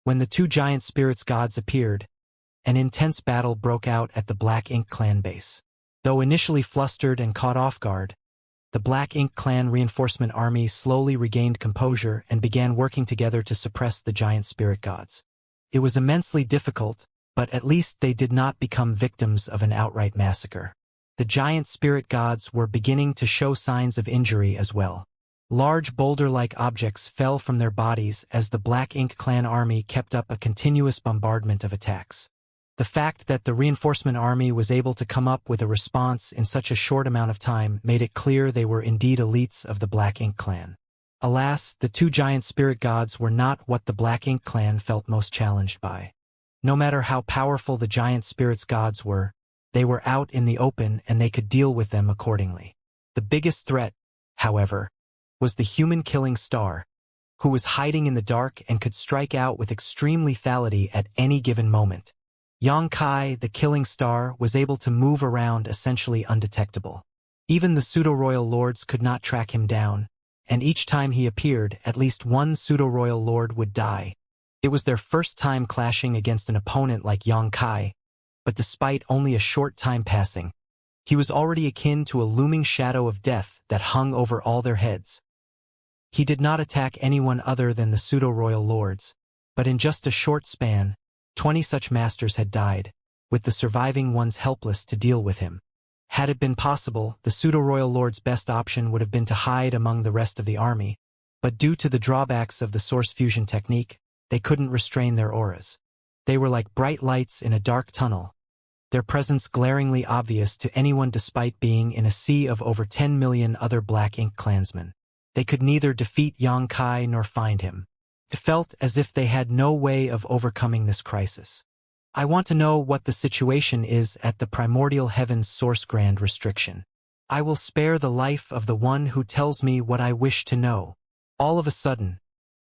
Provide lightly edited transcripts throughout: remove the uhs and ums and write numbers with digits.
When the two giant spirits gods appeared, an intense battle broke out at the Black Ink clan base. Though initially flustered and caught off guard, the Black Ink clan reinforcement army slowly regained composure and began working together to suppress the giant spirit gods. It was immensely difficult, but at least they did not become victims of an outright massacre. The giant spirit gods were beginning to show signs of injury as well. Large boulder-like objects fell from their bodies as the Black Ink clan army kept up a continuous bombardment of attacks. The fact that the reinforcement army was able to come up with a response in such a short amount of time made it clear they were indeed elites of the Black Ink clan. Alas, the two giant spirit gods were not what the Black Ink clan felt most challenged by. No matter how powerful the giant spirits gods were, they were out in the open and they could deal with them accordingly. The biggest threat, however, was the human-killing star, who was hiding in the dark and could strike out with extreme lethality at any given moment. Xianxia, the killing star, was able to move around essentially undetectable. Even the pseudo-royal lords could not track him down, and each time he appeared, at least one pseudo-royal lord would die. It was their first time clashing against an opponent like Xianxia, but despite only a short time passing, he was already akin to a looming shadow of death that hung over all their heads. He did not attack anyone other than the pseudo-royal lords, but in just a short span, 20 such masters had died, with the surviving ones helpless to deal with him. Had it been possible, the pseudo-royal lord's best option would have been to hide among the rest of the army, but due to the drawbacks of the source fusion technique, they couldn't restrain their auras. They were like bright lights in a dark tunnel, their presence glaringly obvious to anyone despite being in a sea of over 10 million other Black Ink clansmen. They could neither defeat Xianxia nor find him. It felt as if they had no way of overcoming this crisis. I want to know what the situation is at the primordial heaven's source grand restriction. I will spare the life of the one who tells me what I wish to know. All of a sudden,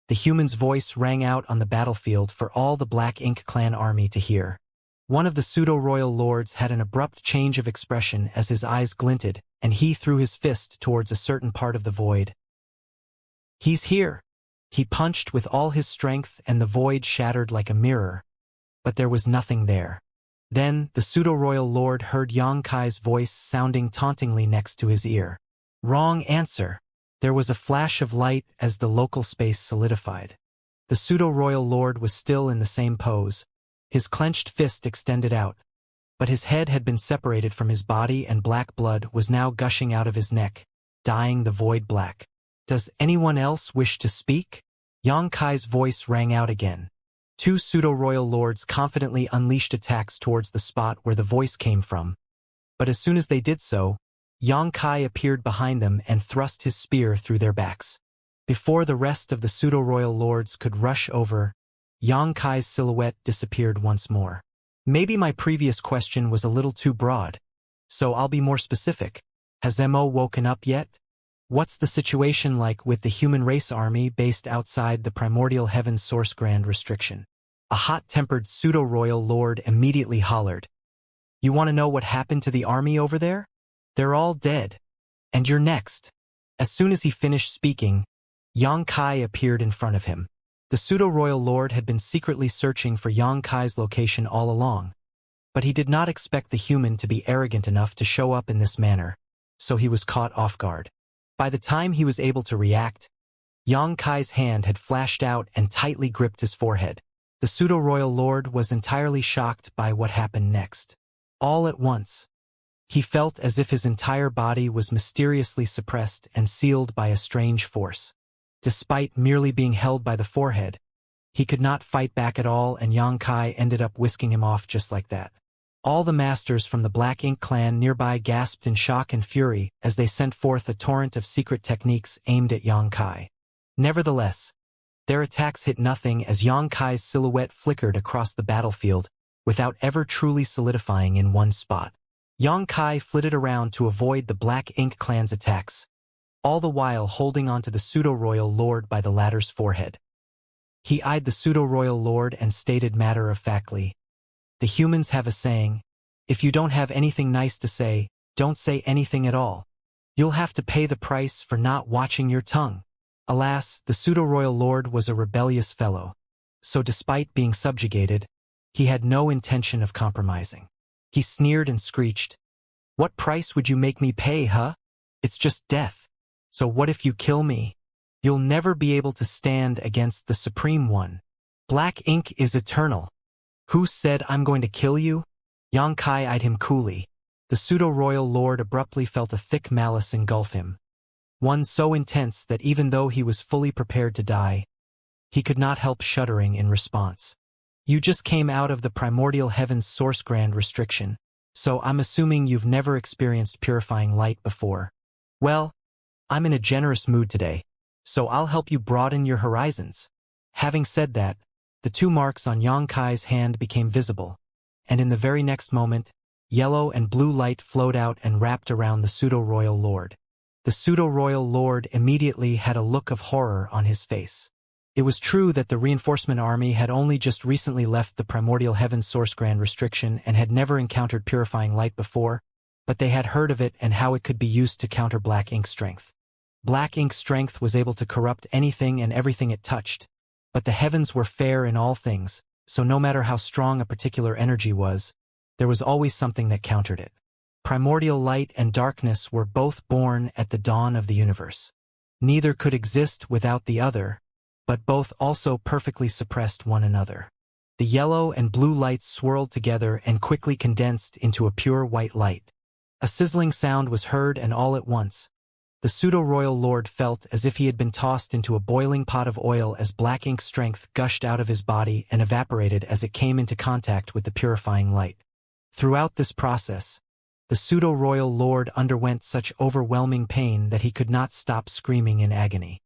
the human's voice rang out on the battlefield for all the Black Ink clan army to hear. One of the pseudo-royal lords had an abrupt change of expression as his eyes glinted, and he threw his fist towards a certain part of the void. "He's here!" He punched with all his strength and the void shattered like a mirror, but there was nothing there. Then the pseudo-royal lord heard Xianxia's voice sounding tauntingly next to his ear. Wrong answer. There was a flash of light as the local space solidified. The pseudo-royal lord was still in the same pose, his clenched fist extended out, but his head had been separated from his body and black blood was now gushing out of his neck, dyeing the void black. "Does anyone else wish to speak?" Xianxia's voice rang out again. Two pseudo-royal lords confidently unleashed attacks towards the spot where the voice came from, but as soon as they did so, Xianxia appeared behind them and thrust his spear through their backs. Before the rest of the pseudo-royal lords could rush over, Xianxia's silhouette disappeared once more. Maybe my previous question was a little too broad, so I'll be more specific. Has Mo woken up yet? What's the situation like with the human race army based outside the primordial heaven source grand restriction? A hot-tempered pseudo-royal lord immediately hollered. "You want to know what happened to the army over there? They're all dead. And you're next." As soon as he finished speaking, Xianxia appeared in front of him. The pseudo-royal lord had been secretly searching for Xianxia's location all along, but he did not expect the human to be arrogant enough to show up in this manner, so he was caught off guard. By the time he was able to react, Xianxia's hand had flashed out and tightly gripped his forehead. The pseudo-royal lord was entirely shocked by what happened next. All at once, he felt as if his entire body was mysteriously suppressed and sealed by a strange force. Despite merely being held by the forehead, he could not fight back at all, and Xianxia ended up whisking him off just like that. All the masters from the Black Ink clan nearby gasped in shock and fury as they sent forth a torrent of secret techniques aimed at Xianxia. Nevertheless, their attacks hit nothing as Xianxia's silhouette flickered across the battlefield without ever truly solidifying in one spot. Xianxia flitted around to avoid the Black Ink clan's attacks, all the while holding onto the pseudo-royal lord by the latter's forehead. He eyed the pseudo-royal lord and stated matter-of-factly, "The humans have a saying, if you don't have anything nice to say, don't say anything at all. You'll have to pay the price for not watching your tongue." Alas, the pseudo-royal lord was a rebellious fellow, so despite being subjugated, he had no intention of compromising. He sneered and screeched, "What price would you make me pay, huh? It's just death. So what if you kill me? You'll never be able to stand against the Supreme One. Black ink is eternal. Who said I'm going to kill you?" Xianxia eyed him coolly. The pseudo-royal lord abruptly felt a thick malice engulf him, one so intense that even though he was fully prepared to die, he could not help shuddering in response. "You just came out of the primordial heaven's source grand restriction, so I'm assuming you've never experienced purifying light before. Well, I'm in a generous mood today, so I'll help you broaden your horizons." Having said that, the two marks on Xianxia's hand became visible, and in the very next moment, yellow and blue light flowed out and wrapped around the pseudo-royal lord. The pseudo-royal lord immediately had a look of horror on his face. It was true that the reinforcement army had only just recently left the primordial heaven's source grand restriction and had never encountered purifying light before, but they had heard of it and how it could be used to counter black ink strength. Black ink strength was able to corrupt anything and everything it touched, but the heavens were fair in all things, so no matter how strong a particular energy was, there was always something that countered it. Primordial light and darkness were both born at the dawn of the universe. Neither could exist without the other, but both also perfectly suppressed one another. The yellow and blue lights swirled together and quickly condensed into a pure white light. A sizzling sound was heard, and all at once, the pseudo-royal lord felt as if he had been tossed into a boiling pot of oil as black ink strength gushed out of his body and evaporated as it came into contact with the purifying light. Throughout this process, the pseudo-royal lord underwent such overwhelming pain that he could not stop screaming in agony.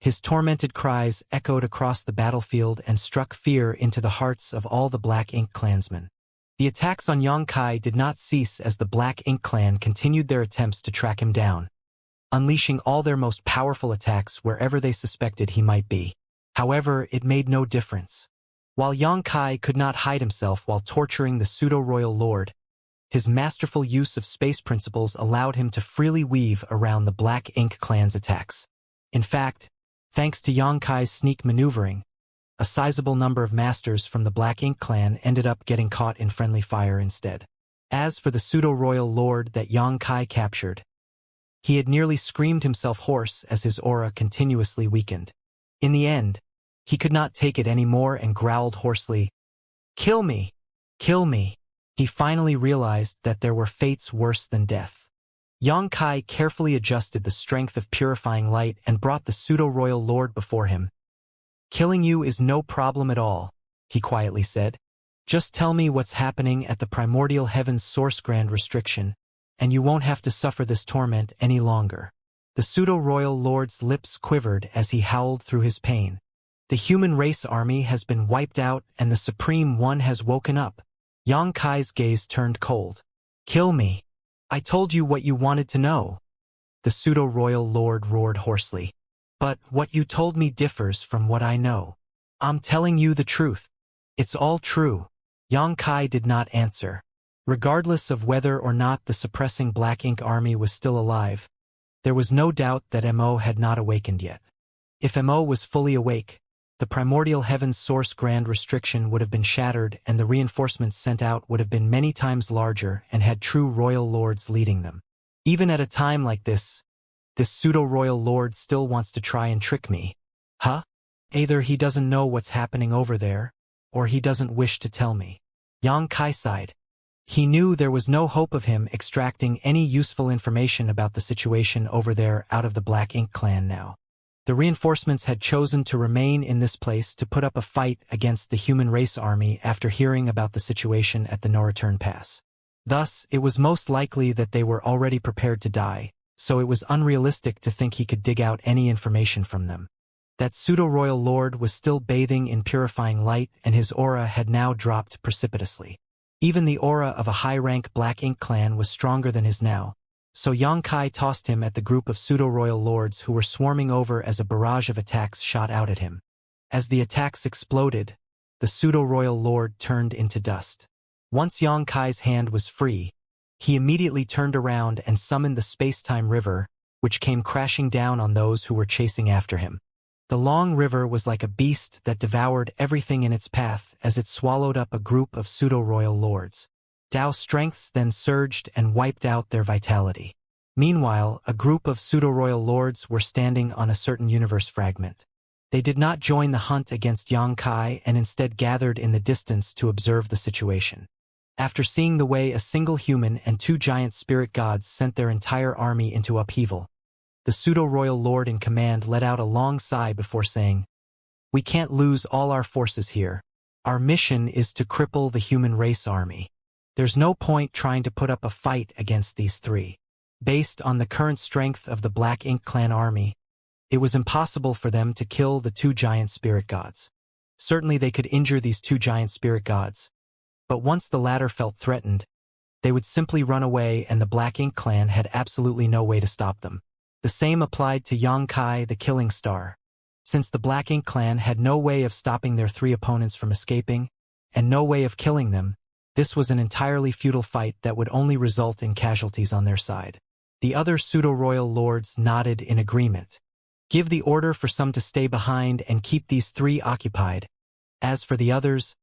His tormented cries echoed across the battlefield and struck fear into the hearts of all the Black Ink clansmen. The attacks on Xianxia did not cease as the Black Ink clan continued their attempts to track him down, unleashing all their most powerful attacks wherever they suspected he might be. However, it made no difference. While Xianxia could not hide himself while torturing the pseudo-royal lord, his masterful use of space principles allowed him to freely weave around the Black Ink clan's attacks. In fact, thanks to Xianxia's sneak maneuvering, a sizable number of masters from the Black Ink clan ended up getting caught in friendly fire instead. As for the pseudo-royal lord that Xianxia captured, he had nearly screamed himself hoarse as his aura continuously weakened. In the end, he could not take it anymore and growled hoarsely, "Kill me! Kill me!" He finally realized that there were fates worse than death. Xianxia carefully adjusted the strength of purifying light and brought the pseudo-royal lord before him. "Killing you is no problem at all," he quietly said. "Just tell me what's happening at the primordial heaven's source grand restriction, and you won't have to suffer this torment any longer." The pseudo-royal lord's lips quivered as he howled through his pain. "The human race army has been wiped out and the Supreme One has woken up." Xianxia's gaze turned cold. "Kill me. I told you what you wanted to know," the pseudo-royal lord roared hoarsely. "But what you told me differs from what I know. I'm telling you the truth. It's all true." Xianxia did not answer. Regardless of whether or not the suppressing Black Ink army was still alive, there was no doubt that Mo had not awakened yet. If Mo was fully awake, the primordial heaven's source grand restriction would have been shattered and the reinforcements sent out would have been many times larger and had true royal lords leading them. Even at a time like this pseudo-royal lord still wants to try and trick me. Huh? Either he doesn't know what's happening over there, or he doesn't wish to tell me. Xianxia sighed. He knew there was no hope of him extracting any useful information about the situation over there out of the Black Ink clan now. The reinforcements had chosen to remain in this place to put up a fight against the human race army after hearing about the situation at the no-return pass. Thus, it was most likely that they were already prepared to die, so it was unrealistic to think he could dig out any information from them. That pseudo-royal lord was still bathing in purifying light and his aura had now dropped precipitously. Even the aura of a high-rank Black Ink clan was stronger than his now, so Xianxia tossed him at the group of pseudo-royal lords who were swarming over as a barrage of attacks shot out at him. As the attacks exploded, the pseudo-royal lord turned into dust. Once Xianxia's hand was free, he immediately turned around and summoned the space-time river, which came crashing down on those who were chasing after him. The long river was like a beast that devoured everything in its path as it swallowed up a group of pseudo-royal lords. Dao strengths then surged and wiped out their vitality. Meanwhile, a group of pseudo-royal lords were standing on a certain universe fragment. They did not join the hunt against Xianxia and instead gathered in the distance to observe the situation. After seeing the way a single human and 2 giant spirit gods sent their entire army into upheaval, the pseudo-royal lord in command let out a long sigh before saying, "We can't lose all our forces here. Our mission is to cripple the human race army. There's no point trying to put up a fight against these 3. Based on the current strength of the Black Ink Clan army, it was impossible for them to kill the 2 giant spirit gods. Certainly they could injure these 2 giant spirit gods, but once the latter felt threatened, they would simply run away and the Black Ink Clan had absolutely no way to stop them. The same applied to Xianxia the Killing Star. Since the Black Ink Clan had no way of stopping their 3 opponents from escaping, and no way of killing them, this was an entirely futile fight that would only result in casualties on their side. The other pseudo-royal lords nodded in agreement. Give the order for some to stay behind and keep these 3 occupied. As for the others,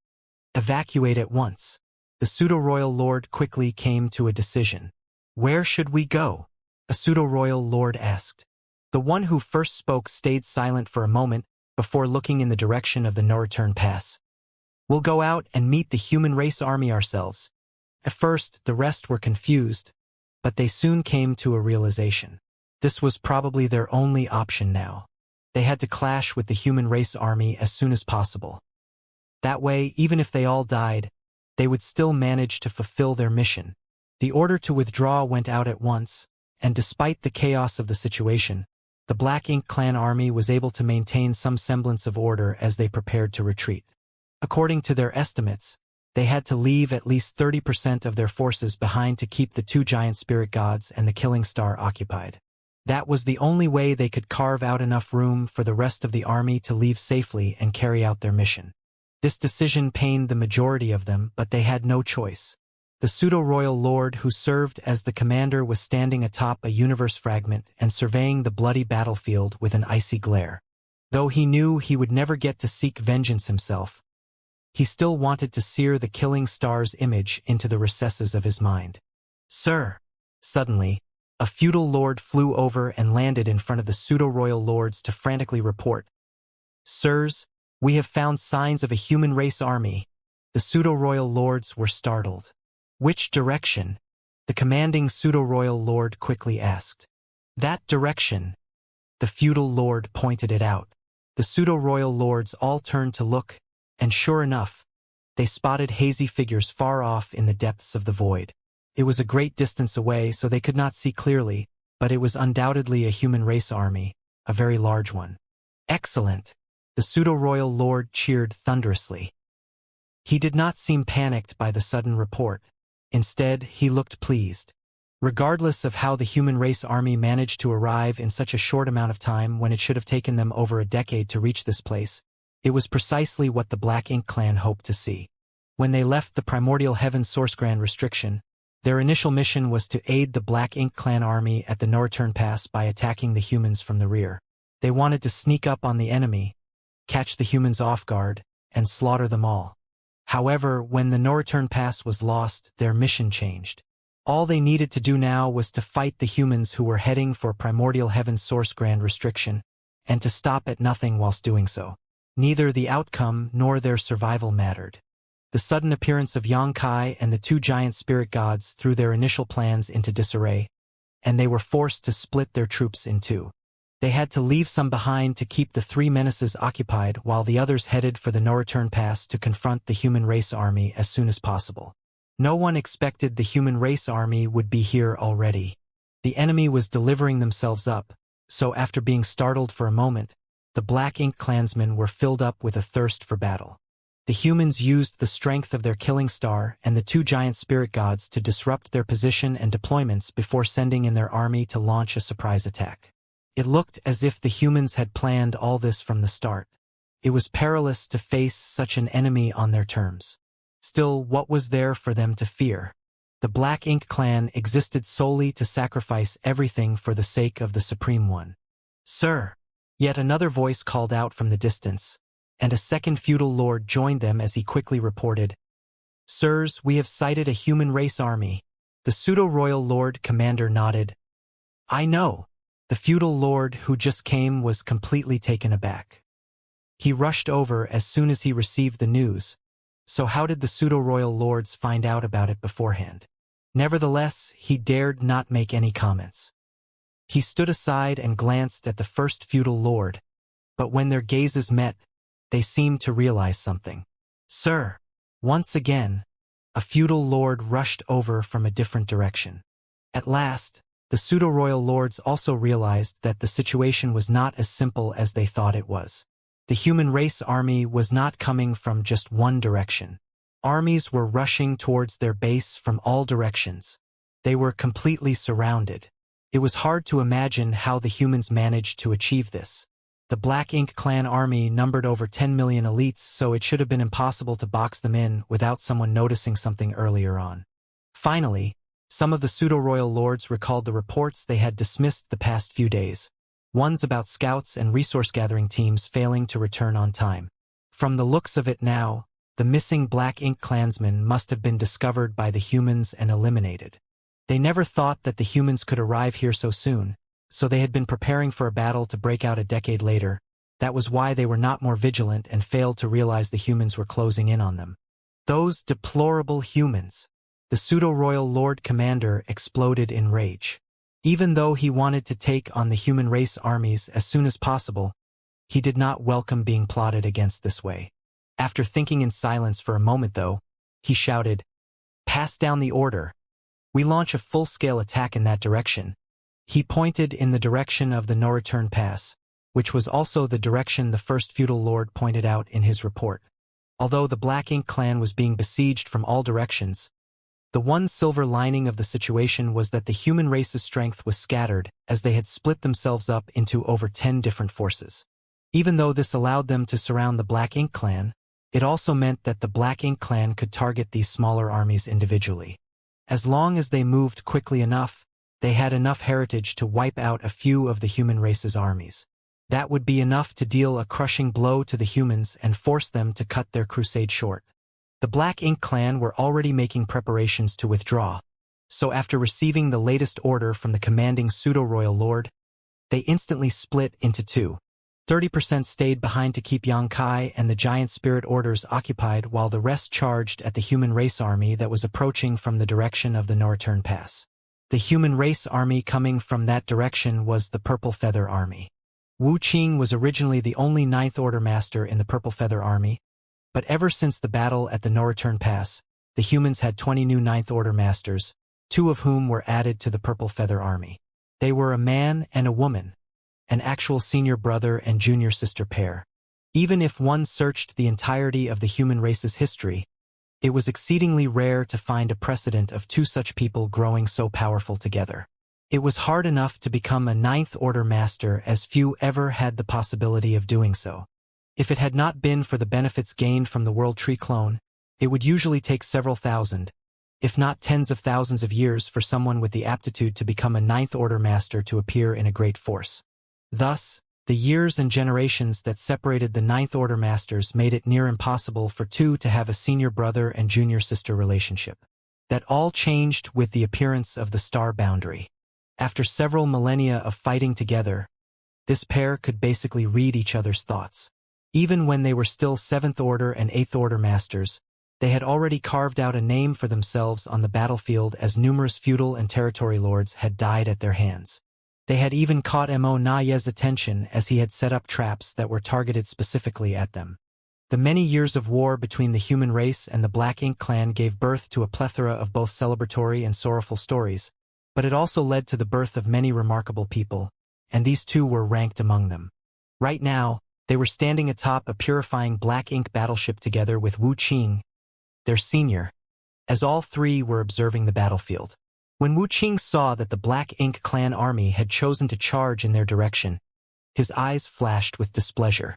evacuate at once. The pseudo-royal lord quickly came to a decision. Where should we go? A pseudo-royal lord asked. The one who first spoke stayed silent for a moment before looking in the direction of the no-return pass. We'll go out and meet the human race army ourselves. At first, the rest were confused, but they soon came to a realization. This was probably their only option now. They had to clash with the human race army as soon as possible. That way, even if they all died, they would still manage to fulfill their mission. The order to withdraw went out at once, and despite the chaos of the situation, the Black Ink Clan army was able to maintain some semblance of order as they prepared to retreat. According to their estimates, they had to leave at least 30% of their forces behind to keep the 2 giant spirit gods and the Killing Star occupied. That was the only way they could carve out enough room for the rest of the army to leave safely and carry out their mission. This decision pained the majority of them, but they had no choice. The pseudo-royal lord who served as the commander was standing atop a universe fragment and surveying the bloody battlefield with an icy glare. Though he knew he would never get to seek vengeance himself, he still wanted to sear the Killing Star's image into the recesses of his mind. "Sir!" Suddenly, a feudal lord flew over and landed in front of the pseudo-royal lords to frantically report. "Sirs, we have found signs of a human race army." The pseudo-royal lords were startled. "Which direction?" the commanding pseudo-royal lord quickly asked. "That direction." The feudal lord pointed it out. The pseudo-royal lords all turned to look, and sure enough, they spotted hazy figures far off in the depths of the void. It was a great distance away, so they could not see clearly, but it was undoubtedly a human race army, a very large one. "Excellent!" The pseudo-royal lord cheered thunderously. He did not seem panicked by the sudden report. Instead, he looked pleased. Regardless of how the human race army managed to arrive in such a short amount of time when it should have taken them over a decade to reach this place, it was precisely what the Black Ink Clan hoped to see. When they left the Primordial Heaven Source Grand Restriction, their initial mission was to aid the Black Ink Clan army at the no-return pass by attacking the humans from the rear. They wanted to sneak up on the enemy, catch the humans off guard, and slaughter them all. However, when the no-return pass was lost, their mission changed. All they needed to do now was to fight the humans who were heading for Primordial Heaven Source Grand Restriction, and to stop at nothing whilst doing so. Neither the outcome nor their survival mattered. The sudden appearance of Xianxia and the 2 giant spirit gods threw their initial plans into disarray, and they were forced to split their troops in 2. They had to leave some behind to keep the 3 menaces occupied while the others headed for the no-return pass to confront the human race army as soon as possible. No one expected the human race army would be here already. The enemy was delivering themselves up, so after being startled for a moment, the Black Ink clansmen were filled up with a thirst for battle. The humans used the strength of their Killing Star and the 2 giant spirit gods to disrupt their position and deployments before sending in their army to launch a surprise attack. It looked as if the humans had planned all this from the start. It was perilous to face such an enemy on their terms. Still, what was there for them to fear? The Black Ink Clan existed solely to sacrifice everything for the sake of the Supreme One. "Sir!" Yet another voice called out from the distance, and a second feudal lord joined them as he quickly reported, "Sirs, we have sighted a human race army." The pseudo-royal lord commander nodded. "I know." The feudal lord who just came was completely taken aback. He rushed over as soon as he received the news. So how did the pseudo-royal lords find out about it beforehand? Nevertheless, he dared not make any comments. He stood aside and glanced at the first feudal lord, but when their gazes met, they seemed to realize something. "Sir!" Once again, a feudal lord rushed over from a different direction. At last, the pseudo-royal lords also realized that the situation was not as simple as they thought it was. The human race army was not coming from just one direction. Armies were rushing towards their base from all directions. They were completely surrounded. It was hard to imagine how the humans managed to achieve this. The Black Ink clan army numbered over 10 million elites, so it should have been impossible to box them in without someone noticing something earlier on. Finally, some of the pseudo-royal lords recalled the reports they had dismissed the past few days, ones about scouts and resource-gathering teams failing to return on time. From the looks of it now, the missing Black Ink clansmen must have been discovered by the humans and eliminated. They never thought that the humans could arrive here so soon, so they had been preparing for a battle to break out a decade later. That was why they were not more vigilant and failed to realize the humans were closing in on them. Those deplorable humans! The pseudo-royal lord commander exploded in rage. Even though he wanted to take on the human race armies as soon as possible, he did not welcome being plotted against this way. After thinking in silence for a moment though, he shouted, "Pass down the order. We launch a full-scale attack in that direction." He pointed in the direction of the no-return pass, which was also the direction the first feudal lord pointed out in his report. Although the Black Ink clan was being besieged from all directions, the one silver lining of the situation was that the human race's strength was scattered as they had split themselves up into over 10 different forces. Even though this allowed them to surround the Black Ink clan, it also meant that the Black Ink clan could target these smaller armies individually. As long as they moved quickly enough, they had enough heritage to wipe out a few of the human race's armies. That would be enough to deal a crushing blow to the humans and force them to cut their crusade short. The Black Ink clan were already making preparations to withdraw, so after receiving the latest order from the commanding pseudo-royal lord, they instantly split into two. 30% stayed behind to keep Xianxia and the giant spirit orders occupied while the rest charged at the human race army that was approaching from the direction of the no-return pass. The human race army coming from that direction was the Purple Feather Army. Wuxia was originally the only Ninth Order Master in the Purple Feather Army, but ever since the battle at the no-return pass, the humans had 20 new Ninth Order Masters, 2 of whom were added to the Purple Feather Army. They were a man and a woman, an actual senior brother and junior sister pair. Even if one searched the entirety of the human race's history, it was exceedingly rare to find a precedent of 2 such people growing so powerful together. It was hard enough to become a Ninth Order Master as few ever had the possibility of doing so. If it had not been for the benefits gained from the World Tree clone, it would usually take several thousand, if not tens of thousands of years for someone with the aptitude to become a Ninth Order Master to appear in a great force. Thus, the years and generations that separated the Ninth Order Masters made it near impossible for 2 to have a senior brother and junior sister relationship. That all changed with the appearance of the Star Boundary. After several millennia of fighting together, this pair could basically read each other's thoughts. Even when they were still 7th Order and 8th Order Masters, they had already carved out a name for themselves on the battlefield as numerous feudal and territory lords had died at their hands. They had even caught Mo Na-Ye's attention as he had set up traps that were targeted specifically at them. The many years of war between the human race and the Black Ink clan gave birth to a plethora of both celebratory and sorrowful stories, but it also led to the birth of many remarkable people, and these 2 were ranked among them. Right now, they were standing atop a purifying Black Ink battleship together with Wuxia, their senior, as all 3 were observing the battlefield. When Wuxia saw that the Black Ink clan army had chosen to charge in their direction, his eyes flashed with displeasure.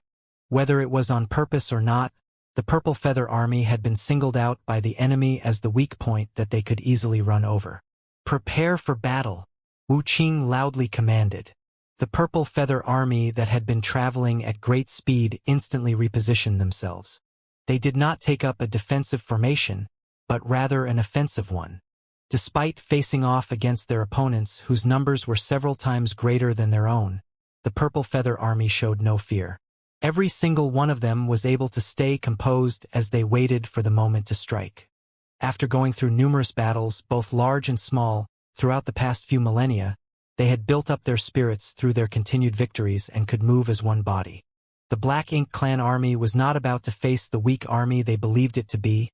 Whether it was on purpose or not, the Purple Feather Army had been singled out by the enemy as the weak point that they could easily run over. "Prepare for battle," Wuxia loudly commanded. The Purple Feather Army that had been traveling at great speed instantly repositioned themselves. They did not take up a defensive formation, but rather an offensive one. Despite facing off against their opponents whose numbers were several times greater than their own, the Purple Feather Army showed no fear. Every single one of them was able to stay composed as they waited for the moment to strike. After going through numerous battles, both large and small, throughout the past few millennia, they had built up their spirits through their continued victories and could move as one body. The Black Ink Clan army was not about to face the weak army they believed it to be,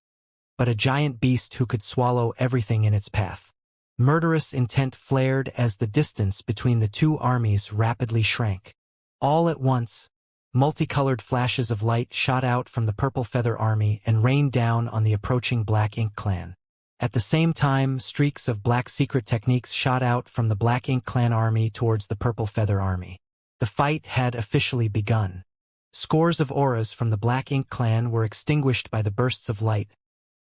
but a giant beast who could swallow everything in its path. Murderous intent flared as the distance between the two armies rapidly shrank. All at once, multicolored flashes of light shot out from the Purple Feather Army and rained down on the approaching Black Ink Clan. At the same time, streaks of black secret techniques shot out from the Black Ink Clan army towards the Purple Feather Army. The fight had officially begun. Scores of auras from the Black Ink Clan were extinguished by the bursts of light,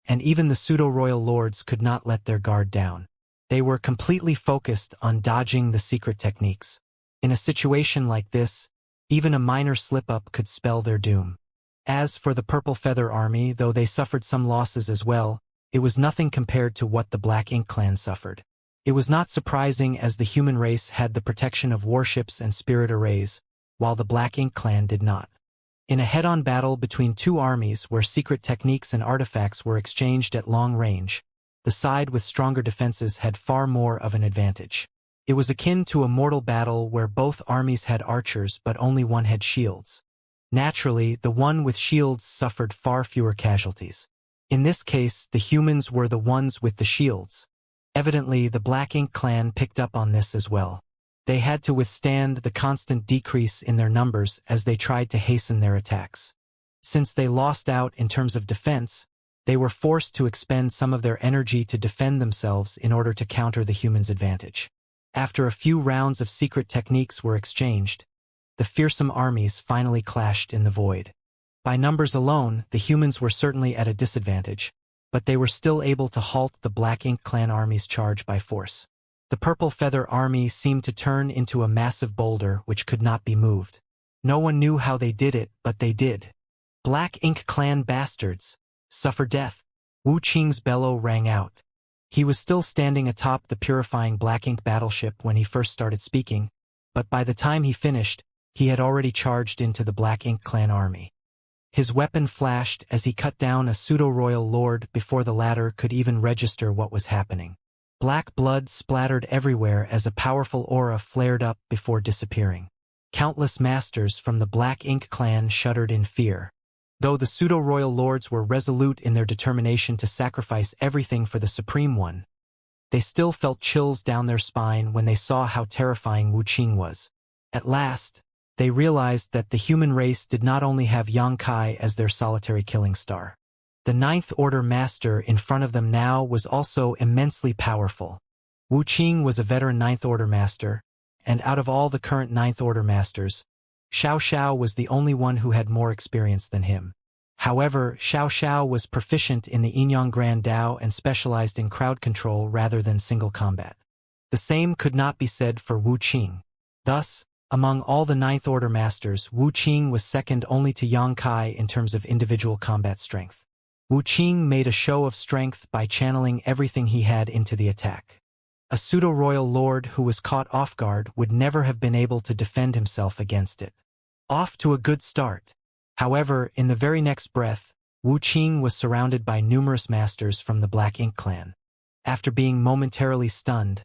and even the pseudo-royal lords could not let their guard down. They were completely focused on dodging the secret techniques. In a situation like this, even a minor slip-up could spell their doom. As for the Purple Feather Army, though they suffered some losses as well, it was nothing compared to what the Black Ink Clan suffered. It was not surprising as the human race had the protection of warships and spirit arrays, while the Black Ink Clan did not. In a head-on battle between two armies where secret techniques and artifacts were exchanged at long range, the side with stronger defenses had far more of an advantage. It was akin to a mortal battle where both armies had archers but only one had shields. Naturally, the one with shields suffered far fewer casualties. In this case, the humans were the ones with the shields. Evidently, the Black Ink Clan picked up on this as well. They had to withstand the constant decrease in their numbers as they tried to hasten their attacks. Since they lost out in terms of defense, they were forced to expend some of their energy to defend themselves in order to counter the humans' advantage. After a few rounds of secret techniques were exchanged, the fearsome armies finally clashed in the void. By numbers alone, the humans were certainly at a disadvantage, but they were still able to halt the Black Ink Clan army's charge by force. The Purple Feather Army seemed to turn into a massive boulder which could not be moved. No one knew how they did it, but they did. Black Ink Clan bastards, suffer death. Wu Qing's bellow rang out. He was still standing atop the purifying Black Ink battleship when he first started speaking, but by the time he finished, he had already charged into the Black Ink Clan army. His weapon flashed as he cut down a pseudo-royal lord before the latter could even register what was happening. Black blood splattered everywhere as a powerful aura flared up before disappearing. Countless masters from the Black Ink Clan shuddered in fear. Though the pseudo-royal lords were resolute in their determination to sacrifice everything for the Supreme One, they still felt chills down their spine when they saw how terrifying Wu Qing was. At last, they realized that the human race did not only have Xianxia as their solitary killing star. The Ninth Order Master in front of them now was also immensely powerful. Wu Qing was a veteran Ninth Order Master, and out of all the current Ninth Order Masters, Xiao was the only one who had more experience than him. However, Xiao was proficient in the Yinyang Grand Dao and specialized in crowd control rather than single combat. The same could not be said for Wu Qing. Thus, among all the Ninth Order Masters, Wu Qing was second only to Xianxia in terms of individual combat strength. Wu Qing made a show of strength by channeling everything he had into the attack. A pseudo-royal lord who was caught off guard would never have been able to defend himself against it. Off to a good start. However, in the very next breath, Wu Qing was surrounded by numerous masters from the Black Ink Clan. After being momentarily stunned,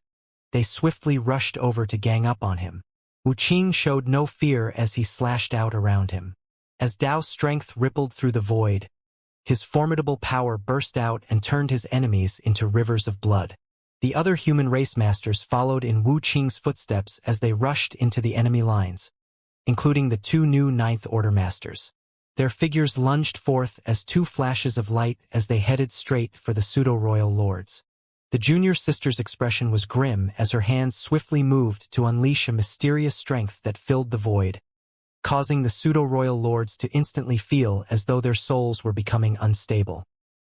they swiftly rushed over to gang up on him. Wu Qing showed no fear as he slashed out around him. As Dao's strength rippled through the void, his formidable power burst out and turned his enemies into rivers of blood. The other human race masters followed in Wu Qing's footsteps as they rushed into the enemy lines, including the two new Ninth Order Masters. Their figures lunged forth as two flashes of light as they headed straight for the pseudo-royal lords. The junior sister's expression was grim as her hands swiftly moved to unleash a mysterious strength that filled the void, causing the pseudo-royal lords to instantly feel as though their souls were becoming unstable.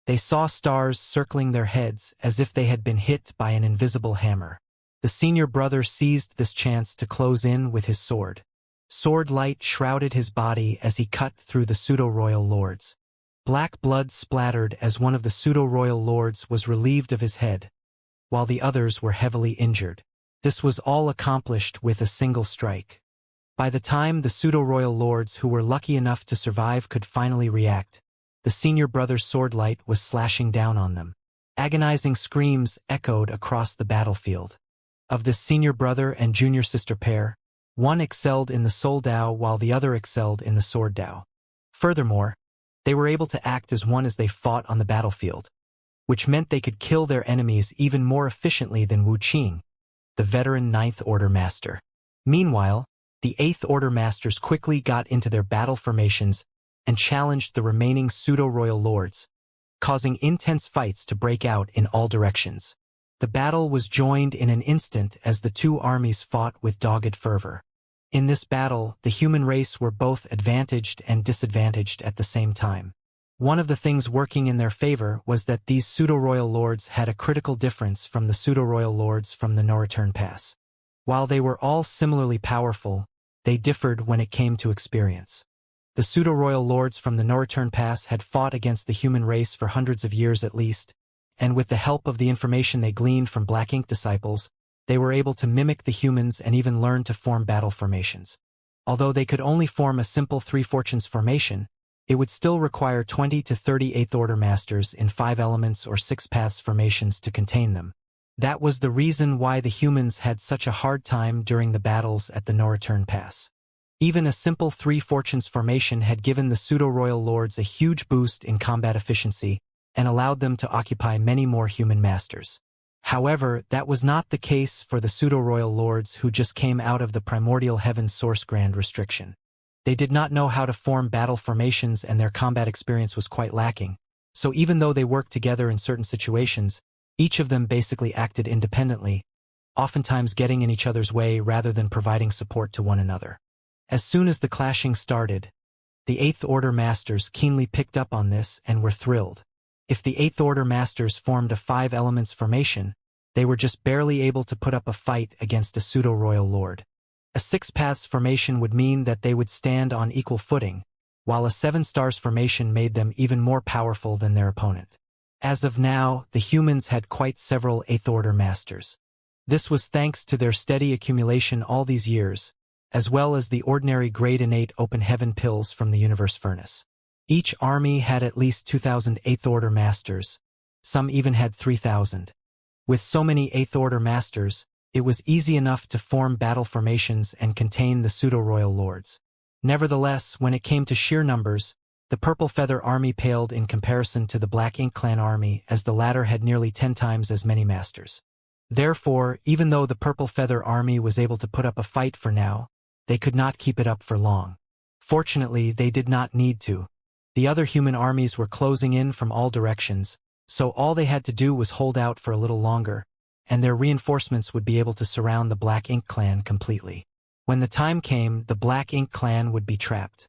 They saw stars circling their heads as if they had been hit by an invisible hammer. The senior brother seized this chance to close in with his sword. Sword light shrouded his body as he cut through the pseudo-royal lords. Black blood splattered as one of the pseudo-royal lords was relieved of his head, while the others were heavily injured. This was all accomplished with a single strike. By the time the pseudo-royal lords who were lucky enough to survive could finally react, the senior brother's sword light was slashing down on them. Agonizing screams echoed across the battlefield. Of this senior brother and junior sister pair, one excelled in the soul Dao while the other excelled in the sword Dao. Furthermore, they were able to act as one as they fought on the battlefield, which meant they could kill their enemies even more efficiently than Wuxia, the veteran Ninth Order Master. Meanwhile, the Eighth Order Masters quickly got into their battle formations and challenged the remaining pseudo-royal lords, causing intense fights to break out in all directions. The battle was joined in an instant as the two armies fought with dogged fervor. In this battle, the human race were both advantaged and disadvantaged at the same time. One of the things working in their favor was that these pseudo-royal lords had a critical difference from the pseudo-royal lords from the no-return pass. While they were all similarly powerful, they differed when it came to experience. The pseudo-royal lords from the no-return pass had fought against the human race for hundreds of years at least, and with the help of the information they gleaned from Black Ink disciples, they were able to mimic the humans and even learn to form battle formations. Although they could only form a simple Three Fortunes formation, it would still require 20 to 30 Eighth Order Masters in 5 elements or 6 paths formations to contain them. That was the reason why the humans had such a hard time during the battles at the no-return pass. Even a simple Three Fortunes formation had given the pseudo-royal lords a huge boost in combat efficiency and allowed them to occupy many more human masters. However, that was not the case for the pseudo-royal lords who just came out of the primordial heaven's source grand restriction. They did not know how to form battle formations and their combat experience was quite lacking, so even though they worked together in certain situations, each of them basically acted independently, oftentimes getting in each other's way rather than providing support to one another. As soon as the clashing started, the Eighth Order Masters keenly picked up on this and were thrilled. If the Eighth Order Masters formed a 5 elements formation, they were just barely able to put up a fight against a pseudo-royal lord. A 6 paths formation would mean that they would stand on equal footing, while a 7 stars formation made them even more powerful than their opponent. As of now, the humans had quite several Eighth Order Masters. This was thanks to their steady accumulation all these years, as well as the ordinary grade innate open heaven pills from the universe furnace. Each army had at least 2,000 Eighth Order Masters. Some even had 3,000. With so many Eighth Order Masters, it was easy enough to form battle formations and contain the pseudo-royal lords. Nevertheless, when it came to sheer numbers, the Purple Feather Army paled in comparison to the Black Ink Clan Army, as the latter had nearly 10 times as many masters. Therefore, even though the Purple Feather Army was able to put up a fight for now, they could not keep it up for long. Fortunately, they did not need to. The other human armies were closing in from all directions, so all they had to do was hold out for a little longer, and their reinforcements would be able to surround the Black Ink Clan completely. When the time came, the Black Ink Clan would be trapped.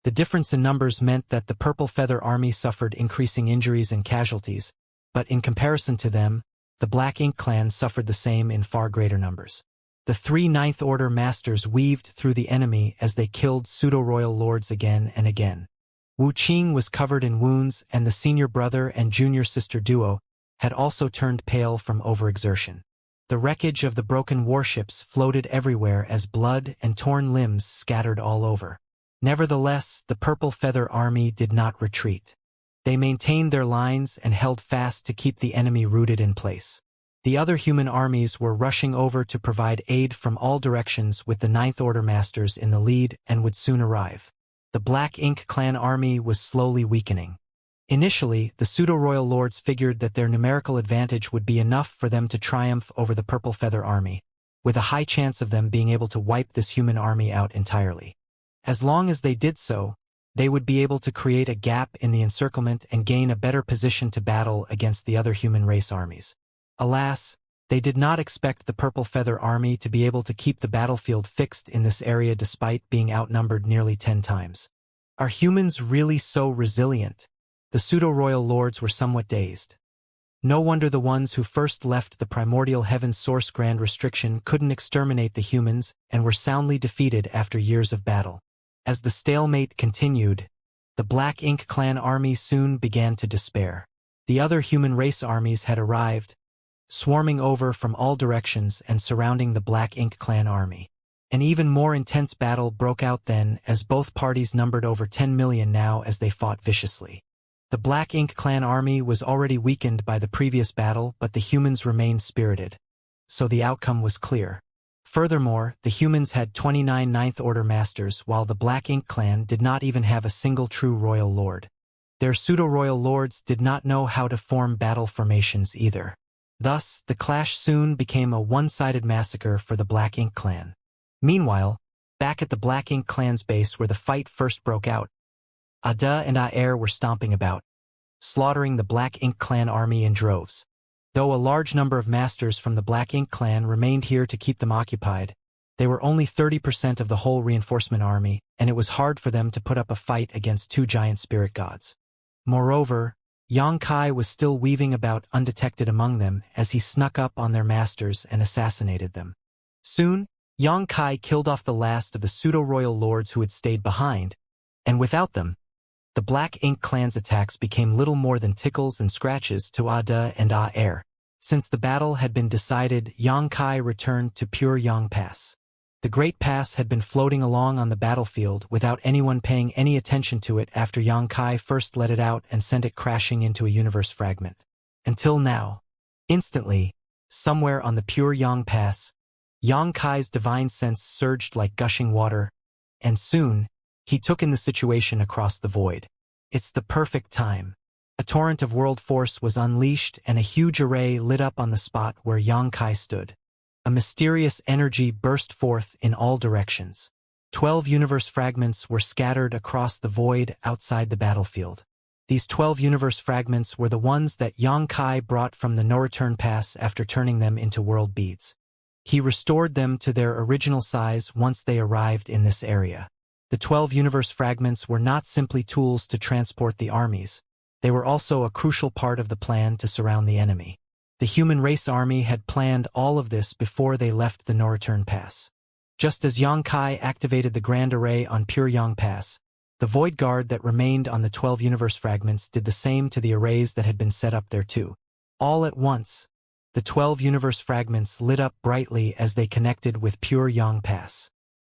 The difference in numbers meant that the Purple Feather Army suffered increasing injuries and casualties, but in comparison to them, the Black Ink Clan suffered the same in far greater numbers. The 3 Ninth Order Masters weaved through the enemy as they killed pseudo-royal lords again and again. Wuxia was covered in wounds, and the senior brother and junior sister duo had also turned pale from overexertion. The wreckage of the broken warships floated everywhere as blood and torn limbs scattered all over. Nevertheless, the Purple Feather Army did not retreat. They maintained their lines and held fast to keep the enemy rooted in place. The other human armies were rushing over to provide aid from all directions with the Ninth Order Masters in the lead and would soon arrive. The Black Ink Clan Army was slowly weakening. Initially, the pseudo-royal lords figured that their numerical advantage would be enough for them to triumph over the Purple Feather Army, with a high chance of them being able to wipe this human army out entirely. As long as they did so, they would be able to create a gap in the encirclement and gain a better position to battle against the other human race armies. Alas, they did not expect the Purple Feather Army to be able to keep the battlefield fixed in this area despite being outnumbered nearly 10 times. Are humans really so resilient? The pseudo-royal lords were somewhat dazed. No wonder the ones who first left the primordial heaven source grand restriction couldn't exterminate the humans and were soundly defeated after years of battle. As the stalemate continued, the Black Ink clan army soon began to despair. The other human race armies had arrived, swarming over from all directions and surrounding the Black Ink clan army. An even more intense battle broke out then, as both parties numbered over 10 million now as they fought viciously. The Black Ink clan army was already weakened by the previous battle, but the humans remained spirited. So the outcome was clear. Furthermore, the humans had 29 Ninth Order Masters, while the Black Ink clan did not even have a single true royal lord. Their pseudo-royal lords did not know how to form battle formations either. Thus, the clash soon became a one-sided massacre for the Black Ink clan. Meanwhile, back at the Black Ink clan's base where the fight first broke out, Ada and Aer were stomping about, slaughtering the Black Ink clan army in droves. Though a large number of masters from the Black Ink clan remained here to keep them occupied, they were only 30% of the whole reinforcement army, and it was hard for them to put up a fight against two giant spirit gods. Moreover, Xianxia was still weaving about undetected among them as he snuck up on their masters and assassinated them. Soon, Xianxia killed off the last of the pseudo-royal lords who had stayed behind, and without them, the Black Ink clan's attacks became little more than tickles and scratches to Ada and Aer. Since the battle had been decided, Xianxia returned to Pure Yang Pass. The Great Pass had been floating along on the battlefield without anyone paying any attention to it after Xianxia first let it out and sent it crashing into a universe fragment. Until now. Instantly, somewhere on the Pure Yang Pass, Xianxia's divine sense surged like gushing water, and soon, he took in the situation across the void. It's the perfect time. A torrent of world force was unleashed and a huge array lit up on the spot where Xianxia stood. A mysterious energy burst forth in all directions. 12 universe fragments were scattered across the void outside the battlefield. These 12 universe fragments were the ones that Xianxia brought from the no-return pass after turning them into world beads. He restored them to their original size once they arrived in this area. The 12 universe fragments were not simply tools to transport the armies. They were also a crucial part of the plan to surround the enemy. The human race army had planned all of this before they left the no-return pass. Just as Xianxia activated the Grand Array on Pure Yang Pass, the Void Guard that remained on the 12 universe fragments did the same to the arrays that had been set up there too. All at once, the 12 universe fragments lit up brightly as they connected with Pure Yang Pass.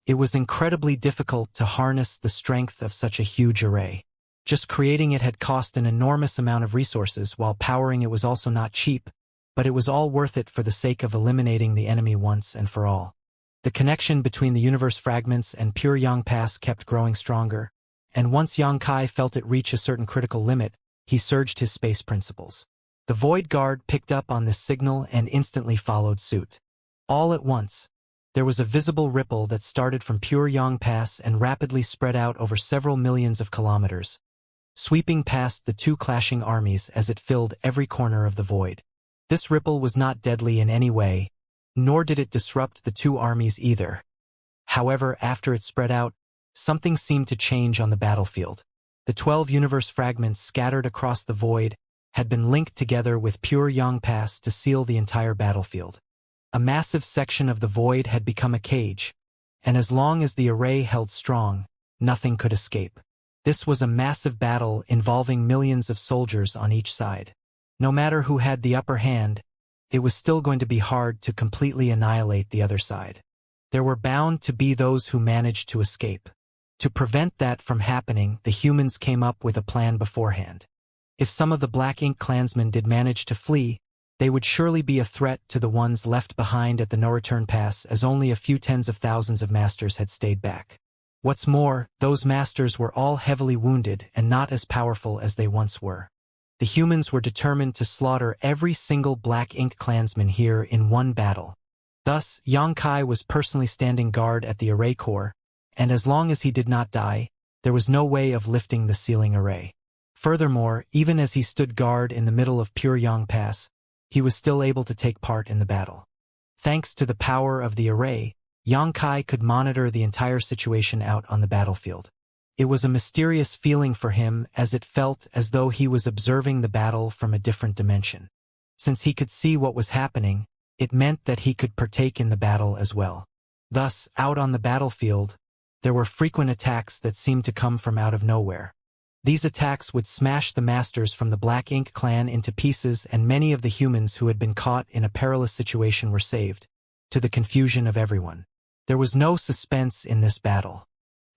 It was incredibly difficult to harness the strength of such a huge array. Just creating it had cost an enormous amount of resources, while powering it was also not cheap, but it was all worth it for the sake of eliminating the enemy once and for all. The connection between the universe fragments and Pure Yang Pass kept growing stronger, and once Xianxia felt it reach a certain critical limit, he surged his space principles. The Void Guard picked up on this signal and instantly followed suit. All at once, there was a visible ripple that started from Pure Yang Pass and rapidly spread out over several millions of kilometers, sweeping past the two clashing armies as it filled every corner of the void. This ripple was not deadly in any way, nor did it disrupt the two armies either. However, after it spread out, something seemed to change on the battlefield. The 12 universe fragments scattered across the void had been linked together with Pure Yang Pass to seal the entire battlefield. A massive section of the void had become a cage, and as long as the array held strong, nothing could escape. This was a massive battle involving millions of soldiers on each side. No matter who had the upper hand, it was still going to be hard to completely annihilate the other side. There were bound to be those who managed to escape. To prevent that from happening, the humans came up with a plan beforehand. If some of the Black Ink clansmen did manage to flee, they would surely be a threat to the ones left behind at the no-return pass, as only a few tens of thousands of masters had stayed back. What's more, those masters were all heavily wounded and not as powerful as they once were. The humans were determined to slaughter every single Black Ink clansman here in one battle. Thus, Xianxia was personally standing guard at the array core, and as long as he did not die, there was no way of lifting the sealing array. Furthermore, even as he stood guard in the middle of Pure Yang Pass, he was still able to take part in the battle. Thanks to the power of the array, Xianxia could monitor the entire situation out on the battlefield. It was a mysterious feeling for him, as it felt as though he was observing the battle from a different dimension. Since he could see what was happening, it meant that he could partake in the battle as well. Thus, out on the battlefield, there were frequent attacks that seemed to come from out of nowhere. These attacks would smash the masters from the Black Ink clan into pieces, and many of the humans who had been caught in a perilous situation were saved, to the confusion of everyone. There was no suspense in this battle.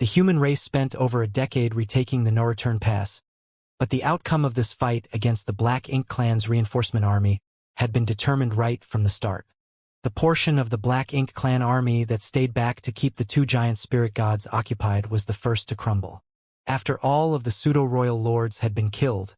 The human race spent over a decade retaking the no-return pass, but the outcome of this fight against the Black Ink clan's reinforcement army had been determined right from the start. The portion of the Black Ink clan army that stayed back to keep the two giant spirit gods occupied was the first to crumble. After all of the pseudo-royal lords had been killed,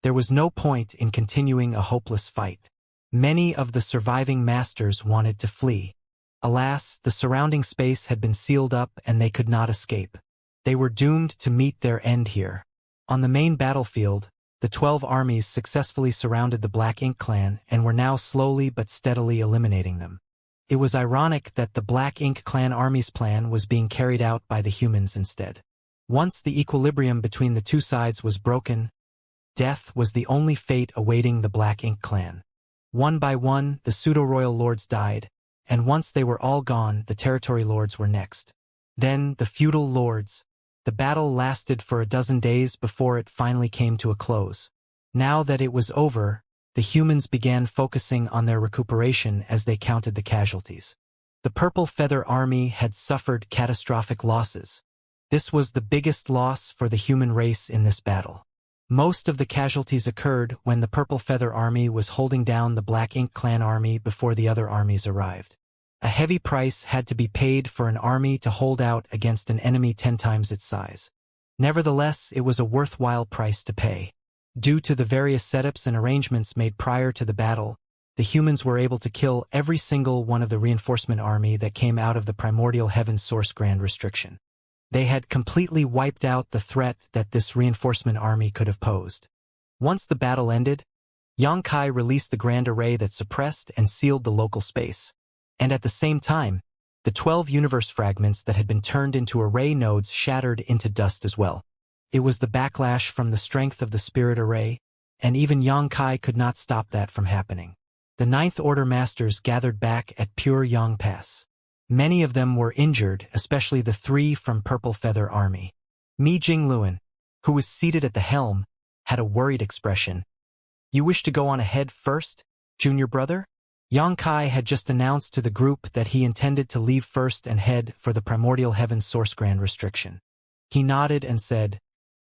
there was no point in continuing a hopeless fight. Many of the surviving masters wanted to flee. Alas, the surrounding space had been sealed up and they could not escape. They were doomed to meet their end here. On the main battlefield, the 12 armies successfully surrounded the Black Ink clan and were now slowly but steadily eliminating them. It was ironic that the Black Ink clan army's plan was being carried out by the humans instead. Once the equilibrium between the two sides was broken, death was the only fate awaiting the Black Ink clan. One by one, the pseudo-royal lords died, and once they were all gone, the territory lords were next. Then, the feudal lords. The battle lasted for a dozen days before it finally came to a close. Now that it was over, the humans began focusing on their recuperation as they counted the casualties. The Purple Feather Army had suffered catastrophic losses. This was the biggest loss for the human race in this battle. Most of the casualties occurred when the Purple Feather Army was holding down the Black Ink clan army before the other armies arrived. A heavy price had to be paid for an army to hold out against an enemy 10 times its size. Nevertheless, it was a worthwhile price to pay. Due to the various setups and arrangements made prior to the battle, the humans were able to kill every single one of the reinforcement army that came out of the primordial heaven source grand restriction. They had completely wiped out the threat that this reinforcement army could have posed. Once the battle ended, Xianxia released the grand array that suppressed and sealed the local space. And at the same time, the 12 universe fragments that had been turned into array nodes shattered into dust as well. It was the backlash from the strength of the spirit array, and even Xianxia could not stop that from happening. The Ninth Order Masters gathered back at Pure Yang Pass. Many of them were injured, especially the 3 from Purple Feather Army. Mi Jingluan, who was seated at the helm, had a worried expression. "You wish to go on ahead first, junior brother?" Xianxia had just announced to the group that he intended to leave first and head for the Primordial Heaven Source Grand Restriction. He nodded and said,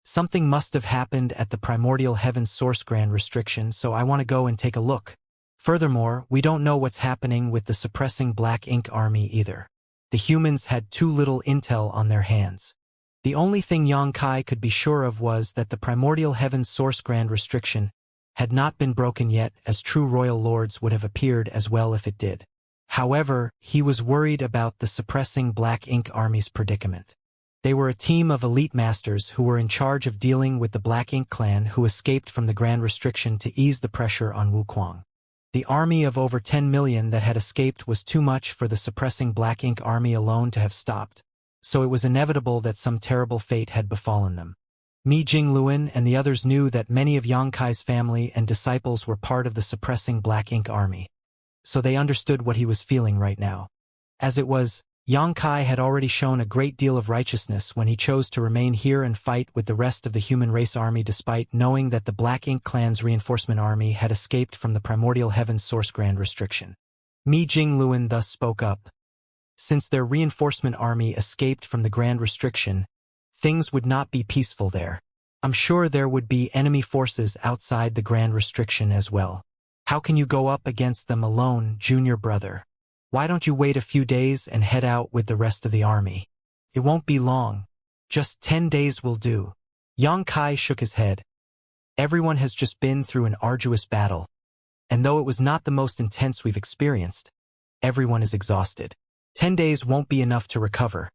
"Something must have happened at the Primordial Heaven Source Grand Restriction, so I want to go and take a look. Furthermore, we don't know what's happening with the suppressing Black Ink army either." The humans had too little intel on their hands. The only thing Xianxia could be sure of was that the Primordial Heaven Source Grand Restriction had not been broken yet, as true royal lords would have appeared as well if it did. However, he was worried about the suppressing Black Ink army's predicament. They were a team of elite masters who were in charge of dealing with the Black Ink clan who escaped from the Grand Restriction to ease the pressure on Wuquang. The army of over 10 million that had escaped was too much for the suppressing Black Ink army alone to have stopped, so it was inevitable that some terrible fate had befallen them. Mi Jingluan and the others knew that many of Xianxia's family and disciples were part of the suppressing Black Ink army, so they understood what he was feeling right now. As it was, Xianxia had already shown a great deal of righteousness when he chose to remain here and fight with the rest of the human race army despite knowing that the Black Ink clan's reinforcement army had escaped from the Primordial Heaven Source Grand Restriction. Mi Jingluan thus spoke up. Since their reinforcement army escaped from the Grand Restriction, things would not be peaceful there. I'm sure there would be enemy forces outside the Grand Restriction as well. How can you go up against them alone, junior brother? Why don't you wait a few days and head out with the rest of the army? It won't be long. Just 10 days will do. Xianxia shook his head. Everyone has just been through an arduous battle, and though it was not the most intense we've experienced, everyone is exhausted. 10 days won't be enough to recover.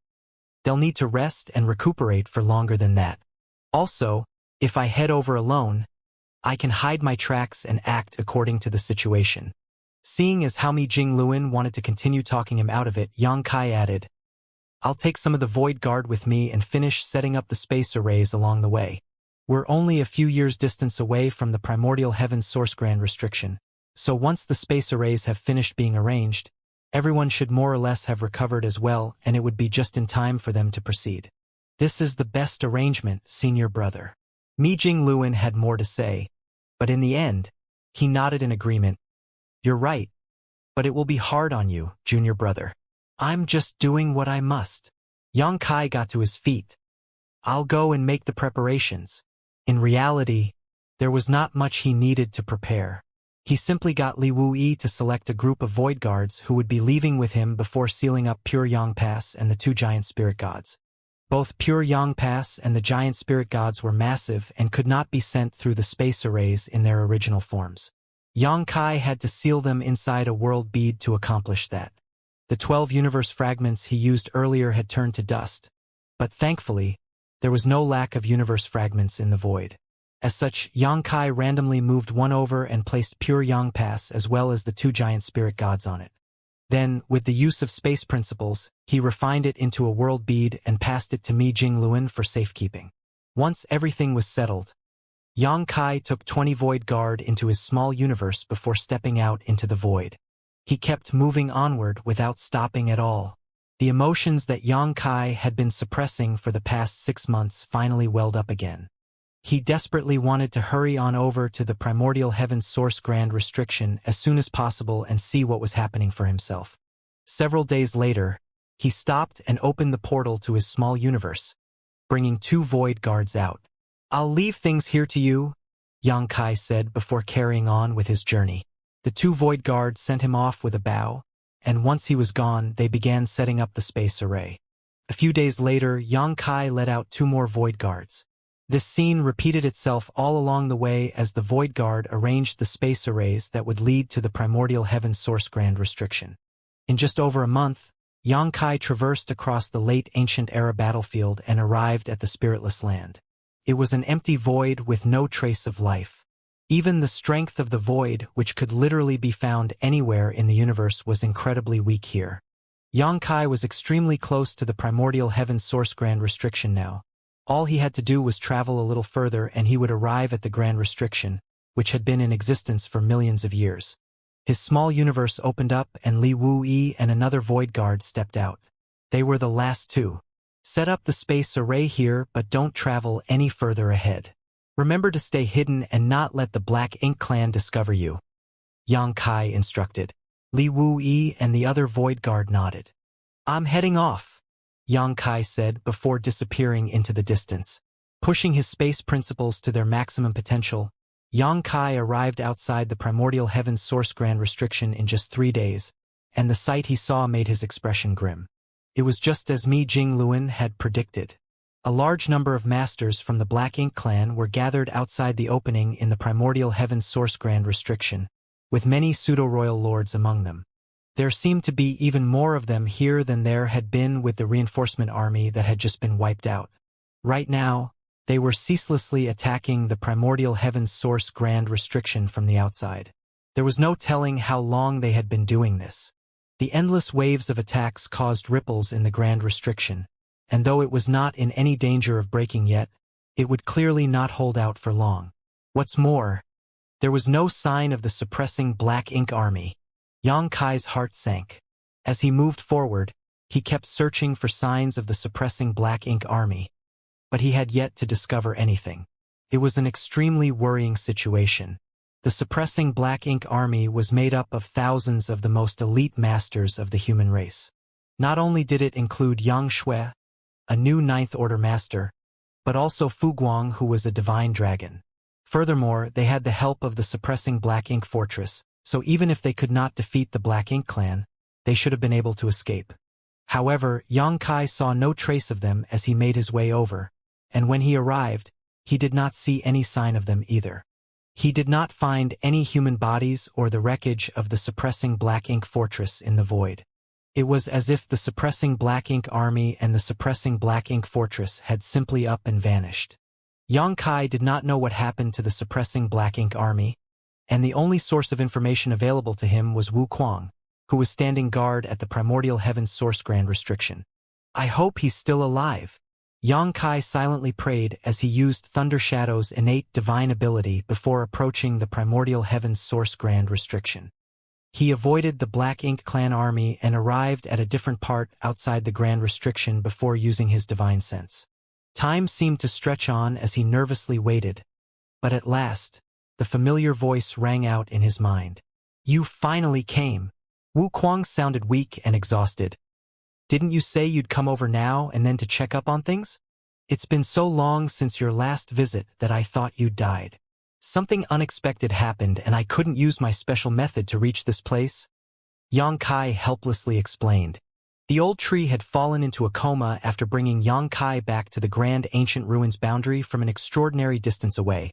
They'll need to rest and recuperate for longer than that. Also, if I head over alone, I can hide my tracks and act according to the situation. Seeing as how Mi Jingluan wanted to continue talking him out of it, Xianxia added, "I'll take some of the Void Guard with me and finish setting up the space arrays along the way. We're only a few years distance away from the Primordial Heaven Source Grand Restriction, so once the space arrays have finished being arranged, everyone should more or less have recovered as well, and it would be just in time for them to proceed. This is the best arrangement, senior brother. Mi Jingluan had more to say, but in the end, he nodded in agreement. You're right, but it will be hard on you, junior brother. I'm just doing what I must. Yang Kai got to his feet. I'll go and make the preparations. In reality, there was not much he needed to prepare. He simply got Li Wuyi to select a group of void guards who would be leaving with him before sealing up Pure Yang Pass and the two giant spirit gods. Both Pure Yang Pass and the giant spirit gods were massive and could not be sent through the space arrays in their original forms. Yang Kai had to seal them inside a world bead to accomplish that. The 12 universe fragments he used earlier had turned to dust, but thankfully, there was no lack of universe fragments in the void. As such, Yang Kai randomly moved one over and placed Pure Yang Pass as well as the two giant spirit gods on it. Then, with the use of space principles, he refined it into a world bead and passed it to Mi Jingluan for safekeeping. Once everything was settled, Yang Kai took 20 void guard into his small universe before stepping out into the void. He kept moving onward without stopping at all. The emotions that Yang Kai had been suppressing for the past 6 months finally welled up again. He desperately wanted to hurry on over to the primordial heaven's source grand restriction as soon as possible and see what was happening for himself. Several days later, he stopped and opened the portal to his small universe, bringing 2 void guards out. I'll leave things here to you, Yang Kai said before carrying on with his journey. The 2 void guards sent him off with a bow, and once he was gone, they began setting up the space array. A few days later, Yang Kai let out 2 more void guards. This scene repeated itself all along the way as the void guard arranged the space arrays that would lead to the primordial heaven source grand restriction. In just over a month, Yang Kai traversed across the late ancient era battlefield and arrived at the spiritless land. It was an empty void with no trace of life. Even the strength of the void, which could literally be found anywhere in the universe, was incredibly weak here. Yang Kai was extremely close to the primordial heaven source grand restriction now. All he had to do was travel a little further and he would arrive at the grand restriction, which had been in existence for millions of years. His small universe opened up and Li Wuyi and another void guard stepped out. They were the last 2. Set up the space array here, but don't travel any further ahead. Remember to stay hidden and not let the Black Ink clan discover you, Yang Kai instructed. Li Wuyi and the other void guard nodded. I'm heading off, Yang Kai said before disappearing into the distance. Pushing his space principles to their maximum potential, Yang Kai arrived outside the primordial heaven's source grand restriction in just 3 days, and the sight he saw made his expression grim. It was just as Mi Jingluan had predicted. A large number of masters from the Black Ink clan were gathered outside the opening in the primordial heaven's source grand restriction, with many pseudo-royal lords among them. There seemed to be even more of them here than there had been with the reinforcement army that had just been wiped out. Right now, they were ceaselessly attacking the primordial heaven's source grand restriction from the outside. There was no telling how long they had been doing this. The endless waves of attacks caused ripples in the grand restriction, and though it was not in any danger of breaking yet, it would clearly not hold out for long. What's more, there was no sign of the suppressing Black Ink army. Yang Kai's heart sank. As he moved forward, he kept searching for signs of the suppressing Black Ink army, but he had yet to discover anything. It was an extremely worrying situation. The suppressing Black Ink army was made up of thousands of the most elite masters of the human race. Not only did it include Yang Shui, a new Ninth Order master, but also Fu Guang, who was a divine dragon. Furthermore, they had the help of the suppressing Black Ink fortress, so even if they could not defeat the Black Ink clan, they should have been able to escape. However, Yang Kai saw no trace of them as he made his way over, and when he arrived, he did not see any sign of them either. He did not find any human bodies or the wreckage of the suppressing Black Ink fortress in the void. It was as if the suppressing Black Ink army and the suppressing Black Ink fortress had simply up and vanished. Yang Kai did not know what happened to the suppressing Black Ink army, and the only source of information available to him was Wu Kuang, who was standing guard at the primordial heaven's source grand restriction. I hope he's still alive, Xianxia silently prayed as he used Thunder Shadow's innate divine ability before approaching the primordial heaven's source grand restriction. He avoided the Black Ink clan army and arrived at a different part outside the grand restriction before using his divine sense. Time seemed to stretch on as he nervously waited, but at last, the familiar voice rang out in his mind. "You finally came." Wuquang sounded weak and exhausted. "Didn't you say you'd come over now and then to check up on things? It's been so long since your last visit that I thought you'd died. Something unexpected happened and I couldn't use my special method to reach this place," Xianxia helplessly explained. The old tree had fallen into a coma after bringing Xianxia back to the grand ancient ruins boundary from an extraordinary distance away.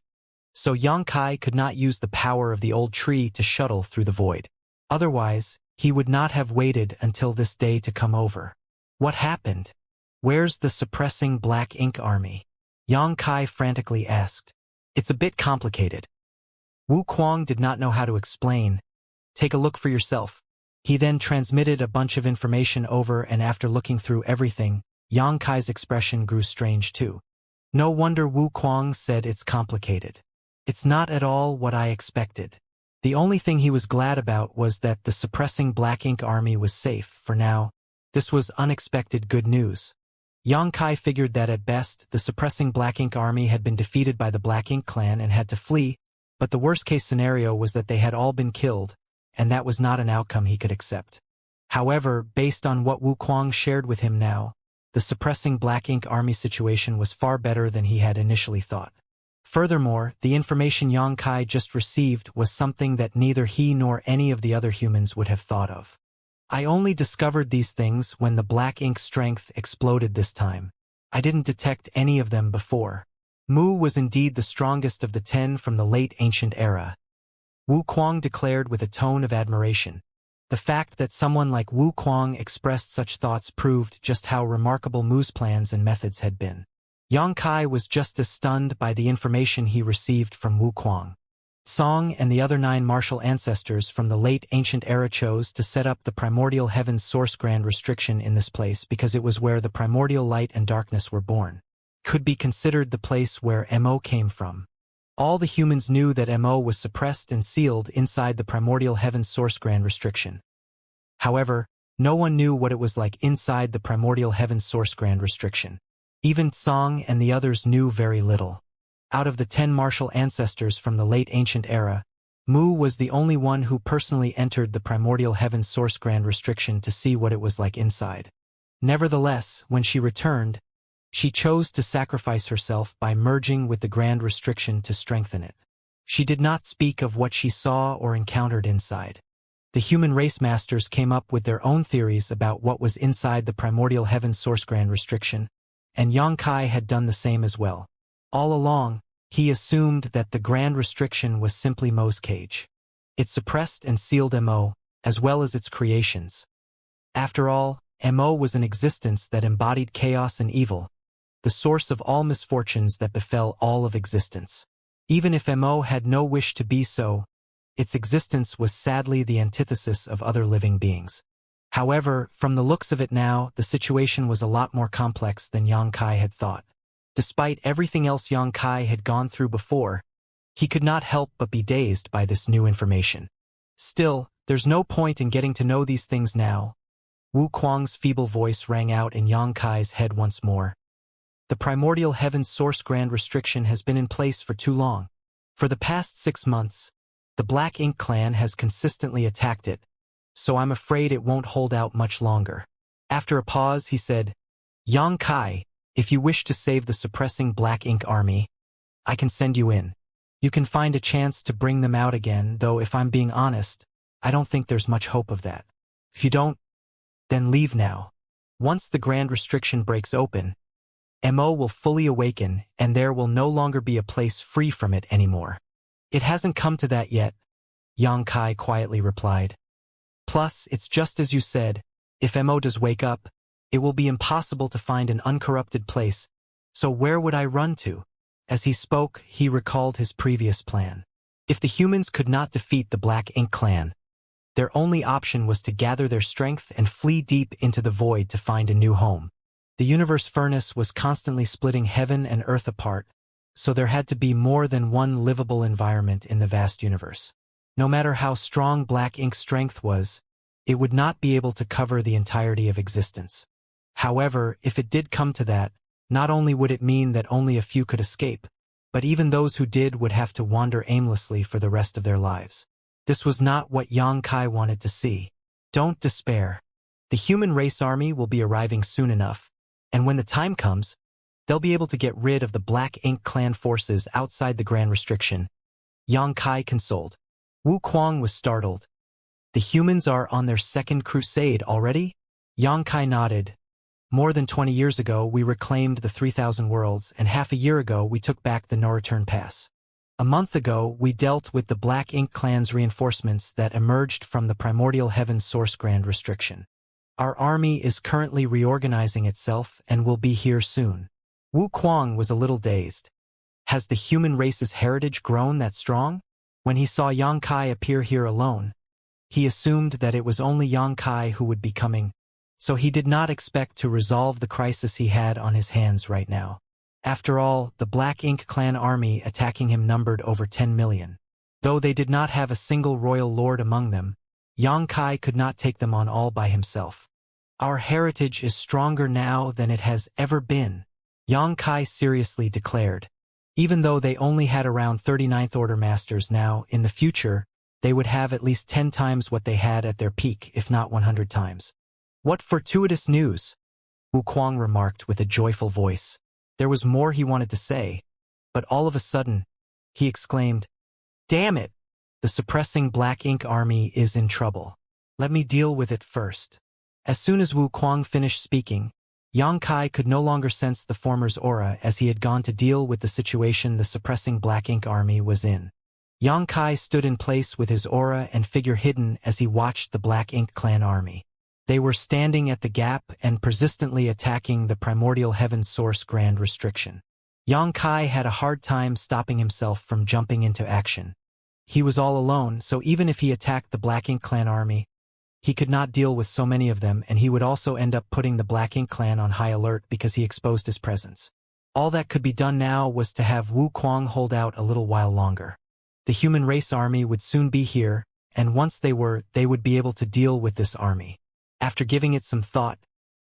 So Xianxia could not use the power of the old tree to shuttle through the void. Otherwise, he would not have waited until this day to come over. "What happened? Where's the suppressing Black Ink army?" Xianxia frantically asked. "It's a bit complicated." Wuquang did not know how to explain. "Take a look for yourself." He then transmitted a bunch of information over, and after looking through everything, Xianxia's expression grew strange too. No wonder Wuquang said it's complicated. It's not at all what I expected. The only thing he was glad about was that the suppressing Black Ink army was safe for now. This was unexpected good news. Xianxia figured that at best, the suppressing Black Ink army had been defeated by the Black Ink clan and had to flee, but the worst-case scenario was that they had all been killed, and that was not an outcome he could accept. However, based on what Wuquang shared with him now, the suppressing Black Ink army situation was far better than he had initially thought. Furthermore, the information Xianxia just received was something that neither he nor any of the other humans would have thought of. "I only discovered these things when the Black Ink strength exploded this time. I didn't detect any of them before. Mu was indeed the strongest of the 10 from the late ancient era," Wuquang declared with a tone of admiration. The fact that someone like Wuquang expressed such thoughts proved just how remarkable Mu's plans and methods had been. Xianxia was just as stunned by the information he received from Wuquang. Song and the other 9 martial ancestors from the late ancient era chose to set up the primordial heaven's source grand restriction in this place because it was where the primordial light and darkness were born. Could be considered the place where Mo came from. All the humans knew that Mo was suppressed and sealed inside the primordial heaven's source grand restriction. However, no one knew what it was like inside the primordial heaven's source grand restriction. Even Song and the others knew very little. Out of the 10 martial ancestors from the late ancient era, Mu was the only one who personally entered the primordial heaven's source grand restriction to see what it was like inside. Nevertheless, when she returned, she chose to sacrifice herself by merging with the grand restriction to strengthen it. She did not speak of what she saw or encountered inside. The human race masters came up with their own theories about what was inside the primordial heaven's source grand restriction, and Xianxia had done the same as well. All along, he assumed that the grand restriction was simply Mo's cage. It suppressed and sealed Mo, as well as its creations. After all, Mo was an existence that embodied chaos and evil, the source of all misfortunes that befell all of existence. Even if Mo had no wish to be so, its existence was sadly the antithesis of other living beings. However, from the looks of it now, the situation was a lot more complex than Xianxia had thought. Despite everything else Xianxia had gone through before, he could not help but be dazed by this new information. Still, there's no point in getting to know these things now. Wuquang's feeble voice rang out in Xianxia's head once more. The primordial heaven's source grand restriction has been in place for too long. For the past 6 months, the Black Ink clan has consistently attacked it, so I'm afraid it won't hold out much longer. After a pause, he said, "Xianxia, if you wish to save the suppressing Black Ink army, I can send you in. You can find a chance to bring them out again, though if I'm being honest, I don't think there's much hope of that. If you don't, then leave now. Once the grand restriction breaks open, Mo will fully awaken, and there will no longer be a place free from it anymore." "It hasn't come to that yet," Xianxia quietly replied. "Plus, it's just as you said, if Mo does wake up, it will be impossible to find an uncorrupted place, so where would I run to?" As he spoke, he recalled his previous plan. If the humans could not defeat the Black Ink clan, their only option was to gather their strength and flee deep into the void to find a new home. The universe furnace was constantly splitting heaven and earth apart, so there had to be more than one livable environment in the vast universe. No matter how strong black ink's strength was, it would not be able to cover the entirety of existence. However, if it did come to that, not only would it mean that only a few could escape, but even those who did would have to wander aimlessly for the rest of their lives. This was not what Xianxia wanted to see. Don't despair. The human race army will be arriving soon enough, and when the time comes, they'll be able to get rid of the Black Ink clan forces outside the Grand Restriction. Xianxia consoled. Wuquang was startled. The humans are on their second crusade already? Xianxia nodded. More than 20 years ago, we reclaimed the 3,000 worlds, and half a year ago, we took back the no-return pass. A month ago, we dealt with the Black Ink clan's reinforcements that emerged from the primordial heaven source Grand Restriction. Our army is currently reorganizing itself and will be here soon. Wuquang was a little dazed. Has the human race's heritage grown that strong? When he saw Xianxia appear here alone, he assumed that it was only Xianxia who would be coming, so he did not expect to resolve the crisis he had on his hands right now. After all, the Black Ink clan army attacking him numbered over 10 million. Though they did not have a single royal lord among them, Xianxia could not take them on all by himself. Our heritage is stronger now than it has ever been, Xianxia seriously declared. Even though they only had around 39th Order Masters now, in the future, they would have at least 10 times what they had at their peak, if not 100 times. What fortuitous news, Wuquang remarked with a joyful voice. There was more he wanted to say, but all of a sudden, he exclaimed, "Damn it! The suppressing Black Ink army is in trouble. Let me deal with it first." As soon as Wuquang finished speaking, Xianxia could no longer sense the former's aura as he had gone to deal with the situation the suppressing Black Ink army was in. Xianxia stood in place with his aura and figure hidden as he watched the Black Ink clan army. They were standing at the gap and persistently attacking the primordial heaven source Grand Restriction. Xianxia had a hard time stopping himself from jumping into action. He was all alone, so even if he attacked the Black Ink clan army, he could not deal with so many of them, and he would also end up putting the Black Ink clan on high alert because he exposed his presence. All that could be done now was to have Wuquang hold out a little while longer. The human race army would soon be here, and once they would be able to deal with this army. After giving it some thought,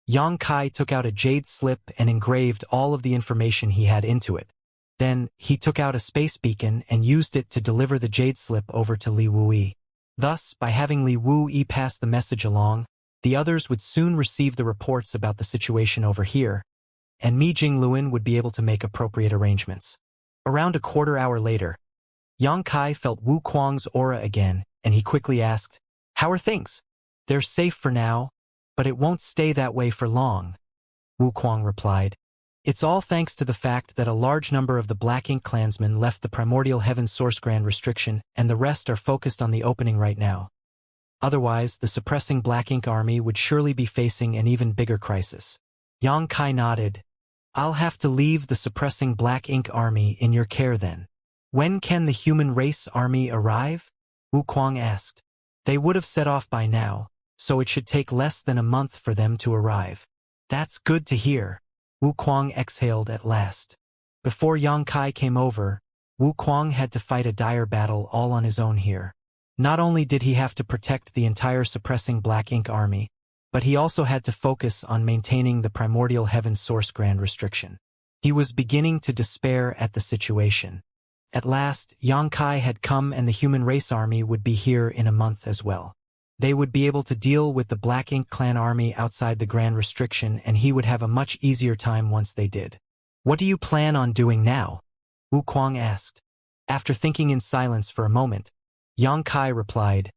Xianxia took out a jade slip and engraved all of the information he had into it. Then, he took out a space beacon and used it to deliver the jade slip over to Li Wuyi. Thus, by having Li Wuyi pass the message along, the others would soon receive the reports about the situation over here, and Mi Jingluan would be able to make appropriate arrangements. Around a quarter hour later, Xianxia felt Wuquang's aura again, and he quickly asked, "How are things?" "They're safe for now, but it won't stay that way for long," Wuquang replied. "It's all thanks to the fact that a large number of the Black Ink clansmen left the primordial heaven source Grand Restriction, and the rest are focused on the opening right now. Otherwise, the suppressing Black Ink army would surely be facing an even bigger crisis." Xianxia nodded. "I'll have to leave the suppressing Black Ink army in your care then." "When can the human race army arrive?" Wuquang asked. "They would have set off by now, so it should take less than a month for them to arrive." "That's good to hear," Wuquang exhaled at last. Before Xianxia came over, Wuquang had to fight a dire battle all on his own here. Not only did he have to protect the entire suppressing Black Ink army, but he also had to focus on maintaining the primordial heaven source Grand Restriction. He was beginning to despair at the situation. At last, Xianxia had come and the human race army would be here in a month as well. They would be able to deal with the Black Ink clan army outside the Grand Restriction, and he would have a much easier time once they did. "What do you plan on doing now?" Wuquang asked. After thinking in silence for a moment, Xianxia replied,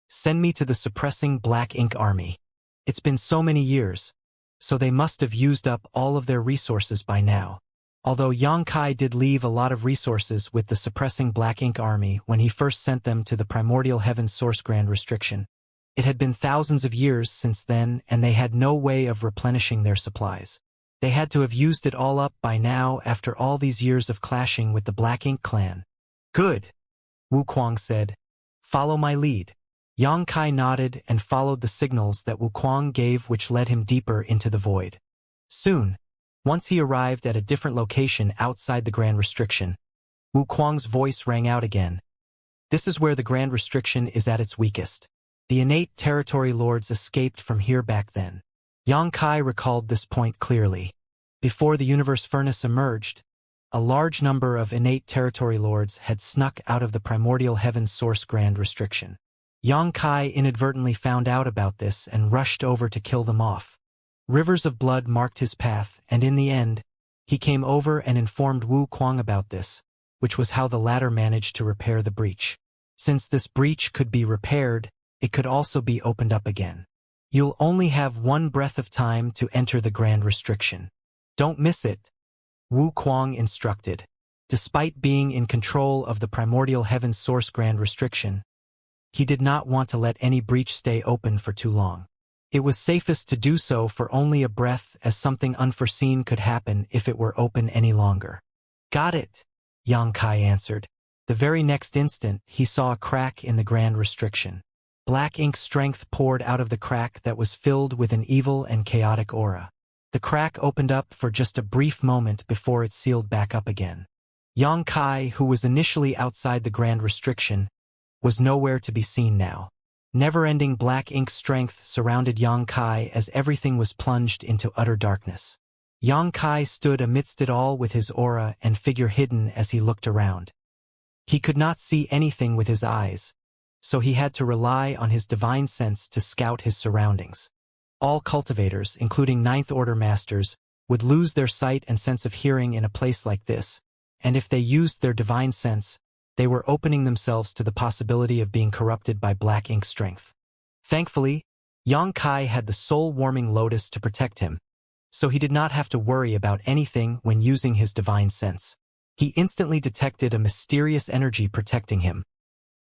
"Send me to the suppressing Black Ink army. It's been so many years, so they must have used up all of their resources by now." Although Xianxia did leave a lot of resources with the suppressing Black Ink army when he first sent them to the primordial heaven source Grand Restriction, it had been thousands of years since then, and they had no way of replenishing their supplies. They had to have used it all up by now after all these years of clashing with the Black Ink clan. "Good," Wuquang said. "Follow my lead." Xianxia nodded and followed the signals that Wuquang gave, which led him deeper into the void. Soon, once he arrived at a different location outside the Grand Restriction, Wu Kuang's voice rang out again. This is where the Grand Restriction is at its weakest. The innate territory lords escaped from here back then. Yang Kai recalled this point clearly. Before the universe furnace emerged, a large number of innate territory lords had snuck out of the primordial heaven's source Grand Restriction. Yang Kai inadvertently found out about this and rushed over to kill them off. Rivers of blood marked his path, and in the end, he came over and informed Wu Kuang about this, which was how the latter managed to repair the breach. Since this breach could be repaired, it could also be opened up again. You'll only have one breath of time to enter the Grand Restriction. Don't miss it, Wu Kuang instructed. Despite being in control of the primordial heaven's source Grand Restriction, he did not want to let any breach stay open for too long. It was safest to do so for only a breath, as something unforeseen could happen if it were open any longer. Got it, Yang Kai answered. The very next instant, he saw a crack in the Grand Restriction. Black ink strength poured out of the crack that was filled with an evil and chaotic aura. The crack opened up for just a brief moment before it sealed back up again. Yang Kai, who was initially outside the Grand Restriction, was nowhere to be seen now. Never-ending black ink strength surrounded Yang Kai as everything was plunged into utter darkness. Yang Kai stood amidst it all with his aura and figure hidden as he looked around. He could not see anything with his eyes, so he had to rely on his divine sense to scout his surroundings. All cultivators, including Ninth-Order Masters, would lose their sight and sense of hearing in a place like this, and if they used their divine sense, they were opening themselves to the possibility of being corrupted by black ink strength. Thankfully, Yang Kai had the soul-warming lotus to protect him, so he did not have to worry about anything when using his divine sense. He instantly detected a mysterious energy protecting him,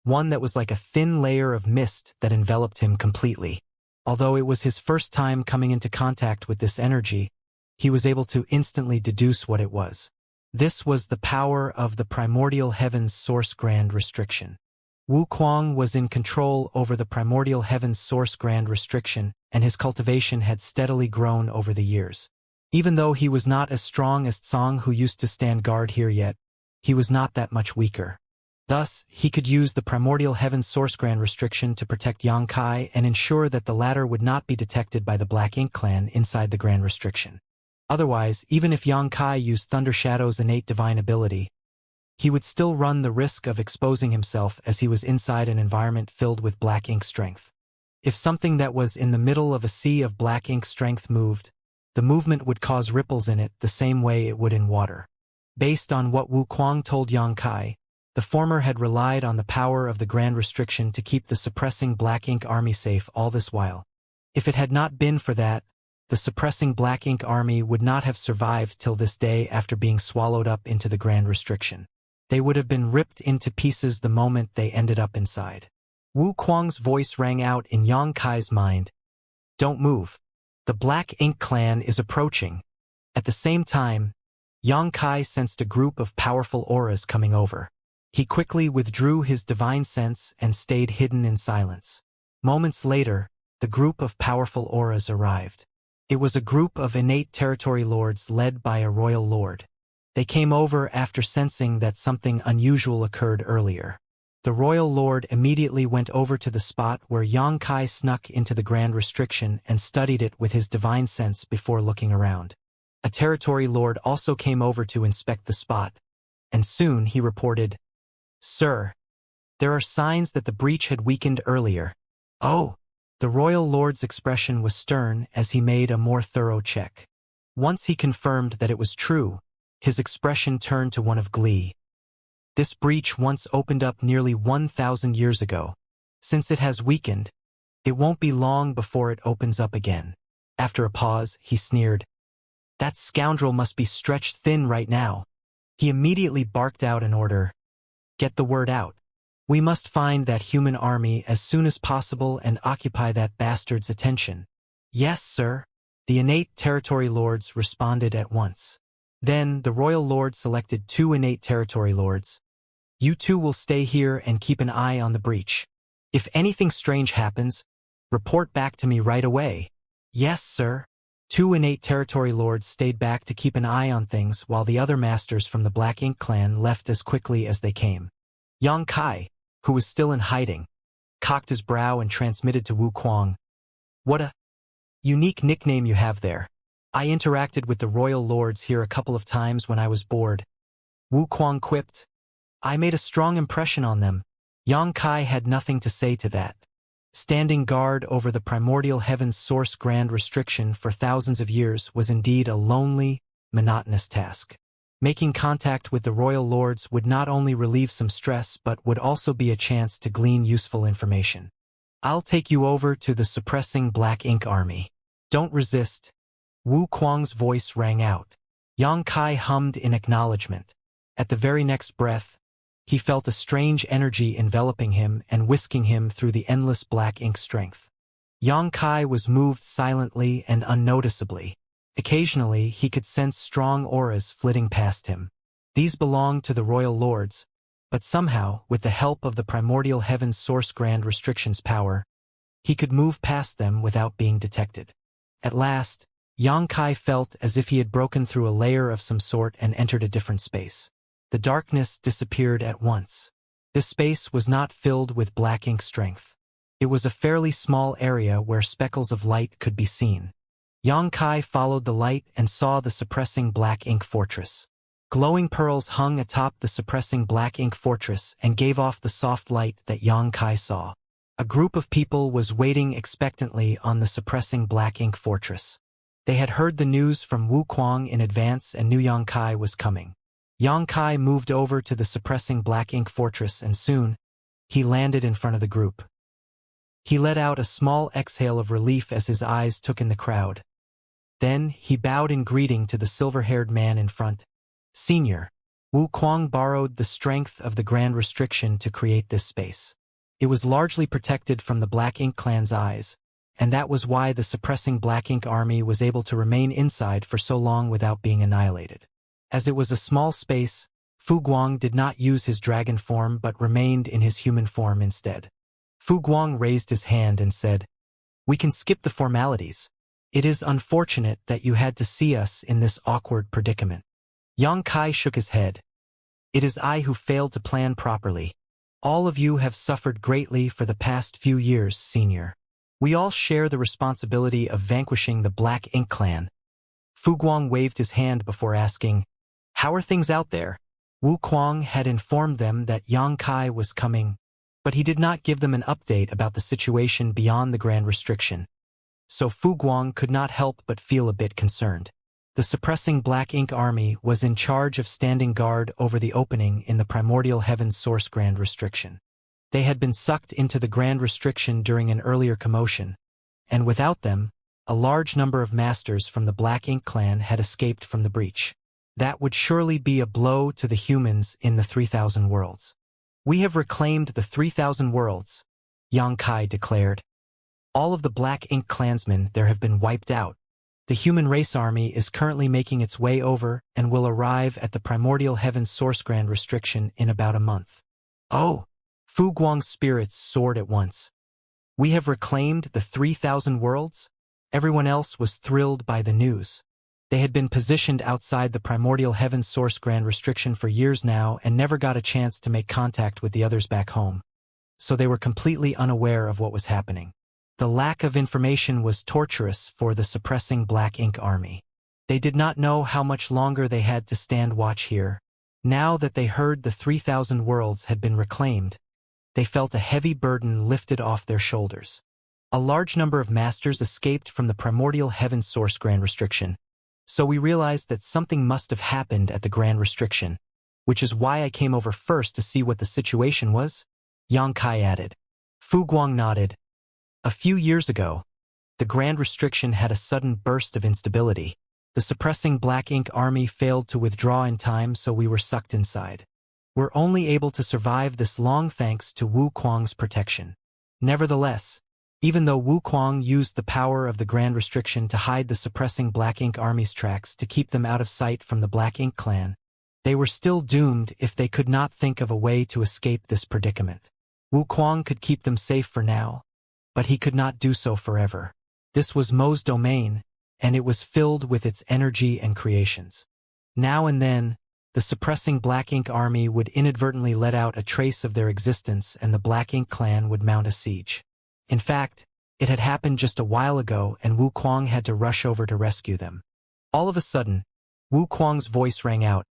one that was like a thin layer of mist that enveloped him completely. Although it was his first time coming into contact with this energy, he was able to instantly deduce what it was. This was the power of the primordial heaven's source Grand Restriction. Wu Kuang was in control over the primordial heaven's source Grand Restriction, and his cultivation had steadily grown over the years. Even though he was not as strong as Tsang, who used to stand guard here yet, he was not that much weaker. Thus, he could use the primordial heaven's source Grand Restriction to protect Yang Kai and ensure that the latter would not be detected by the Black Ink clan inside the Grand Restriction. Otherwise, even if Yang Kai used Thunder Shadow's innate divine ability, he would still run the risk of exposing himself as he was inside an environment filled with black ink strength. If something that was in the middle of a sea of black ink strength moved, the movement would cause ripples in it the same way it would in water. Based on what Wu Kuang told Yang Kai, the former had relied on the power of the Grand Restriction to keep the suppressing Black Ink army safe all this while. If it had not been for that, the suppressing Black Ink army would not have survived till this day after being swallowed up into the Grand Restriction. They would have been ripped into pieces the moment they ended up inside. Wu Kuang's voice rang out in Yang Kai's mind. Don't move. The Black Ink clan is approaching. At the same time, Yang Kai sensed a group of powerful auras coming over. He quickly withdrew his divine sense and stayed hidden in silence. Moments later, the group of powerful auras arrived. It was a group of innate territory lords led by a royal lord. They came over after sensing that something unusual occurred earlier. The royal lord immediately went over to the spot where Yang Kai snuck into the Grand Restriction and studied it with his divine sense before looking around. A territory lord also came over to inspect the spot, and soon he reported, "Sir, there are signs that the breach had weakened earlier." "Oh!" The royal lord's expression was stern as he made a more thorough check. Once he confirmed that it was true, his expression turned to one of glee. "This breach once opened up nearly 1,000 years ago. Since it has weakened, it won't be long before it opens up again." After a pause, he sneered, "That scoundrel must be stretched thin right now." He immediately barked out an order. "Get the word out. We must find that human army as soon as possible and occupy that bastard's attention." "Yes, sir." The innate territory lords responded at once. Then the royal lord selected 2 innate territory lords. "You 2 will stay here and keep an eye on the breach. If anything strange happens, report back to me right away." "Yes, sir." Two innate territory lords stayed back to keep an eye on things while the other masters from the Black Ink clan left as quickly as they came. Yang Kai, who was still in hiding, cocked his brow and transmitted to Wu Kuang. "What a unique nickname you have there. I interacted with the royal lords here a couple of times when I was bored." Wu Kuang quipped. "I made a strong impression on them." Yang Kai had nothing to say to that. Standing guard over the primordial heaven's source grand restriction for thousands of years was indeed a lonely, monotonous task. Making contact with the royal lords would not only relieve some stress but would also be a chance to glean useful information. "I'll take you over to the suppressing Black Ink army. Don't resist." Wu Kuang's voice rang out. Yang Kai hummed in acknowledgement. At the very next breath, he felt a strange energy enveloping him and whisking him through the endless black ink strength. Yang Kai was moved silently and unnoticeably. Occasionally, he could sense strong auras flitting past him. These belonged to the royal lords, but somehow, with the help of the primordial heaven's source grand restrictions power, he could move past them without being detected. At last, Yang Kai felt as if he had broken through a layer of some sort and entered a different space. The darkness disappeared at once. This space was not filled with black ink strength. It was a fairly small area where speckles of light could be seen. Yang Kai followed the light and saw the suppressing black ink fortress. Glowing pearls hung atop the suppressing black ink fortress and gave off the soft light that Yang Kai saw. A group of people was waiting expectantly on the suppressing black ink fortress. They had heard the news from Wu Kuang in advance and knew Yang Kai was coming. Yang Kai moved over to the suppressing black ink fortress and soon, he landed in front of the group. He let out a small exhale of relief as his eyes took in the crowd. Then, he bowed in greeting to the silver-haired man in front. "Senior." Wu Kuang borrowed the strength of the Grand Restriction to create this space. It was largely protected from the Black Ink clan's eyes, and that was why the suppressing Black Ink army was able to remain inside for so long without being annihilated. As it was a small space, Fu Guang did not use his dragon form but remained in his human form instead. Fu Guang raised his hand and said, "We can skip the formalities. It is unfortunate that you had to see us in this awkward predicament." Yang Kai shook his head. "It is I who failed to plan properly. All of you have suffered greatly for the past few years, Senior. We all share the responsibility of vanquishing the Black Ink clan." Fu Guang waved his hand before asking, "How are things out there?" Wu Kuang had informed them that Yang Kai was coming, but he did not give them an update about the situation beyond the Grand Restriction. So Fu Guang could not help but feel a bit concerned. The suppressing Black Ink army was in charge of standing guard over the opening in the primordial heaven's source Grand Restriction. They had been sucked into the Grand Restriction during an earlier commotion, and without them, a large number of masters from the Black Ink clan had escaped from the breach. That would surely be a blow to the humans in the 3,000 worlds. "We have reclaimed the 3,000 worlds," Yang Kai declared. "All of the Black Ink clansmen there have been wiped out. The human race army is currently making its way over and will arrive at the primordial heaven's source Grand Restriction in about a month." "Oh!" Fu Guang's spirits soared at once. "We have reclaimed the 3,000 worlds?" Everyone else was thrilled by the news. They had been positioned outside the primordial heaven's source Grand Restriction for years now and never got a chance to make contact with the others back home. So they were completely unaware of what was happening. The lack of information was torturous for the suppressing Black Ink army. They did not know how much longer they had to stand watch here. Now that they heard the 3,000 worlds had been reclaimed, they felt a heavy burden lifted off their shoulders. A large number of masters escaped from the primordial heaven's source Grand Restriction. So we realized that something must have happened at the Grand Restriction, which is why I came over first to see what the situation was, Yang Kai added. Fu Guang nodded. A few years ago, the Grand Restriction had a sudden burst of instability. The suppressing Black Ink army failed to withdraw in time, so we were sucked inside. We're only able to survive this long thanks to Wu Kuang's protection. Nevertheless, even though Wu Kuang used the power of the Grand Restriction to hide the suppressing Black Ink army's tracks to keep them out of sight from the Black Ink clan, they were still doomed if they could not think of a way to escape this predicament. Wu Kuang could keep them safe for now, but he could not do so forever. This was Mo's domain, and it was filled with its energy and creations. Now and then, the suppressing Black Ink army would inadvertently let out a trace of their existence and the Black Ink clan would mount a siege. In fact, it had happened just a while ago and Wu Kuang had to rush over to rescue them. All of a sudden, Wu Kuang's voice rang out.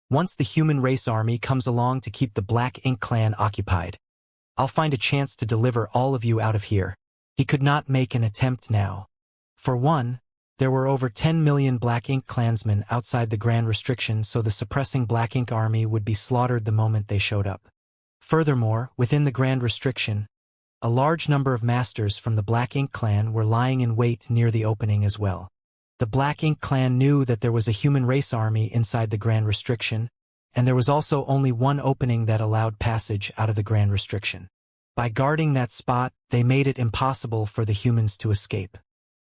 Once the human race army comes along to keep the Black Ink clan occupied, I'll find a chance to deliver all of you out of here. He could not make an attempt now. For one, there were over 10 million Black Ink clansmen outside the Grand Restriction, so the suppressing Black Ink army would be slaughtered the moment they showed up. Furthermore, within the Grand Restriction, a large number of masters from the Black Ink clan were lying in wait near the opening as well. The Black Ink clan knew that there was a human race army inside the Grand Restriction, and there was also only one opening that allowed passage out of the Grand Restriction. By guarding that spot, they made it impossible for the humans to escape.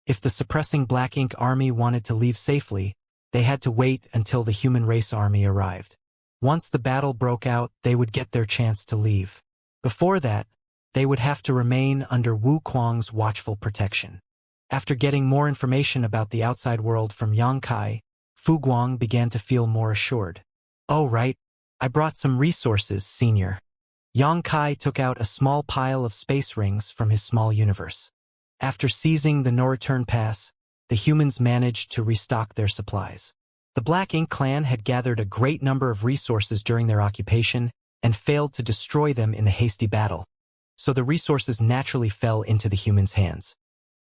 If the suppressing Black Ink army wanted to leave safely, they had to wait until the human race army arrived. Once the battle broke out, they would get their chance to leave. Before that, they would have to remain under Wu Kuang's watchful protection. After getting more information about the outside world from Yang Kai, Fu Guang began to feel more assured. Oh right, I brought some resources, Senior. Yang Kai took out a small pile of space rings from his small universe. After seizing the no-return pass, the humans managed to restock their supplies. The Black Ink clan had gathered a great number of resources during their occupation and failed to destroy them in the hasty battle, so the resources naturally fell into the humans' hands.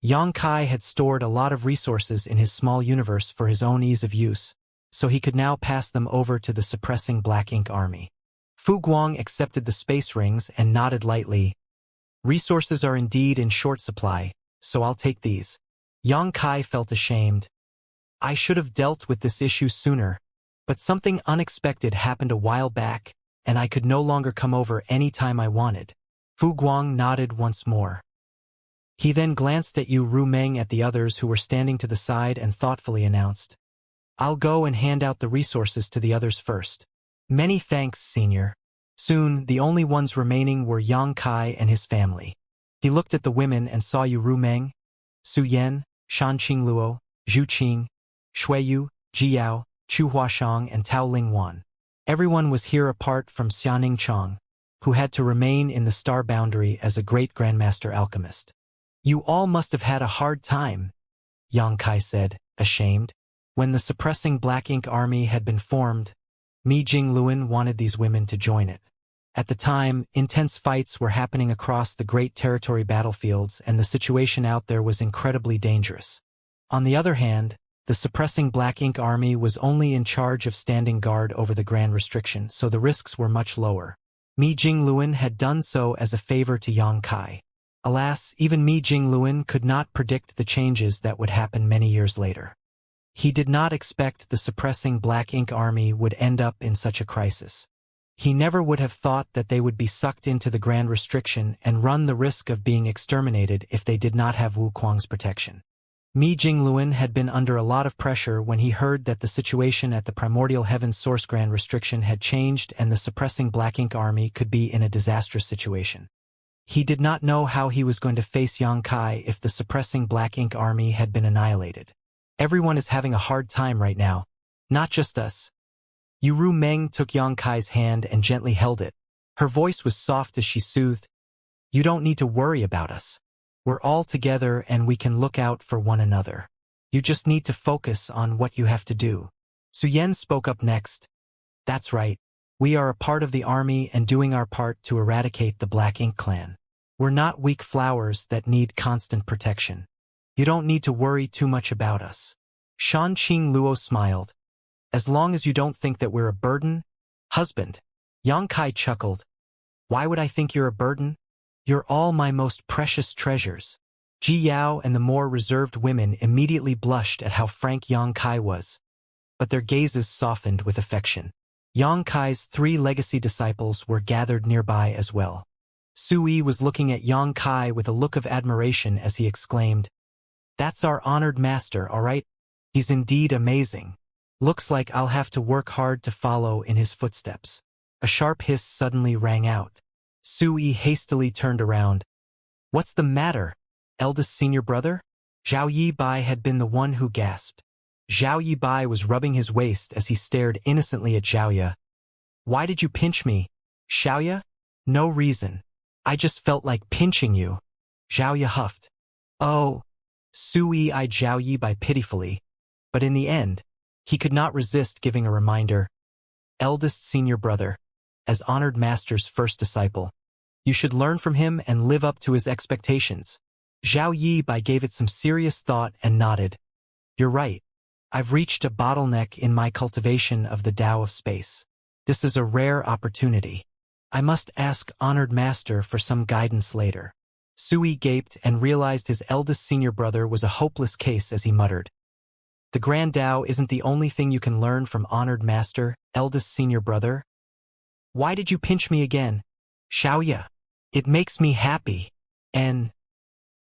Yang Kai had stored a lot of resources in his small universe for his own ease of use, so he could now pass them over to the suppressing Black Ink army. Fu Guang accepted the space rings and nodded lightly. Resources are indeed in short supply, so I'll take these. Yang Kai felt ashamed. I should have dealt with this issue sooner, but something unexpected happened a while back, and I could no longer come over any time I wanted. Fu Guang nodded once more. He then glanced at Yu Rumeng at the others who were standing to the side and thoughtfully announced, I'll go and hand out the resources to the others first. Many thanks, Senior. Soon, the only ones remaining were Yang Kai and his family. He looked at the women and saw Yu Rumeng, Su Yan, Shan Qingluo, Zhu Qing, Shuiyu, Jiyao, Chu Huashang, and Tao Lingwan. Everyone was here apart from Xianing Chong, who had to remain in the star boundary as a great Grandmaster alchemist. You all must have had a hard time, Yang Kai said, ashamed. When the suppressing Black Ink army had been formed, Mi Jingluan wanted these women to join it. At the time, intense fights were happening across the great territory battlefields and the situation out there was incredibly dangerous. On the other hand, the suppressing Black Ink army was only in charge of standing guard over the Grand Restriction, so the risks were much lower. Mi Jingluan had done so as a favor to Yang Kai. Alas, even Mi Jingluan could not predict the changes that would happen many years later. He did not expect the suppressing Black Ink army would end up in such a crisis. He never would have thought that they would be sucked into the Grand Restriction and run the risk of being exterminated if they did not have Wu Kuang's protection. Mi Jingluan had been under a lot of pressure when he heard that the situation at the Primordial Heaven Source Grand Restriction had changed and the suppressing Black Ink army could be in a disastrous situation. He did not know how he was going to face Yang Kai if the suppressing Black Ink army had been annihilated. Everyone is having a hard time right now, not just us. Yu Rumeng took Yang Kai's hand and gently held it. Her voice was soft as she soothed. You don't need to worry about us. We're all together and we can look out for one another. You just need to focus on what you have to do. Su Yan spoke up next. That's right. We are a part of the army and doing our part to eradicate the Black Ink clan. We're not weak flowers that need constant protection. You don't need to worry too much about us. Shan Qingluo smiled. As long as you don't think that we're a burden, husband. Yang Kai chuckled. Why would I think you're a burden? You're all my most precious treasures. Ji Yao and the more reserved women immediately blushed at how frank Yang Kai was, but their gazes softened with affection. Yang Kai's 3 legacy disciples were gathered nearby as well. Sui was looking at Yang Kai with a look of admiration as he exclaimed, That's our honored master, all right? He's indeed amazing. Looks like I'll have to work hard to follow in his footsteps. A sharp hiss suddenly rang out. Sui hastily turned around. What's the matter, eldest senior brother? Zhao Yibai had been the one who gasped. Zhao Yibai was rubbing his waist as he stared innocently at Xiaoya. Why did you pinch me, Xiaoya? No reason. I just felt like pinching you. Xiaoya huffed. Oh. Sui-eyed Zhao Yibai pitifully, but in the end, he could not resist giving a reminder. Eldest senior brother, as honored master's first disciple. You should learn from him and live up to his expectations. Zhao Yibai gave it some serious thought and nodded. You're right. I've reached a bottleneck in my cultivation of the Tao of space. This is a rare opportunity. I must ask honored master for some guidance later. Sui gaped and realized his eldest senior brother was a hopeless case as he muttered. The Grand Tao isn't the only thing you can learn from honored master, eldest senior brother. Why did you pinch me again, Xiaoya? It makes me happy. And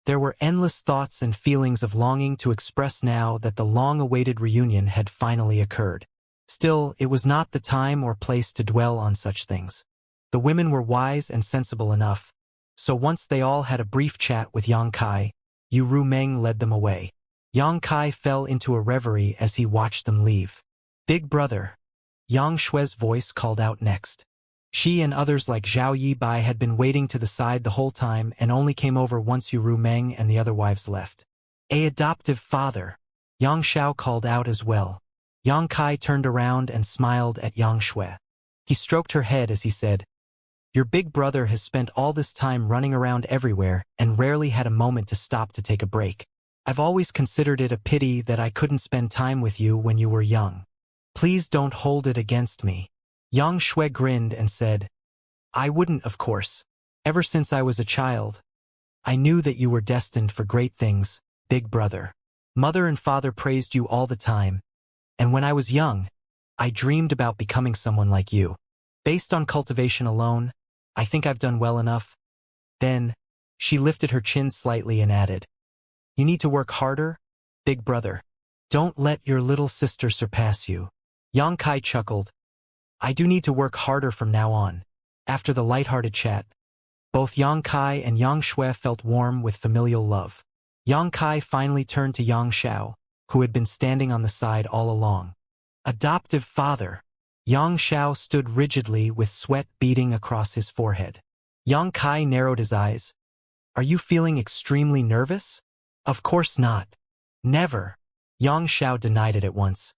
there were endless thoughts and feelings of longing to express now that the long-awaited reunion had finally occurred. Still, it was not the time or place to dwell on such things. The women were wise and sensible enough, so once they all had a brief chat with Yang Kai, Yu Rumeng led them away. Yang Kai fell into a reverie as he watched them leave. Big brother, Yang Shue's voice called out next. She and others like Zhao Yibai had been waiting to the side the whole time and only came over once Yu Rumeng and the other wives left. A adoptive father, Yang Xiao called out as well. Yang Kai turned around and smiled at Yang Shui. He stroked her head as he said, Your big brother has spent all this time running around everywhere and rarely had a moment to stop to take a break. I've always considered it a pity that I couldn't spend time with you when you were young. Please don't hold it against me. Yang Shui grinned and said, I wouldn't, of course. Ever since I was a child, I knew that you were destined for great things, big brother. Mother and father praised you all the time, and when I was young, I dreamed about becoming someone like you. Based on cultivation alone, I think I've done well enough. Then, she lifted her chin slightly and added, You need to work harder, big brother. Don't let your little sister surpass you. Yang Kai chuckled. I do need to work harder from now on. After the light-hearted chat, both Yang Kai and Yang Shui felt warm with familial love. Yang Kai finally turned to Yang Xiao, who had been standing on the side all along. Adoptive father. Yang Xiao stood rigidly with sweat beading across his forehead. Yang Kai narrowed his eyes. Are you feeling extremely nervous? Of course not. Never. Yang Xiao denied it at once.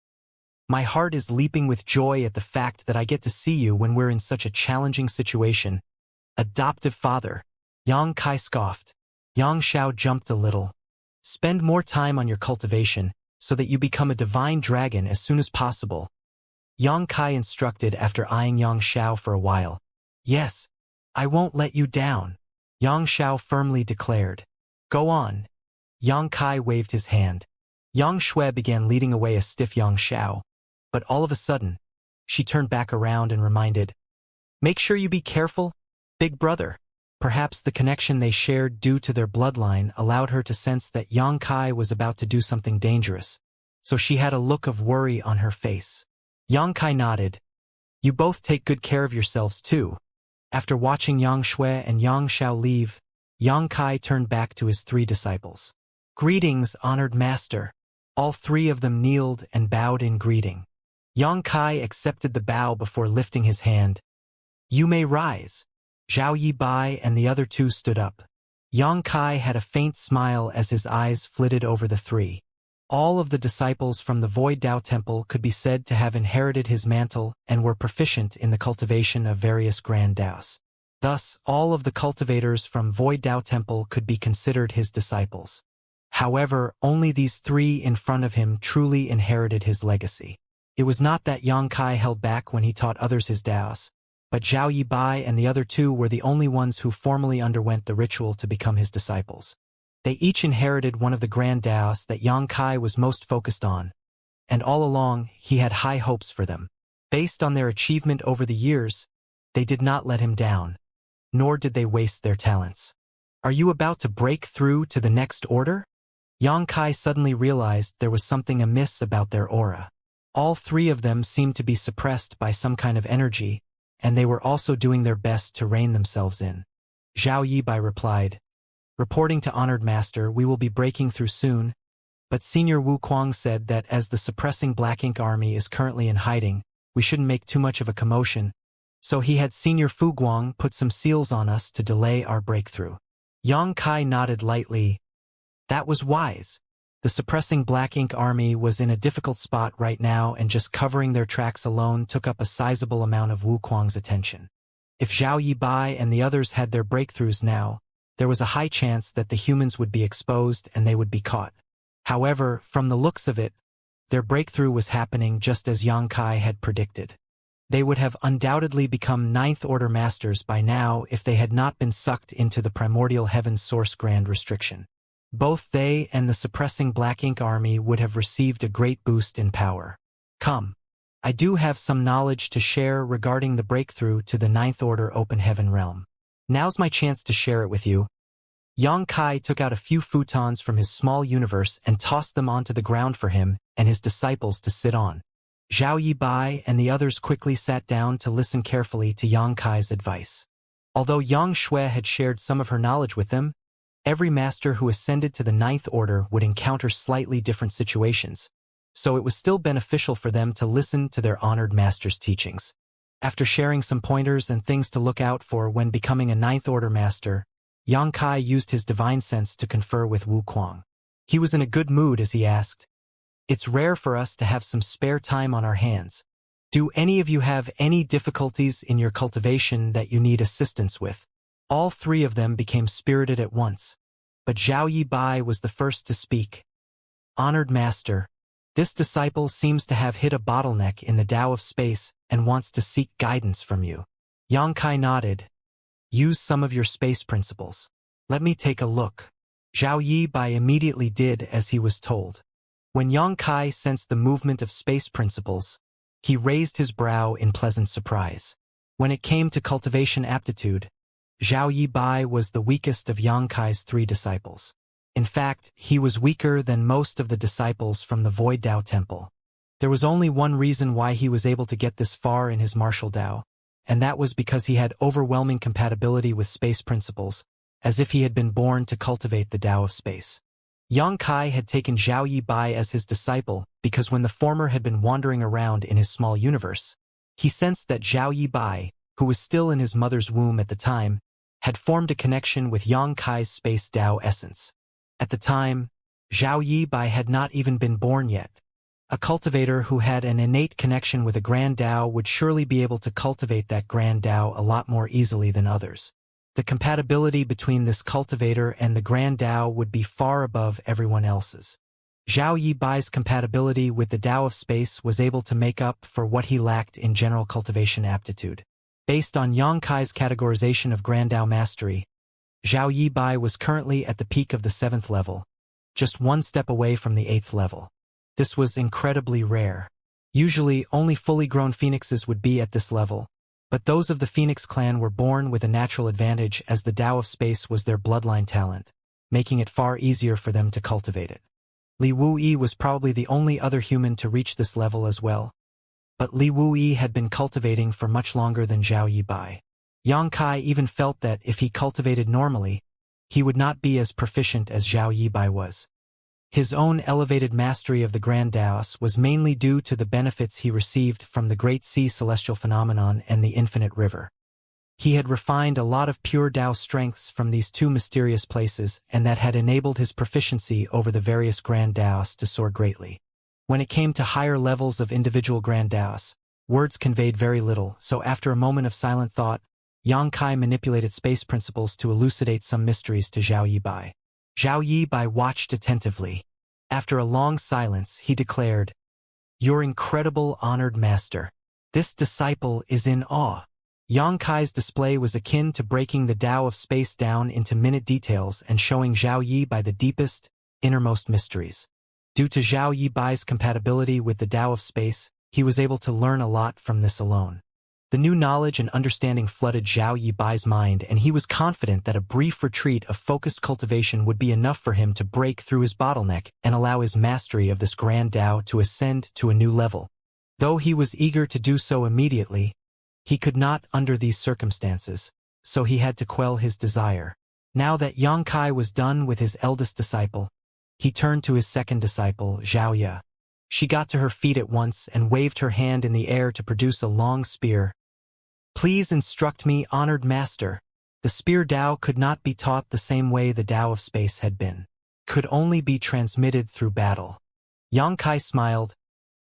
My heart is leaping with joy at the fact that I get to see you when we're in such a challenging situation. Adoptive father. Yang Kai scoffed. Yang Xiao jumped a little. Spend more time on your cultivation so that you become a divine dragon as soon as possible. Yang Kai instructed after eyeing Yang Xiao for a while. Yes, I won't let you down. Yang Xiao firmly declared. Go on. Yang Kai waved his hand. Yang Shui began leading away a stiff Yang Xiao. But all of a sudden, she turned back around and reminded, Make sure you be careful, big brother. Perhaps the connection they shared due to their bloodline allowed her to sense that Yang Kai was about to do something dangerous, so she had a look of worry on her face. Yang Kai nodded. You both take good care of yourselves too. After watching Yang Shui and Yang Xiao leave, Yang Kai turned back to his three disciples. Greetings, honored master. All three of them kneeled and bowed in greeting. Yang Kai accepted the bow before lifting his hand. You may rise. Zhao Yibai and the other two stood up. Yang Kai had a faint smile as his eyes flitted over the three. All of the disciples from the Void Dao Temple could be said to have inherited his mantle and were proficient in the cultivation of various grand Daos. Thus, all of the cultivators from Void Dao Temple could be considered his disciples. However, only these three in front of him truly inherited his legacy. It was not that Yang Kai held back when he taught others his Daos, but Zhao Yibai and the other two were the only ones who formally underwent the ritual to become his disciples. They each inherited one of the grand Daos that Yang Kai was most focused on, and all along he had high hopes for them. Based on their achievement over the years, they did not let him down, nor did they waste their talents. Are you about to break through to the next order? Yang Kai suddenly realized there was something amiss about their aura. All three of them seemed to be suppressed by some kind of energy, and they were also doing their best to rein themselves in. Zhao Yibai replied, Reporting to Honored Master, we will be breaking through soon, but Senior Wu Kuang said that as the suppressing Black Ink army is currently in hiding, we shouldn't make too much of a commotion, so he had Senior Fu Guang put some seals on us to delay our breakthrough. Yang Kai nodded lightly. That was wise. The suppressing Black Ink army was in a difficult spot right now, and just covering their tracks alone took up a sizable amount of Wu Kuang's attention. If Zhao Yibai and the others had their breakthroughs now, there was a high chance that the humans would be exposed and they would be caught. However, from the looks of it, their breakthrough was happening just as Yang Kai had predicted. They would have undoubtedly become Ninth-Order Masters by now if they had not been sucked into the Primordial Heaven's Source Grand Restriction. Both they and the suppressing Black Ink army would have received a great boost in power. Come. I do have some knowledge to share regarding the breakthrough to the Ninth Order Open Heaven realm. Now's my chance to share it with you. Yang Kai took out a few futons from his small universe and tossed them onto the ground for him and his disciples to sit on. Zhao Yibai and the others quickly sat down to listen carefully to Yang Kai's advice. Although Yang Shui had shared some of her knowledge with them, every master who ascended to the Ninth Order would encounter slightly different situations, so it was still beneficial for them to listen to their honored master's teachings. After sharing some pointers and things to look out for when becoming a Ninth Order master, Yang Kai used his divine sense to confer with Wu Kuang. He was in a good mood as he asked, "It's rare for us to have some spare time on our hands. Do any of you have any difficulties in your cultivation that you need assistance with?" All three of them became spirited at once, but Zhao Yibai was the first to speak. "Honored Master, this disciple seems to have hit a bottleneck in the Tao of space and wants to seek guidance from you." Yang Kai nodded. "Use some of your space principles. Let me take a look." Zhao Yibai immediately did as he was told. When Yang Kai sensed the movement of space principles, he raised his brow in pleasant surprise. When it came to cultivation aptitude, Zhao Yibai was the weakest of Yang Kai's three disciples. In fact, he was weaker than most of the disciples from the Void Dao Temple. There was only one reason why he was able to get this far in his martial Dao, and that was because he had overwhelming compatibility with space principles, as if he had been born to cultivate the Dao of space. Yang Kai had taken Zhao Yibai as his disciple because when the former had been wandering around in his small universe, he sensed that Zhao Yibai, who was still in his mother's womb at the time, had formed a connection with Yang Kai's space Dao essence. At the time, Zhao Yibai had not even been born yet. A cultivator who had an innate connection with a Grand Dao would surely be able to cultivate that Grand Dao a lot more easily than others. The compatibility between this cultivator and the Grand Dao would be far above everyone else's. Zhao Yibai's compatibility with the Dao of space was able to make up for what he lacked in general cultivation aptitude. Based on Yang Kai's categorization of Grand Dao mastery, Zhao Yibai was currently at the peak of the 7th level, just one step away from the 8th level. This was incredibly rare. Usually, only fully grown phoenixes would be at this level, but those of the Phoenix clan were born with a natural advantage as the Dao of space was their bloodline talent, making it far easier for them to cultivate it. Li Wuyi was probably the only other human to reach this level as well, but Li Wuyi had been cultivating for much longer than Zhao Yibai. Yang Kai even felt that if he cultivated normally, he would not be as proficient as Zhao Yibai was. His own elevated mastery of the Grand Daos was mainly due to the benefits he received from the Great Sea Celestial Phenomenon and the Infinite River. He had refined a lot of pure Dao strengths from these two mysterious places, and that had enabled his proficiency over the various Grand Daos to soar greatly. When it came to higher levels of individual Grand Daos, words conveyed very little, so after a moment of silent thought, Yang Kai manipulated space principles to elucidate some mysteries to Zhao Yibai. Zhao Yibai watched attentively. After a long silence, he declared, "Your incredible honored master. This disciple is in awe." Yang Kai's display was akin to breaking the Dao of space down into minute details and showing Zhao Yibai the deepest, innermost mysteries. Due to Zhao Yibai's compatibility with the Dao of space, he was able to learn a lot from this alone. The new knowledge and understanding flooded Zhao Yibai's mind, and he was confident that a brief retreat of focused cultivation would be enough for him to break through his bottleneck and allow his mastery of this Grand Dao to ascend to a new level. Though he was eager to do so immediately, he could not under these circumstances, so he had to quell his desire. Now that Yang Kai was done with his eldest disciple, he turned to his second disciple, Xiaoya. She got to her feet at once and waved her hand in the air to produce a long spear. Please instruct me, honored master. The spear Tao could not be taught the same way the Tao of space had been. Could only be transmitted through battle. Yang Kai smiled.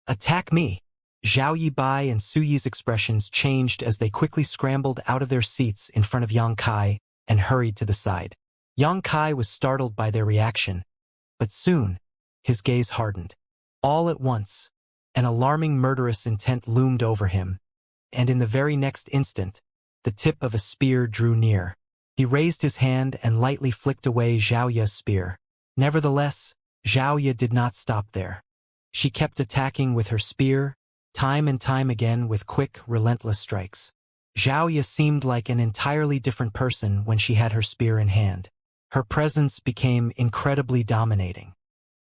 Attack me. Zhao Yibai and Su Yi's expressions changed as they quickly scrambled out of their seats in front of Yang Kai and hurried to the side. Yang Kai was startled by their reaction, but soon, his gaze hardened. All at once, an alarming murderous intent loomed over him, and in the very next instant, the tip of a spear drew near. He raised his hand and lightly flicked away Zhao Ya's spear. Nevertheless, Zhao Ya did not stop there. She kept attacking with her spear, time and time again with quick, relentless strikes. Zhao Ya seemed like an entirely different person when she had her spear in hand. Her presence became incredibly dominating.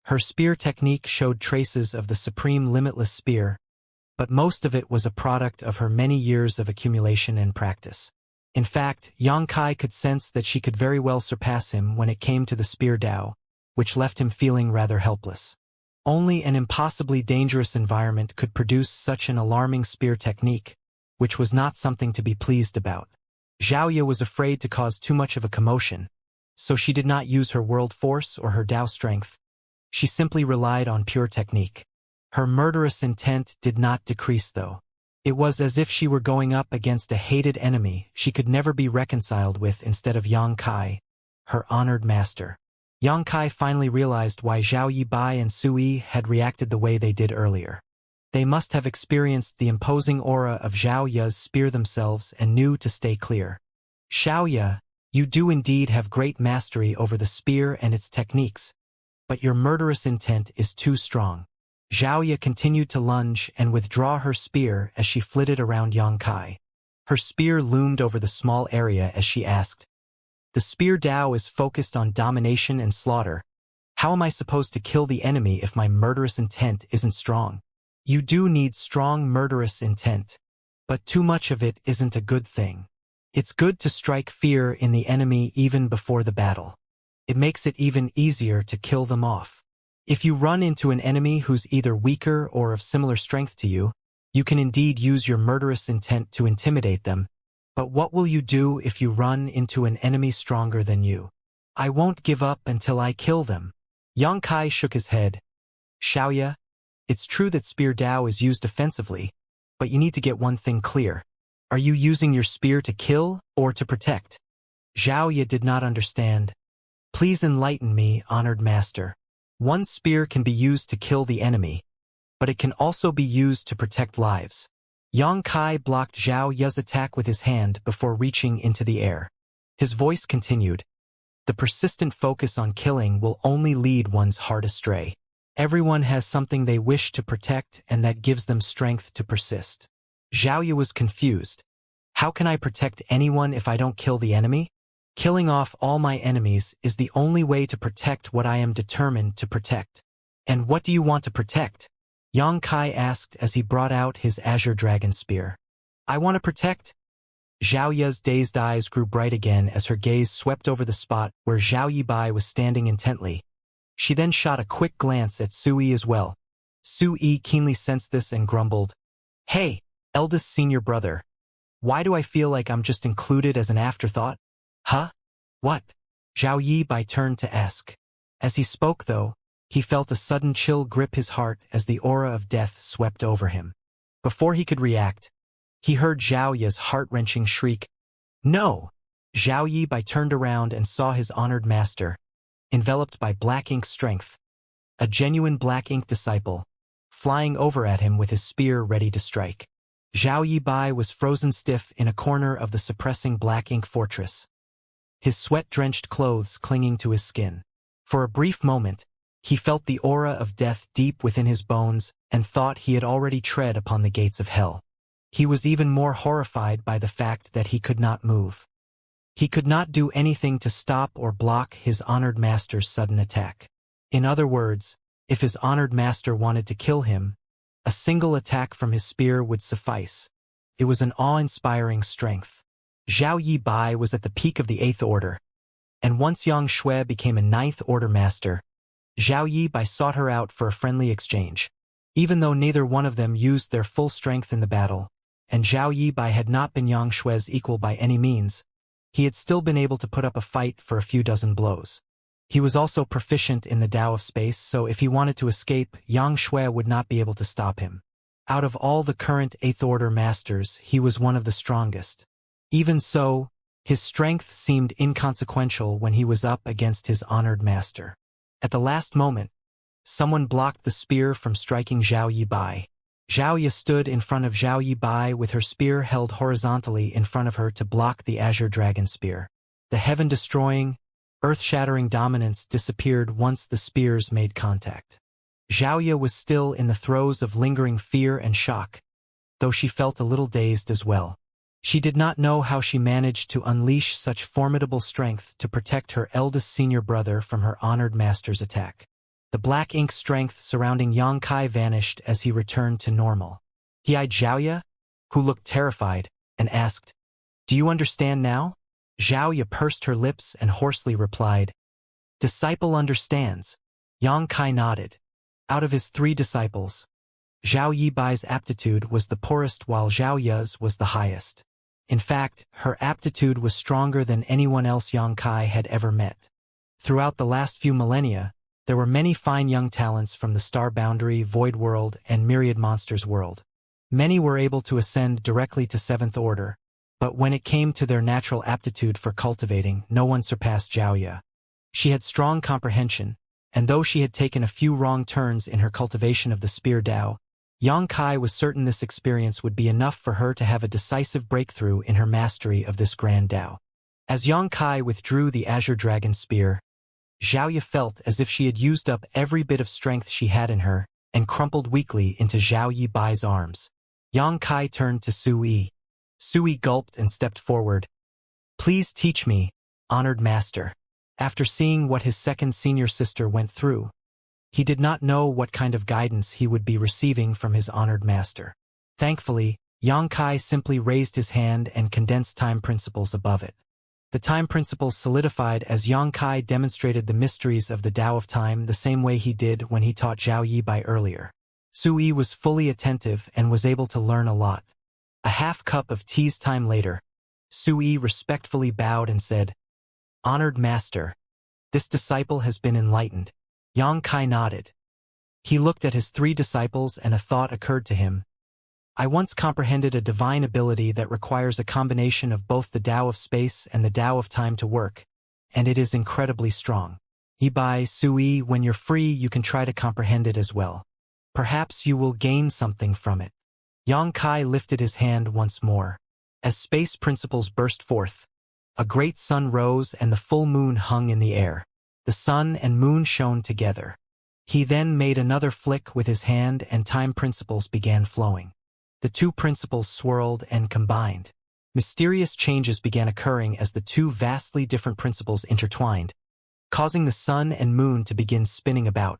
Her spear technique showed traces of the supreme limitless spear, but most of it was a product of her many years of accumulation and practice. In fact, Yang Kai could sense that she could very well surpass him when it came to the spear Tao, which left him feeling rather helpless. Only an impossibly dangerous environment could produce such an alarming spear technique, which was not something to be pleased about. Zhao Ya was afraid to cause too much of a commotion, so she did not use her world force or her Tao strength. She simply relied on pure technique. Her murderous intent did not decrease though. It was as if she were going up against a hated enemy she could never be reconciled with instead of Yang Kai, her honored master. Yang Kai finally realized why Zhao Yibai and Su Yi had reacted the way they did earlier. They must have experienced the imposing aura of Zhao Ya's spear themselves and knew to stay clear. Xiaoya, you do indeed have great mastery over the spear and its techniques, but your murderous intent is too strong. Zhao Ya continued to lunge and withdraw her spear as she flitted around Yang Kai. Her spear loomed over the small area as she asked, the spear Tao is focused on domination and slaughter. How am I supposed to kill the enemy if my murderous intent isn't strong? You do need strong murderous intent, but too much of it isn't a good thing. It's good to strike fear in the enemy even before the battle. It makes it even easier to kill them off. If you run into an enemy who's either weaker or of similar strength to you, you can indeed use your murderous intent to intimidate them, but what will you do if you run into an enemy stronger than you? I won't give up until I kill them. Yang Kai shook his head. Xiaoya, it's true that spear Tao is used offensively, but you need to get one thing clear. Are you using your spear to kill or to protect? Zhao Ya did not understand. Please enlighten me, honored master. One spear can be used to kill the enemy, but it can also be used to protect lives. Yang Kai blocked Zhao Ya's attack with his hand before reaching into the air. His voice continued. The persistent focus on killing will only lead one's heart astray. Everyone has something they wish to protect and that gives them strength to persist. Zhao Ya was confused. How can I protect anyone if I don't kill the enemy? Killing off all my enemies is the only way to protect what I am determined to protect. And what do you want to protect? Yang Kai asked as he brought out his azure dragon spear. I want to protect. Zhao Ya's dazed eyes grew bright again as her gaze swept over the spot where Zhao Yibai was standing intently. She then shot a quick glance at Su Yi as well. Su Yi keenly sensed this and grumbled. Hey, eldest senior brother. Why do I feel like I'm just included as an afterthought? Huh? What? Zhao Yibai turned to ask. As he spoke though, he felt a sudden chill grip his heart as the aura of death swept over him. Before he could react, he heard Zhao Ya's heart-wrenching shriek. No! Zhao Yibai turned around and saw his honored master, enveloped by black ink strength, a genuine black ink disciple, flying over at him with his spear ready to strike. Zhao Yibai was frozen stiff in a corner of the suppressing black ink fortress, his sweat-drenched clothes clinging to his skin. For a brief moment, he felt the aura of death deep within his bones and thought he had already tread upon the gates of hell. He was even more horrified by the fact that he could not move. He could not do anything to stop or block his honored master's sudden attack. In other words, if his honored master wanted to kill him, a single attack from his spear would suffice. It was an awe-inspiring strength. Zhao Yibai was at the peak of the Eighth Order. And once Yang Shui became a Ninth Order master, Zhao Yibai sought her out for a friendly exchange. Even though neither one of them used their full strength in the battle, and Zhao Yibai had not been Yang Shui's equal by any means, he had still been able to put up a fight for a few dozen blows. He was also proficient in the Tao of space, so if he wanted to escape, Yang Shui would not be able to stop him. Out of all the current Eighth Order masters, he was one of the strongest. Even so, his strength seemed inconsequential when he was up against his honored master. At the last moment, someone blocked the spear from striking Zhao Yibai. Zhao Yi stood in front of Zhao Yibai with her spear held horizontally in front of her to block the Azure Dragon spear. The heaven-destroying, earth-shattering dominance disappeared once the spears made contact. Zhao Yi was still in the throes of lingering fear and shock, though she felt a little dazed as well. She did not know how she managed to unleash such formidable strength to protect her eldest senior brother from her honored master's attack. The black ink strength surrounding Yang Kai vanished as he returned to normal. He eyed Zhao Yi, who looked terrified, and asked, "Do you understand now?" Zhao Yi pursed her lips and hoarsely replied, "Disciple understands." Yang Kai nodded. Out of his 3 disciples, Zhao Yibai's aptitude was the poorest while Zhao Yi's was the highest. In fact, her aptitude was stronger than anyone else Yang Kai had ever met. Throughout the last few millennia, there were many fine young talents from the Star Boundary, Void World, and Myriad Monsters world. Many were able to ascend directly to 7th Order, but when it came to their natural aptitude for cultivating, no one surpassed Zhao Yi. She had strong comprehension, and though she had taken a few wrong turns in her cultivation of the Spear Dao, Yang Kai was certain this experience would be enough for her to have a decisive breakthrough in her mastery of this grand Dao. As Yang Kai withdrew the Azure Dragon Spear, Zhao Yi felt as if she had used up every bit of strength she had in her and crumpled weakly into Zhao Yibai's arms. Yang Kai turned to Sui. Sui gulped and stepped forward. "Please teach me, honored master." After seeing what his second senior sister went through, he did not know what kind of guidance he would be receiving from his honored master. Thankfully, Yang Kai simply raised his hand and condensed time principles above it. The time principles solidified as Yang Kai demonstrated the mysteries of the Tao of Time the same way he did when he taught Zhao Yibai earlier. Sui was fully attentive and was able to learn a lot. A half cup of tea's time later, Sui respectfully bowed and said, "Honored master, this disciple has been enlightened." Yang Kai nodded. He looked at his 3 disciples and a thought occurred to him. "I once comprehended a divine ability that requires a combination of both the Tao of space and the Tao of time to work, and it is incredibly strong. Yibai, Sui, when you're free you can try to comprehend it as well. Perhaps you will gain something from it." Yang Kai lifted his hand once more. As space principles burst forth, a great sun rose and the full moon hung in the air. The sun and moon shone together. He then made another flick with his hand and time principles began flowing. The 2 principles swirled and combined. Mysterious changes began occurring as the 2 vastly different principles intertwined, causing the sun and moon to begin spinning about,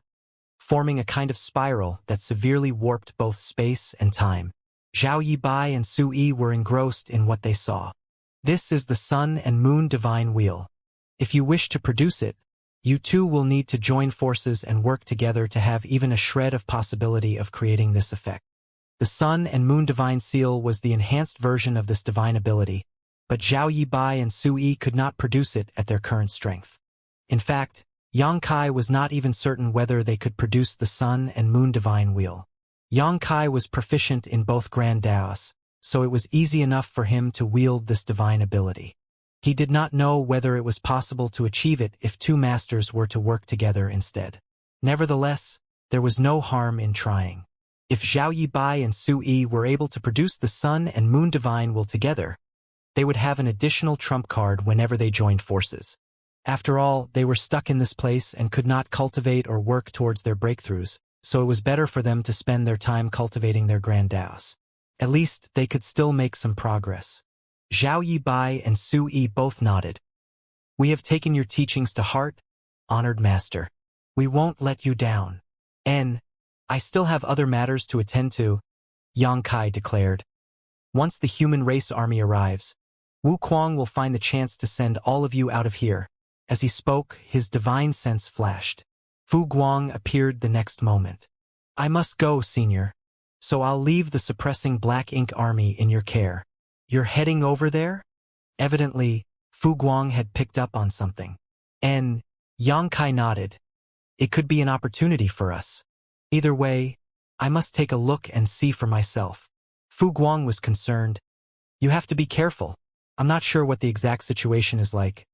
forming a kind of spiral that severely warped both space and time. Zhao Yibai and Sui were engrossed in what they saw. This is the sun and moon divine wheel. If you wish to produce it, you 2 will need to join forces and work together to have even a shred of possibility of creating this effect. The Sun and Moon Divine Seal was the enhanced version of this divine ability, but Zhao Yibai and Sui could not produce it at their current strength. In fact, Yang Kai was not even certain whether they could produce the Sun and Moon Divine Wheel. Yang Kai was proficient in both Grand Daos, so it was easy enough for him to wield this divine ability. He did not know whether it was possible to achieve it if 2 masters were to work together instead. Nevertheless, there was no harm in trying. If Zhao Yibai and Sui were able to produce the Sun and Moon Divine Will together, they would have an additional trump card whenever they joined forces. After all, they were stuck in this place and could not cultivate or work towards their breakthroughs, so it was better for them to spend their time cultivating their Grand Daos. At least, they could still make some progress. Zhao Yibai and Sui both nodded. "We have taken your teachings to heart, honored master. We won't let you down. I still have other matters to attend to," Yang Kai declared. "Once the human race army arrives, Wu Kuang will find the chance to send all of you out of here. As he spoke, his divine sense flashed. Fu Guang appeared the next moment. I must go, Senior. So I'll leave the suppressing black ink army in your care. You're heading over there? Evidently, Fu Guang had picked up on something. And Xianxia nodded. It could be an opportunity for us. Either way, I must take a look and see for myself. Fu Guang was concerned. You have to be careful. I'm not sure what the exact situation is like.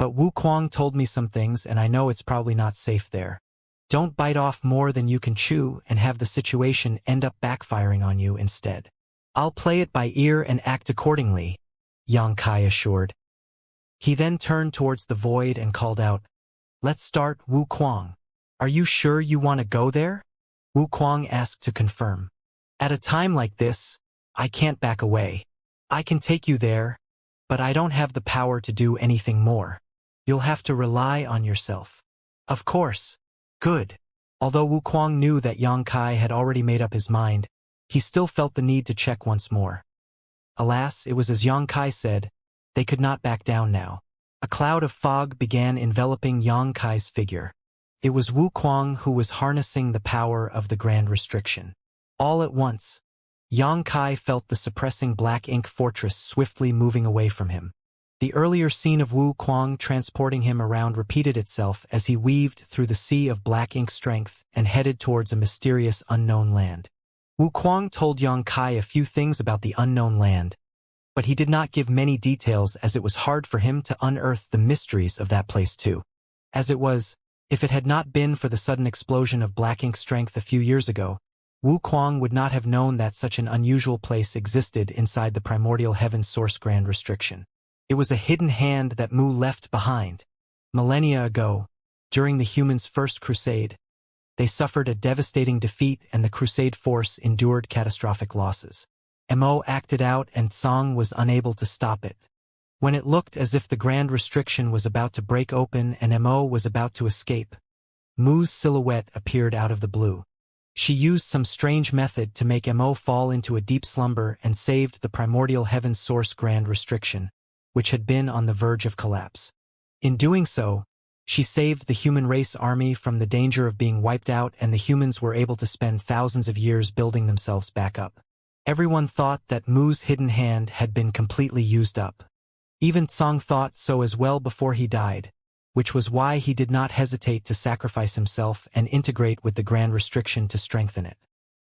But Wu Kuang told me some things and I know it's probably not safe there. Don't bite off more than you can chew and have the situation end up backfiring on you instead. I'll play it by ear and act accordingly, Xianxia assured. He then turned towards the void and called out, Let's start, Wu Kuang. Are you sure you want to go there? Wu Kuang asked to confirm. At a time like this, I can't back away. I can take you there, but I don't have the power to do anything more. You'll have to rely on yourself. Of course. Good. Although Wu Kuang knew that Xianxia had already made up his mind, he still felt the need to check once more. Alas, it was as Xianxia said, they could not back down now. A cloud of fog began enveloping Xianxia's figure. It was Wu Kuang who was harnessing the power of the Grand Restriction. All at once, Xianxia felt the suppressing black ink fortress swiftly moving away from him. The earlier scene of Wu Kuang transporting him around repeated itself as he weaved through the sea of black ink strength and headed towards a mysterious unknown land. Wu Kuang told Xianxia a few things about the unknown land, but he did not give many details as it was hard for him to unearth the mysteries of that place too. As it was, if it had not been for the sudden explosion of black ink strength a few years ago, Wu Kuang would not have known that such an unusual place existed inside the primordial heaven source Grand Restriction. It was a hidden hand that Mu left behind. Millennia ago, during the humans' first crusade, they suffered a devastating defeat and the crusade force endured catastrophic losses. Mo acted out and Tsang was unable to stop it. When it looked as if the Grand Restriction was about to break open and Mo was about to escape, Mu's silhouette appeared out of the blue. She used some strange method to make Mo fall into a deep slumber and saved the primordial heaven source Grand Restriction, which had been on the verge of collapse. In doing so, she saved the human race army from the danger of being wiped out and the humans were able to spend thousands of years building themselves back up. Everyone thought that Mu's hidden hand had been completely used up. Even Tsang thought so as well before he died, which was why he did not hesitate to sacrifice himself and integrate with the Grand Restriction to strengthen it.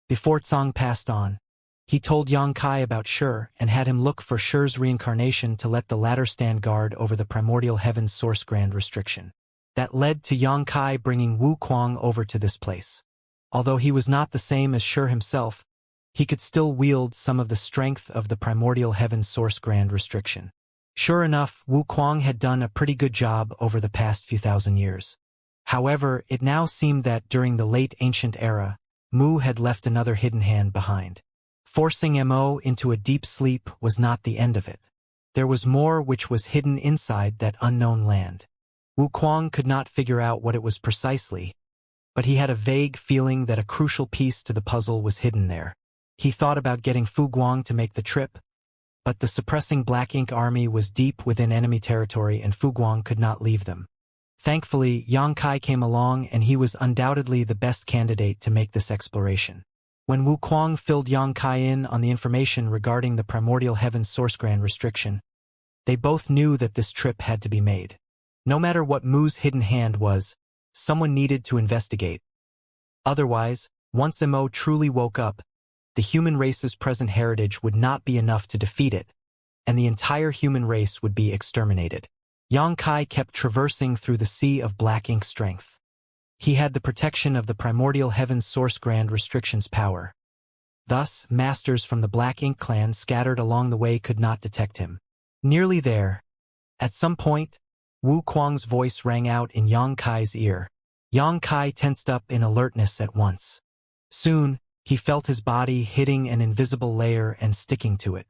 Before Tsang passed on, he told Xianxia about Shi and had him look for Shi's reincarnation to let the latter stand guard over the primordial heaven source Grand Restriction. That led to Xianxia bringing Wu Kuang over to this place. Although he was not the same as Shi himself, he could still wield some of the strength of the primordial heaven source Grand Restriction. Sure enough, Wu Kuang had done a pretty good job over the past few thousand years. However, it now seemed that during the late ancient era, Mu had left another hidden hand behind. Forcing Mo into a deep sleep was not the end of it. There was more which was hidden inside that unknown land. Wu Kuang could not figure out what it was precisely, but he had a vague feeling that a crucial piece to the puzzle was hidden there. He thought about getting Fu Guang to make the trip, but the suppressing black ink army was deep within enemy territory and Fu Guang could not leave them. Thankfully, Xianxia came along and he was undoubtedly the best candidate to make this exploration. When Wu Kuang filled Xianxia in on the information regarding the primordial heaven source Grand Restriction, they both knew that this trip had to be made. No matter what Mu's hidden hand was, someone needed to investigate. Otherwise, once Mo truly woke up, the human race's present heritage would not be enough to defeat it, and the entire human race would be exterminated. Xianxia kept traversing through the sea of black ink strength. He had the protection of the primordial heaven source Grand Restriction's power. Thus, masters from the Black Ink clan scattered along the way could not detect him. Nearly there, at some point, Wu Kuang's voice rang out in Xianxia's ear. Xianxia tensed up in alertness at once. Soon, he felt his body hitting an invisible layer and sticking to it.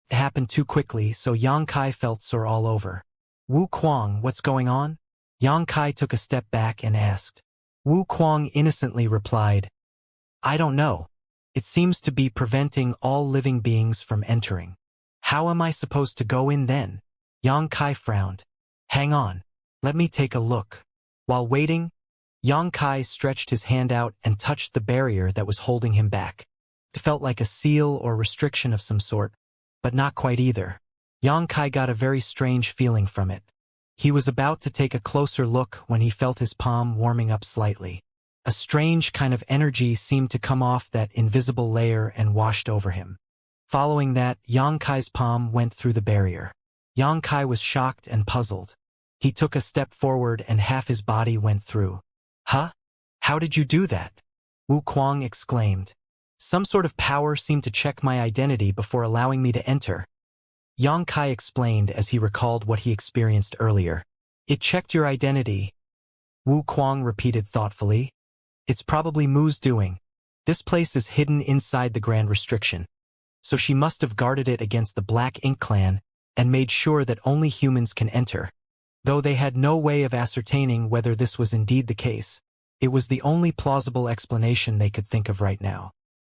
It happened too quickly, so Xianxia felt sore all over. Wu Kuang, what's going on? Xianxia took a step back and asked. Wu Kuang innocently replied, I don't know. It seems to be preventing all living beings from entering. How am I supposed to go in then? Xianxia frowned. Hang on. Let me take a look. While waiting, Xianxia stretched his hand out and touched the barrier that was holding him back. It felt like a seal or restriction of some sort, but not quite either. Xianxia got a very strange feeling from it. He was about to take a closer look when he felt his palm warming up slightly. A strange kind of energy seemed to come off that invisible layer and washed over him. Following that, Xianxia's palm went through the barrier. Xianxia was shocked and puzzled. He took a step forward and half his body went through. Huh? How did you do that? Wuxia exclaimed. Some sort of power seemed to check my identity before allowing me to enter. Xianxia explained as he recalled what he experienced earlier. It checked your identity. Wuxia repeated thoughtfully. It's probably Mu's doing. This place is hidden inside the Grand Restriction. So she must have guarded it against the Black Ink Clan and made sure that only humans can enter. Though they had no way of ascertaining whether this was indeed the case, it was the only plausible explanation they could think of right now.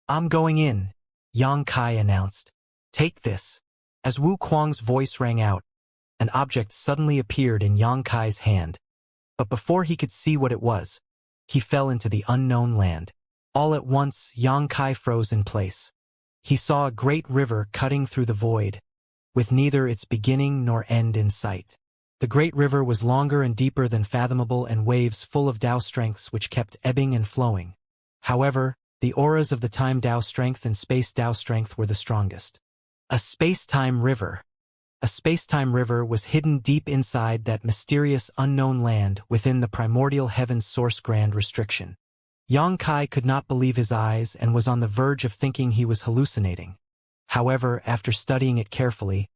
I'm going in, Xianxia announced. Take this. As Wuxia's voice rang out, an object suddenly appeared in Xianxia's hand. But before he could see what it was, he fell into the unknown land. All at once, Xianxia froze in place. He saw a great river cutting through the void, with neither its beginning nor end in sight. The great river was longer and deeper than fathomable and waves full of Tao strengths which kept ebbing and flowing. However, the auras of the time Tao strength and space Tao strength were the strongest. A space-time river. A space-time river was hidden deep inside that mysterious unknown land within the primordial heaven's source Grand Restriction. Xianxia could not believe his eyes and was on the verge of thinking he was hallucinating. However, after studying it carefully,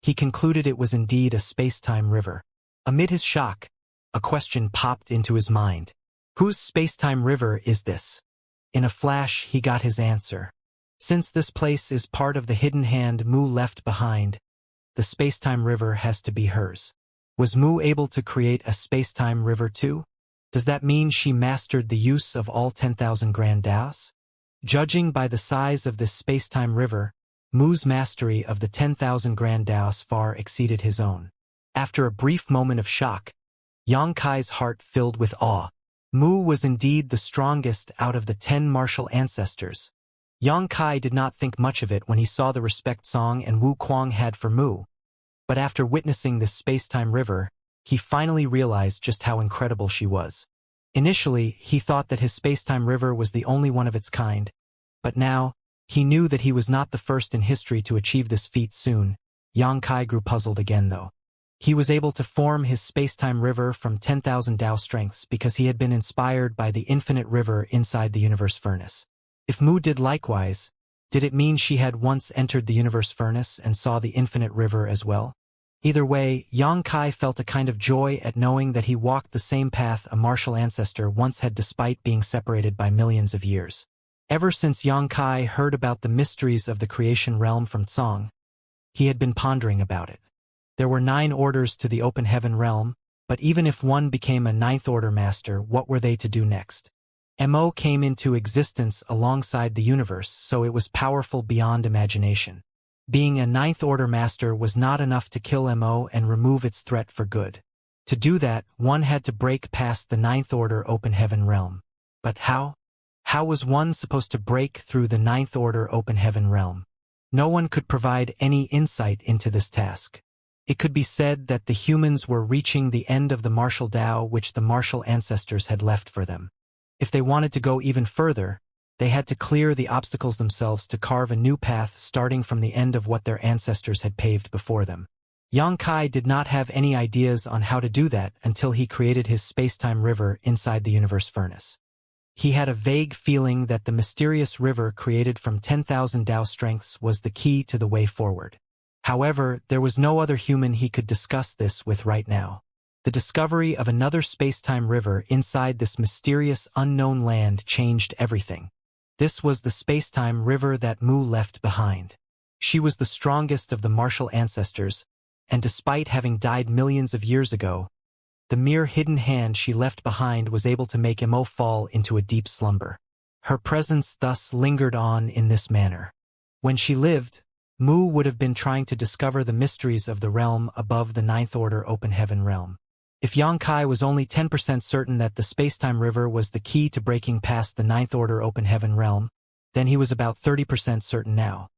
he concluded it was indeed a space-time river. Amid his shock, a question popped into his mind. Whose space-time river is this? In a flash, he got his answer. Since this place is part of the hidden hand Mu left behind, the space-time river has to be hers. Was Mu able to create a space-time river too? Does that mean she mastered the use of all 10,000 grand Taos? Judging by the size of this space-time river, Mu's mastery of the 10,000 grand Taos far exceeded his own. After a brief moment of shock, Xianxia's heart filled with awe. Mu was indeed the strongest out of the 10 martial ancestors. Xianxia did not think much of it when he saw the respect Song and Wuxia had for Mu. But after witnessing this space-time river, he finally realized just how incredible she was. Initially, he thought that his space-time river was the only one of its kind, but now, he knew that he was not the first in history to achieve this feat soon. Xianxia grew puzzled again though. He was able to form his space-time river from 10,000 Tao strengths because he had been inspired by the infinite river inside the universe furnace. If Mu did likewise, did it mean she had once entered the universe furnace and saw the infinite river as well? Either way, Xianxia felt a kind of joy at knowing that he walked the same path a martial ancestor once had despite being separated by millions of years. Ever since Xianxia heard about the mysteries of the creation realm from Song, he had been pondering about it. There were 9 orders to the open heaven realm, but even if one became a 9th order master, what were they to do next? Mo came into existence alongside the universe, so it was powerful beyond imagination. Being a 9th order master was not enough to kill Mo and remove its threat for good. To do that, one had to break past the 9th order open heaven realm. But how? How was one supposed to break through the 9th order open heaven realm? No one could provide any insight into this task. It could be said that the humans were reaching the end of the martial Tao which the martial ancestors had left for them. If they wanted to go even further, they had to clear the obstacles themselves to carve a new path starting from the end of what their ancestors had paved before them. Xianxia did not have any ideas on how to do that until he created his space-time river inside the universe furnace. He had a vague feeling that the mysterious river created from 10,000 Tao strengths was the key to the way forward. However, there was no other human he could discuss this with right now. The discovery of another space-time river inside this mysterious unknown land changed everything. This was the space-time river that Mu left behind. She was the strongest of the martial ancestors, and despite having died millions of years ago, the mere hidden hand she left behind was able to make Mo fall into a deep slumber. Her presence thus lingered on in this manner. When she lived, Mu would have been trying to discover the mysteries of the realm above the 9th order open heaven realm. If Xianxia was only 10% certain that the spacetime river was the key to breaking past the Ninth Order open heaven realm, then he was about 30% certain now.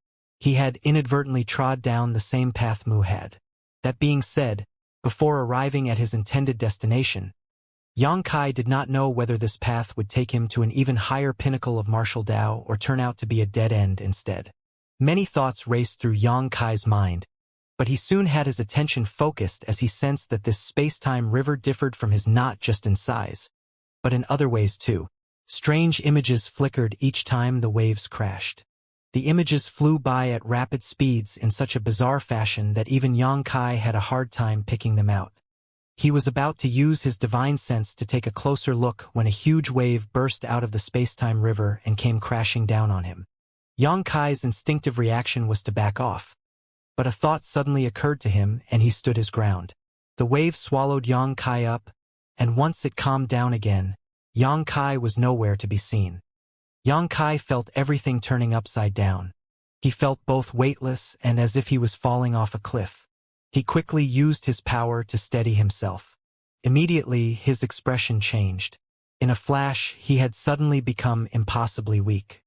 He had inadvertently trod down the same path Mu had. That being said, before arriving at his intended destination, Xianxia did not know whether this path would take him to an even higher pinnacle of martial Tao or turn out to be a dead end instead. Many thoughts raced through Xianxia's mind, but he soon had his attention focused as he sensed that this space-time river differed from his not just in size, but in other ways too. Strange images flickered each time the waves crashed. The images flew by at rapid speeds in such a bizarre fashion that even Xianxia had a hard time picking them out. He was about to use his divine sense to take a closer look when a huge wave burst out of the space-time river and came crashing down on him. Xianxia's instinctive reaction was to back off, but a thought suddenly occurred to him and he stood his ground. The wave swallowed Xianxia up, and once it calmed down again, Xianxia was nowhere to be seen. Xianxia felt everything turning upside down. He felt both weightless and as if he was falling off a cliff. He quickly used his power to steady himself. Immediately, his expression changed. In a flash, he had suddenly become impossibly weak.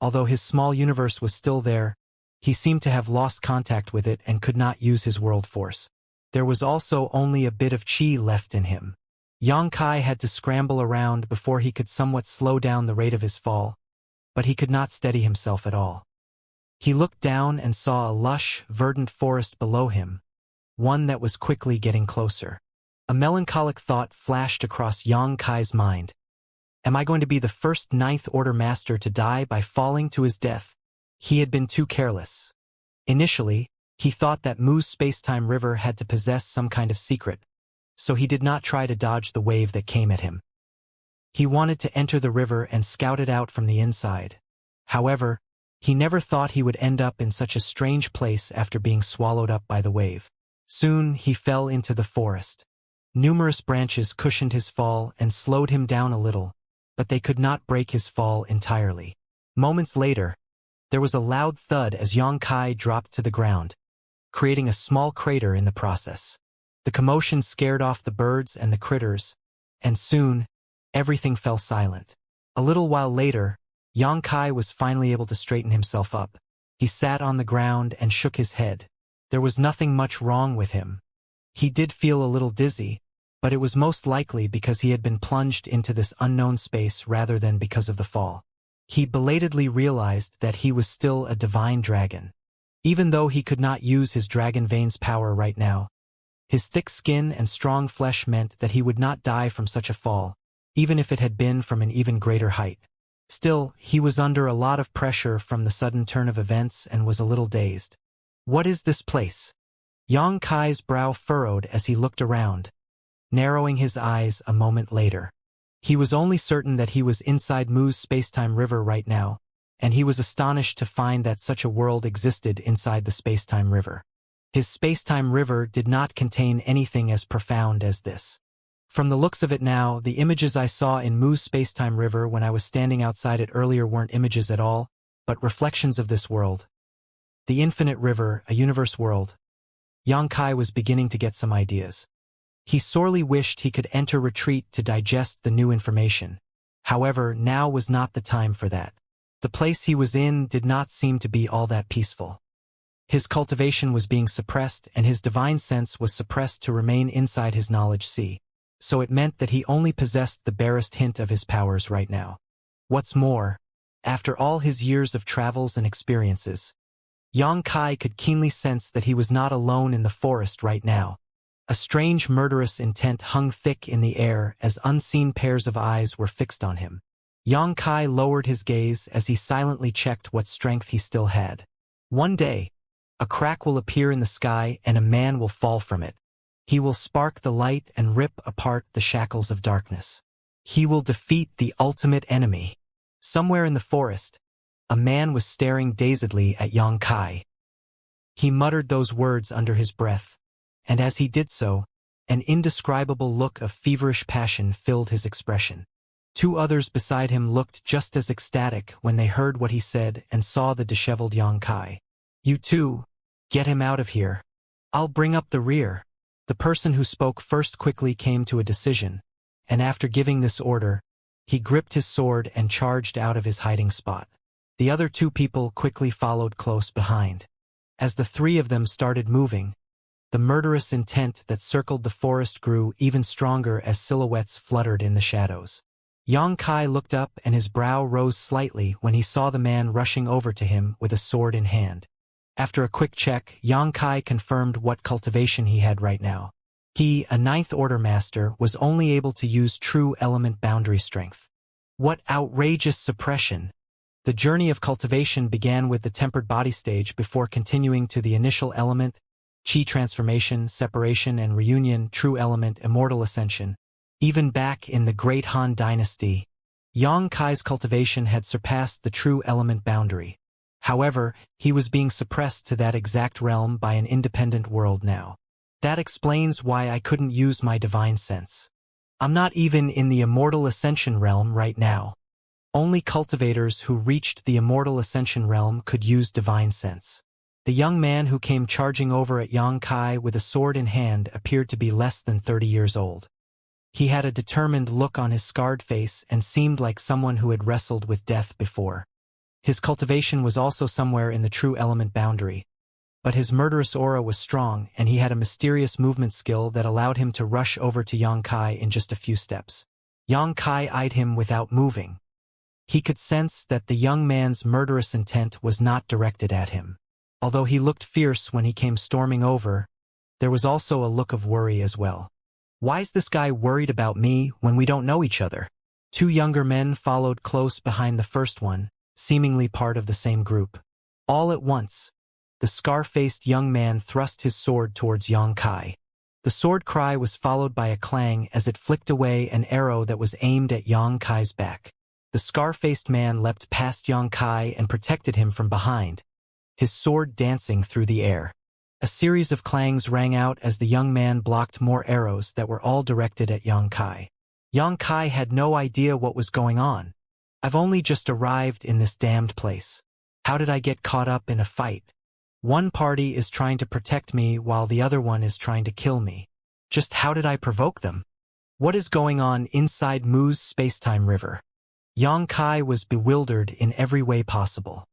Although his small universe was still there, he seemed to have lost contact with it and could not use his world force. There was also only a bit of chi left in him. Xianxia had to scramble around before he could somewhat slow down the rate of his fall, but he could not steady himself at all. He looked down and saw a lush, verdant forest below him, one that was quickly getting closer. A melancholic thought flashed across Xianxia's mind. Am I going to be the first Ninth Order master to die by falling to his death? He had been too careless. Initially, he thought that Mu's spacetime river had to possess some kind of secret, so he did not try to dodge the wave that came at him. He wanted to enter the river and scout it out from the inside. However, he never thought he would end up in such a strange place after being swallowed up by the wave. Soon, he fell into the forest. Numerous branches cushioned his fall and slowed him down a little, but they could not break his fall entirely. Moments later, there was a loud thud as Xianxia dropped to the ground, creating a small crater in the process. The commotion scared off the birds and the critters, and soon, everything fell silent. A little while later, Xianxia was finally able to straighten himself up. He sat on the ground and shook his head. There was nothing much wrong with him. He did feel a little dizzy, but it was most likely because he had been plunged into this unknown space rather than because of the fall. He belatedly realized that he was still a divine dragon. Even though he could not use his dragon vein's power right now, his thick skin and strong flesh meant that he would not die from such a fall, even if it had been from an even greater height. Still, he was under a lot of pressure from the sudden turn of events and was a little dazed. What is this place? Xianxia's brow furrowed as he looked around, narrowing his eyes a moment later. He was only certain that he was inside Mu's spacetime river right now, and he was astonished to find that such a world existed inside the spacetime river. His spacetime river did not contain anything as profound as this. From the looks of it now, the images I saw in Mu's spacetime river when I was standing outside it earlier weren't images at all, but reflections of this world. The infinite river, a universe world. Xianxia was beginning to get some ideas. He sorely wished he could enter retreat to digest the new information. However, now was not the time for that. The place he was in did not seem to be all that peaceful. His cultivation was being suppressed and his divine sense was suppressed to remain inside his knowledge sea. So it meant that he only possessed the barest hint of his powers right now. What's more, after all his years of travels and experiences, Xianxia could keenly sense that he was not alone in the forest right now. A strange murderous intent hung thick in the air as unseen pairs of eyes were fixed on him. Xianxia lowered his gaze as he silently checked what strength he still had. One day, a crack will appear in the sky and a man will fall from it. He will spark the light and rip apart the shackles of darkness. He will defeat the ultimate enemy. Somewhere in the forest, a man was staring dazedly at Xianxia. He muttered those words under his breath, and as he did so, an indescribable look of feverish passion filled his expression. Two others beside him looked just as ecstatic when they heard what he said and saw the disheveled Xianxia. You two, get him out of here. I'll bring up the rear. The person who spoke first quickly came to a decision, and after giving this order, he gripped his sword and charged out of his hiding spot. The other two people quickly followed close behind. As the three of them started moving, the murderous intent that circled the forest grew even stronger as silhouettes fluttered in the shadows. Xianxia looked up and his brow rose slightly when he saw the man rushing over to him with a sword in hand. After a quick check, Xianxia confirmed what cultivation he had right now. He, a ninth order master, was only able to use true element boundary strength. What outrageous suppression! The journey of cultivation began with the tempered body stage before continuing to the initial element, Qi transformation, separation and reunion, true element, immortal ascension. Even back in the Great Han Dynasty, Xianxia's cultivation had surpassed the true element boundary. However, he was being suppressed to that exact realm by an independent world now. That explains why I couldn't use my divine sense. I'm not even in the immortal ascension realm right now. Only cultivators who reached the immortal ascension realm could use divine sense. The young man who came charging over at Xianxia with a sword in hand appeared to be less than 30 years old. He had a determined look on his scarred face and seemed like someone who had wrestled with death before. His cultivation was also somewhere in the true element boundary, but his murderous aura was strong and he had a mysterious movement skill that allowed him to rush over to Xianxia in just a few steps. Xianxia eyed him without moving. He could sense that the young man's murderous intent was not directed at him. Although he looked fierce when he came storming over, there was also a look of worry as well. Why's this guy worried about me when we don't know each other? Two younger men followed close behind the first one, seemingly part of the same group. All at once, the scar-faced young man thrust his sword towards Xianxia. The sword cry was followed by a clang as it flicked away an arrow that was aimed at Xianxia's back. The scar-faced man leapt past Xianxia and protected him from behind, his sword dancing through the air. A series of clangs rang out as the young man blocked more arrows that were all directed at Xianxia. Xianxia had no idea what was going on. I've only just arrived in this damned place. How did I get caught up in a fight? One party is trying to protect me while the other one is trying to kill me. Just how did I provoke them? What is going on inside Mu's spacetime river? Xianxia was bewildered in every way possible.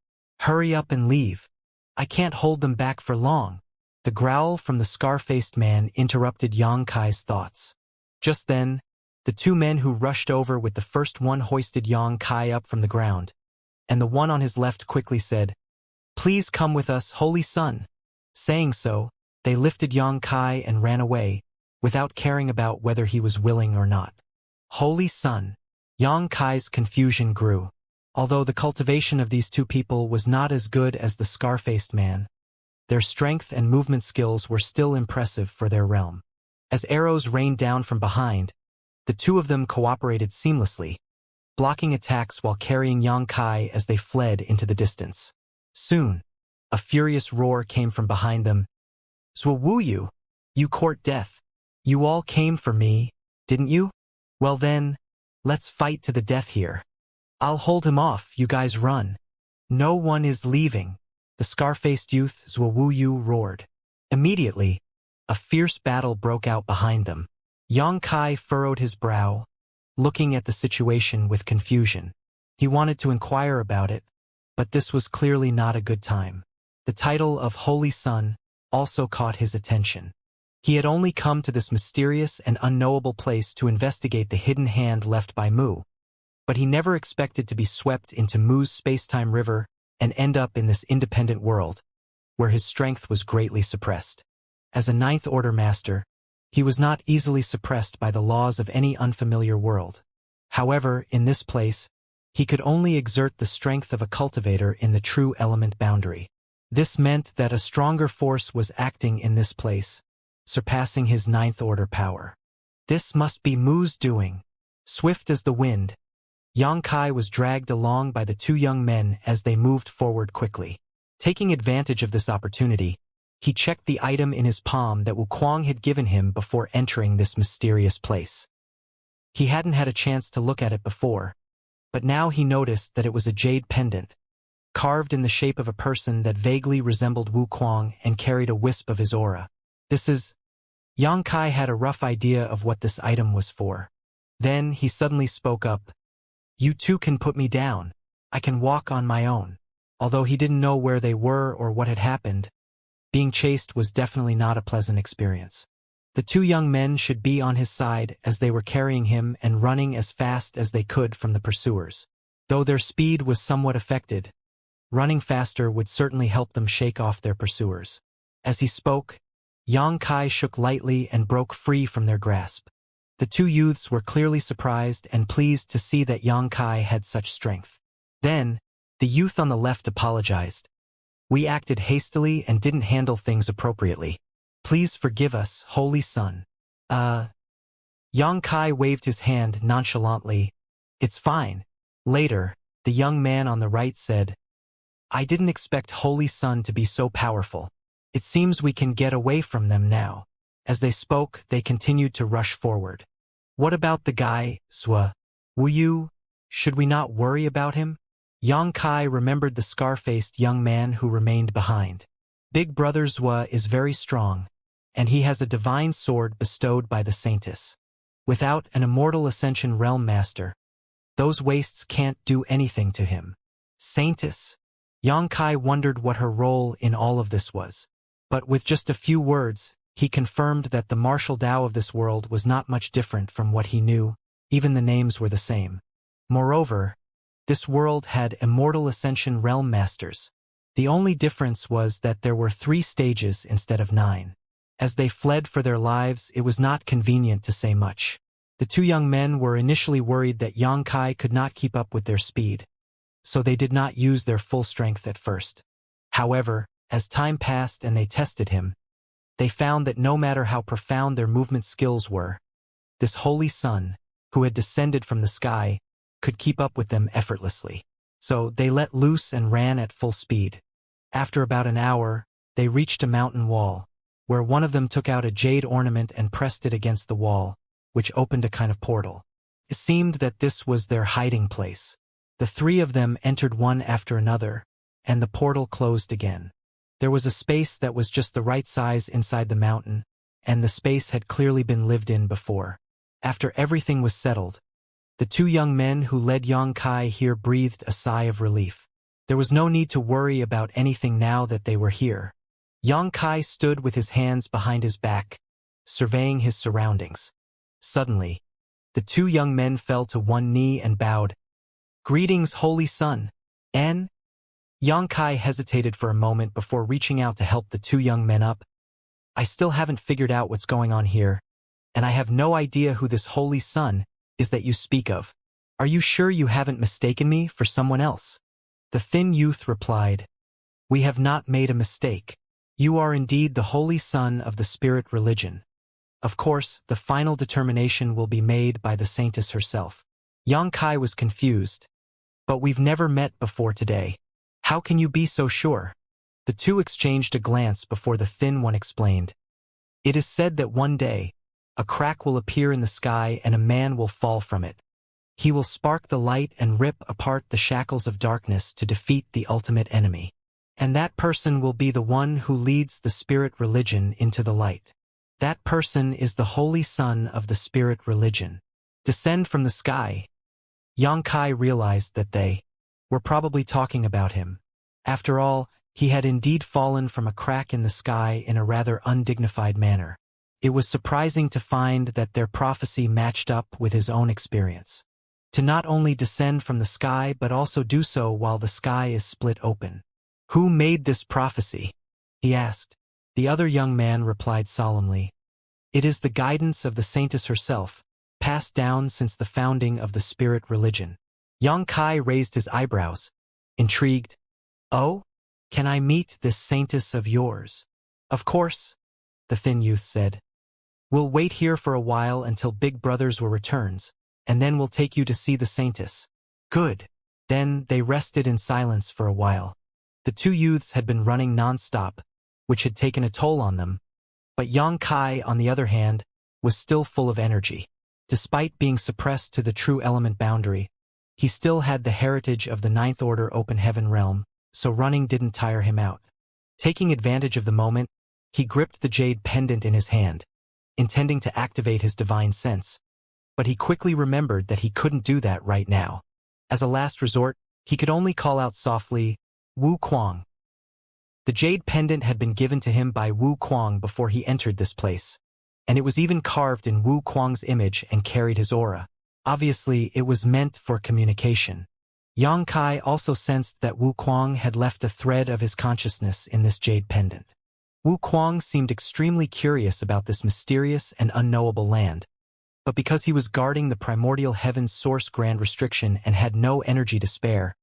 Hurry up and leave. I can't hold them back for long. The growl from the scar-faced man interrupted Xianxia's thoughts. Just then, the two men who rushed over with the first one hoisted Xianxia up from the ground, and the one on his left quickly said, "Please come with us, Holy Son." Saying so, they lifted Xianxia and ran away, without caring about whether he was willing or not. Holy Son. Xianxia's confusion grew. Although the cultivation of these two people was not as good as the scar-faced man, their strength and movement skills were still impressive for their realm. As arrows rained down from behind, the two of them cooperated seamlessly, blocking attacks while carrying Xianxia as they fled into the distance. Soon, a furious roar came from behind them. "Zhuowu, you court death. You all came for me, didn't you? Well then, let's fight to the death here. I'll hold him off, you guys run. No one is leaving." The scar-faced youth Zhuowu roared. Immediately, a fierce battle broke out behind them. Xianxia furrowed his brow, looking at the situation with confusion. He wanted to inquire about it, but this was clearly not a good time. The title of Holy Son also caught his attention. He had only come to this mysterious and unknowable place to investigate the hidden hand left by Mu, but he never expected to be swept into Mu's spacetime river and end up in this independent world, where his strength was greatly suppressed. As a ninth order master, he was not easily suppressed by the laws of any unfamiliar world. However, in this place, he could only exert the strength of a cultivator in the true element boundary. This meant that a stronger force was acting in this place, surpassing his ninth order power. This must be Mu's doing. Swift as the wind, Xianxia was dragged along by the two young men as they moved forward quickly. Taking advantage of this opportunity, he checked the item in his palm that Wuquang had given him before entering this mysterious place. He hadn't had a chance to look at it before, but now he noticed that it was a jade pendant, carved in the shape of a person that vaguely resembled Wuquang and carried a wisp of his aura. This is... Yang Kai had a rough idea of what this item was for. Then he suddenly spoke up. You two can put me down. I can walk on my own. Although he didn't know where they were or what had happened, being chased was definitely not a pleasant experience. The two young men should be on his side as they were carrying him and running as fast as they could from the pursuers. Though their speed was somewhat affected, running faster would certainly help them shake off their pursuers. As he spoke, Yang Kai shook lightly and broke free from their grasp. The two youths were clearly surprised and pleased to see that Yang Kai had such strength. Then, the youth on the left apologized. We acted hastily and didn't handle things appropriately. Please forgive us, Holy Son. Yang Kai waved his hand nonchalantly. It's fine. Later, the young man on the right said, I didn't expect Holy Son to be so powerful. It seems we can get away from them now. As they spoke, they continued to rush forward. What about the guy, Zua? Should we not worry about him? Yang Kai remembered the scar-faced young man who remained behind. Big Brother Zua is very strong, and he has a divine sword bestowed by the Saintess. Without an immortal Ascension realm master, those wastes can't do anything to him. Saintess? Yang Kai wondered what her role in all of this was. But with just a few words, he confirmed that the martial Tao of this world was not much different from what he knew. Even the names were the same. Moreover, this world had immortal Ascension realm masters. The only difference was that there were 3 stages instead of 9. As they fled for their lives, it was not convenient to say much. The two young men were initially worried that Yang Kai could not keep up with their speed, so they did not use their full strength at first. However, as time passed and they tested him, they found that no matter how profound their movement skills were, this Holy Son, who had descended from the sky, could keep up with them effortlessly. So they let loose and ran at full speed. After about an hour, they reached a mountain wall, where one of them took out a jade ornament and pressed it against the wall, which opened a kind of portal. It seemed that this was their hiding place. The 3 of them entered one after another, and the portal closed again. There was a space that was just the right size inside the mountain, and the space had clearly been lived in before. After everything was settled, the 2 young men who led Yang Kai here breathed a sigh of relief. There was no need to worry about anything now that they were here. Yang Kai stood with his hands behind his back, surveying his surroundings. Suddenly, the 2 young men fell to one knee and bowed. Greetings, Holy Son. N. Yang Kai hesitated for a moment before reaching out to help the 2 young men up. I still haven't figured out what's going on here, and I have no idea who this Holy Son is that you speak of. Are you sure you haven't mistaken me for someone else? The thin youth replied, We have not made a mistake. You are indeed the Holy Son of the Spirit religion. Of course, the final determination will be made by the Saintess herself. Yang Kai was confused. But we've never met before today. How can you be so sure? The 2 exchanged a glance before the thin one explained. It is said that one day, a crack will appear in the sky and a man will fall from it. He will spark the light and rip apart the shackles of darkness to defeat the ultimate enemy. And that person will be the one who leads the Spirit religion into the light. That person is the Holy Son of the Spirit religion. Descend from the sky. Yang Kai realized that they were probably talking about him. After all, he had indeed fallen from a crack in the sky in a rather undignified manner. It was surprising to find that their prophecy matched up with his own experience. To not only descend from the sky but also do so while the sky is split open. Who made this prophecy? He asked. The other young man replied solemnly. It is the guidance of the Saintess herself, passed down since the founding of the Spirit religion. Yang Kai raised his eyebrows, intrigued. Oh? Can I meet this Saintess of yours? Of course, the thin youth said. We'll wait here for a while until Big Brother Zua returns, and then we'll take you to see the Saintess. Good. Then they rested in silence for a while. The 2 youths had been running non-stop, which had taken a toll on them, but Yang Kai, on the other hand, was still full of energy. Despite being suppressed to the true element boundary, he still had the heritage of the 9th Order Open Heaven realm, so running didn't tire him out. Taking advantage of the moment, he gripped the jade pendant in his hand. intending to activate his divine sense. But he quickly remembered that he couldn't do that right now. As a last resort, he could only call out softly, "Wu Kuang." The jade pendant had been given to him by Wu Kuang before he entered this place, and it was even carved in Wu Kuang's image and carried his aura. Obviously, it was meant for communication. Yang Kai also sensed that Wu Kuang had left a thread of his consciousness in this jade pendant. Wu Kuang seemed extremely curious about this mysterious and unknowable land, but because he was guarding the primordial heaven's source grand restriction and had no energy to spare,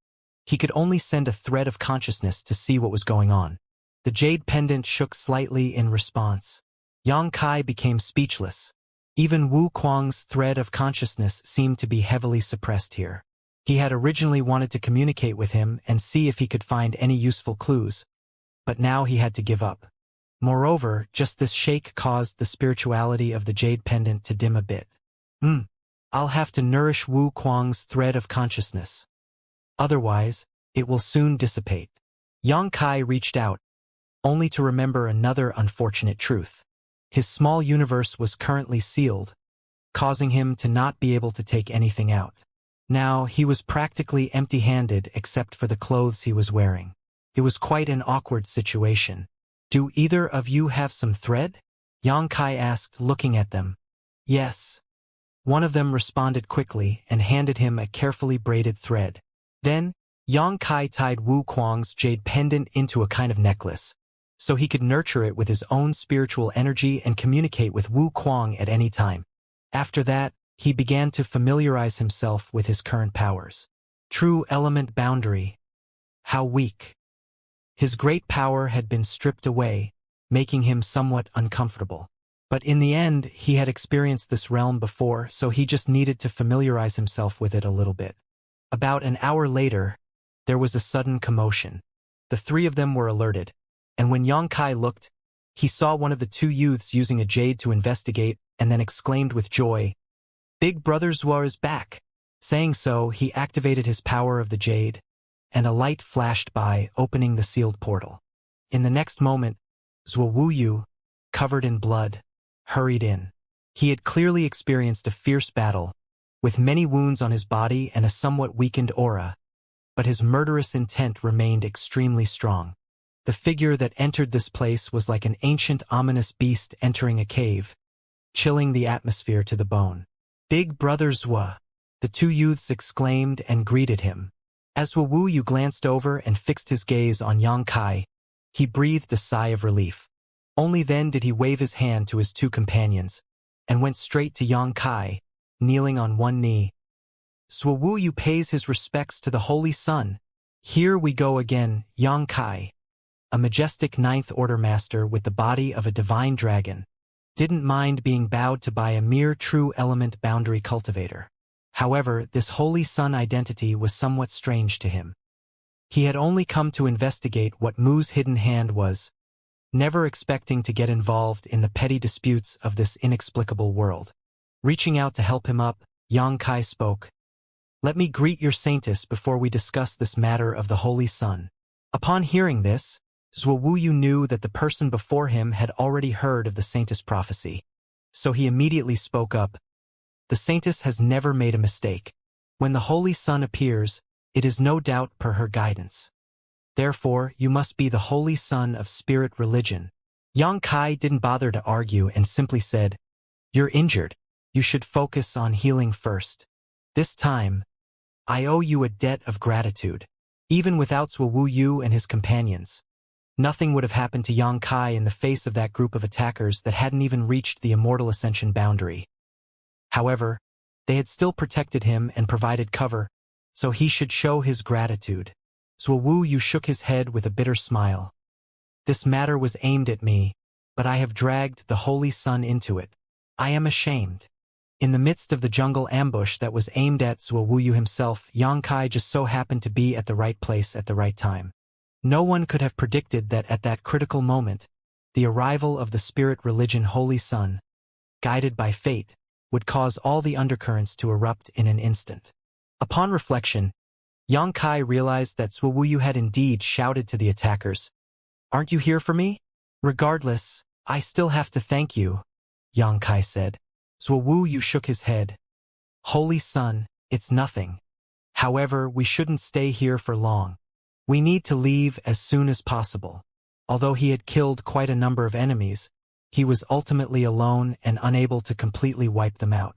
he could only send a thread of consciousness to see what was going on. The jade pendant shook slightly in response. Yang Kai became speechless. Even Wu Kuang's thread of consciousness seemed to be heavily suppressed here. He had originally wanted to communicate with him and see if he could find any useful clues, but now he had to give up. Moreover, just this shake caused the spirituality of the jade pendant to dim a bit. I'll have to nourish Wu Kuang's thread of consciousness. Otherwise, it will soon dissipate. Yang Kai reached out, only to remember another unfortunate truth. His small universe was currently sealed, causing him to not be able to take anything out. Now, he was practically empty-handed except for the clothes he was wearing. It was quite an awkward situation. "Do either of you have some thread?" Yang Kai asked, looking at them. "Yes." One of them responded quickly and handed him a carefully braided thread. Then, Yang Kai tied Wu Kuang's jade pendant into a kind of necklace, so he could nurture it with his own spiritual energy and communicate with Wu Kuang at any time. After that, he began to familiarize himself with his current powers. True element boundary. How weak. His great power had been stripped away, making him somewhat uncomfortable. But in the end, he had experienced this realm before, so he just needed to familiarize himself with it a little bit. About an hour later, there was a sudden commotion. The three of them were alerted, and when Yang Kai looked, he saw one of the two youths using a jade to investigate and then exclaimed with joy, "Big Brother Zhuo is back!" Saying so, he activated his power of the jade, and a light flashed by, opening the sealed portal. In the next moment, Zhuo Wuyu, covered in blood, hurried in. He had clearly experienced a fierce battle, with many wounds on his body and a somewhat weakened aura, but his murderous intent remained extremely strong. The figure that entered this place was like an ancient ominous beast entering a cave, chilling the atmosphere to the bone. "Big Brother Zhuo," the two youths exclaimed and greeted him. As Zhuo Wuyu glanced over and fixed his gaze on Yang Kai, he breathed a sigh of relief. Only then did he wave his hand to his two companions, and went straight to Yang Kai, kneeling on one knee. "Zhuo Wuyu pays his respects to the Holy Sun. Here we go again, Yang Kai." A majestic Ninth Order master with the body of a divine dragon, didn't mind being bowed to by a mere true element boundary cultivator. However, this Holy Sun identity was somewhat strange to him. He had only come to investigate what Mu's hidden hand was, never expecting to get involved in the petty disputes of this inexplicable world. Reaching out to help him up, Yang Kai spoke. "Let me greet your saintess before we discuss this matter of the Holy Sun." Upon hearing this, Zhuo Wuyu knew that the person before him had already heard of the saintess prophecy, so he immediately spoke up. "The saintess has never made a mistake. When the Holy Sun appears, it is no doubt per her guidance. Therefore, you must be the Holy Sun of spirit religion." Yang Kai didn't bother to argue and simply said, "You're injured. You should focus on healing first. This time, I owe you a debt of gratitude." Even without Zhuo Wuyu and his companions, nothing would have happened to Yang Kai in the face of that group of attackers that hadn't even reached the Immortal Ascension boundary. However, they had still protected him and provided cover, so he should show his gratitude. Zhuo Wuyu shook his head with a bitter smile. "This matter was aimed at me, but I have dragged the Holy Sun into it. I am ashamed." In the midst of the jungle ambush that was aimed at Zhuo Wuyu himself, Yang Kai just so happened to be at the right place at the right time. No one could have predicted that at that critical moment, the arrival of the spirit religion Holy Sun, guided by fate, would cause all the undercurrents to erupt in an instant. Upon reflection, Yang Kai realized that Zhuo Wuyu had indeed shouted to the attackers, "Aren't you here for me? Regardless, I still have to thank you." Xianxia said. Zhuo Yu shook his head. Holy Sun, it's nothing. However, we shouldn't stay here for long. We need to leave as soon as possible. Although he had killed quite a number of enemies, he was ultimately alone and unable to completely wipe them out.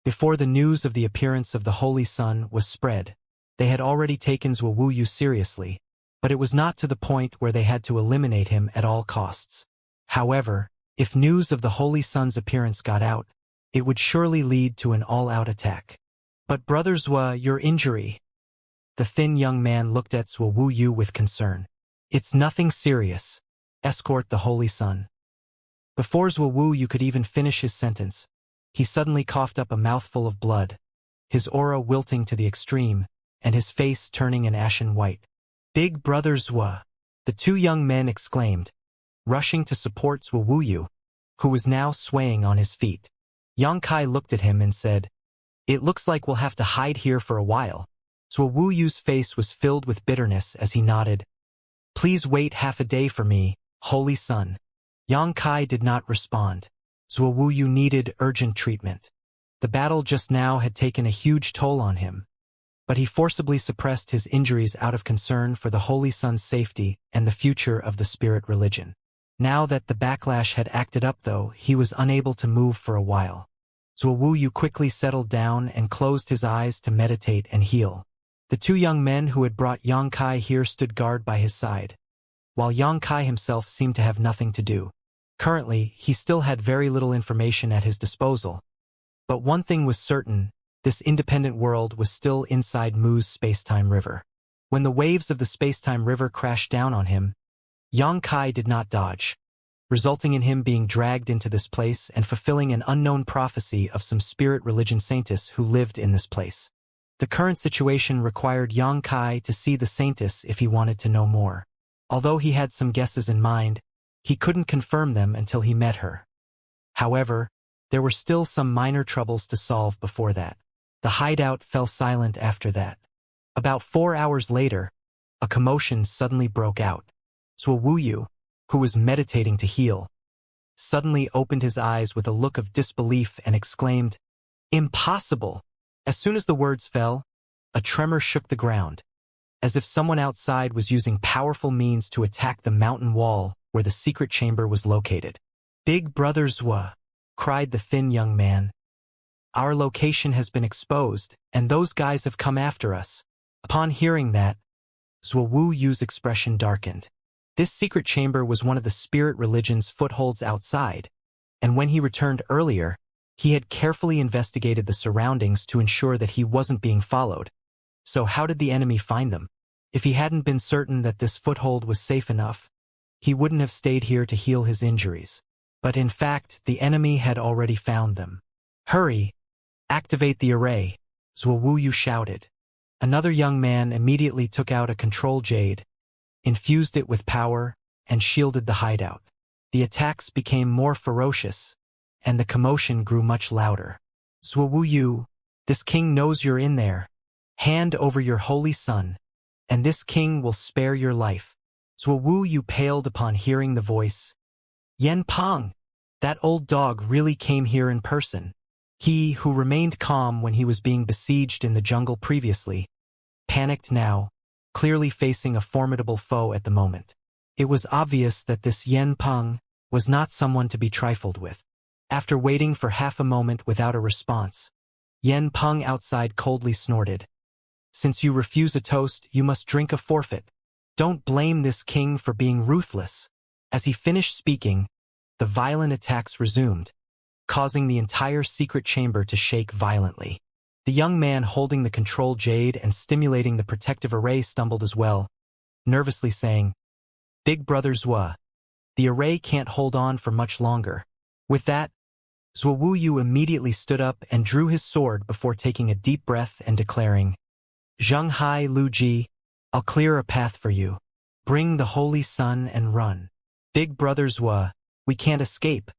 Before the news of the appearance of the Holy Sun was spread, they had already taken Zhuo Yu seriously, but it was not to the point where they had to eliminate him at all costs. However, if news of the Holy Sun's appearance got out, it would surely lead to an all-out attack. But Brother Zhuo, your injury. The thin young man looked at Zhuo Yu with concern. It's nothing serious. Escort the Holy Sun. Before Zhuo Yu could even finish his sentence, he suddenly coughed up a mouthful of blood, his aura wilting to the extreme, and his face turning an ashen white. Big Brother Zhuo, the two young men exclaimed, rushing to support Zhuo Yu, who was now swaying on his feet. Xianxia looked at him and said, It looks like we'll have to hide here for a while. Zhuo Yu's face was filled with bitterness as he nodded. Please wait half a day for me, Holy Sun. Xianxia did not respond. Zhuo Yu needed urgent treatment. The battle just now had taken a huge toll on him, but he forcibly suppressed his injuries out of concern for the Holy Sun's safety and the future of the spirit religion. Now that the backlash had acted up though, he was unable to move for a while. Zhuo Yu quickly settled down and closed his eyes to meditate and heal. The two young men who had brought Xianxia here stood guard by his side, while Xianxia himself seemed to have nothing to do. Currently, he still had very little information at his disposal. But one thing was certain, this independent world was still inside Mu's space-time river. When the waves of the space-time river crashed down on him, Xianxia did not dodge, resulting in him being dragged into this place and fulfilling an unknown prophecy of some spirit religion saintess who lived in this place. The current situation required Xianxia to see the saintess if he wanted to know more. Although he had some guesses in mind, he couldn't confirm them until he met her. However, there were still some minor troubles to solve before that. The hideout fell silent after that. About 4 hours later, a commotion suddenly broke out. Zhuo Yu, who was meditating to heal, suddenly opened his eyes with a look of disbelief and exclaimed, Impossible! As soon as the words fell, a tremor shook the ground, as if someone outside was using powerful means to attack the mountain wall where the secret chamber was located. Big Brother Zhuo, cried the thin young man. Our location has been exposed, and those guys have come after us. Upon hearing that, Zhuo Yu's expression darkened. This secret chamber was one of the spirit religion's footholds outside, and when he returned earlier, he had carefully investigated the surroundings to ensure that he wasn't being followed. So how did the enemy find them? If he hadn't been certain that this foothold was safe enough, he wouldn't have stayed here to heal his injuries. But in fact, the enemy had already found them. Hurry! Activate the array, Zhuo Yu shouted. Another young man immediately took out a control jade, infused it with power, and shielded the hideout. The attacks became more ferocious, and the commotion grew much louder. Zhuo Yu, this king knows you're in there. Hand over your Holy Sun, and this king will spare your life. Zhuo Yu paled upon hearing the voice. Yen Peng, that old dog really came here in person. He, who remained calm when he was being besieged in the jungle previously, panicked now, clearly facing a formidable foe at the moment. It was obvious that this Yen Peng was not someone to be trifled with. After waiting for half a moment without a response, Yen Peng outside coldly snorted. Since you refuse a toast, you must drink a forfeit. Don't blame this king for being ruthless. As he finished speaking, the violent attacks resumed, causing the entire secret chamber to shake violently. The young man holding the control jade and stimulating the protective array stumbled as well, nervously saying, Big Brother Zhuo, the array can't hold on for much longer. With that, Zhuo Yu immediately stood up and drew his sword before taking a deep breath and declaring, Zhanghai Lu Ji, I'll clear a path for you. Bring the Holy Sun and run. Big Brother Zhuo, we can't escape,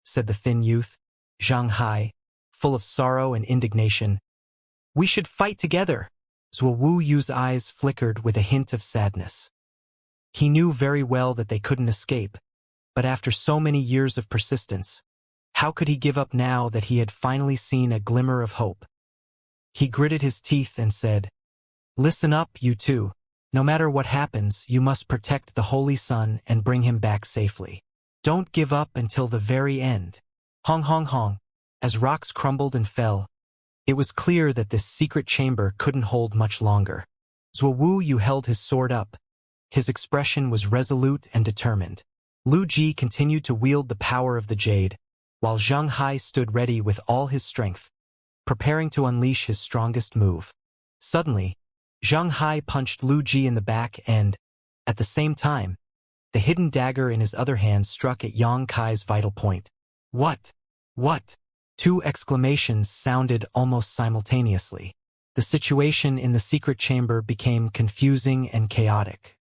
said the thin youth, Zhanghai, full of sorrow and indignation. We should fight together. Zhuo Yu's eyes flickered with a hint of sadness. He knew very well that they couldn't escape, but after so many years of persistence, How could he give up now that he had finally seen a glimmer of hope? He gritted his teeth and said, "Listen up, you two. No matter what happens, you must protect the Holy Sun and bring him back safely. Don't give up until the very end." Hong hong hong. As rocks crumbled and fell, it was clear that this secret chamber couldn't hold much longer. Zhuo Yu held his sword up. His expression was resolute and determined. Lu Ji continued to wield the power of the jade, while Zhang Hai stood ready with all his strength, preparing to unleash his strongest move. Suddenly, Zhang Hai punched Lu Ji in the back and, at the same time, the hidden dagger in his other hand struck at Yang Kai's vital point. What? What? Two exclamations sounded almost simultaneously. The situation in the secret chamber became confusing and chaotic.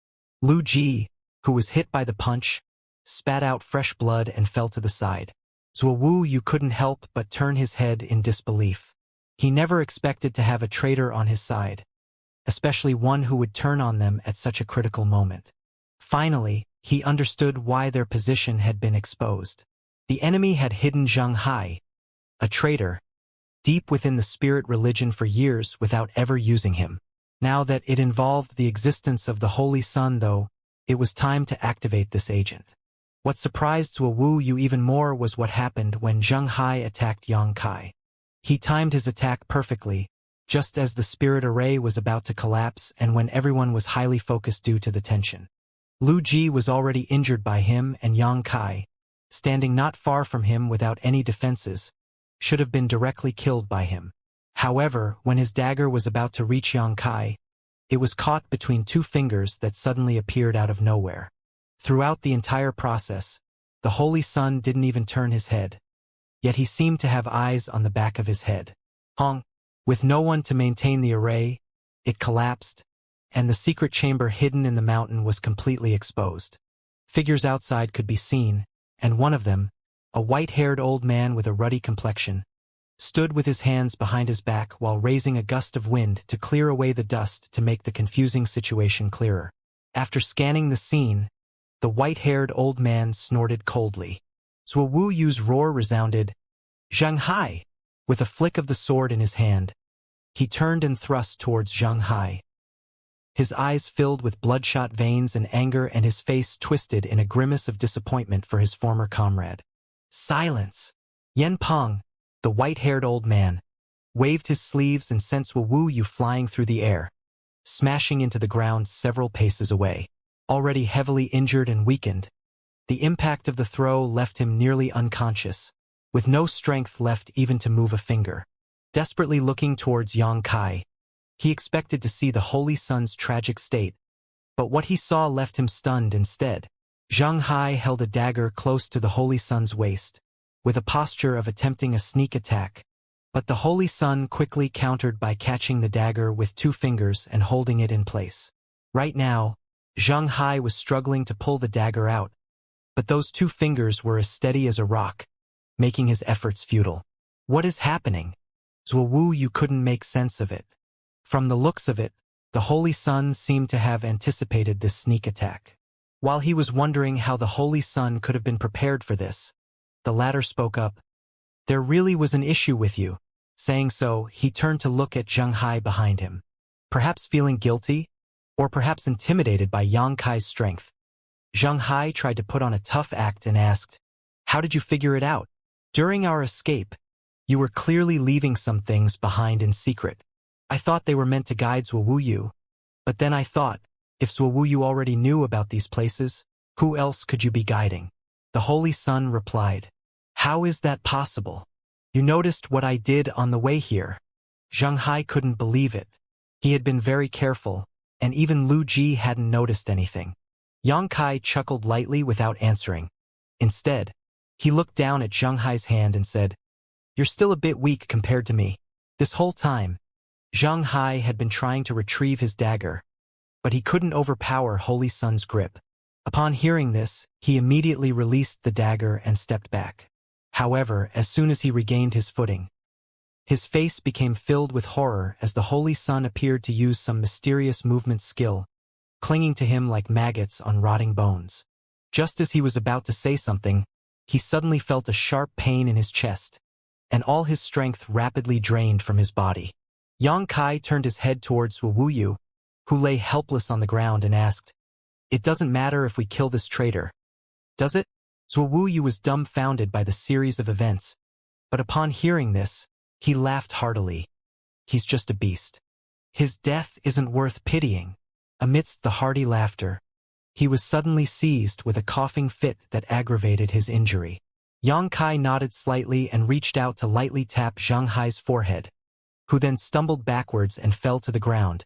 Lu Ji, who was hit by the punch, spat out fresh blood and fell to the side. Zhuo Yu couldn't help but turn his head in disbelief. He never expected to have a traitor on his side, especially one who would turn on them at such a critical moment. Finally, he understood why their position had been exposed. The enemy had hidden Zhang Hai, a traitor, deep within the spirit religion for years without ever using him. Now that it involved the existence of the Holy Sun, though, it was time to activate this agent. What surprised Zhuo Yu even more was what happened when Zhang Hai attacked Yang Kai. He timed his attack perfectly, just as the spirit array was about to collapse and when everyone was highly focused due to the tension. Lu Ji was already injured by him, and Yang Kai, standing not far from him without any defenses, should have been directly killed by him. However, when his dagger was about to reach Yang Kai, it was caught between two fingers that suddenly appeared out of nowhere. Throughout the entire process, the Holy Sun didn't even turn his head, yet he seemed to have eyes on the back of his head. Hong. With no one to maintain the array, it collapsed, and the secret chamber hidden in the mountain was completely exposed. Figures outside could be seen, and one of them, a white-haired old man with a ruddy complexion, stood with his hands behind his back while raising a gust of wind to clear away the dust to make the confusing situation clearer. After scanning the scene, the white-haired old man snorted coldly. Zhuo Yu's roar resounded. "Zhang Hai!" With a flick of the sword in his hand, he turned and thrust towards Zhang Hai. His eyes filled with bloodshot veins and anger, and his face twisted in a grimace of disappointment for his former comrade. "Silence!" Yen Peng, the white-haired old man, waved his sleeves and sent Zhuo Yu flying through the air, smashing into the ground several paces away. Already heavily injured and weakened, the impact of the throw left him nearly unconscious, with no strength left even to move a finger. Desperately looking towards Yang Kai, he expected to see the Holy Sun's tragic state, but what he saw left him stunned instead. Zhang Hai held a dagger close to the Holy Sun's waist, with a posture of attempting a sneak attack, but the Holy Sun quickly countered by catching the dagger with two fingers and holding it in place. Right now, Zhang Hai was struggling to pull the dagger out, but those two fingers were as steady as a rock, making his efforts futile. What is happening? Zhuo Yu couldn't make sense of it. From the looks of it, the Holy Sun seemed to have anticipated this sneak attack. While he was wondering how the Holy Sun could have been prepared for this, the latter spoke up. "There really was an issue with you." Saying so, he turned to look at Zhang Hai behind him. Perhaps feeling guilty, or perhaps intimidated by Yang Kai's strength, Zhang Hai tried to put on a tough act and asked, "How did you figure it out? During our escape, you were clearly leaving some things behind in secret. I thought they were meant to guide Zhuo Yu, but then I thought, if Zhuo Yu already knew about these places, who else could you be guiding?" The Holy Sun replied, "How is that possible? You noticed what I did on the way here." Zhang Hai couldn't believe it. He had been very careful, and even Lu Ji hadn't noticed anything. Yang Kai chuckled lightly without answering. Instead, he looked down at Zhang Hai's hand and said, "You're still a bit weak compared to me." This whole time, Zhang Hai had been trying to retrieve his dagger, but he couldn't overpower Holy Sun's grip. Upon hearing this, he immediately released the dagger and stepped back. However, as soon as he regained his footing, his face became filled with horror as the Holy Sun appeared to use some mysterious movement skill, clinging to him like maggots on rotting bones. Just as he was about to say something, he suddenly felt a sharp pain in his chest, and all his strength rapidly drained from his body. Yang Kai turned his head towards Wuyu, who lay helpless on the ground, and asked, "It doesn't matter if we kill this traitor, does it?" Wuyu was dumbfounded by the series of events, but upon hearing this, he laughed heartily. "He's just a beast. His death isn't worth pitying." Amidst the hearty laughter, he was suddenly seized with a coughing fit that aggravated his injury. Yang Kai nodded slightly and reached out to lightly tap Zhang Hai's forehead, who then stumbled backwards and fell to the ground,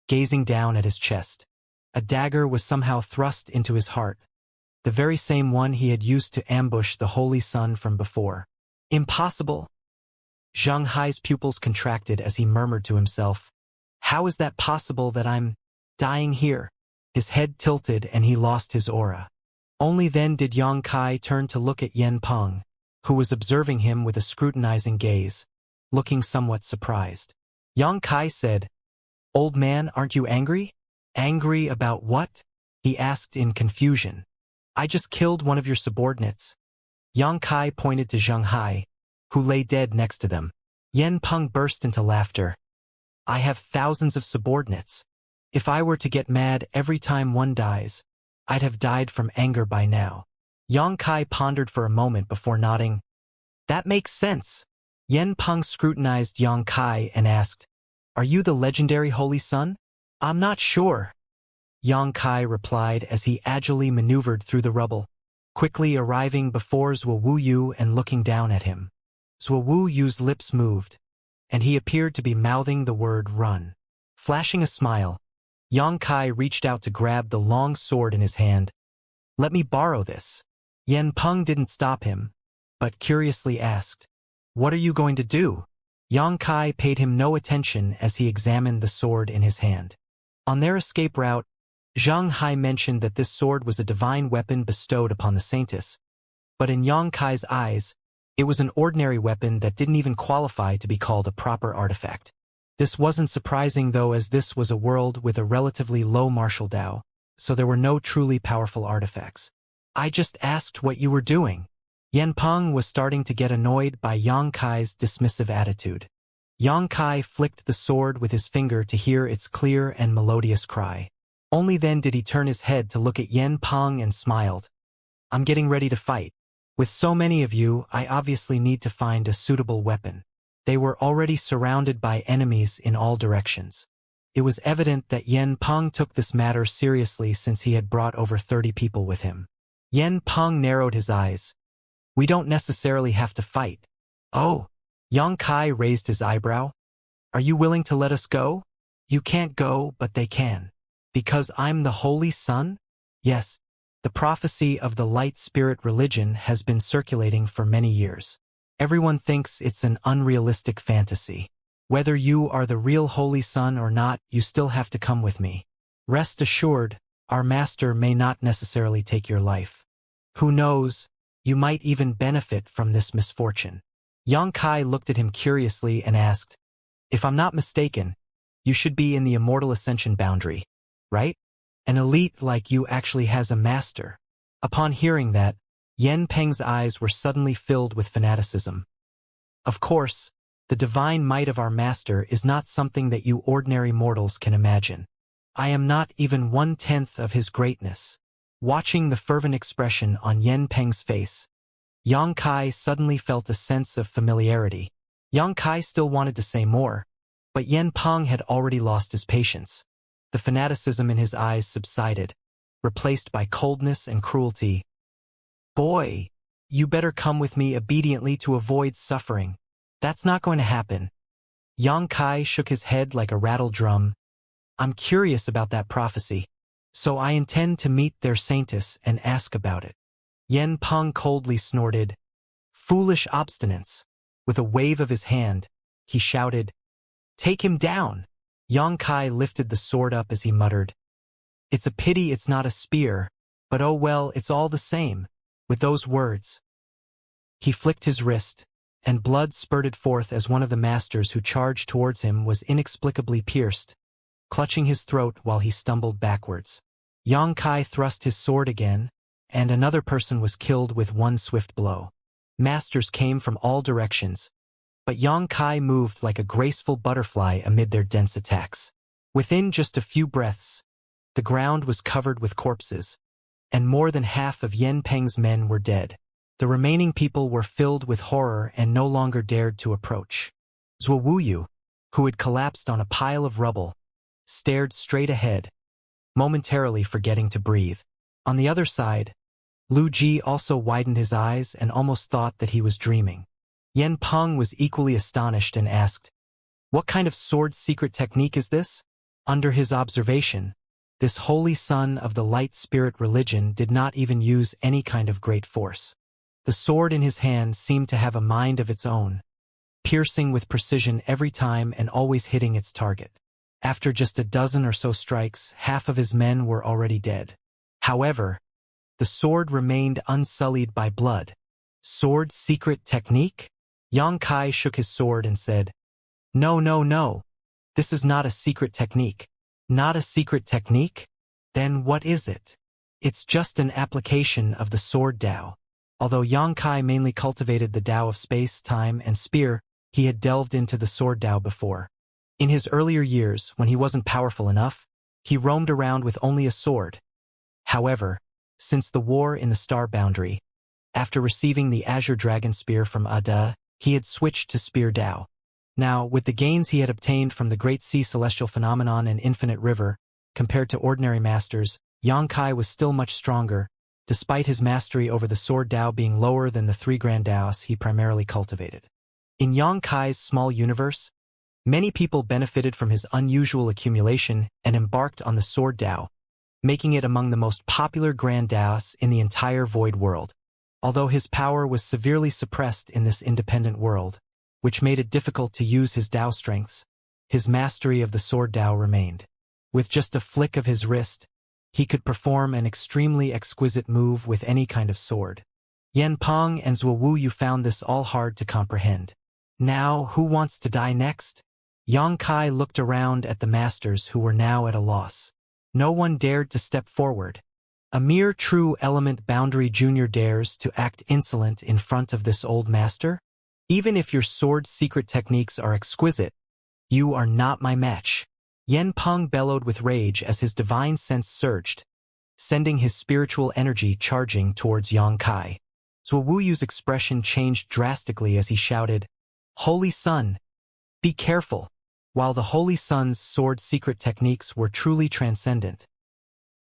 gazing down at his chest. A dagger was somehow thrust into his heart, the very same one he had used to ambush the Holy Sun from before. "Impossible!" Zhang Hai's pupils contracted as he murmured to himself, "How is that possible that I'm dying here?" His head tilted and he lost his aura. Only then did Yang Kai turn to look at Yen Peng, who was observing him with a scrutinizing gaze, looking somewhat surprised. Yang Kai said, "Old man, aren't you angry?" "Angry about what?" he asked in confusion. "I just killed one of your subordinates." Yang Kai pointed to Zhang Hai, who lay dead next to them. Yen Peng burst into laughter. "I have thousands of subordinates. If I were to get mad every time one dies, I'd have died from anger by now." Yang Kai pondered for a moment before nodding. "That makes sense." Yen Peng scrutinized Yang Kai and asked, "Are you the legendary Holy Sun?" "I'm not sure," Yang Kai replied as he agilely maneuvered through the rubble, quickly arriving before Wuyu and looking down at him. Wuyu's lips moved, and he appeared to be mouthing the word "run." Flashing a smile, Yang Kai reached out to grab the long sword in his hand. "Let me borrow this." Yen Peng didn't stop him, but curiously asked, "What are you going to do?" Yang Kai paid him no attention as he examined the sword in his hand. On their escape route, Zhang Hai mentioned that this sword was a divine weapon bestowed upon the saintess, but in Yang Kai's eyes, it was an ordinary weapon that didn't even qualify to be called a proper artifact. This wasn't surprising though, as this was a world with a relatively low martial Dao, so there were no truly powerful artifacts. "I just asked what you were doing." Yen Peng was starting to get annoyed by Yang Kai's dismissive attitude. Yang Kai flicked the sword with his finger to hear its clear and melodious cry. Only then did he turn his head to look at Yen Peng and smiled. "I'm getting ready to fight. With so many of you, I obviously need to find a suitable weapon." They were already surrounded by enemies in all directions. It was evident that Yen Peng took this matter seriously since he had brought over 30 people with him. Yen Peng narrowed his eyes. "We don't necessarily have to fight." "Oh." Yang Kai raised his eyebrow. "Are you willing to let us go?" "You can't go, but they can." "Because I'm the Holy Sun?" "Yes. The prophecy of the light spirit religion has been circulating for many years. Everyone thinks it's an unrealistic fantasy. Whether you are the real Holy Sun or not, you still have to come with me. Rest assured, our master may not necessarily take your life. Who knows, you might even benefit from this misfortune." Yang Kai looked at him curiously and asked, "If I'm not mistaken, you should be in the Immortal Ascension boundary, right? An elite like you actually has a master." Upon hearing that, Yen Peng's eyes were suddenly filled with fanaticism. "Of course, the divine might of our master is not something that you ordinary mortals can imagine. I am not even 1/10 of his greatness." Watching the fervent expression on Yen Peng's face, Yang Kai suddenly felt a sense of familiarity. Yang Kai still wanted to say more, but Yen Peng had already lost his patience. The fanaticism in his eyes subsided, replaced by coldness and cruelty. "Boy, you better come with me obediently to avoid suffering." "That's not going to happen." Yang Kai shook his head like a rattled drum. "I'm curious about that prophecy, so I intend to meet their saintess and ask about it." Yen Peng coldly snorted, "Foolish obstinance." With a wave of his hand, he shouted, "Take him down." Yang Kai lifted the sword up as he muttered, "It's a pity it's not a spear, but oh well, it's all the same." With those words, he flicked his wrist, and blood spurted forth as one of the masters who charged towards him was inexplicably pierced, clutching his throat while he stumbled backwards. Yang Kai thrust his sword again, and another person was killed with one swift blow. Masters came from all directions, but Yang Kai moved like a graceful butterfly amid their dense attacks. Within just a few breaths, the ground was covered with corpses, and more than half of Yen Peng's men were dead. The remaining people were filled with horror and no longer dared to approach. Zhuo Wuyu, who had collapsed on a pile of rubble, stared straight ahead, momentarily forgetting to breathe. On the other side, Lu Ji also widened his eyes and almost thought that he was dreaming. Yen Peng was equally astonished and asked, "What kind of sword secret technique is this?" Under his observation, this holy son of the light spirit religion did not even use any kind of great force. The sword in his hand seemed to have a mind of its own, piercing with precision every time and always hitting its target. After just a dozen or so strikes, half of his men were already dead. However, the sword remained unsullied by blood. Sword secret technique? Yang Kai shook his sword and said, "No, no, no. This is not a secret technique." "Not a secret technique? Then what is it?" "It's just an application of the sword Tao." Although Yang Kai mainly cultivated the Tao of space, time, and spear, he had delved into the sword Tao before. In his earlier years, when he wasn't powerful enough, he roamed around with only a sword. However, since the war in the Star Boundary, after receiving the Azure Dragon Spear from Ada, he had switched to Spear Tao. Now, with the gains he had obtained from the Great Sea Celestial Phenomenon and Infinite River, compared to ordinary masters, Yang Kai was still much stronger, despite his mastery over the sword Tao being lower than the 3 Grand Taos he primarily cultivated. In Yang Kai's small universe, many people benefited from his unusual accumulation and embarked on the sword Tao, making it among the most popular Grand Taos in the entire Void world. Although his power was severely suppressed in this independent world, which made it difficult to use his Tao strengths, his mastery of the sword Tao remained. With just a flick of his wrist, he could perform an extremely exquisite move with any kind of sword. Yen Peng and Zhuo Wuyu found this all hard to comprehend. Now, who wants to die next? Yang Kai looked around at the masters who were now at a loss. No one dared to step forward. A mere true element boundary junior dares to act insolent in front of this old master? Even if your sword secret techniques are exquisite, you are not my match. Yen Peng bellowed with rage as his divine sense surged, sending his spiritual energy charging towards Yang Kai. Zhuo Wuyu's expression changed drastically as he shouted, "Holy Sun, be careful!" While the Holy Sun's sword secret techniques were truly transcendent,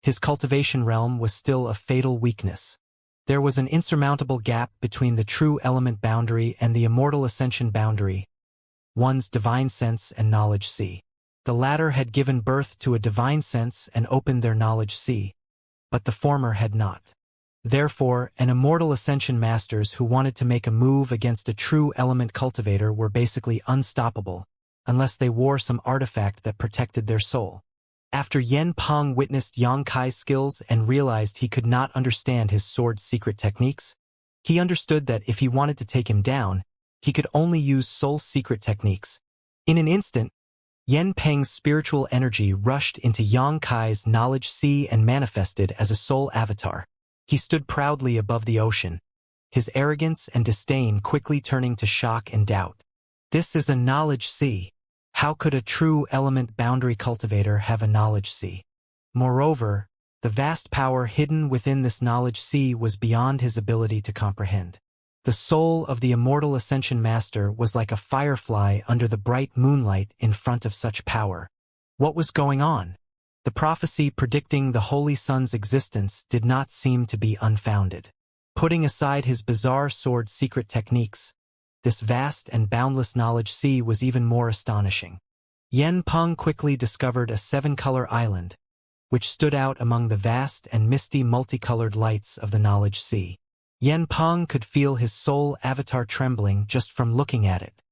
his cultivation realm was still a fatal weakness. There was an insurmountable gap between the true element boundary and the immortal ascension boundary, one's divine sense and knowledge sea. The latter had given birth to a divine sense and opened their knowledge sea, but the former had not. Therefore, an immortal ascension masters who wanted to make a move against a true element cultivator were basically unstoppable, unless they wore some artifact that protected their soul. After Yen Peng witnessed Yang Kai's skills and realized he could not understand his sword's secret techniques, he understood that if he wanted to take him down, he could only use soul secret techniques. In an instant, Yen Peng's spiritual energy rushed into Yang Kai's knowledge sea and manifested as a soul avatar. He stood proudly above the ocean, his arrogance and disdain quickly turning to shock and doubt. This is a knowledge sea. How could a true element boundary cultivator have a knowledge sea? Moreover, the vast power hidden within this knowledge sea was beyond his ability to comprehend. The soul of the immortal ascension master was like a firefly under the bright moonlight in front of such power. What was going on? The prophecy predicting the Holy Sun's existence did not seem to be unfounded. Putting aside his bizarre sword secret techniques, this vast and boundless knowledge sea was even more astonishing. Yen Peng quickly discovered a 7-color island, which stood out among the vast and misty multicolored lights of the knowledge sea. Yen Peng could feel his soul avatar trembling just from looking at it.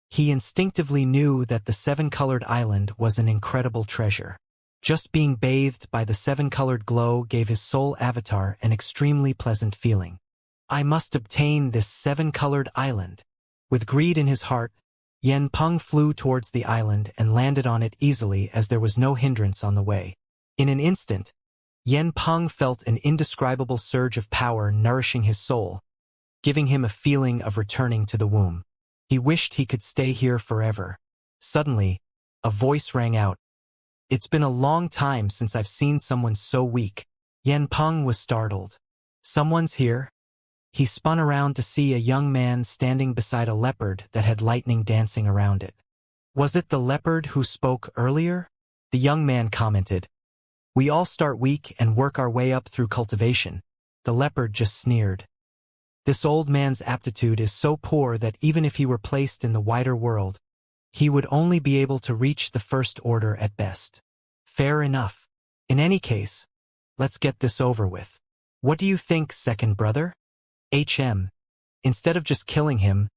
He instinctively knew that the 7-colored island was an incredible treasure. Just being bathed by the 7-colored glow gave his soul avatar an extremely pleasant feeling. I must obtain this 7-colored island. With greed in his heart, Yen Peng flew towards the island and landed on it easily as there was no hindrance on the way. In an instant, Yen Peng felt an indescribable surge of power nourishing his soul, giving him a feeling of returning to the womb. He wished he could stay here forever. Suddenly, a voice rang out. "It's been a long time since I've seen someone so weak." Yen Peng was startled. "Someone's here?" He spun around to see a young man standing beside a leopard that had lightning dancing around it. "Was it the leopard who spoke earlier?" The young man commented. "We all start weak and work our way up through cultivation." The leopard just sneered. "This old man's aptitude is so poor that even if he were placed in the wider world, he would only be able to reach the first order at best." "Fair enough. In any case, let's get this over with. What do you think, second brother?" Instead of just killing him,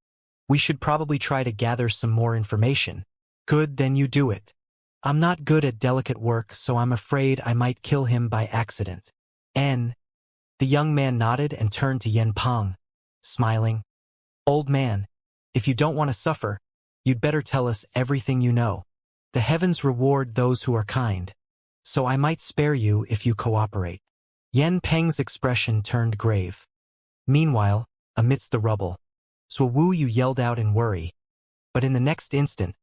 we should probably try to gather some more information." "Good, then you do it. I'm not good at delicate work, so I'm afraid I might kill him by accident." "N." The young man nodded and turned to Yen Peng, smiling. "Old man, if you don't want to suffer, you'd better tell us everything you know. The heavens reward those who are kind, so I might spare you if you cooperate." Yen Peng's expression turned grave. Meanwhile, amidst the rubble, Wuxia yelled out in worry. But in the next instant,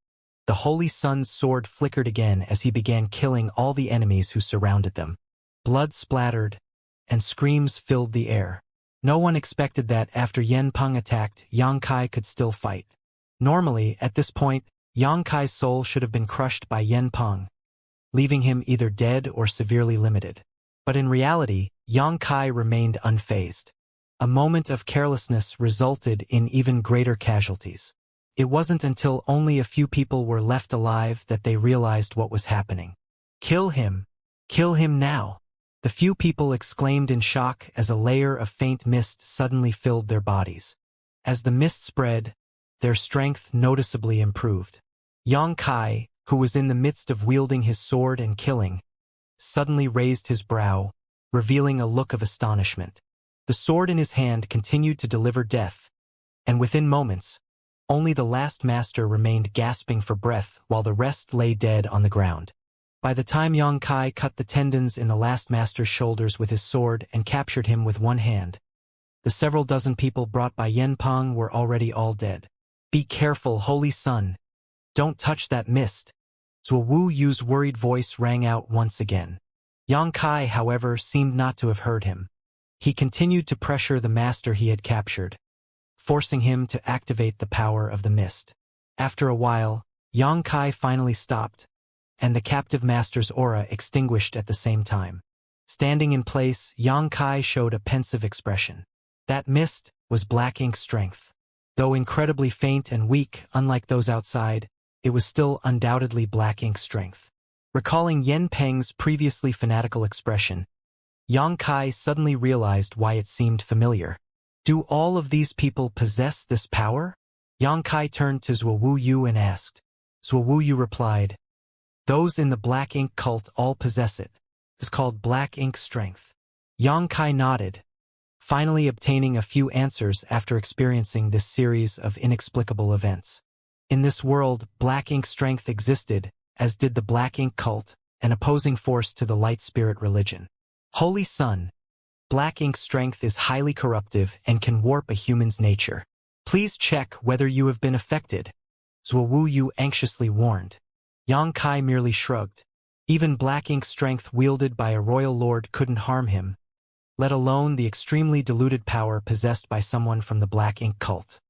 the Holy Sun's sword flickered again as he began killing all the enemies who surrounded them. Blood splattered, and screams filled the air. No one expected that after Yen Peng attacked, Xianxia could still fight. Normally, at this point, Xianxia's soul should have been crushed by Yen Peng, leaving him either dead or severely limited. But in reality, Xianxia remained unfazed. A moment of carelessness resulted in even greater casualties. It wasn't until only a few people were left alive that they realized what was happening. "Kill him! Kill him now!" The few people exclaimed in shock as a layer of faint mist suddenly filled their bodies. As the mist spread, their strength noticeably improved. Xianxia, who was in the midst of wielding his sword and killing, suddenly raised his brow, revealing a look of astonishment. The sword in his hand continued to deliver death, and within moments, only the last master remained gasping for breath while the rest lay dead on the ground. By the time Xianxia cut the tendons in the last master's shoulders with his sword and captured him with one hand, the several dozen people brought by Yen Peng were already all dead. "Be careful, Holy Sun! Don't touch that mist!" Wuxu's worried voice rang out once again. Xianxia, however, seemed not to have heard him. He continued to pressure the master he had captured, forcing him to activate the power of the mist. After a while, Xianxia finally stopped, and the captive master's aura extinguished at the same time. Standing in place, Xianxia showed a pensive expression. That mist was black ink strength. Though incredibly faint and weak, unlike those outside, it was still undoubtedly black ink strength. Recalling Yen Peng's previously fanatical expression, Xianxia suddenly realized why it seemed familiar. "Do all of these people possess this power?" Xianxia turned to Wuxia and asked. Wuxia replied, "Those in the black ink cult all possess it. It's called black ink strength." Xianxia nodded, finally obtaining a few answers after experiencing this series of inexplicable events. In this world, black ink strength existed, as did the black ink cult, an opposing force to the light spirit religion. Holy Sun, black ink strength is highly corruptive and can warp a human's nature. Please check whether you have been affected, Wuxia anxiously warned. Xianxia merely shrugged. Even black ink strength wielded by a royal lord couldn't harm him, let alone the extremely diluted power possessed by someone from the black ink cult.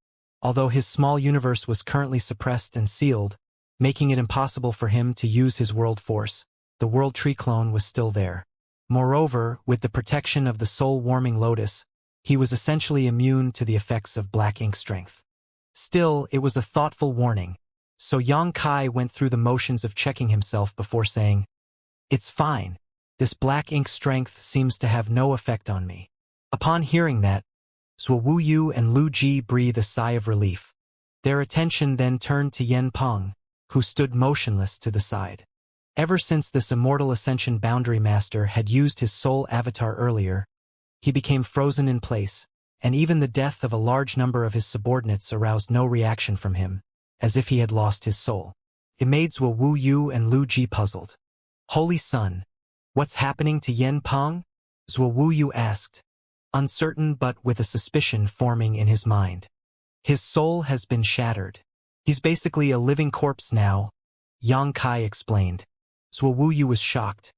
Although his small universe was currently suppressed and sealed, making it impossible for him to use his world force, the world tree clone was still there. Moreover, with the protection of the soul-warming lotus, he was essentially immune to the effects of black ink strength. Still, it was a thoughtful warning, so Xianxia went through the motions of checking himself before saying, "It's fine. This black ink strength seems to have no effect on me." Upon hearing that, Wuxia and Lu Ji breathed a sigh of relief. Their attention then turned to Yen Peng, who stood motionless to the side. Ever since this immortal Ascension boundary master had used his soul avatar earlier, he became frozen in place, and even the death of a large number of his subordinates aroused no reaction from him, as if he had lost his soul. It made Wuxia and Lu Ji puzzled. "Holy Sun, What's happening to Yen Peng? Zhuo Wuyu asked, uncertain but with a suspicion forming in his mind. His soul has been shattered. He's basically a living corpse now, Yang Kai explained. Zhuo Wuyu was shocked.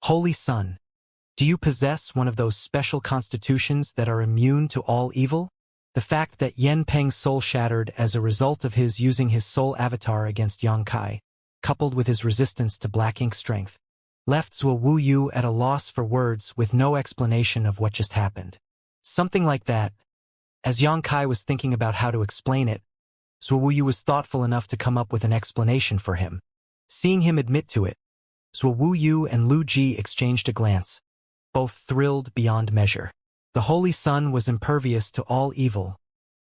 Holy Son, do you possess one of those special constitutions that are immune to all evil? The fact that Yen Peng's soul shattered as a result of his using his soul avatar against Yang Kai, coupled with his resistance to black ink strength, left Zhuo Wuyu at a loss for words with no explanation of what just happened. Something like that. As Yang Kai was thinking about how to explain it, Zhuo Wuyu was thoughtful enough to come up with an explanation for him. Seeing him admit to it, Zhuo Wuyu and Lu Ji exchanged a glance, both thrilled beyond measure. The Holy Son was impervious to all evil,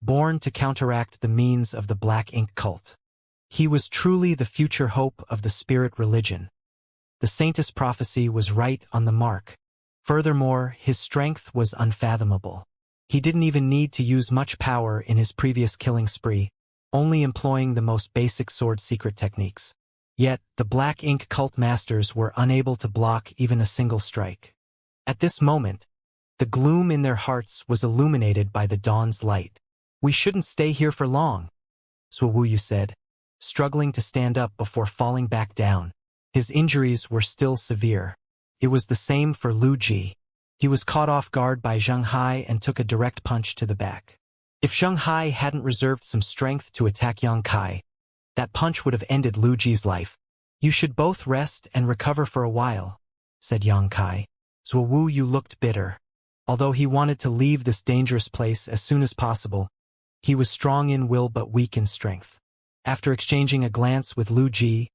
born to counteract the means of the black ink cult. He was truly the future hope of the spirit religion. The saintess prophecy was right on the mark. Furthermore, his strength was unfathomable. He didn't even need to use much power in his previous killing spree, only employing the most basic sword secret techniques. Yet, the black ink cult masters were unable to block even a single strike. At this moment, the gloom in their hearts was illuminated by the dawn's light. We shouldn't stay here for long, Zhuo Wuyu said, struggling to stand up before falling back down. His injuries were still severe. It was the same for Lu Ji. He was caught off guard by Zheng Hai and took a direct punch to the back. If Zheng Hai hadn't reserved some strength to attack Yang Kai, that punch would have ended Lu Ji's life. You should both rest and recover for a while, said Yang Kai. Zhuo Wuyu looked bitter. Although he wanted to leave this dangerous place as soon as possible, he was strong in will but weak in strength. After exchanging a glance with Lu Ji,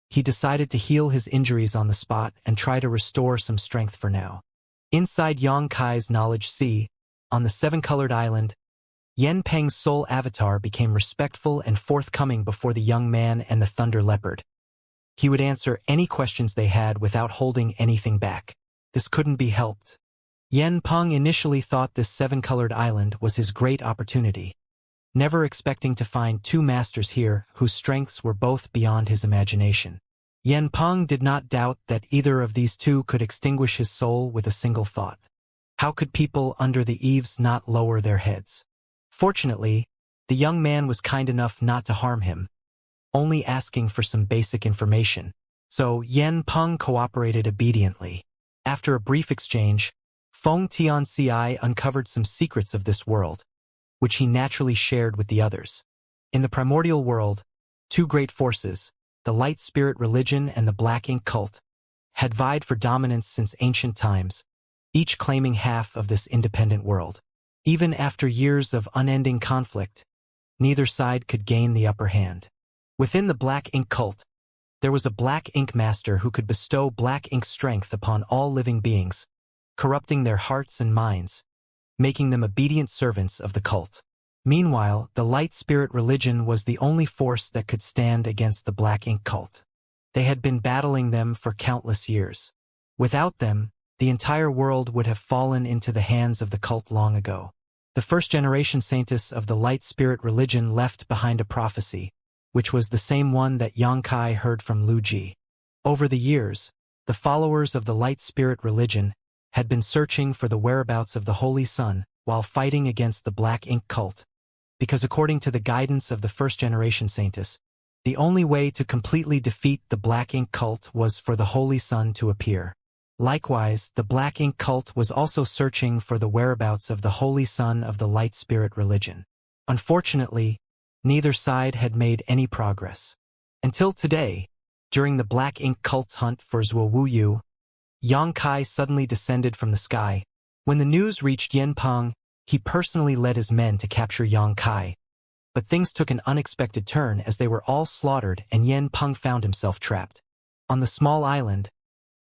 he decided to heal his injuries on the spot and try to restore some strength for now. Inside Yang Kai's knowledge sea, on the seven-colored island, Yen Peng's soul avatar became respectful and forthcoming before the young man and the thunder leopard. He would answer any questions they had without holding anything back. This couldn't be helped. Yen Peng initially thought this seven-colored island was his great opportunity, never expecting to find two masters here whose strengths were both beyond his imagination. Yen Peng did not doubt that either of these two could extinguish his soul with a single thought. How could people under the eaves not lower their heads? Fortunately, the young man was kind enough not to harm him, only asking for some basic information, so Yen Peng cooperated obediently. After a brief exchange, Feng Tianci uncovered some secrets of this world, which he naturally shared with the others. In the primordial world, two great forces, the light spirit religion and the black ink cult, had vied for dominance since ancient times, each claiming half of this independent world. Even after years of unending conflict, neither side could gain the upper hand. Within the black ink cult, there was a black ink master who could bestow black ink strength upon all living beings, corrupting their hearts and minds, making them obedient servants of the cult. Meanwhile, the light spirit religion was the only force that could stand against the black ink cult. They had been battling them for countless years. Without them, the entire world would have fallen into the hands of the cult long ago. The first-generation saintess of the light spirit religion left behind a prophecy, which was the same one that Yang Kai heard from Lu Ji. Over the years, the followers of the light spirit religion had been searching for the whereabouts of the Holy Son while fighting against the black ink cult, because according to the guidance of the first-generation saintess, the only way to completely defeat the black ink cult was for the Holy Son to appear. Likewise, the black ink cult was also searching for the whereabouts of the Holy Son of the light spirit religion. Unfortunately, neither side had made any progress. Until today, during the black ink cult's hunt for Zhuo Wuyu, Yang Kai suddenly descended from the sky. When the news reached Yen Peng, he personally led his men to capture Yang Kai. But things took an unexpected turn as they were all slaughtered and Yen Peng found himself trapped. On the small island,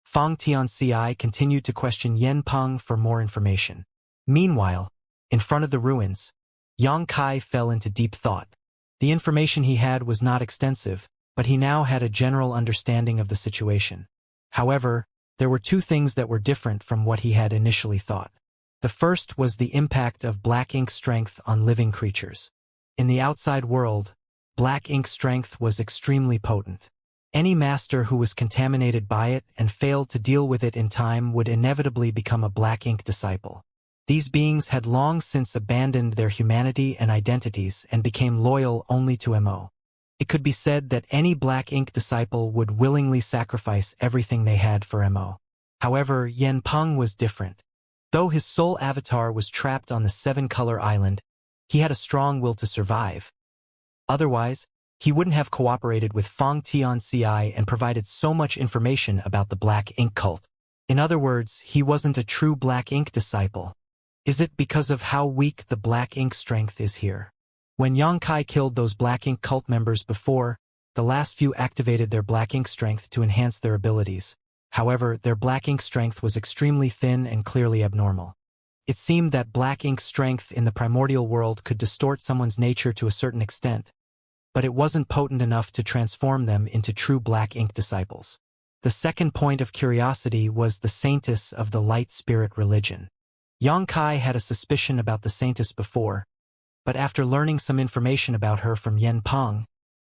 Feng Tianci continued to question Yen Peng for more information. Meanwhile, in front of the ruins, Yang Kai fell into deep thought. The information he had was not extensive, but he now had a general understanding of the situation. However, there were two things that were different from what he had initially thought. The first was the impact of black ink strength on living creatures. In the outside world, black ink strength was extremely potent. Any master who was contaminated by it and failed to deal with it in time would inevitably become a black ink disciple. These beings had long since abandoned their humanity and identities and became loyal only to Mo. It could be said that any black ink disciple would willingly sacrifice everything they had for Mo. However, Yen Peng was different. Though his soul avatar was trapped on the seven-color island, he had a strong will to survive. Otherwise, he wouldn't have cooperated with Feng Tianci and provided so much information about the black ink cult. In other words, he wasn't a true black ink disciple. Is it because of how weak the black ink strength is here? When Xianxia killed those black ink cult members before, the last few activated their black ink strength to enhance their abilities. However, their black ink strength was extremely thin and clearly abnormal. It seemed that black ink strength in the primordial world could distort someone's nature to a certain extent, but it wasn't potent enough to transform them into true black ink disciples. The second point of curiosity was the saintess of the light spirit religion. Xianxia had a suspicion about the saintess before, but after learning some information about her from Yen Peng,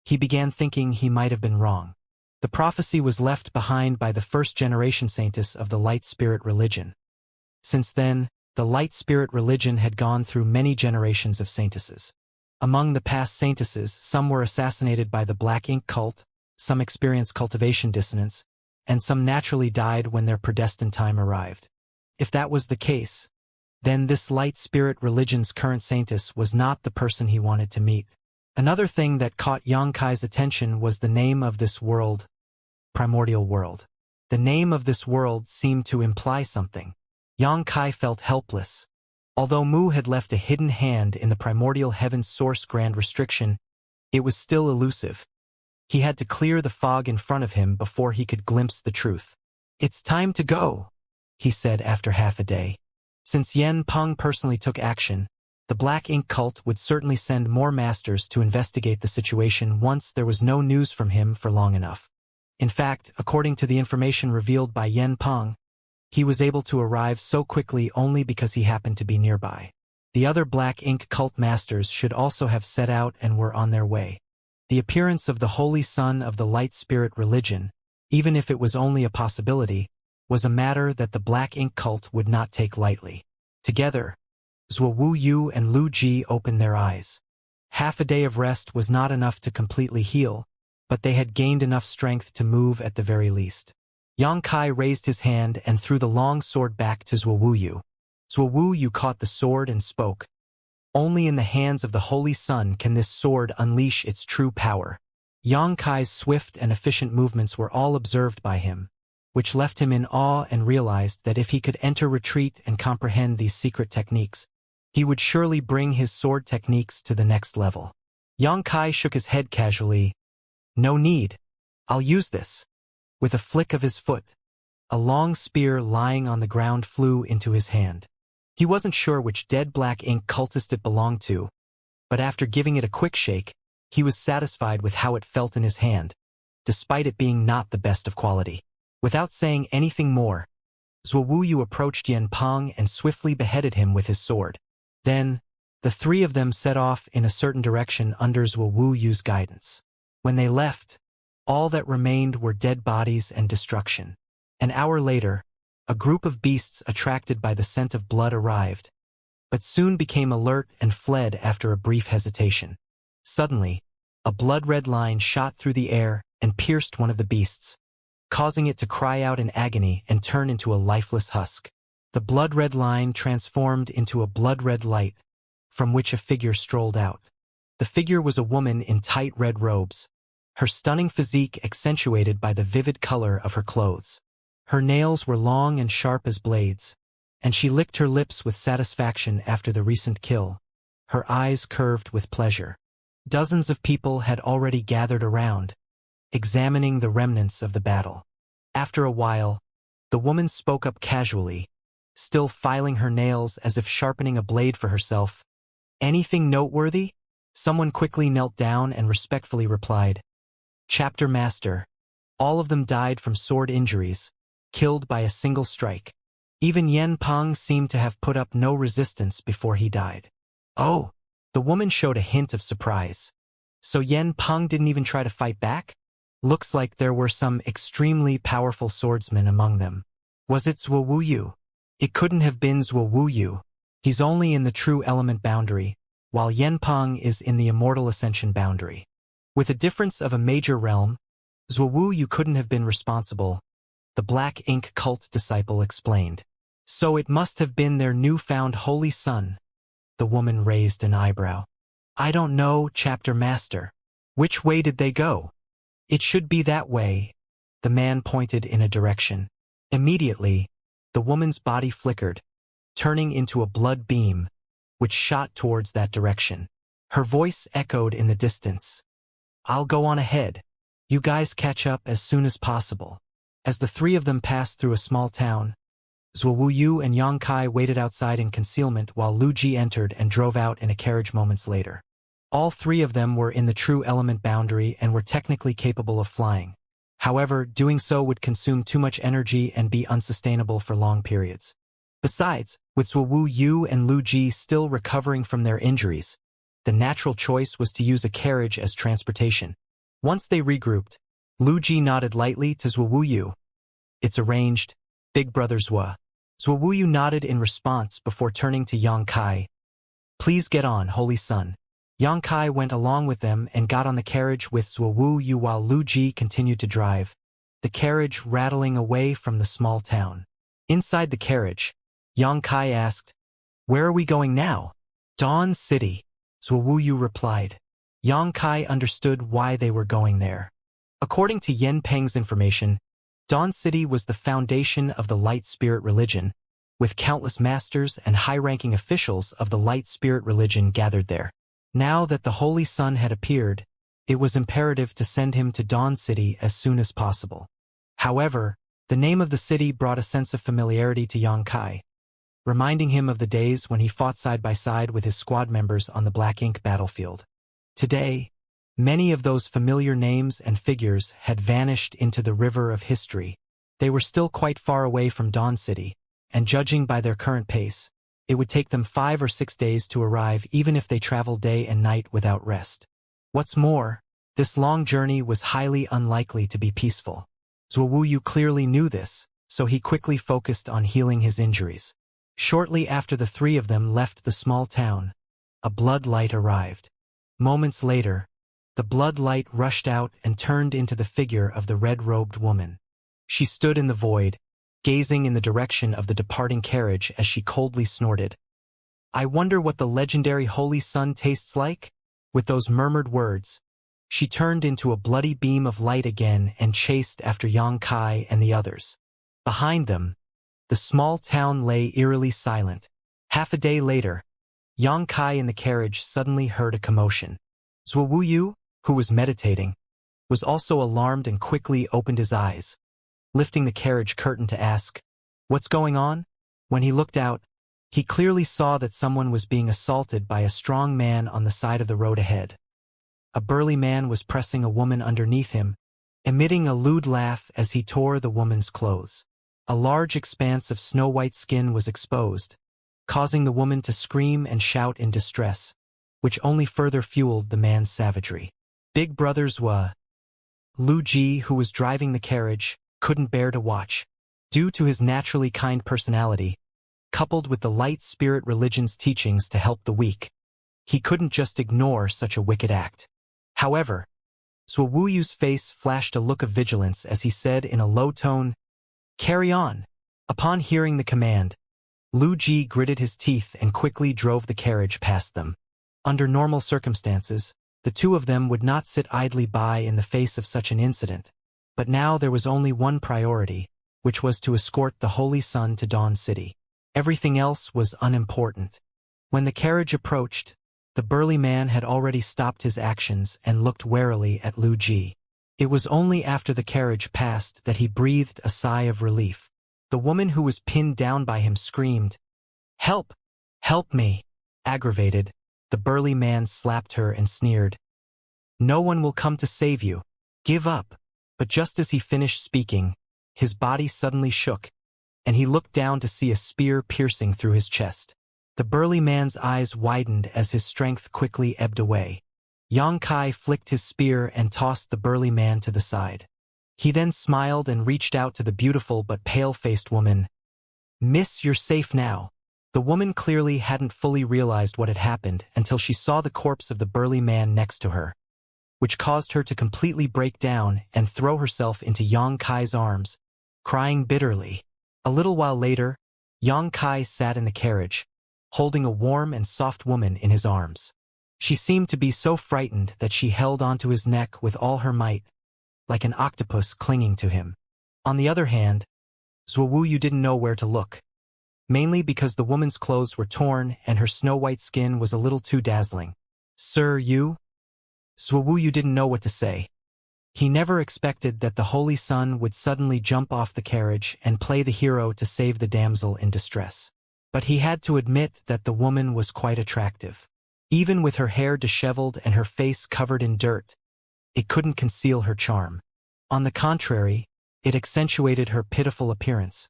he began thinking he might have been wrong. The prophecy was left behind by the first-generation saintess of the light spirit religion. Since then, the light spirit religion had gone through many generations of saintesses. Among the past saintesses, some were assassinated by the black ink cult, some experienced cultivation dissonance, and some naturally died when their predestined time arrived. If that was the case, then this light spirit religion's current saintess was not the person he wanted to meet. Another thing that caught Xianxia's attention was the name of this world, primordial world. The name of this world seemed to imply something. Xianxia felt helpless. Although Mu had left a hidden hand in the primordial heaven's source grand restriction, it was still elusive. He had to clear the fog in front of him before he could glimpse the truth. "It's time to go," he said after half a day. Since Yen Peng personally took action, the black ink cult would certainly send more masters to investigate the situation once there was no news from him for long enough. In fact, according to the information revealed by Yen Peng, he was able to arrive so quickly only because he happened to be nearby. The other black ink cult masters should also have set out and were on their way. The appearance of the Holy Son of the Light Spirit religion, even if it was only a possibility, was a matter that the black ink cult would not take lightly. Together, Zhuo Wu Yu and Lu Ji opened their eyes. Half a day of rest was not enough to completely heal, but they had gained enough strength to move at the very least. Xianxia raised his hand and threw the long sword back to Zhuo Wu Yu. Zhuo Wu Yu caught the sword and spoke. "Only in the hands of the Holy Sun can this sword unleash its true power." Xianxia's swift and efficient movements were all observed by him, which left him in awe and realized that if he could enter retreat and comprehend these secret techniques, he would surely bring his sword techniques to the next level. Xianxia shook his head casually. "No need. I'll use this." With a flick of his foot, a long spear lying on the ground flew into his hand. He wasn't sure which dead black ink cultist it belonged to, but after giving it a quick shake, he was satisfied with how it felt in his hand, despite it being not the best of quality. Without saying anything more, Zhuo Wu Yu approached Yen Peng and swiftly beheaded him with his sword. Then, the three of them set off in a certain direction under Zhuo Wu Yu's guidance. When they left, all that remained were dead bodies and destruction. An hour later, a group of beasts attracted by the scent of blood arrived, but soon became alert and fled after a brief hesitation. Suddenly, a blood-red line shot through the air and pierced one of the beasts, causing it to cry out in agony and turn into a lifeless husk. The blood-red line transformed into a blood-red light, from which a figure strolled out. The figure was a woman in tight red robes, her stunning physique accentuated by the vivid color of her clothes. Her nails were long and sharp as blades, and she licked her lips with satisfaction after the recent kill, her eyes curved with pleasure. Dozens of people had already gathered around, examining the remnants of the battle. After a while, the woman spoke up casually, still filing her nails as if sharpening a blade for herself. "Anything noteworthy?" Someone quickly knelt down and respectfully replied. "Chapter Master. All of them died from sword injuries, killed by a single strike. Even Yen Peng seemed to have put up no resistance before he died." "Oh!" The woman showed a hint of surprise. "So Yen Peng didn't even try to fight back?" Looks like there were some extremely powerful swordsmen among them. Was it Zhuo Wuyu? It couldn't have been Zhuo Wuyu. He's only in the true element boundary, while Yanpeng is in the immortal ascension boundary. With a difference of a major realm, Zhuo Wuyu couldn't have been responsible, the Black Ink cult disciple explained. So it must have been their newfound holy son. The woman raised an eyebrow. I don't know, chapter master. Which way did they go? It should be that way. The man pointed in a direction. Immediately, the woman's body flickered, turning into a blood beam, which shot towards that direction. Her voice echoed in the distance. I'll go on ahead. You guys catch up as soon as possible. As the three of them passed through a small town, Zhuo Wuyu and Yang Kai waited outside in concealment while Lu Ji entered and drove out in a carriage moments later. All three of them were in the true element boundary and were technically capable of flying. However, doing so would consume too much energy and be unsustainable for long periods. Besides, with Zhuo Wuyu and Lu Ji still recovering from their injuries, the natural choice was to use a carriage as transportation. Once they regrouped, Lu Ji nodded lightly to Zhuo Wuyu. It's arranged, Big Brother Zhuo. Zhuo Wuyu nodded in response before turning to Yang Kai. Please get on, holy son. Yang Kai went along with them and got on the carriage with Zhuo Wuyu while Lu Ji continued to drive, the carriage rattling away from the small town. Inside the carriage, Yang Kai asked, Where are we going now? Dawn City, Zhuo Wuyu replied. Yang Kai understood why they were going there. According to Yen Peng's information, Dawn City was the foundation of the Light Spirit religion, with countless masters and high-ranking officials of the Light Spirit religion gathered there. Now that the Holy Sun had appeared, it was imperative to send him to Dawn City as soon as possible. However, the name of the city brought a sense of familiarity to Yang Kai, reminding him of the days when he fought side by side with his squad members on the Black Ink battlefield. Today, many of those familiar names and figures had vanished into the river of history. They were still quite far away from Dawn City, and judging by their current pace, it would take them 5 or 6 days to arrive even if they traveled day and night without rest. What's more, this long journey was highly unlikely to be peaceful. Zhuo Wuyu clearly knew this, so he quickly focused on healing his injuries. Shortly after the three of them left the small town, a blood light arrived. Moments later, the blood light rushed out and turned into the figure of the red-robed woman. She stood in the void, gazing in the direction of the departing carriage as she coldly snorted. I wonder what the legendary Holy Sun tastes like? With those murmured words, she turned into a bloody beam of light again and chased after Yang Kai and the others. Behind them, the small town lay eerily silent. Half a day later, Yang Kai in the carriage suddenly heard a commotion. Zhuo Wuyu, who was meditating, was also alarmed and quickly opened his eyes, lifting the carriage curtain to ask, What's going on? When he looked out, he clearly saw that someone was being assaulted by a strong man on the side of the road ahead. A burly man was pressing a woman underneath him, emitting a lewd laugh as he tore the woman's clothes. A large expanse of snow-white skin was exposed, causing the woman to scream and shout in distress, which only further fueled the man's savagery. Big Brother Zhuo. Lu Ji, who was driving the carriage, couldn't bear to watch. Due to his naturally kind personality, coupled with the Light Spirit religion's teachings to help the weak, he couldn't just ignore such a wicked act. However, Zhuo Wuyu's face flashed a look of vigilance as he said in a low tone, Carry on. Upon hearing the command, Lu Ji gritted his teeth and quickly drove the carriage past them. Under normal circumstances, the two of them would not sit idly by in the face of such an incident. But now there was only one priority, which was to escort the Holy Sun to Dawn City. Everything else was unimportant. When the carriage approached, the burly man had already stopped his actions and looked warily at Lu Ji. It was only after the carriage passed that he breathed a sigh of relief. The woman who was pinned down by him screamed, Help! Help me! Aggravated, the burly man slapped her and sneered, No one will come to save you. Give up. But just as he finished speaking, his body suddenly shook, and he looked down to see a spear piercing through his chest. The burly man's eyes widened as his strength quickly ebbed away. Yang Kai flicked his spear and tossed the burly man to the side. He then smiled and reached out to the beautiful but pale-faced woman. "Miss, you're safe now." The woman clearly hadn't fully realized what had happened until she saw the corpse of the burly man next to her, which caused her to completely break down and throw herself into Yang Kai's arms, crying bitterly. A little while later, Yang Kai sat in the carriage, holding a warm and soft woman in his arms. She seemed to be so frightened that she held onto his neck with all her might, like an octopus clinging to him. On the other hand, Zhuowu didn't know where to look, mainly because the woman's clothes were torn and her snow-white skin was a little too dazzling. "Sir, you?" Zhuowu didn't know what to say. He never expected that the Holy Sun would suddenly jump off the carriage and play the hero to save the damsel in distress. But he had to admit that the woman was quite attractive. Even with her hair disheveled and her face covered in dirt, it couldn't conceal her charm. On the contrary, it accentuated her pitiful appearance,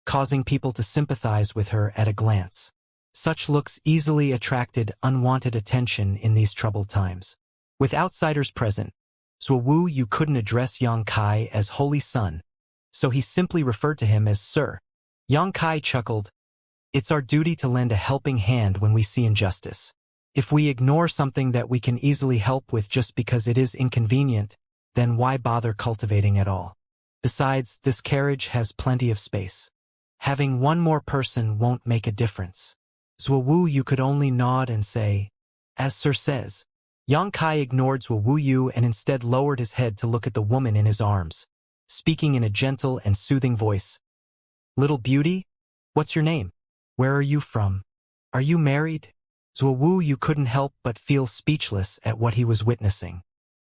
causing people to sympathize with her at a glance. Such looks easily attracted unwanted attention in these troubled times. With outsiders present, Zhuowu couldn't address Yang Kai as Holy Sun, so he simply referred to him as Sir. Yang Kai chuckled. "It's our duty to lend a helping hand when we see injustice. If we ignore something that we can easily help with just because it is inconvenient, then why bother cultivating at all? Besides, this carriage has plenty of space. Having one more person won't make a difference." Zhuowu could only nod and say, "As Sir says." Yang Kai ignored Zhuowu and instead lowered his head to look at the woman in his arms, speaking in a gentle and soothing voice. "Little beauty, what's your name? Where are you from? Are you married?" Zhuowu couldn't help but feel speechless at what he was witnessing.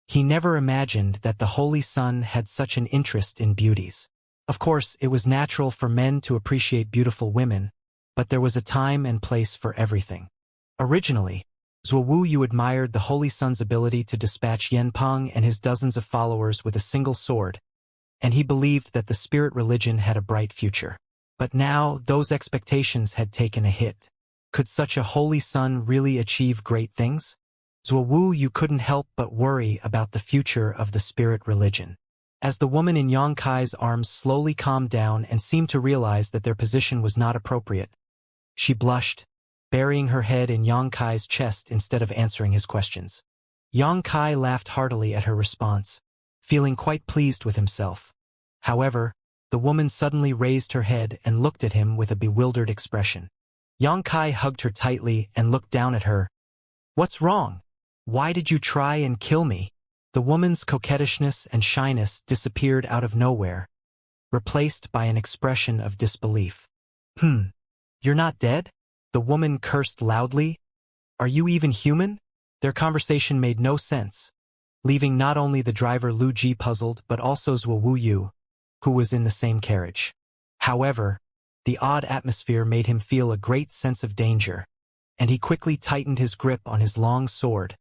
He never imagined that the Holy Sun had such an interest in beauties. Of course, it was natural for men to appreciate beautiful women, but there was a time and place for everything. Originally, Zhuowu admired the Holy Sun's ability to dispatch Yanpeng and his dozens of followers with a single sword, and he believed that the spirit religion had a bright future. But now, those expectations had taken a hit. Could such a Holy Sun really achieve great things? Zhuowu couldn't help but worry about the future of the spirit religion. As the woman in Yang Kai's arms slowly calmed down and seemed to realize that their position was not appropriate, she blushed, burying her head in Yang Kai's chest instead of answering his questions. Yang Kai laughed heartily at her response, feeling quite pleased with himself. However, the woman suddenly raised her head and looked at him with a bewildered expression. Yang Kai hugged her tightly and looked down at her. "What's wrong? Why did you try and kill me?" The woman's coquettishness and shyness disappeared out of nowhere, replaced by an expression of disbelief. You're not dead?" The woman cursed loudly. "Are you even human?" Their conversation made no sense, leaving not only the driver Lu Ji puzzled but also Zhuowu, who was in the same carriage. However, the odd atmosphere made him feel a great sense of danger, and he quickly tightened his grip on his long sword,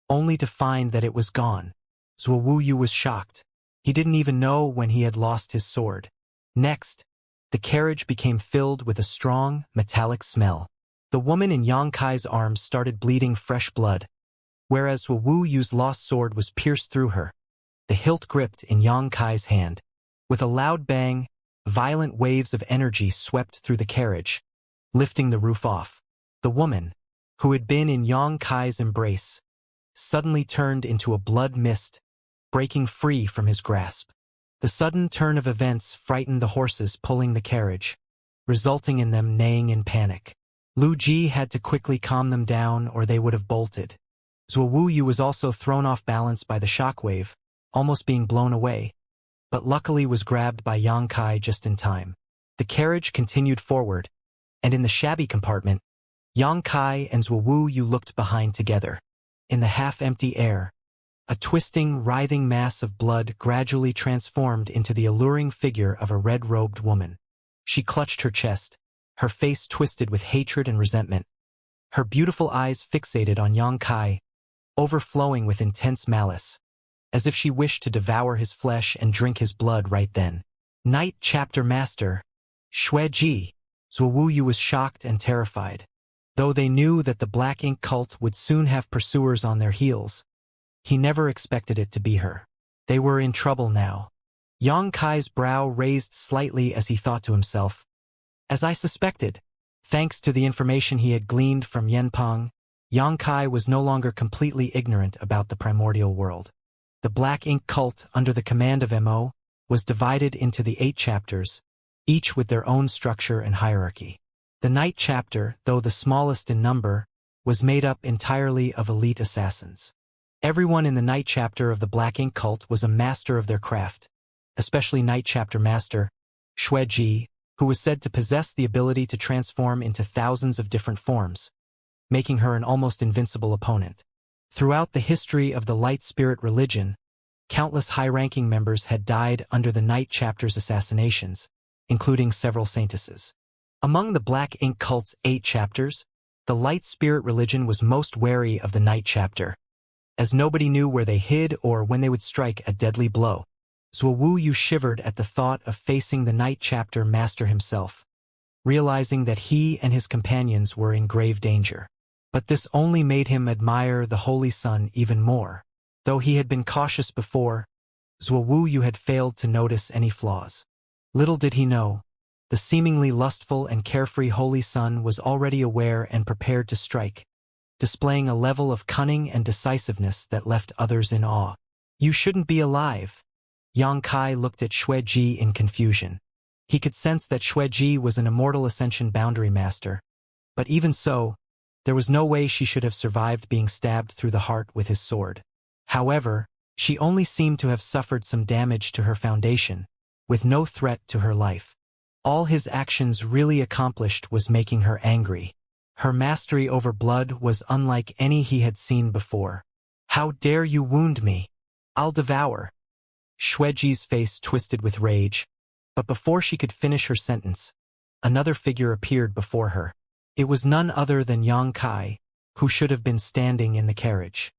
only to find that it was gone. Zhuowu was shocked. He didn't even know when he had lost his sword. Next, the carriage became filled with a strong, metallic smell. The woman in Yang Kai's arms started bleeding fresh blood, whereas Zhuowu's lost sword was pierced through her, the hilt gripped in Yang Kai's hand. With a loud bang, violent waves of energy swept through the carriage, lifting the roof off. The woman, who had been in Yang Kai's embrace, suddenly turned into a blood mist, breaking free from his grasp. The sudden turn of events frightened the horses pulling the carriage, resulting in them neighing in panic. Lu Ji had to quickly calm them down or they would have bolted. Zhuowu was also thrown off balance by the shockwave, almost being blown away, but luckily was grabbed by Yang Kai just in time. The carriage continued forward, and in the shabby compartment, Yang Kai and Zhuowu looked behind together. In the half-empty air, a twisting, writhing mass of blood gradually transformed into the alluring figure of a red-robed woman. She clutched her chest, her face twisted with hatred and resentment, her beautiful eyes fixated on Yang Kai, overflowing with intense malice, as if she wished to devour his flesh and drink his blood right then. Knight Chapter Master, Shui Ji. Zhuowu was shocked and terrified. Though they knew that the black ink cult would soon have pursuers on their heels, he never expected it to be her. They were in trouble now. Yang Kai's brow raised slightly as he thought to himself. As I suspected, thanks to the information he had gleaned from Yanpeng, Yang Kai was no longer completely ignorant about the primordial world. The black ink cult, under the command of Mo, was divided into the 8 chapters, each with their own structure and hierarchy. The Night chapter, though the smallest in number, was made up entirely of elite assassins. Everyone in the Night chapter of the black ink cult was a master of their craft, especially Night chapter master, Xueji, who was said to possess the ability to transform into thousands of different forms, making her an almost invincible opponent. Throughout the history of the light spirit religion, countless high-ranking members had died under the Night chapter's assassinations, including several saintesses. Among the black ink cult's 8 chapters, the light spirit religion was most wary of the Night chapter, as nobody knew where they hid or when they would strike a deadly blow. Zhuo Yu shivered at the thought of facing the Night chapter master himself, realizing that he and his companions were in grave danger. But this only made him admire the Holy Sun even more. Though he had been cautious before, Zhuo Yu had failed to notice any flaws. Little did he know, the seemingly lustful and carefree Holy Sun was already aware and prepared to strike, displaying a level of cunning and decisiveness that left others in awe. You shouldn't be alive. Yang Kai looked at Xueji in confusion. He could sense that Xueji was an immortal Ascension boundary master, but even so, there was no way she should have survived being stabbed through the heart with his sword. However, she only seemed to have suffered some damage to her foundation, with no threat to her life. All his actions really accomplished was making her angry. Her mastery over blood was unlike any he had seen before. How dare you wound me? I'll devour. Xueji's face twisted with rage, but before she could finish her sentence, another figure appeared before her. It was none other than Yang Kai, who should have been standing in the carriage.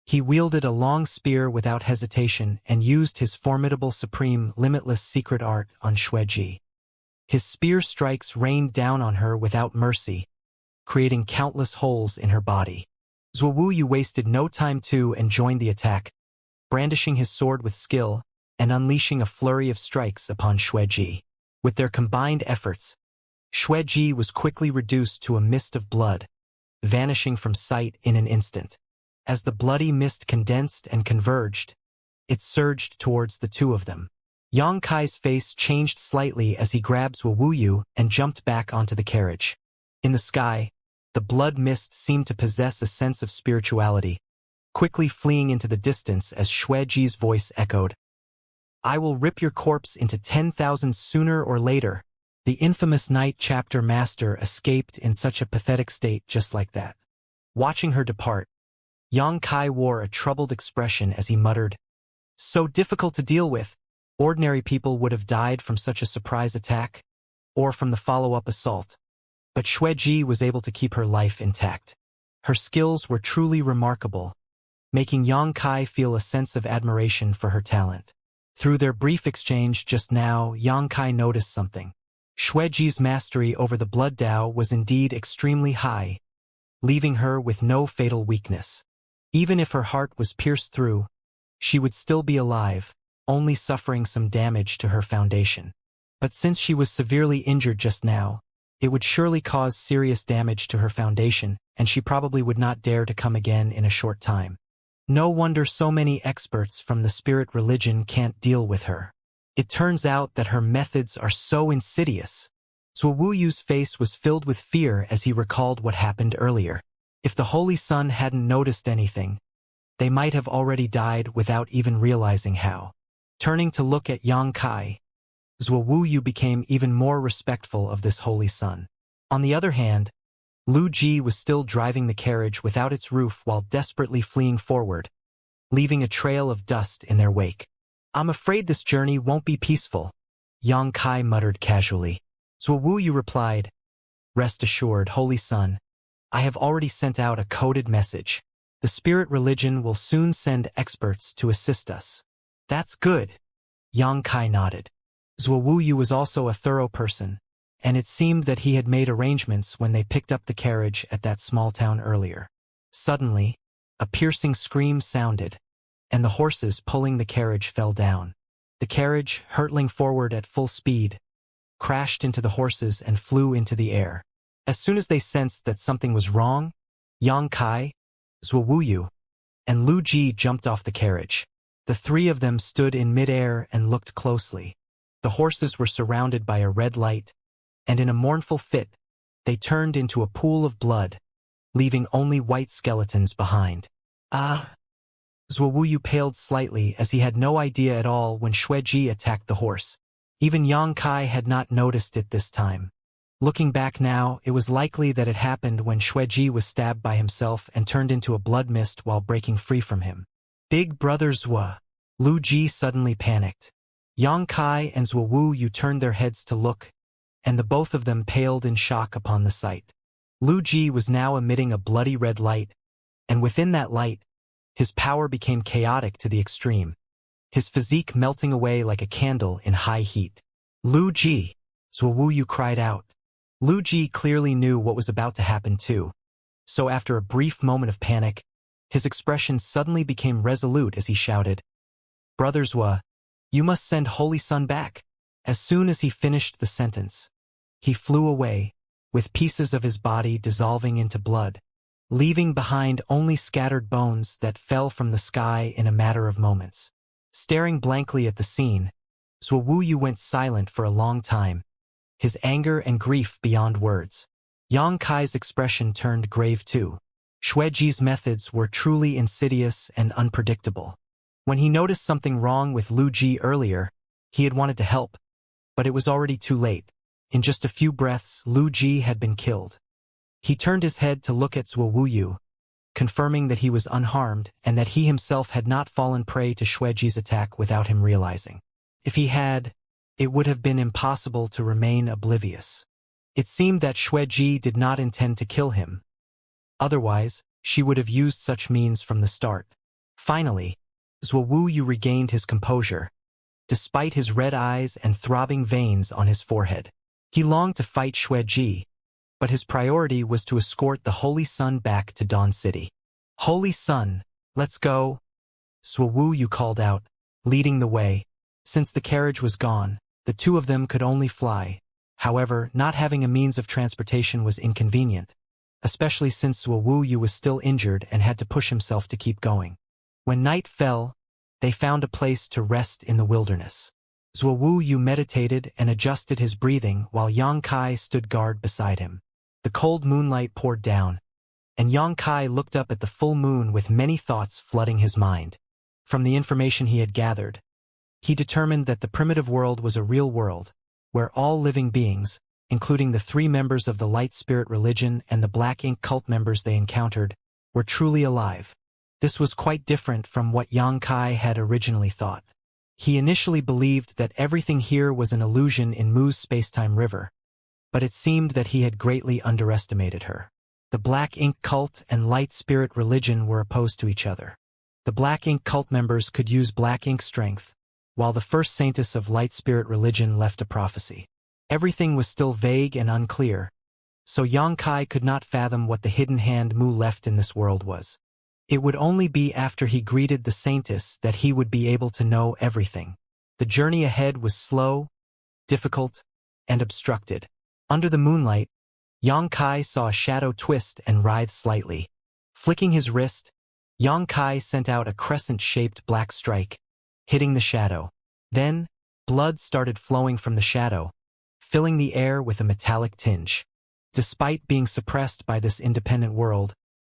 He wielded a long spear without hesitation and used his formidable supreme limitless secret art on Xueji. His spear strikes rained down on her without mercy, creating countless holes in her body. Zhuo Yu wasted no time and joined the attack, brandishing his sword with skill and unleashing a flurry of strikes upon Xueji. With their combined efforts, Xueji was quickly reduced to a mist of blood, vanishing from sight in an instant. As the bloody mist condensed and converged, it surged towards the two of them. Yang Kai's face changed slightly as he grabbed Zhuo Yu and jumped back onto the carriage. In the sky, the blood mist seemed to possess a sense of spirituality, quickly fleeing into the distance as Xueji's voice echoed. I will rip your corpse into 10,000 sooner or later. The infamous Night chapter master escaped in such a pathetic state just like that. Watching her depart, Yang Kai wore a troubled expression as he muttered, so difficult to deal with. Ordinary people would have died from such a surprise attack, or from the follow-up assault. But Xueji was able to keep her life intact. Her skills were truly remarkable, making Yang Kai feel a sense of admiration for her talent. Through their brief exchange just now, Yang Kai noticed something. Xueji's mastery over the blood Dao was indeed extremely high, leaving her with no fatal weakness. Even if her heart was pierced through, she would still be alive, only suffering some damage to her foundation. But since she was severely injured just now, it would surely cause serious damage to her foundation, and she probably would not dare to come again in a short time. No wonder so many experts from the spirit religion can't deal with her. It turns out that her methods are so insidious. Zhuo Yu's face was filled with fear as he recalled what happened earlier. If the Holy Sun hadn't noticed anything, they might have already died without even realizing how. Turning to look at Yang Kai, Zhuo Yu became even more respectful of this Holy Sun. On the other hand, Lu Ji was still driving the carriage without its roof while desperately fleeing forward, leaving a trail of dust in their wake. I'm afraid this journey won't be peaceful, Yang Kai muttered casually. Zhuo Yu replied, rest assured, Holy Sun, I have already sent out a coded message. The spirit religion will soon send experts to assist us. That's good, Yang Kai nodded. Zhuo Yu was also a thorough person, and it seemed that he had made arrangements when they picked up the carriage at that small town earlier. Suddenly, a piercing scream sounded, and the horses pulling the carriage fell down. The carriage, hurtling forward at full speed, crashed into the horses and flew into the air. As soon as they sensed that something was wrong, Yang Kai, Zhuo Wuyu, and Lu Ji jumped off the carriage. The three of them stood in midair and looked closely. The horses were surrounded by a red light, and in a mournful fit, they turned into a pool of blood, leaving only white skeletons behind. Ah! Zhuo Wuyu paled slightly as he had no idea at all when Xueji attacked the horse. Even Yang Kai had not noticed it this time. Looking back now, it was likely that it happened when Xueji was stabbed by himself and turned into a blood mist while breaking free from him. Big brother Zhuo. Lu Ji suddenly panicked. Yang Kai and Zhuo Wuyu turned their heads to look, and the both of them paled in shock upon the sight. Lu Ji was now emitting a bloody red light, and within that light, his power became chaotic to the extreme, his physique melting away like a candle in high heat. Lu Ji! Zhuo Wuyu cried out. Lu Ji clearly knew what was about to happen too, so after a brief moment of panic, his expression suddenly became resolute as he shouted, "Brother Zhuo, you must send Holy Sun back." As soon as he finished the sentence, he flew away, with pieces of his body dissolving into blood, leaving behind only scattered bones that fell from the sky in a matter of moments. Staring blankly at the scene, Zhuo Wuyu went silent for a long time, his anger and grief beyond words. Yang Kai's expression turned grave too. Xueji's methods were truly insidious and unpredictable. When he noticed something wrong with Lu Ji earlier, he had wanted to help, but it was already too late. In just a few breaths, Lu Ji had been killed. He turned his head to look at Zhuo Wuyu, confirming that he was unharmed and that he himself had not fallen prey to Xueji's attack without him realizing. If he had, it would have been impossible to remain oblivious. It seemed that Xueji did not intend to kill him. Otherwise, she would have used such means from the start. Finally, Zhuo Wuyu regained his composure, despite his red eyes and throbbing veins on his forehead. He longed to fight Xueji, but his priority was to escort the Holy Sun back to Dawn City. "Holy Sun, let's go," Zhuo Wuyu called out, leading the way. Since the carriage was gone, the two of them could only fly. However, not having a means of transportation was inconvenient, especially since Zhuo Wuyu was still injured and had to push himself to keep going. When night fell, they found a place to rest in the wilderness. Zhuo Wuyu meditated and adjusted his breathing while Yang Kai stood guard beside him. The cold moonlight poured down, and Yang Kai looked up at the full moon with many thoughts flooding his mind. From the information he had gathered, he determined that the primitive world was a real world, where all living beings, including the 3 members of the Light Spirit religion and the Black Ink cult members they encountered, were truly alive. This was quite different from what Yang Kai had originally thought. He initially believed that everything here was an illusion in Mu's spacetime river, but it seemed that he had greatly underestimated her. The Black Ink cult and Light Spirit religion were opposed to each other. The Black Ink cult members could use Black Ink strength, while the first saintess of Light Spirit religion left a prophecy. Everything was still vague and unclear, so Yang Kai could not fathom what the hidden hand Mu left in this world was. It would only be after he greeted the saintess that he would be able to know everything. The journey ahead was slow, difficult, and obstructed. Under the moonlight, Yang Kai saw a shadow twist and writhe slightly. Flicking his wrist, Yang Kai sent out a crescent-shaped black strike, hitting the shadow. Then, blood started flowing from the shadow, filling the air with a metallic tinge. Despite being suppressed by this independent world,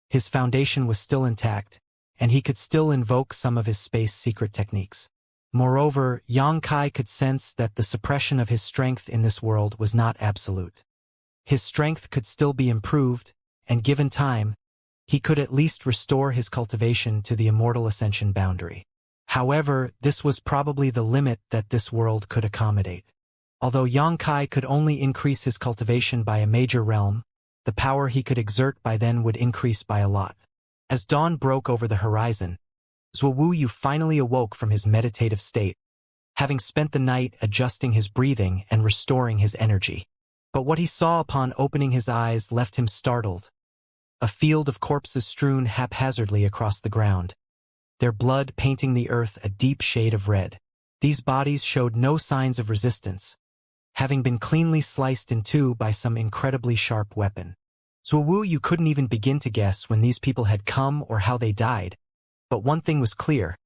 his foundation was still intact, and he could still invoke some of his space secret techniques. Moreover, Yang Kai could sense that the suppression of his strength in this world was not absolute. His strength could still be improved, and given time, he could at least restore his cultivation to the immortal ascension boundary. However, this was probably the limit that this world could accommodate. Although Yang Kai could only increase his cultivation by a major realm, the power he could exert by then would increase by a lot. As dawn broke over the horizon, Zhuo Wuyu finally awoke from his meditative state, having spent the night adjusting his breathing and restoring his energy. But what he saw upon opening his eyes left him startled. A field of corpses strewn haphazardly across the ground, their blood painting the earth a deep shade of red. These bodies showed no signs of resistance, having been cleanly sliced in two by some incredibly sharp weapon. Zuowu, you couldn't even begin to guess when these people had come or how they died. But one thing was clear.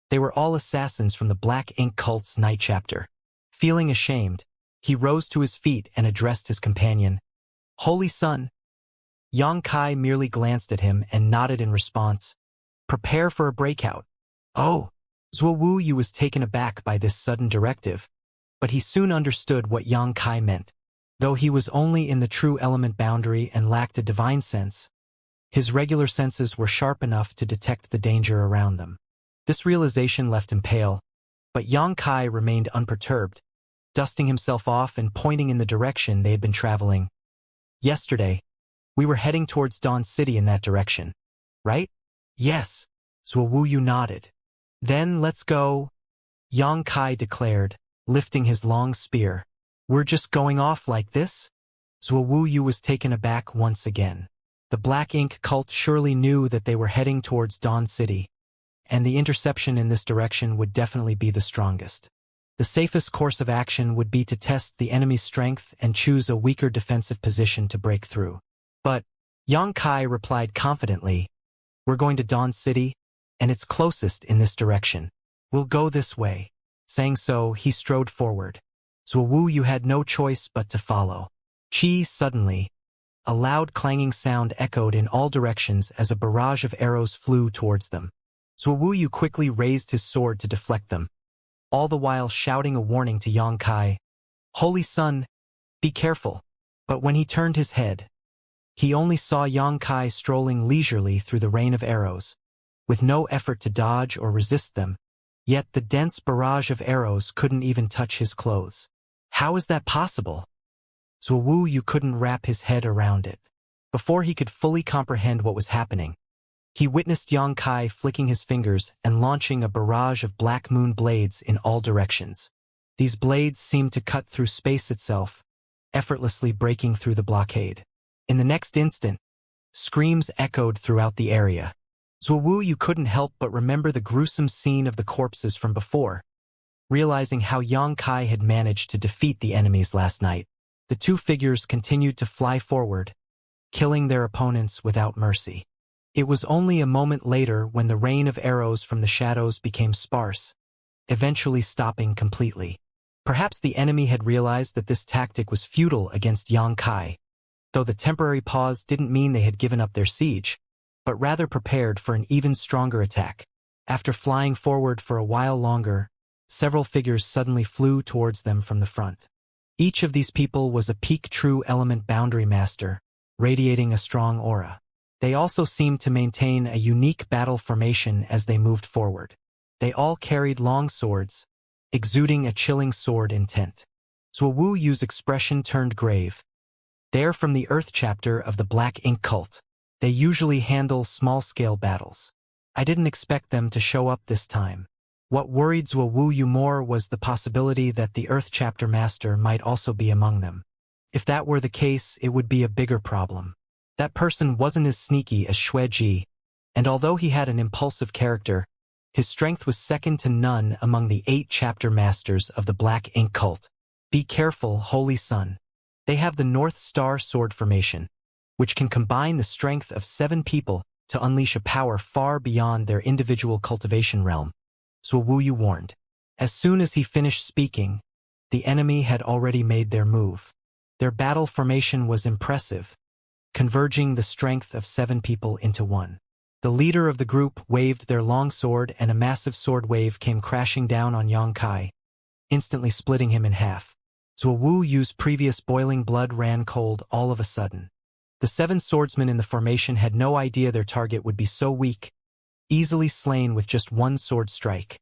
They were all assassins from the Black Ink cult's night chapter. Feeling ashamed, he rose to his feet and addressed his companion. Holy Son. Yang Kai merely glanced at him and nodded in response. Prepare for a breakout. Oh. Zuowu Yu was taken aback by this sudden directive, but he soon understood what Yang Kai meant. Though he was only in the true element boundary and lacked a divine sense, his regular senses were sharp enough to detect the danger around them. This realization left him pale, but Yang Kai remained unperturbed, dusting himself off and pointing in the direction they had been traveling. Yesterday, we were heading towards Dawn City in that direction, right? Yes, Zuowu Yu nodded. Then let's go, Yang Kai declared, lifting his long spear. We're just going off like this? Zuowu Yu was taken aback once again. The Black Ink cult surely knew that they were heading towards Dawn City, and the interception in this direction would definitely be the strongest. The safest course of action would be to test the enemy's strength and choose a weaker defensive position to break through. But Yang Kai replied confidently, we're going to Dawn City, and it's closest in this direction. We'll go this way. Saying so, he strode forward. Zuowu Yu had no choice but to follow. Suddenly, a loud clanging sound echoed in all directions as a barrage of arrows flew towards them. Zuowu Yu quickly raised his sword to deflect them, all the while shouting a warning to Yang Kai. Holy Son, be careful. But when he turned his head, he only saw Yang Kai strolling leisurely through the rain of arrows, with no effort to dodge or resist them, yet the dense barrage of arrows couldn't even touch his clothes. How is that possible? Zuowu Yu couldn't wrap his head around it. Before he could fully comprehend what was happening, he witnessed Yang Kai flicking his fingers and launching a barrage of black moon blades in all directions. These blades seemed to cut through space itself, effortlessly breaking through the blockade. In the next instant, screams echoed throughout the area. Zuowu Yu couldn't help but remember the gruesome scene of the corpses from before, realizing how Yang Kai had managed to defeat the enemies last night. The two figures continued to fly forward, killing their opponents without mercy. It was only a moment later when the rain of arrows from the shadows became sparse, eventually stopping completely. Perhaps the enemy had realized that this tactic was futile against Yang Kai, though the temporary pause didn't mean they had given up their siege, but rather prepared for an even stronger attack. After flying forward for a while longer, several figures suddenly flew towards them from the front. Each of these people was a peak true element boundary master, radiating a strong aura. They also seemed to maintain a unique battle formation as they moved forward. They all carried long swords, exuding a chilling sword intent. Zuowu Yu's expression turned grave. They're from the Earth chapter of the Black Ink cult. They usually handle small-scale battles. I didn't expect them to show up this time. What worried Zuowu Yu more was the possibility that the Earth chapter master might also be among them. If that were the case, it would be a bigger problem. That person wasn't as sneaky as Xue Ji, and although he had an impulsive character, his strength was second to none among the 8 chapter masters of the Black Ink cult. Be careful, Holy Son. They have the North Star sword formation, which can combine the strength of 7 people to unleash a power far beyond their individual cultivation realm, Zuowu Yu warned. As soon as he finished speaking, the enemy had already made their move. Their battle formation was impressive, converging the strength of 7 people into one. The leader of the group waved their long sword and a massive sword wave came crashing down on Yang Kai, instantly splitting him in half. Zuowu Yu's previous boiling blood ran cold all of a sudden. The 7 swordsmen in the formation had no idea their target would be so weak, easily slain with just one sword strike.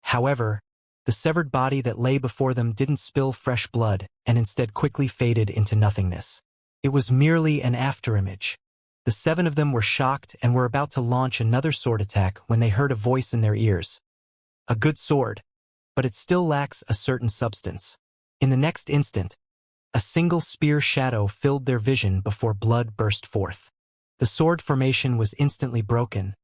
However, the severed body that lay before them didn't spill fresh blood and instead quickly faded into nothingness. It was merely an afterimage. The 7 of them were shocked and were about to launch another sword attack when they heard a voice in their ears. A good sword, but it still lacks a certain substance. In the next instant, A single spear shadow filled their vision before blood burst forth. The sword formation was instantly broken,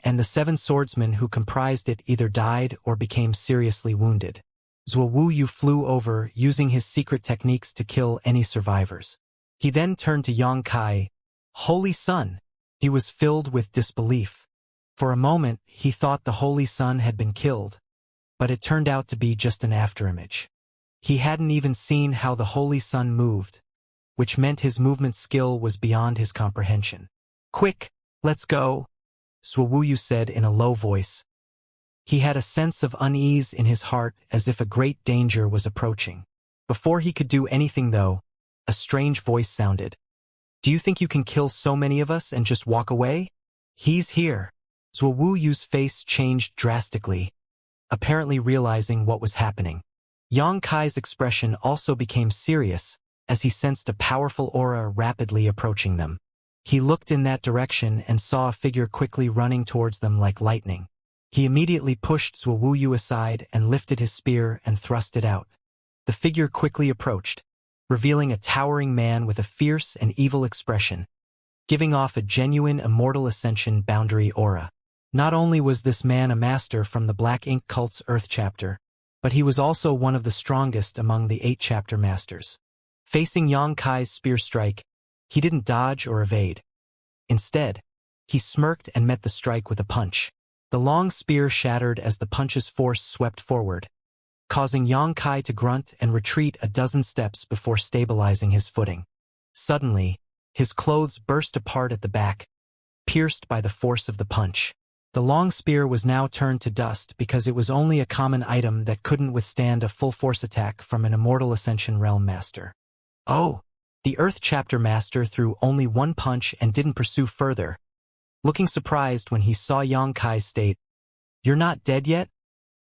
and the 7 swordsmen who comprised it either died or became seriously wounded. Zhuo Wuyu flew over, using his secret techniques to kill any survivors. He then turned to Yang Kai. Holy Sun! He was filled with disbelief. For a moment, he thought the Holy Sun had been killed, but it turned out to be just an afterimage. He hadn't even seen how the Holy Sun moved, which meant his movement skill was beyond his comprehension. Quick, let's go, Zhuo Wuyu said in a low voice. He had a sense of unease in his heart as if a great danger was approaching. Before he could do anything though, a strange voice sounded. Do you think you can kill so many of us and just walk away? He's here. Zhuo Wuyu's face changed drastically, apparently realizing what was happening. Yang Kai's expression also became serious as he sensed a powerful aura rapidly approaching them. He looked in that direction and saw a figure quickly running towards them like lightning. He immediately pushed Zhuo Wuyu aside and lifted his spear and thrust it out. The figure quickly approached, revealing a towering man with a fierce and evil expression, giving off a genuine Immortal Ascension boundary aura. Not only was this man a master from the Black Ink cult's Earth chapter, but he was also one of the strongest among the 8 chapter masters. Facing Yang Kai's spear strike, he didn't dodge or evade. Instead, he smirked and met the strike with a punch. The long spear shattered as the punch's force swept forward, causing Yang Kai to grunt and retreat a dozen steps before stabilizing his footing. Suddenly, his clothes burst apart at the back, pierced by the force of the punch. The long spear was now turned to dust because it was only a common item that couldn't withstand a full-force attack from an Immortal Ascension realm master. Oh! The Earth chapter master threw only one punch and didn't pursue further, looking surprised when he saw Yang Kai's state. You're not dead yet?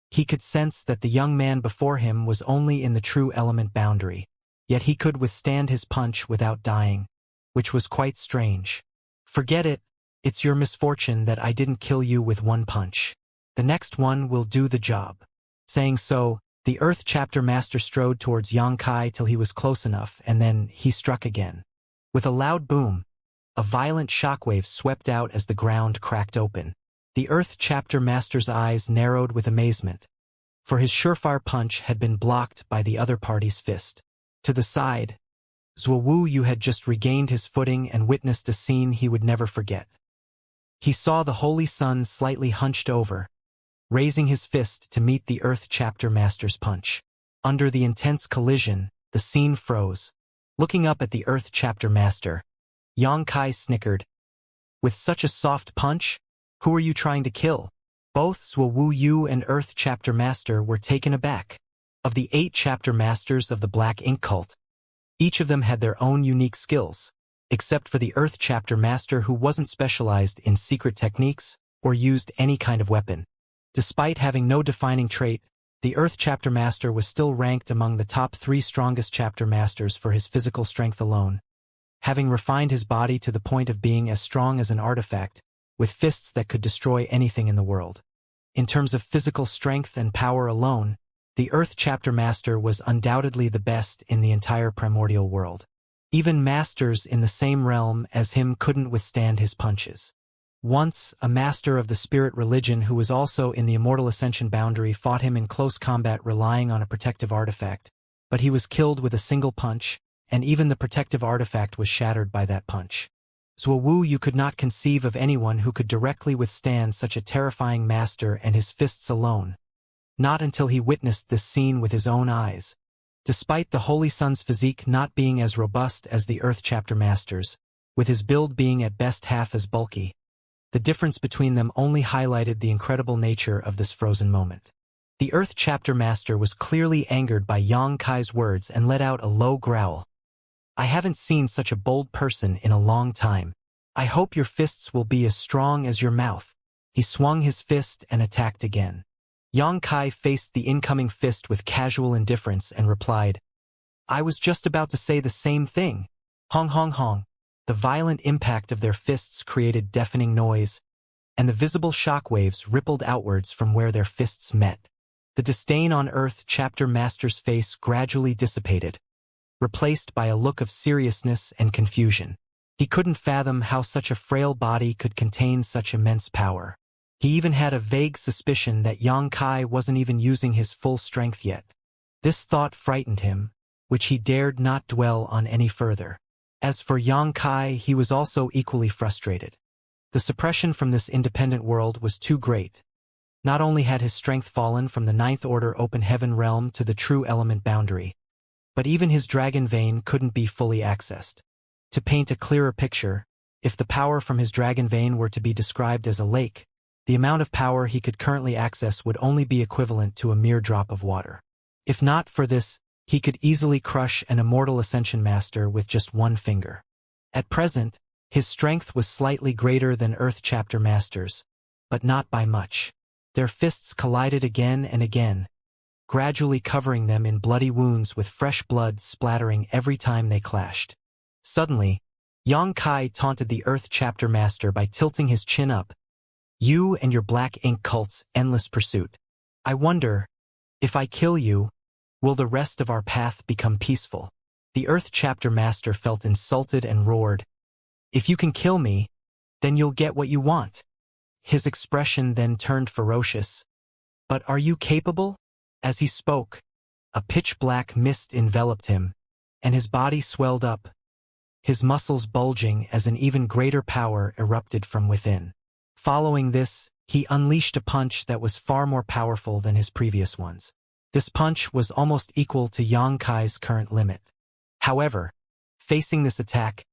He could sense that the young man before him was only in the true element boundary, yet he could withstand his punch without dying, which was quite strange. Forget it, it's your misfortune that I didn't kill you with one punch. The next one will do the job. Saying so, the Earth chapter master strode towards Yang Kai till he was close enough, and then he struck again. With a loud boom, a violent shockwave swept out as the ground cracked open. The Earth chapter master's eyes narrowed with amazement, for his surefire punch had been blocked by the other party's fist. To the side, Zhuo Wuyu had just regained his footing and witnessed a scene he would never forget. He saw the Holy Sun slightly hunched over, raising his fist to meet the Earth chapter master's punch. Under the intense collision, the scene froze. Looking up at the Earth chapter master, Yang Kai snickered. With such a soft punch? Who are you trying to kill? Both Zhuo Wuyu and Earth chapter master were taken aback. Of the 8 chapter masters of the Black Ink cult, each of them had their own unique skills, except for the Earth chapter master who wasn't specialized in secret techniques or used any kind of weapon. Despite having no defining trait, the Earth chapter master was still ranked among the top 3 strongest chapter masters for his physical strength alone, having refined his body to the point of being as strong as an artifact, with fists that could destroy anything in the world. In terms of physical strength and power alone, the Earth chapter master was undoubtedly the best in the entire primordial world. Even masters in the same realm as him couldn't withstand his punches. Once, a master of the spirit religion who was also in the Immortal Ascension boundary fought him in close combat relying on a protective artifact, but he was killed with a single punch, and even the protective artifact was shattered by that punch. Zhuo Wuyu could not conceive of anyone who could directly withstand such a terrifying master and his fists alone. Not until he witnessed this scene with his own eyes. Despite the Holy Sun's physique not being as robust as the Earth chapter masters, with his build being at best half as bulky, the difference between them only highlighted the incredible nature of this frozen moment. The Earth chapter master was clearly angered by Yang Kai's words and let out a low growl. I haven't seen such a bold person in a long time. I hope your fists will be as strong as your mouth. He swung his fist and attacked again. Yang Kai faced the incoming fist with casual indifference and replied, I was just about to say the same thing. Hong hong hong. The violent impact of their fists created deafening noise, and the visible shockwaves rippled outwards from where their fists met. The disdain on Earth chapter master's face gradually dissipated, replaced by a look of seriousness and confusion. He couldn't fathom how such a frail body could contain such immense power. He even had a vague suspicion that Xianxia wasn't even using his full strength yet. This thought frightened him, which he dared not dwell on any further. As for Xianxia, he was also equally frustrated. The suppression from this independent world was too great. Not only had his strength fallen from the ninth order open heaven realm to the true element boundary, but even his dragon vein couldn't be fully accessed. To paint a clearer picture, if the power from his dragon vein were to be described as a lake, the amount of power he could currently access would only be equivalent to a mere drop of water. If not for this, he could easily crush an immortal Ascension master with just one finger. At present, his strength was slightly greater than Earth Chapter Masters, but not by much. Their fists collided again and again, gradually covering them in bloody wounds with fresh blood splattering every time they clashed. Suddenly, Xianxia taunted the Earth Chapter Master by tilting his chin up. "You and your black ink cult's endless pursuit. I wonder, if I kill you, will the rest of our path become peaceful?" The Earth Chapter Master felt insulted and roared, "If you can kill me, then you'll get what you want." His expression then turned ferocious. "But are you capable?" As he spoke, a pitch-black mist enveloped him, and his body swelled up, his muscles bulging as an even greater power erupted from within. Following this, he unleashed a punch that was far more powerful than his previous ones. This punch was almost equal to Xianxia's current limit. However, facing this attack,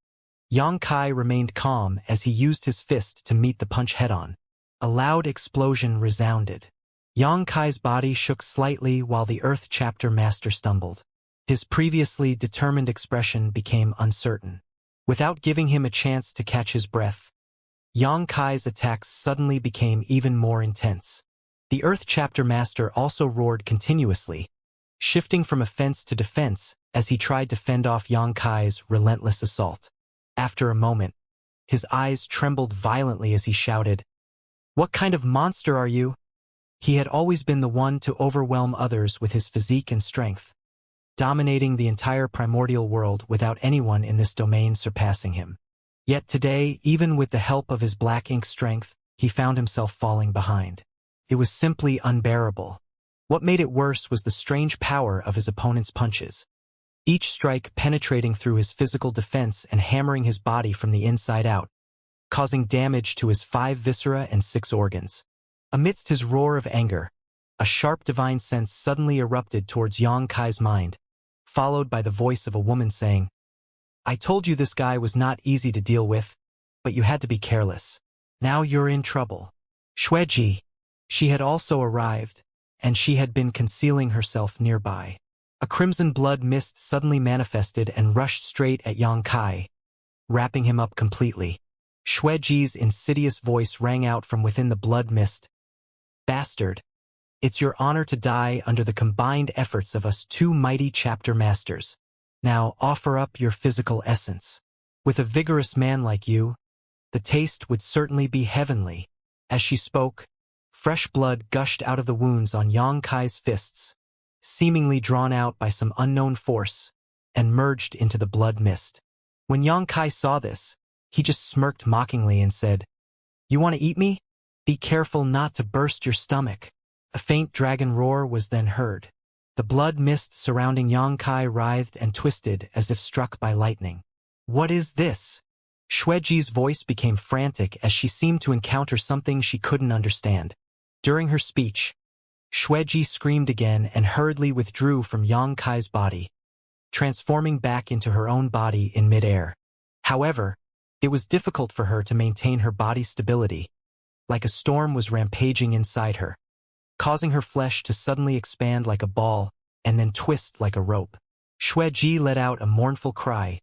Xianxia remained calm as he used his fist to meet the punch head-on. A loud explosion resounded. Xianxia's body shook slightly while the Earth Chapter Master stumbled. His previously determined expression became uncertain. Without giving him a chance to catch his breath, Xianxia's attacks suddenly became even more intense. The Earth Chapter Master also roared continuously, shifting from offense to defense as he tried to fend off Xianxia's relentless assault. After a moment, his eyes trembled violently as he shouted, "What kind of monster are you?" He had always been the one to overwhelm others with his physique and strength, dominating the entire primordial world without anyone in this domain surpassing him. Yet today, even with the help of his black ink strength, he found himself falling behind. It was simply unbearable. What made it worse was the strange power of his opponent's punches, each strike penetrating through his physical defense and hammering his body from the inside out, causing damage to his 5 viscera and 6 organs. Amidst his roar of anger, a sharp divine sense suddenly erupted towards Xianxia's mind, followed by the voice of a woman saying, "I told you this guy was not easy to deal with, but you had to be careless. Now you're in trouble." Xueji. She had also arrived, and she had been concealing herself nearby. A crimson blood mist suddenly manifested and rushed straight at Xianxia, wrapping him up completely. Xueji's insidious voice rang out from within the blood mist. "Bastard! It's your honor to die under the combined efforts of us 2 mighty chapter masters. Now offer up your physical essence. With a vigorous man like you, the taste would certainly be heavenly." As she spoke, fresh blood gushed out of the wounds on Xianxia's fists, seemingly drawn out by some unknown force, and merged into the blood mist. When Xianxia saw this, he just smirked mockingly and said, "You want to eat me? Be careful not to burst your stomach." A faint dragon roar was then heard. The blood mist surrounding Xianxia writhed and twisted as if struck by lightning. "What is this?" Xueji's voice became frantic as she seemed to encounter something she couldn't understand. During her speech, Xueji screamed again and hurriedly withdrew from Xianxia's body, transforming back into her own body in midair. However, it was difficult for her to maintain her body's stability, like a storm was rampaging inside her, causing her flesh to suddenly expand like a ball and then twist like a rope. Xueji let out a mournful cry,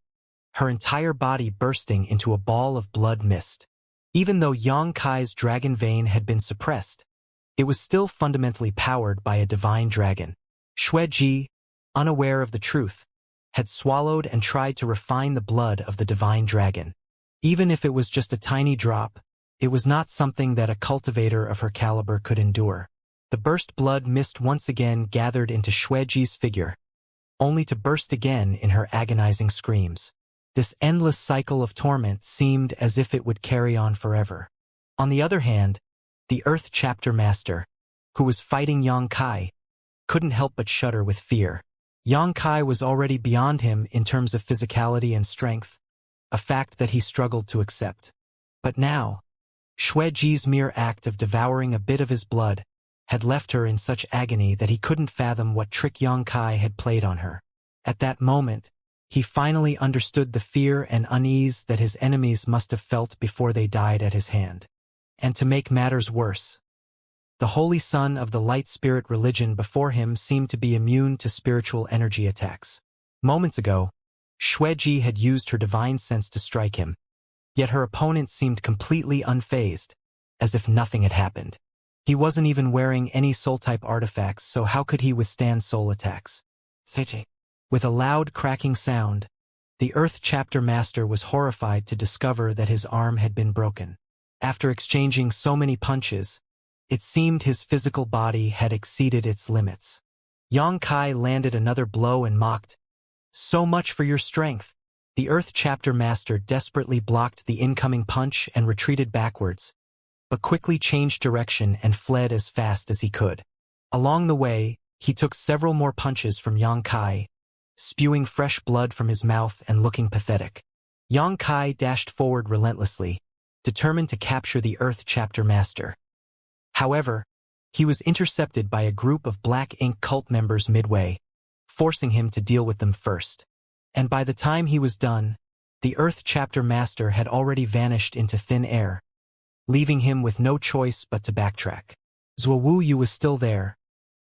her entire body bursting into a ball of blood mist. Even though Xianxia's dragon vein had been suppressed, it was still fundamentally powered by a divine dragon. Xueji, unaware of the truth, had swallowed and tried to refine the blood of the divine dragon. Even if it was just a tiny drop, it was not something that a cultivator of her caliber could endure. The burst blood mist once again gathered into Xueji's figure, only to burst again in her agonizing screams. This endless cycle of torment seemed as if it would carry on forever. On the other hand, the Earth Chapter Master, who was fighting Yang Kai, couldn't help but shudder with fear. Yang Kai was already beyond him in terms of physicality and strength, a fact that he struggled to accept. But now, Xueji's mere act of devouring a bit of his blood had left her in such agony that he couldn't fathom what trick Yang Kai had played on her. At that moment, he finally understood the fear and unease that his enemies must have felt before they died at his hand. And to make matters worse, the holy son of the light spirit religion before him seemed to be immune to spiritual energy attacks. Moments ago, Xueji had used her divine sense to strike him, yet her opponent seemed completely unfazed, as if nothing had happened. He wasn't even wearing any soul-type artifacts, so how could he withstand soul attacks? With a loud cracking sound, the Earth Chapter Master was horrified to discover that his arm had been broken. After exchanging so many punches, it seemed his physical body had exceeded its limits. Yang Kai landed another blow and mocked, "So much for your strength." The Earth Chapter Master desperately blocked the incoming punch and retreated backwards, but quickly changed direction and fled as fast as he could. Along the way, he took several more punches from Yang Kai, spewing fresh blood from his mouth and looking pathetic. Yang Kai dashed forward relentlessly, determined to capture the Earth Chapter Master. However, he was intercepted by a group of Black Ink cult members midway, forcing him to deal with them first. And by the time he was done, the Earth Chapter Master had already vanished into thin air, leaving him with no choice but to backtrack. Zuowu was still there,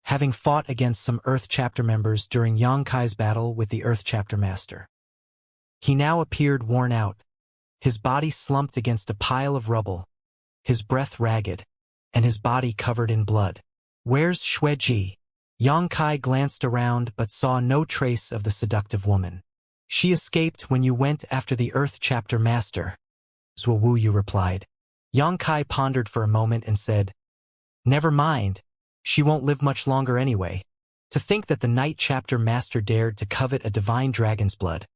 having fought against some Earth Chapter members during Yang Kai's battle with the Earth Chapter Master. He now appeared worn out, his body slumped against a pile of rubble, his breath ragged, and his body covered in blood. "Where's Xueji?" Yang Kai glanced around but saw no trace of the seductive woman. "She escaped when you went after the Earth Chapter Master," Zuowu replied. Yang Kai pondered for a moment and said, "Never mind, she won't live much longer anyway. To think that the Night Chapter Master dared to covet a divine dragon's blood.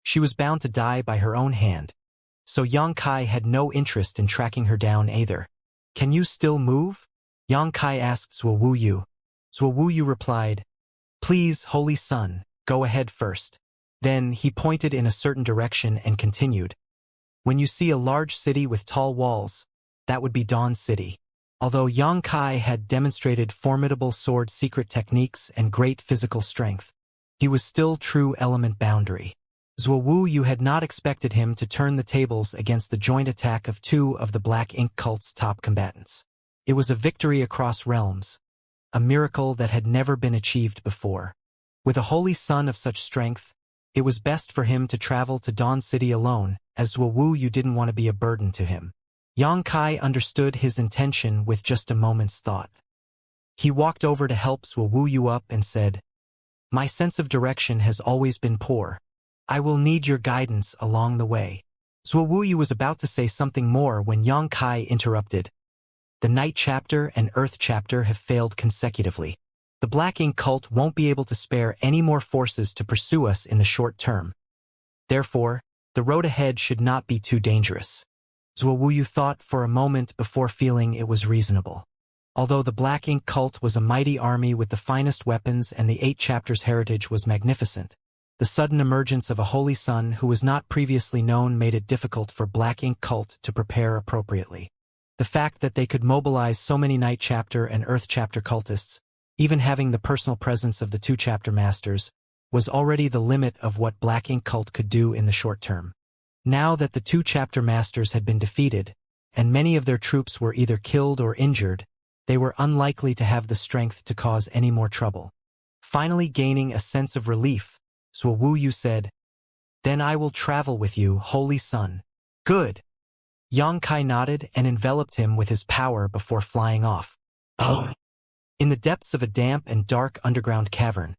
She was bound to die by her own hand, so Yang Kai had no interest in tracking her down either." "Can you still move?" Yang Kai asked Zuowu. Zuowu replied, "Please, Holy Sun, go ahead first." Then he pointed in a certain direction and continued, "When you see a large city with tall walls, that would be Dawn City." Although Yang Kai had demonstrated formidable sword secret techniques and great physical strength, he was still true element boundary. Zuowu had not expected him to turn the tables against the joint attack of two of the Black Ink cult's top combatants. It was a victory across realms, a miracle that had never been achieved before. With a holy son of such strength, it was best for him to travel to Dawn City alone, as Zuowu didn't want to be a burden to him. Yang Kai understood his intention with just a moment's thought. He walked over to help Zuowu up and said, "My sense of direction has always been poor. I will need your guidance along the way." Zuowu was about to say something more when Yang Kai interrupted. "The Night Chapter and Earth Chapter have failed consecutively. The Black Ink cult won't be able to spare any more forces to pursue us in the short term. Therefore, the road ahead should not be too dangerous." Zuowu thought for a moment before feeling it was reasonable. Although the Black Ink cult was a mighty army with the finest weapons and the 8 chapters' heritage was magnificent, the sudden emergence of a holy son who was not previously known made it difficult for Black Ink cult to prepare appropriately. The fact that they could mobilize so many Night Chapter and Earth Chapter cultists, even having the personal presence of the 2 chapter masters, was already the limit of what Black Ink cult could do in the short term. Now that the 2 chapter masters had been defeated, and many of their troops were either killed or injured, they were unlikely to have the strength to cause any more trouble. Finally gaining a sense of relief, Zuowu said, "Then I will travel with you, Holy Sun." "Good." Yang Kai nodded and enveloped him with his power before flying off. Oh. In the depths of a damp and dark underground cavern,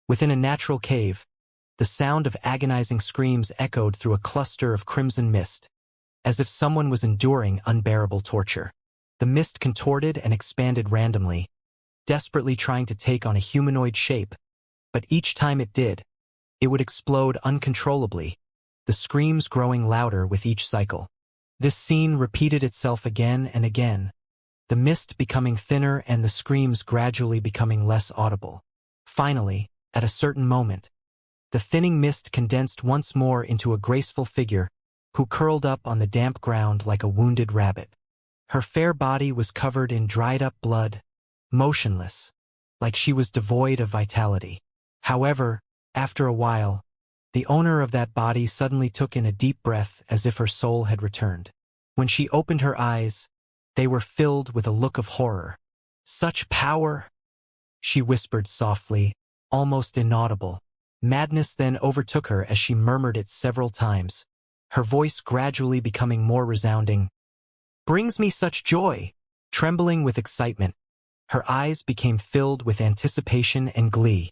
within a natural cave, the sound of agonizing screams echoed through a cluster of crimson mist, as if someone was enduring unbearable torture. The mist contorted and expanded randomly, desperately trying to take on a humanoid shape, But each time it did, it would explode uncontrollably, the screams growing louder with each cycle. This scene repeated itself again and again, the mist becoming thinner and the screams gradually becoming less audible. Finally, at a certain moment, the thinning mist condensed once more into a graceful figure who curled up on the damp ground like a wounded rabbit. Her fair body was covered in dried-up blood, motionless, like she was devoid of vitality. However, after a while, the owner of that body suddenly took in a deep breath as if her soul had returned. When she opened her eyes, they were filled with a look of horror. "Such power!" she whispered softly, almost inaudible. Madness then overtook her as she murmured it several times, her voice gradually becoming more resounding. "Brings me such joy!" Trembling with excitement, her eyes became filled with anticipation and glee.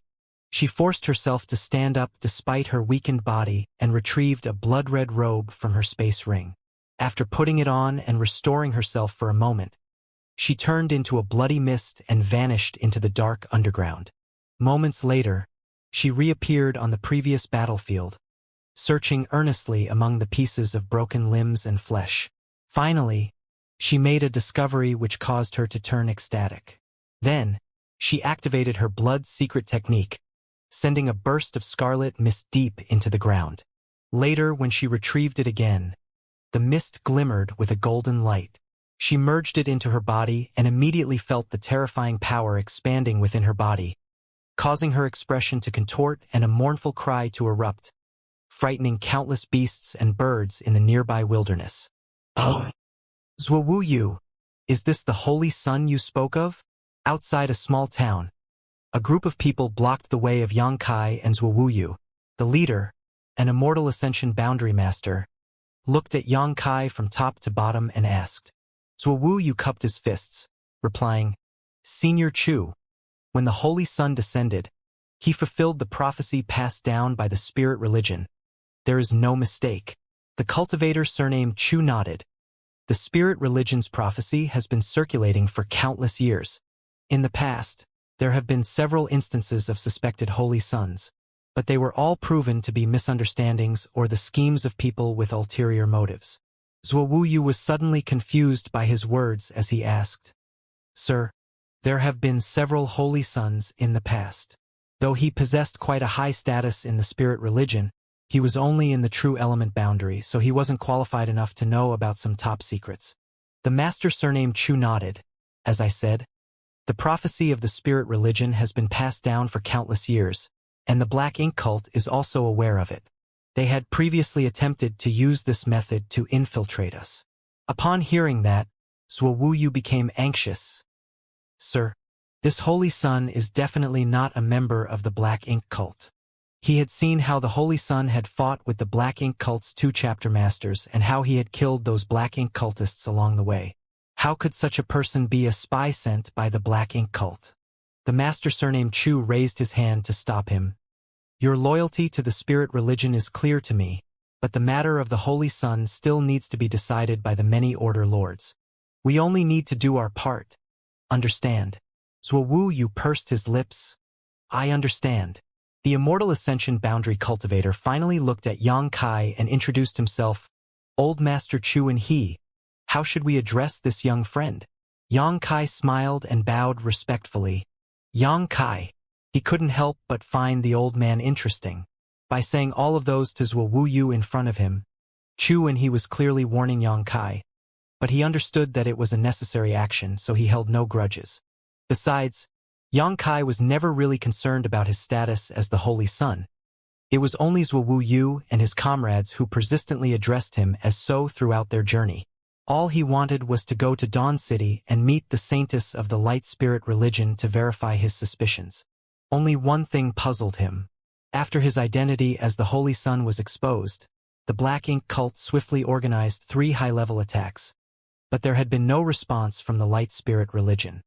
She forced herself to stand up despite her weakened body and retrieved a blood-red robe from her space ring. After putting it on and restoring herself for a moment, she turned into a bloody mist and vanished into the dark underground. Moments later, she reappeared on the previous battlefield, searching earnestly among the pieces of broken limbs and flesh. Finally, she made a discovery which caused her to turn ecstatic. Then, she activated her blood's secret technique, sending a burst of scarlet mist deep into the ground. Later, when she retrieved it again, the mist glimmered with a golden light. She merged it into her body and immediately felt the terrifying power expanding within her body, causing her expression to contort and a mournful cry to erupt, frightening countless beasts and birds in the nearby wilderness. "Oh, Zhuowu, is this the Holy Sun you spoke of?" Outside a small town, a group of people blocked the way of Xianxia and Zhuowu. The leader, an Immortal Ascension boundary master, looked at Xianxia from top to bottom and asked. Zhuowu cupped his fists, replying, "Senior Chu, when the Holy Sun descended, he fulfilled the prophecy passed down by the spirit religion. There is no mistake." The cultivator surnamed Chu nodded. The spirit religion's prophecy has been circulating for countless years. In the past, there have been several instances of suspected holy suns, but they were all proven to be misunderstandings or the schemes of people with ulterior motives. Zhuowu was suddenly confused by his words as he asked, "Sir, there have been several holy suns in the past. Though he possessed quite a high status in the spirit religion, he was only in the true element boundary, so he wasn't qualified enough to know about some top secrets." The master surnamed Chu nodded. "As I said, the prophecy of the spirit religion has been passed down for countless years, and the Black Ink cult is also aware of it. They had previously attempted to use this method to infiltrate us." Upon hearing that, Zhuowu became anxious. "Sir, this Holy Sun is definitely not a member of the Black Ink cult." He had seen how the Holy Sun had fought with the Black Ink cult's 2 chapter masters and how he had killed those Black Ink cultists along the way. How could such a person be a spy sent by the Black Ink cult? The master surnamed Chu raised his hand to stop him. "Your loyalty to the spirit religion is clear to me, but the matter of the Holy Sun still needs to be decided by the many order lords. We only need to do our part. Understand?" Zhuowu pursed his lips. "I understand." The Immortal Ascension boundary cultivator finally looked at Xianxia and introduced himself. "Old Master Chu and he. How should we address this young friend?" Xianxia smiled and bowed respectfully. Xianxia. He couldn't help but find the old man interesting. By saying all of those to Zhuowu in front of him, Chu and he was clearly warning Xianxia. But he understood that it was a necessary action, so he held no grudges. Besides, Xianxia was never really concerned about his status as the Holy Sun. It was only Zhuowu and his comrades who persistently addressed him as so throughout their journey. All he wanted was to go to Dawn City and meet the saintess of the light spirit religion to verify his suspicions. Only one thing puzzled him. After his identity as the Holy Sun was exposed, the Black Ink cult swiftly organized 3 high-level attacks, but there had been no response from the light spirit religion.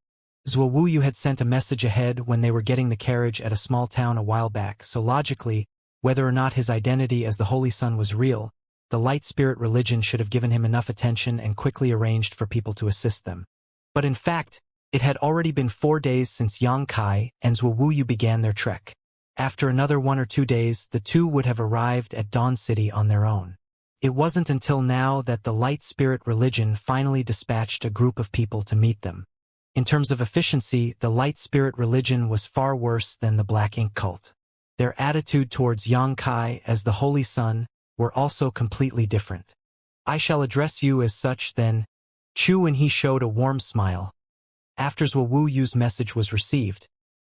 Zhuowu had sent a message ahead when they were getting the carriage at a small town a while back, so logically, whether or not his identity as the Holy Sun was real, the light spirit religion should have given him enough attention and quickly arranged for people to assist them. But in fact, it had already been 4 days since Xianxia and Zhuowu began their trek. After another 1 or 2 days, the two would have arrived at Dawn City on their own. It wasn't until now that the Light Spirit religion finally dispatched a group of people to meet them. In terms of efficiency, the Light Spirit religion was far worse than the Black Ink cult. Their attitude towards Xianxia as the Holy Sun were also completely different. "I shall address you as such then." Chu and he showed a warm smile. After Zhuo Wuyu's message was received,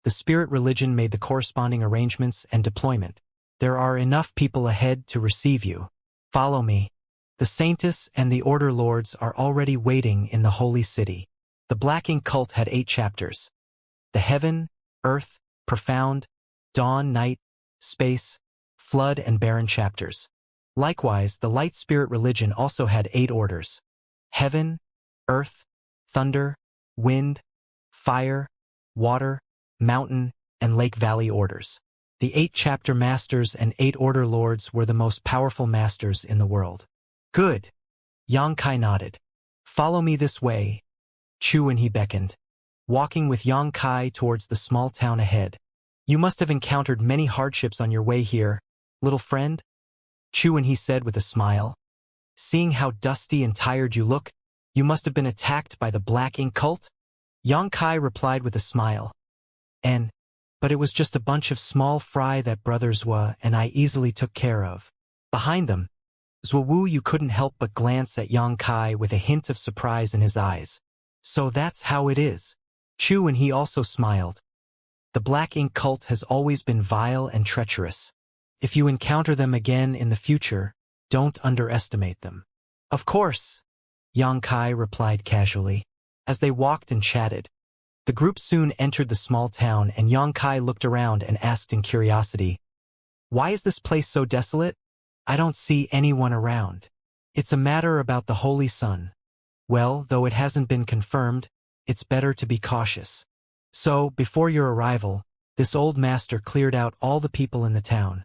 the spirit religion made the corresponding arrangements and deployment. "There are enough people ahead to receive you. Follow me. The Saintess and the Order Lords are already waiting in the Holy City." The Black Ink cult had 8 chapters. The Heaven, Earth, Profound, Dawn, Night, Space, Flood, and Barren chapters. Likewise, the Light Spirit religion also had 8 orders: Heaven, Earth, Thunder, Wind, Fire, Water, Mountain, and Lake Valley orders. The 8 chapter masters and 8 order lords were the most powerful masters in the world. "Good." Xianxia nodded. "Follow me this way." Chu and he beckoned, walking with Xianxia towards the small town ahead. "You must have encountered many hardships on your way here, little friend," Chu and he said with a smile. "Seeing how dusty and tired you look, you must have been attacked by the Black Ink cult?" Xianxia replied with a smile. But it was just a bunch of small fry that Brother Zhuo and I easily took care of." Behind them, Zhuo Wuyu couldn't help but glance at Xianxia with a hint of surprise in his eyes. "So that's how it is." Chu and he also smiled. "The Black Ink cult has always been vile and treacherous. If you encounter them again in the future, don't underestimate them." "Of course," Xianxia replied casually. As they walked and chatted, the group soon entered the small town, and Xianxia looked around and asked in curiosity, "Why is this place so desolate? I don't see anyone around." "It's a matter about the Holy Sun. Well, though it hasn't been confirmed, it's better to be cautious. So, before your arrival, this old master cleared out all the people in the town,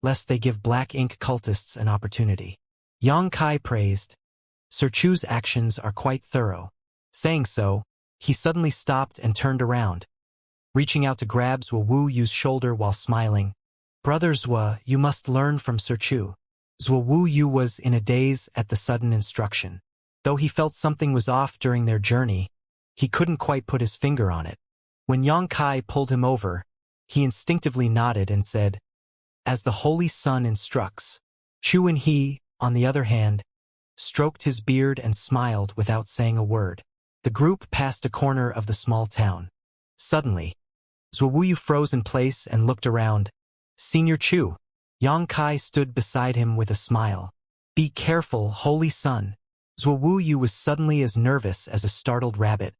lest they give Black Ink cultists an opportunity." Xianxia praised. "Sir Chu's actions are quite thorough." Saying so, he suddenly stopped and turned around, reaching out to grab Zhuo Wuyu's shoulder while smiling. "Brother Zhuo, you must learn from Sir Chu." Zhuo Wuyu was in a daze at the sudden instruction. Though he felt something was off during their journey, he couldn't quite put his finger on it. When Xianxia pulled him over, he instinctively nodded and said, "As the Holy Sun instructs." Chu and he, on the other hand, stroked his beard and smiled without saying a word. The group passed a corner of the small town. Suddenly, Zhuo Wuyu froze in place and looked around. "Senior Chu." Xianxia stood beside him with a smile. "Be careful, Holy Sun." Zhuo Wuyu was suddenly as nervous as a startled rabbit,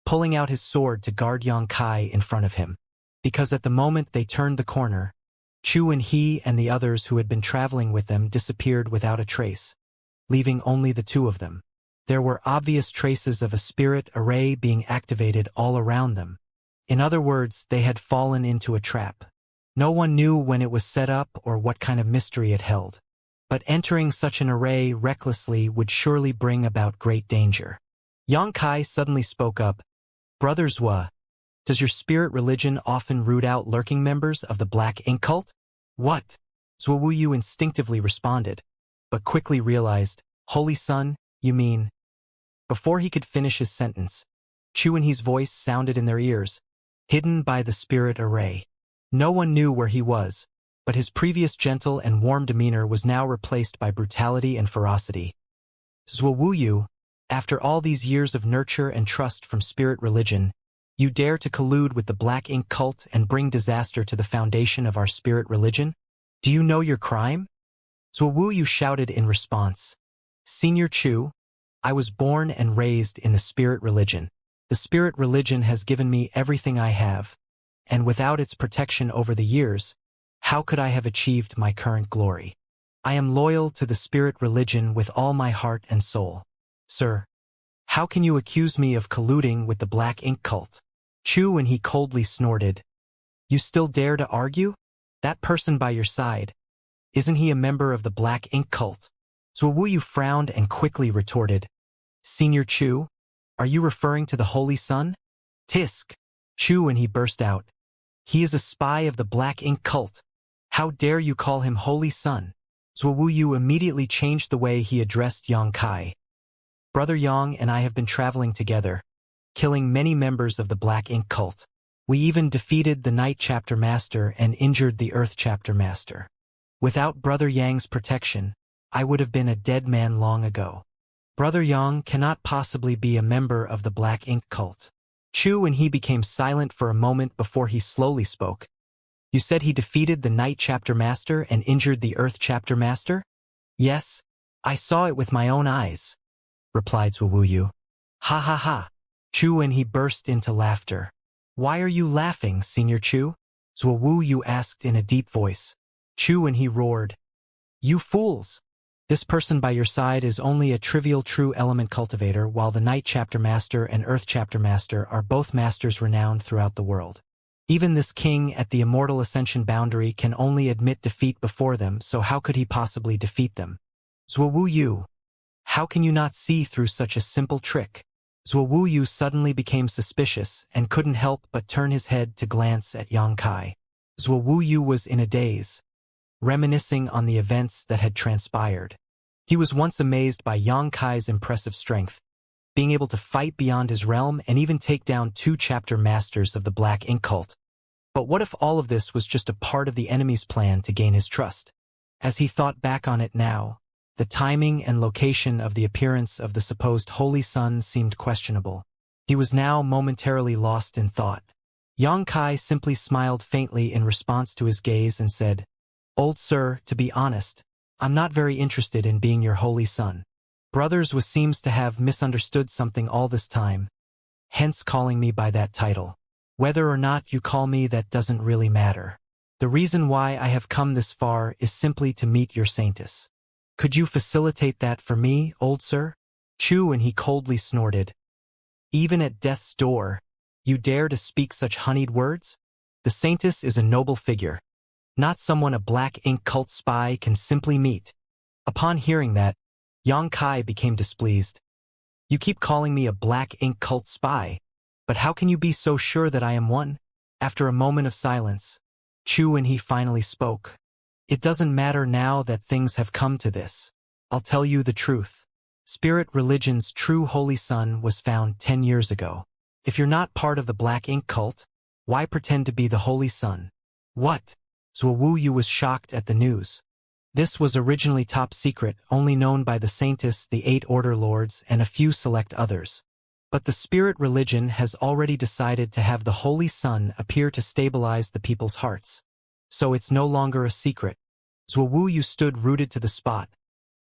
pulling out his sword to guard Xianxia in front of him. Because at the moment they turned the corner, Chu and he and the others who had been traveling with them disappeared without a trace, leaving only the two of them. There were obvious traces of a spirit array being activated all around them. In other words, they had fallen into a trap. No one knew when it was set up or what kind of mystery it held. But entering such an array recklessly would surely bring about great danger. Xianxia suddenly spoke up. "Brother Zhuo, does your spirit religion often root out lurking members of the Black Ink cult?" "What?" Zhuo Wuyu instinctively responded, but quickly realized, "Holy Sun, you mean?" Before he could finish his sentence, Chu and he's voice sounded in their ears, hidden by the spirit array. No one knew where he was, but his previous gentle and warm demeanor was now replaced by brutality and ferocity. "Zhuo Wuyu, after all these years of nurture and trust from spirit religion, you dare to collude with the Black Ink cult and bring disaster to the foundation of our spirit religion? Do you know your crime?" Zhuo Wuyu shouted in response. "Senior Chu, I was born and raised in the spirit religion. The spirit religion has given me everything I have, and without its protection over the years, how could I have achieved my current glory? I am loyal to the spirit religion with all my heart and soul. Sir, how can you accuse me of colluding with the Black Ink cult?" Chu and he coldly snorted. "You still dare to argue? That person by your side, isn't he a member of the Black Ink cult?" Zhuo Wuyu frowned and quickly retorted. "Senior Chu, are you referring to the Holy Sun?" "Tisk!" Chu and he burst out. He is a spy of the Black Ink cult. How dare you call him Holy Son? Zhuo Wuyu immediately changed the way he addressed Yang Kai. Brother Yang and I have been traveling together, killing many members of the Black Ink cult. We even defeated the Night Chapter Master and injured the Earth Chapter Master. Without Brother Yang's protection, I would have been a dead man long ago. Brother Yang cannot possibly be a member of the Black Ink cult. Chu and he became silent for a moment before he slowly spoke. You said he defeated the Night Chapter Master and injured the Earth Chapter Master? Yes, I saw it with my own eyes, replied Zhuo Wuyu. Ha ha ha. Chu and he burst into laughter. Why are you laughing, Senior Chu? Zhuo Wuyu asked in a deep voice. Chu and he roared. You fools! This person by your side is only a trivial true element cultivator, while the Night Chapter Master and Earth Chapter Master are both masters renowned throughout the world. Even this king at the Immortal Ascension boundary can only admit defeat before them, so how could he possibly defeat them? Zhuo Wuyu, how can you not see through such a simple trick? Zhuo Wuyu suddenly became suspicious and couldn't help but turn his head to glance at Yang Kai. Zhuo Wuyu was in a daze, reminiscing on the events that had transpired. He was once amazed by Yang Kai's impressive strength, being able to fight beyond his realm and even take down 2 chapter masters of the Black Ink cult. But what if all of this was just a part of the enemy's plan to gain his trust? As he thought back on it now, the timing and location of the appearance of the supposed Holy Son seemed questionable. He was now momentarily lost in thought. Yang Kai simply smiled faintly in response to his gaze and said, Old sir, to be honest, I'm not very interested in being your Holy Son. Brothers seems to have misunderstood something all this time, hence calling me by that title. Whether or not you call me that doesn't really matter. The reason why I have come this far is simply to meet your saintess. Could you facilitate that for me, old sir? Chu and he coldly snorted. Even at death's door, you dare to speak such honeyed words? The saintess is a noble figure, not someone a Black Ink cult spy can simply meet. Upon hearing that, Yang Kai became displeased. You keep calling me a Black Ink cult spy, but how can you be so sure that I am one? After a moment of silence, Chu and he finally spoke. It doesn't matter now that things have come to this. I'll tell you the truth. Spirit Religion's true Holy Son was found 10 years ago. If you're not part of the Black Ink cult, why pretend to be the Holy Son? What? Zhuo Wuyu was shocked at the news. This was originally top secret, only known by the Saintess, the 8 Order Lords, and a few select others. But the Spirit Religion has already decided to have the Holy Son appear to stabilize the people's hearts. So it's no longer a secret. Zhuo Wuyu stood rooted to the spot,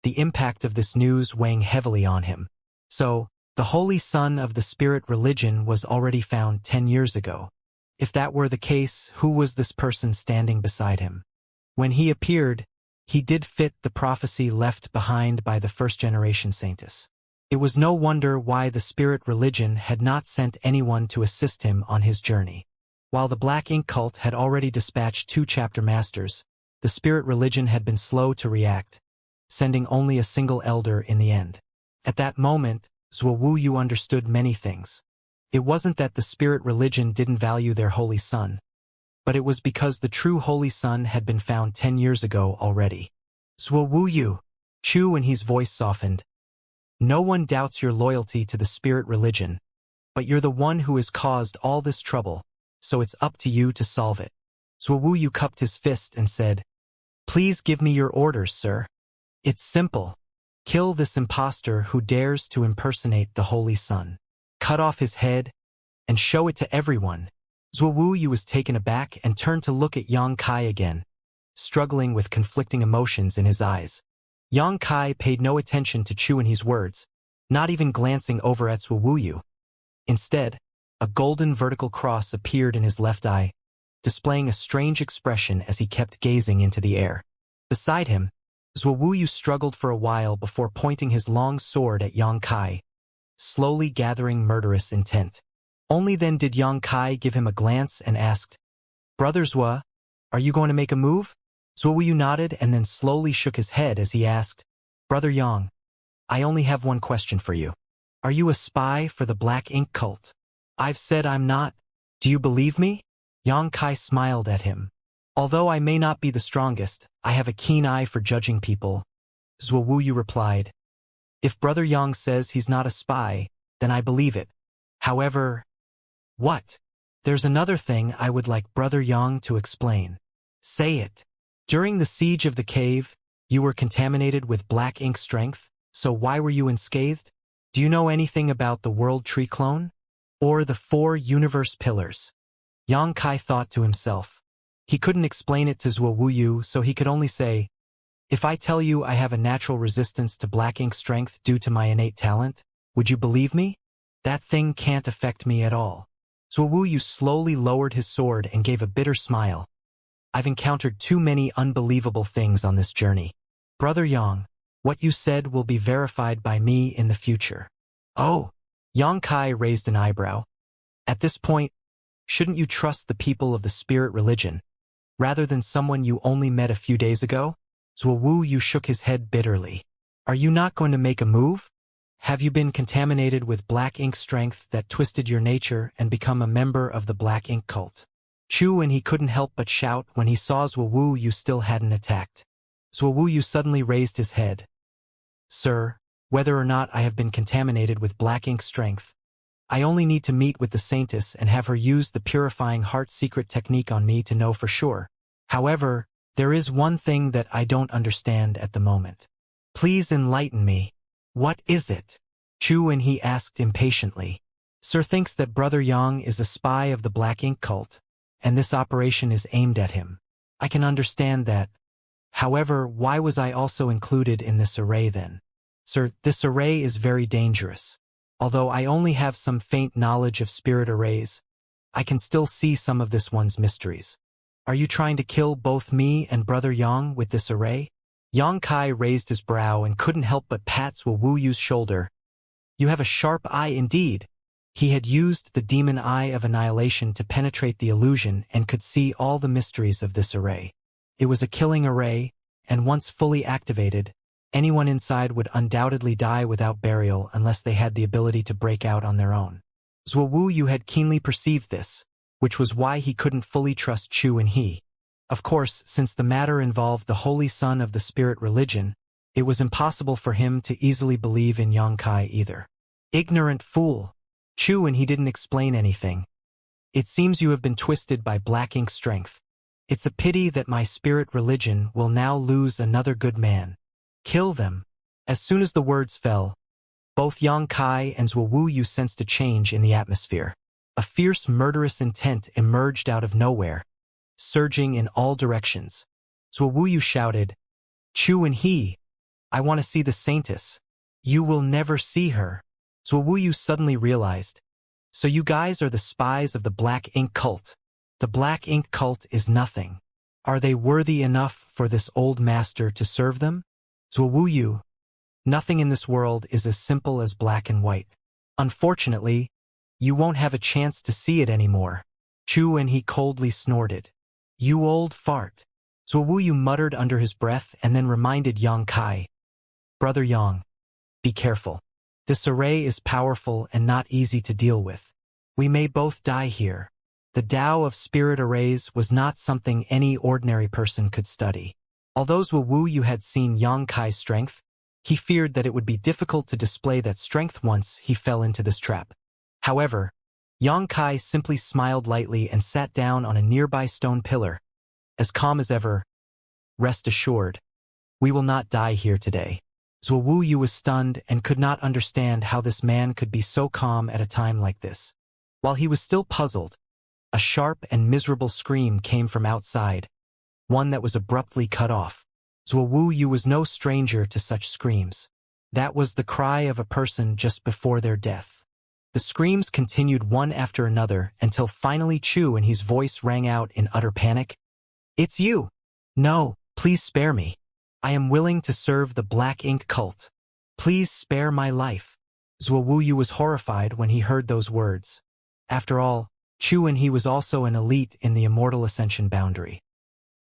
the impact of this news weighing heavily on him. So, the Holy Son of the Spirit Religion was already found 10 years ago. If that were the case, who was this person standing beside him? When he appeared, he did fit the prophecy left behind by the first-generation Saintess. It was no wonder why the Spirit Religion had not sent anyone to assist him on his journey. While the Black Ink cult had already dispatched 2 chapter masters, the Spirit Religion had been slow to react, sending only a single elder in the end. At that moment, Zhuo Wuyu understood many things. It wasn't that the Spirit Religion didn't value their Holy Son, but it was because the true Holy Son had been found 10 years ago already. Zhuo Wuyu, Chu and his voice softened. No one doubts your loyalty to the Spirit Religion, but you're the one who has caused all this trouble, so it's up to you to solve it. Zhuo Wuyu cupped his fist and said, Please give me your orders, sir. It's simple. Kill this impostor who dares to impersonate the Holy Son. Cut off his head, and show it to everyone. Zhuo Wuyu was taken aback and turned to look at Yang Kai again, struggling with conflicting emotions in his eyes. Yang Kai paid no attention to Chu and his words, not even glancing over at Zhuo Wuyu. Instead, a golden vertical cross appeared in his left eye, displaying a strange expression as he kept gazing into the air. Beside him, Zhuo Wuyu struggled for a while before pointing his long sword at Yang Kai, slowly gathering murderous intent. Only then did Yang Kai give him a glance and asked, Brother Zhuo, are you going to make a move? Zhuo Wuyu nodded and then slowly shook his head as he asked, Brother Yang, I only have one question for you. Are you a spy for the Black Ink cult? I've said I'm not. Do you believe me? Yang Kai smiled at him. Although I may not be the strongest, I have a keen eye for judging people. Zhuo Wuyu replied. If Brother Yang says he's not a spy, then I believe it. However, what? There's another thing I would like Brother Yang to explain. Say it. During the siege of the cave, you were contaminated with black ink strength, so why were you unscathed? Do you know anything about the World Tree Clone? Or the 4 universe pillars? Yang Kai thought to himself. He couldn't explain it to Zhuo Wuyu, so he could only say, if I tell you I have a natural resistance to black ink strength due to my innate talent, would you believe me? That thing can't affect me at all. Zhuo Wuyu slowly lowered his sword and gave a bitter smile. I've encountered too many unbelievable things on this journey. Brother Yang, what you said will be verified by me in the future. Oh! Yang Kai raised an eyebrow. At this point, shouldn't you trust the people of the spirit religion, rather than someone you only met a few days ago? Zhuo Wuyu shook his head bitterly. Are you not going to make a move? Have you been contaminated with black ink strength that twisted your nature and become a member of the black ink cult? Chu and he couldn't help but shout when he saw Zhuo Wuyu still hadn't attacked. Zhuo Wuyu suddenly raised his head. Sir, whether or not I have been contaminated with black ink strength, I only need to meet with the Saintess and have her use the purifying heart secret technique on me to know for sure. However, there is one thing that I don't understand at the moment. Please enlighten me. What is it? Chu and he asked impatiently. Sir thinks that Brother Yang is a spy of the black ink cult, and this operation is aimed at him. I can understand that. However, why was I also included in this array then? Sir, this array is very dangerous. Although I only have some faint knowledge of spirit arrays, I can still see some of this one's mysteries. Are you trying to kill both me and Brother Yang with this array? Yang Kai raised his brow and couldn't help but pat Zhuo Wuyu's shoulder. You have a sharp eye indeed. He had used the demon eye of annihilation to penetrate the illusion and could see all the mysteries of this array. It was a killing array, and once fully activated, anyone inside would undoubtedly die without burial unless they had the ability to break out on their own. Zhuo Wuyu had keenly perceived this, which was why he couldn't fully trust Chu and he. Of course, since the matter involved the Holy Son of the Spirit religion, it was impossible for him to easily believe in Yang Kai either. Ignorant fool! Chu and he didn't explain anything. It seems you have been twisted by black ink strength. It's a pity that my spirit religion will now lose another good man. Kill them. As soon as the words fell, both Yang Kai and Zhuo Wuyu sensed a change in the atmosphere. A fierce murderous intent emerged out of nowhere, surging in all directions. Zhuo Wuyu shouted, Chu and he, I want to see the Saintess. You will never see her. Zhuo Wuyu suddenly realized, so you guys are the spies of the Black Ink cult. The Black Ink cult is nothing. Are they worthy enough for this old master to serve them? Zhuo Wuyu, nothing in this world is as simple as black and white. Unfortunately, you won't have a chance to see it anymore. Chu and he coldly snorted. You old fart. Zhuo Wuyu muttered under his breath and then reminded Yang Kai. Brother Yang, be careful. This array is powerful and not easy to deal with. We may both die here. The Tao of spirit arrays was not something any ordinary person could study. Although Zhuo Wuyu had seen Yang Kai's strength, he feared that it would be difficult to display that strength once he fell into this trap. However, Yang Kai simply smiled lightly and sat down on a nearby stone pillar, as calm as ever. Rest assured, we will not die here today. Zhuo Wuyu was stunned and could not understand how this man could be so calm at a time like this. While he was still puzzled, a sharp and miserable scream came from outside, one that was abruptly cut off. Zhuo Wuyu was no stranger to such screams. That was the cry of a person just before their death. The screams continued one after another until finally Chu and his voice rang out in utter panic. It's you! No, please spare me. I am willing to serve the Black Ink cult. Please spare my life. Zhuo Wuyu was horrified when he heard those words. After all, Chu and he was also an elite in the Immortal Ascension boundary.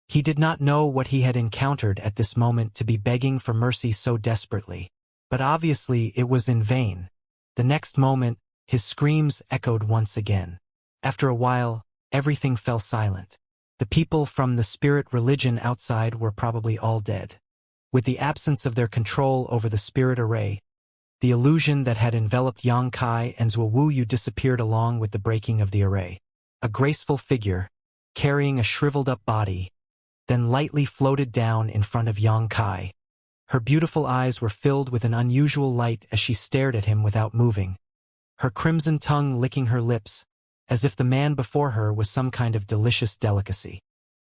He did not know what he had encountered at this moment to be begging for mercy so desperately. But obviously it was in vain. The next moment, his screams echoed once again. After a while, everything fell silent. The people from the spirit religion outside were probably all dead. With the absence of their control over the spirit array, the illusion that had enveloped Yang Kai and Zuowu disappeared along with the breaking of the array. A graceful figure, carrying a shriveled-up body, then lightly floated down in front of Yang Kai. Her beautiful eyes were filled with an unusual light as she stared at him without moving, her crimson tongue licking her lips, as if the man before her was some kind of delicious delicacy.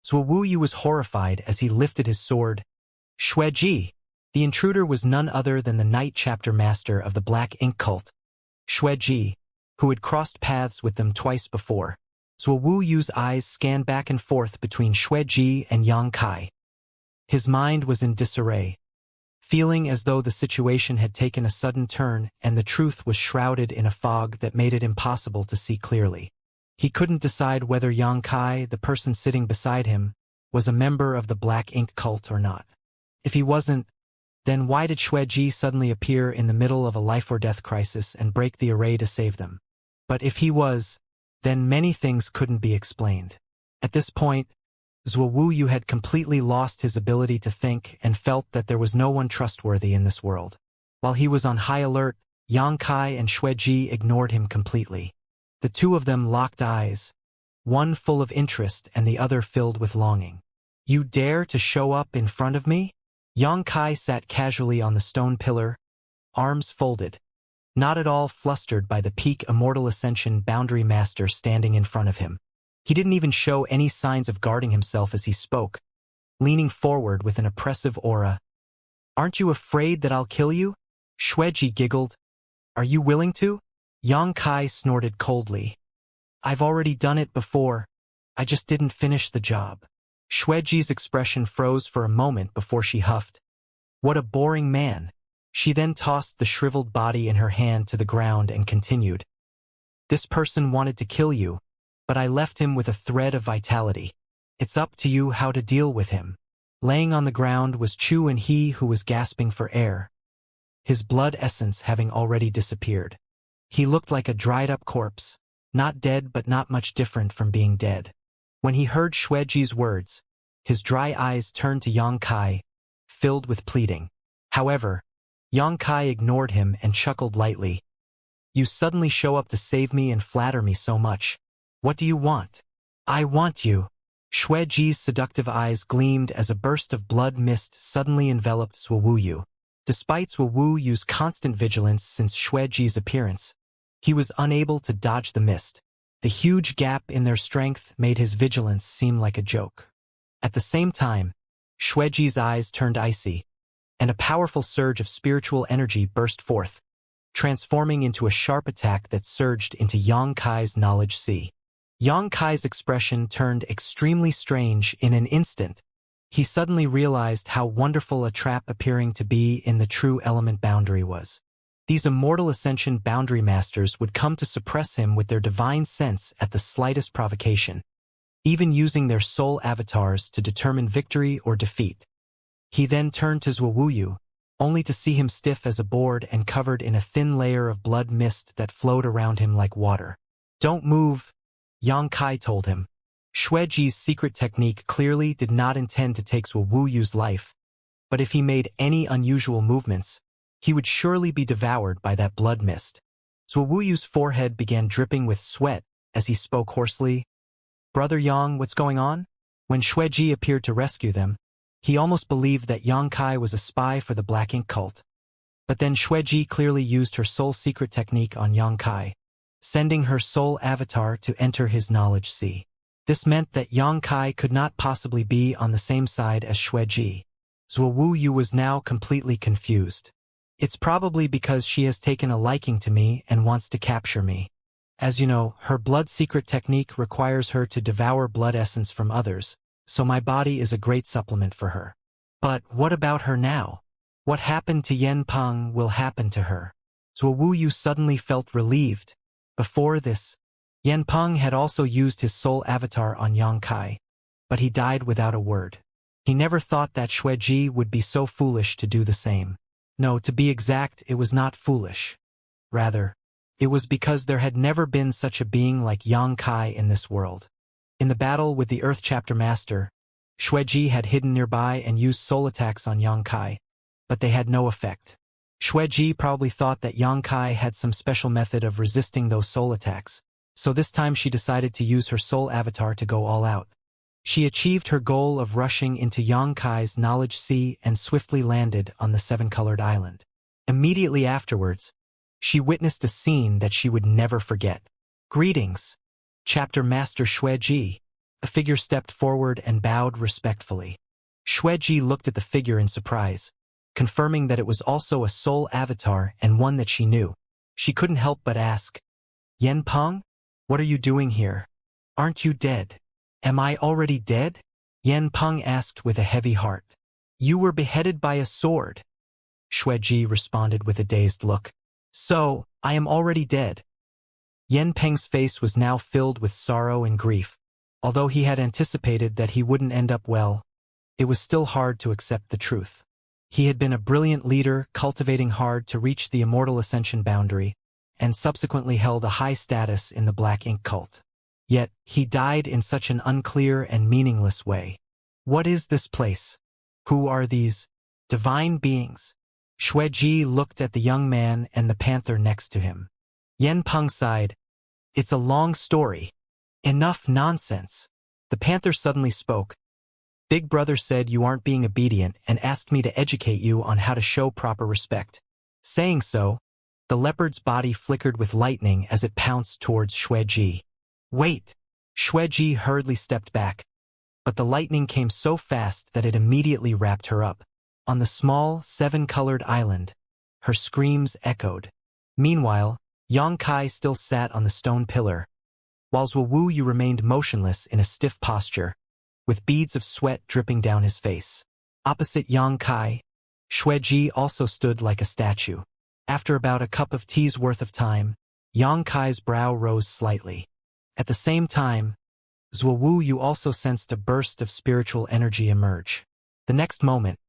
Zuowu was horrified as he lifted his sword. Xueji! The intruder was none other than the Knight Chapter Master of the Black Ink Cult, Xueji, who had crossed paths with them twice before. Zuowu's eyes scanned back and forth between Xueji and Yang Kai. His mind was in disarray, feeling as though the situation had taken a sudden turn and the truth was shrouded in a fog that made it impossible to see clearly. He couldn't decide whether Yang Kai, the person sitting beside him, was a member of the Black Ink Cult or not. If he wasn't, then why did Xueji suddenly appear in the middle of a life-or-death crisis and break the array to save them? But if he was, then many things couldn't be explained. At this point, Zuowu had completely lost his ability to think and felt that there was no one trustworthy in this world. While he was on high alert, Yang Kai and Xueji ignored him completely. The two of them locked eyes, one full of interest and the other filled with longing. "You dare to show up in front of me?" Yang Kai sat casually on the stone pillar, arms folded, not at all flustered by the peak Immortal Ascension boundary master standing in front of him. He didn't even show any signs of guarding himself as he spoke, leaning forward with an oppressive aura. "Aren't you afraid that I'll kill you?" Xueji giggled. "Are you willing to?" Yang Kai snorted coldly. "I've already done it before. I just didn't finish the job." Xueji's expression froze for a moment before she huffed. "What a boring man." She then tossed the shriveled body in her hand to the ground and continued. "This person wanted to kill you, but I left him with a thread of vitality. It's up to you how to deal with him." Laying on the ground was Chu and he who was gasping for air, his blood essence having already disappeared. He looked like a dried-up corpse, not dead but not much different from being dead. When he heard Xueji's words, his dry eyes turned to Yang Kai, filled with pleading. However, Yang Kai ignored him and chuckled lightly. "You suddenly show up to save me and flatter me so much. What do you want?" "I want you." Xueji's seductive eyes gleamed as a burst of blood mist suddenly enveloped Zuowu. Despite Zuowu's constant vigilance since Xueji's appearance, he was unable to dodge the mist. The huge gap in their strength made his vigilance seem like a joke. At the same time, Xueji's eyes turned icy, and a powerful surge of spiritual energy burst forth, transforming into a sharp attack that surged into Yang Kai's knowledge sea. Yang Kai's expression turned extremely strange in an instant. He suddenly realized how wonderful a trap appearing to be in the true element boundary was. These Immortal Ascension boundary masters would come to suppress him with their divine sense at the slightest provocation, even using their soul avatars to determine victory or defeat. He then turned to Zuowu, only to see him stiff as a board and covered in a thin layer of blood mist that flowed around him like water. "Don't move," Yang Kai told him. Xueji's secret technique clearly did not intend to take Zuowu's life, but if he made any unusual movements, he would surely be devoured by that blood mist. Zuowu's forehead began dripping with sweat as he spoke hoarsely. "Brother Yang, what's going on?" When Xueji appeared to rescue them, he almost believed that Yang Kai was a spy for the Black Ink Cult. But then Xueji clearly used her soul secret technique on Yang Kai, sending her soul avatar to enter his knowledge sea. This meant that Yang Kai could not possibly be on the same side as Xueji. Zuowu was now completely confused. "It's probably because she has taken a liking to me and wants to capture me. As you know, her blood secret technique requires her to devour blood essence from others, so my body is a great supplement for her. But what about her now? What happened to Yen Peng will happen to her." Zuowu suddenly felt relieved. Before this, Yen Peng had also used his soul avatar on Yang Kai, but he died without a word. He never thought that Xueji would be so foolish to do the same. No, to be exact, it was not foolish. Rather, it was because there had never been such a being like Yang Kai in this world. In the battle with the Earth Chapter Master, Xueji had hidden nearby and used soul attacks on Yang Kai, but they had no effect. Xueji probably thought that Yang Kai had some special method of resisting those soul attacks, so this time she decided to use her soul avatar to go all out. She achieved her goal of rushing into Yang Kai's knowledge sea and swiftly landed on the seven-colored island. Immediately afterwards, she witnessed a scene that she would never forget. "Greetings, Chapter Master Xueji." A figure stepped forward and bowed respectfully. Xueji looked at the figure in surprise, confirming that it was also a soul avatar and one that she knew. She couldn't help but ask, "Yen Peng? What are you doing here? Aren't you dead?" "Am I already dead?" Yen Peng asked with a heavy heart. "You were beheaded by a sword," Xueji responded with a dazed look. "So, I am already dead." Yen Peng's face was now filled with sorrow and grief. Although he had anticipated that he wouldn't end up well, it was still hard to accept the truth. He had been a brilliant leader, cultivating hard to reach the immortal ascension boundary, and subsequently held a high status in the Black Ink cult. Yet, he died in such an unclear and meaningless way. What is this place? Who are these divine beings? Xueji looked at the young man and the panther next to him. Yen Peng sighed. "It's a long story." "Enough nonsense." The panther suddenly spoke. "Big Brother said you aren't being obedient and asked me to educate you on how to show proper respect." Saying so, the leopard's body flickered with lightning as it pounced towards Xueji. "Wait!" Xueji hurriedly stepped back, but the lightning came so fast that it immediately wrapped her up. On the small, seven-colored island, her screams echoed. Meanwhile, Yang Kai still sat on the stone pillar, while Zuowu remained motionless in a stiff posture, with beads of sweat dripping down his face. Opposite Yang Kai, Xueji also stood like a statue. After about a cup of tea's worth of time, Yang Kai's brow rose slightly. At the same time, Zuowu also sensed a burst of spiritual energy emerge. The next moment,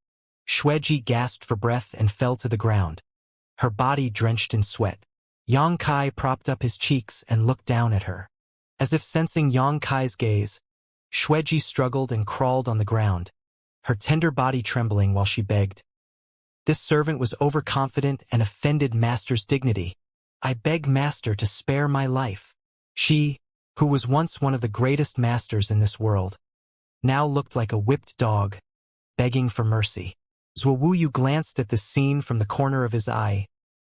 Xueji gasped for breath and fell to the ground, her body drenched in sweat. Yang Kai propped up his cheeks and looked down at her. As if sensing Yang Kai's gaze, Xueji struggled and crawled on the ground, her tender body trembling while she begged. This servant was overconfident and offended Master's dignity. "I beg Master to spare my life." She, who was once one of the greatest masters in this world, now looked like a whipped dog, begging for mercy. Zuowu glanced at this scene from the corner of his eye,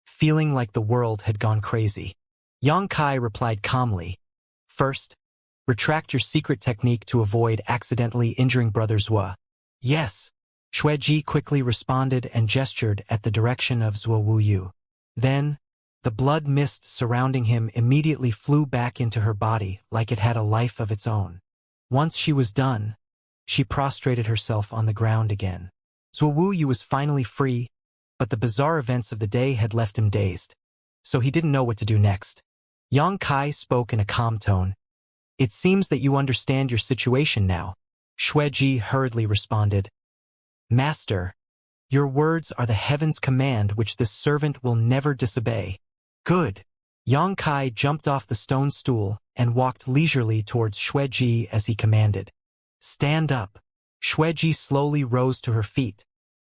feeling like the world had gone crazy. Yang Kai replied calmly, "First, retract your secret technique to avoid accidentally injuring Brother Zua." "Yes." Xueji quickly responded and gestured at the direction of Zuowu. Then, the blood mist surrounding him immediately flew back into her body like it had a life of its own. Once she was done, she prostrated herself on the ground again. Zuowu was finally free, but the bizarre events of the day had left him dazed, so he didn't know what to do next. Yang Kai spoke in a calm tone. "It seems that you understand your situation now." Xueji hurriedly responded, "Master, your words are the heaven's command which this servant will never disobey." "Good." Yang Kai jumped off the stone stool and walked leisurely towards Xueji as he commanded. "Stand up." Xueji slowly rose to her feet,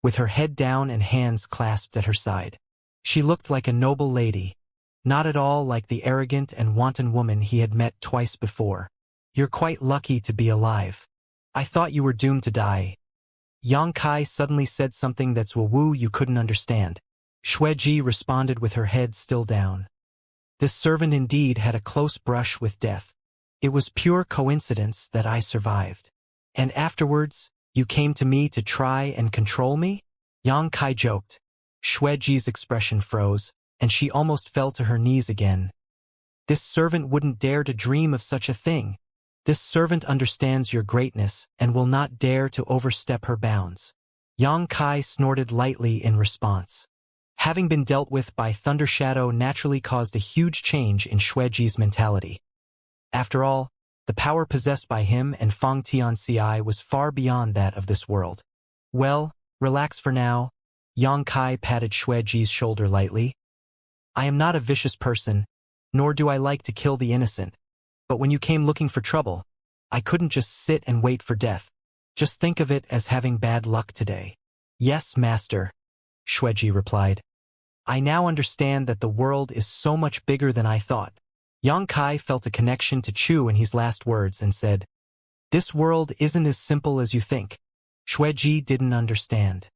with her head down and hands clasped at her side. She looked like a noble lady, not at all like the arrogant and wanton woman he had met twice before. "You're quite lucky to be alive. I thought you were doomed to die." Yang Kai suddenly said something that Zuowu couldn't understand. Xueji responded with her head still down. "This servant indeed had a close brush with death. It was pure coincidence that I survived. And afterwards, you came to me to try and control me?" Yang Kai joked. Xueji's expression froze, and she almost fell to her knees again. "This servant wouldn't dare to dream of such a thing. This servant understands your greatness and will not dare to overstep her bounds." Yang Kai snorted lightly in response. Having been dealt with by Thunder Shadow naturally caused a huge change in Xueji's mentality. After all, the power possessed by him and Feng Tianci was far beyond that of this world. "Well, relax for now." Yang Kai patted Xueji's shoulder lightly. "I am not a vicious person, nor do I like to kill the innocent. But when you came looking for trouble, I couldn't just sit and wait for death. Just think of it as having bad luck today. Yes, master, Xueji replied. I now understand that the world is so much bigger than I thought. Yang Kai felt a connection to Chu in his last words and said, This world isn't as simple as you think. Xueji didn't understand.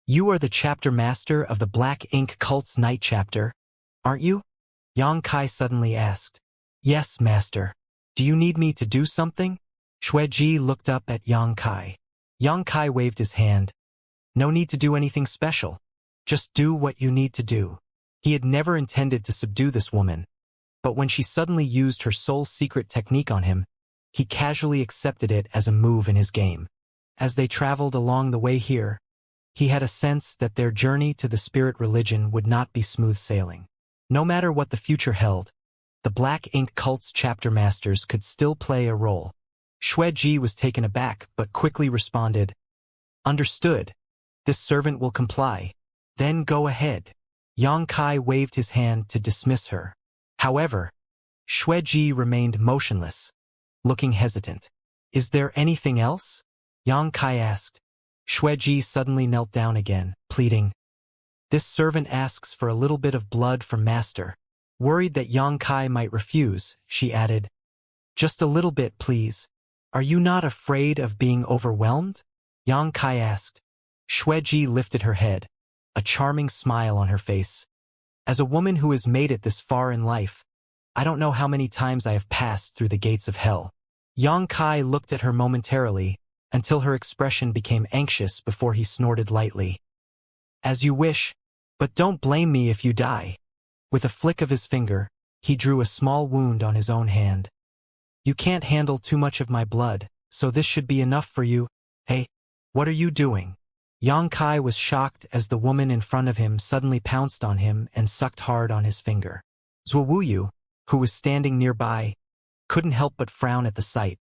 You are the chapter master of the Black Ink Cult's night chapter, aren't you? Yang Kai suddenly asked. Yes, master. Do you need me to do something? Xueji looked up at Yang Kai. Yang Kai waved his hand. No need to do anything special. Just do what you need to do. He had never intended to subdue this woman, but when she suddenly used her soul secret technique on him, he casually accepted it as a move in his game. As they traveled along the way here, he had a sense that their journey to the spirit religion would not be smooth sailing. No matter what the future held, the Black Ink Cult's chapter masters could still play a role. Xueji was taken aback but quickly responded, Understood. This servant will comply. Then go ahead. Yang Kai waved his hand to dismiss her. However, Xueji remained motionless, looking hesitant. Is there anything else? Yang Kai asked. Xueji suddenly knelt down again, pleading. This servant asks for a little bit of blood from master. Worried that Yang Kai might refuse, she added, Just a little bit, please. Are you not afraid of being overwhelmed? Yang Kai asked. Xueji lifted her head, a charming smile on her face. As a woman who has made it this far in life, I don't know how many times I have passed through the gates of hell. Yang Kai looked at her momentarily, until her expression became anxious before he snorted lightly. As you wish, but don't blame me if you die. With a flick of his finger, he drew a small wound on his own hand. You can't handle too much of my blood, so this should be enough for you. Hey, what are you doing? Yang Kai was shocked as the woman in front of him suddenly pounced on him and sucked hard on his finger. Wuxia, who was standing nearby, couldn't help but frown at the sight,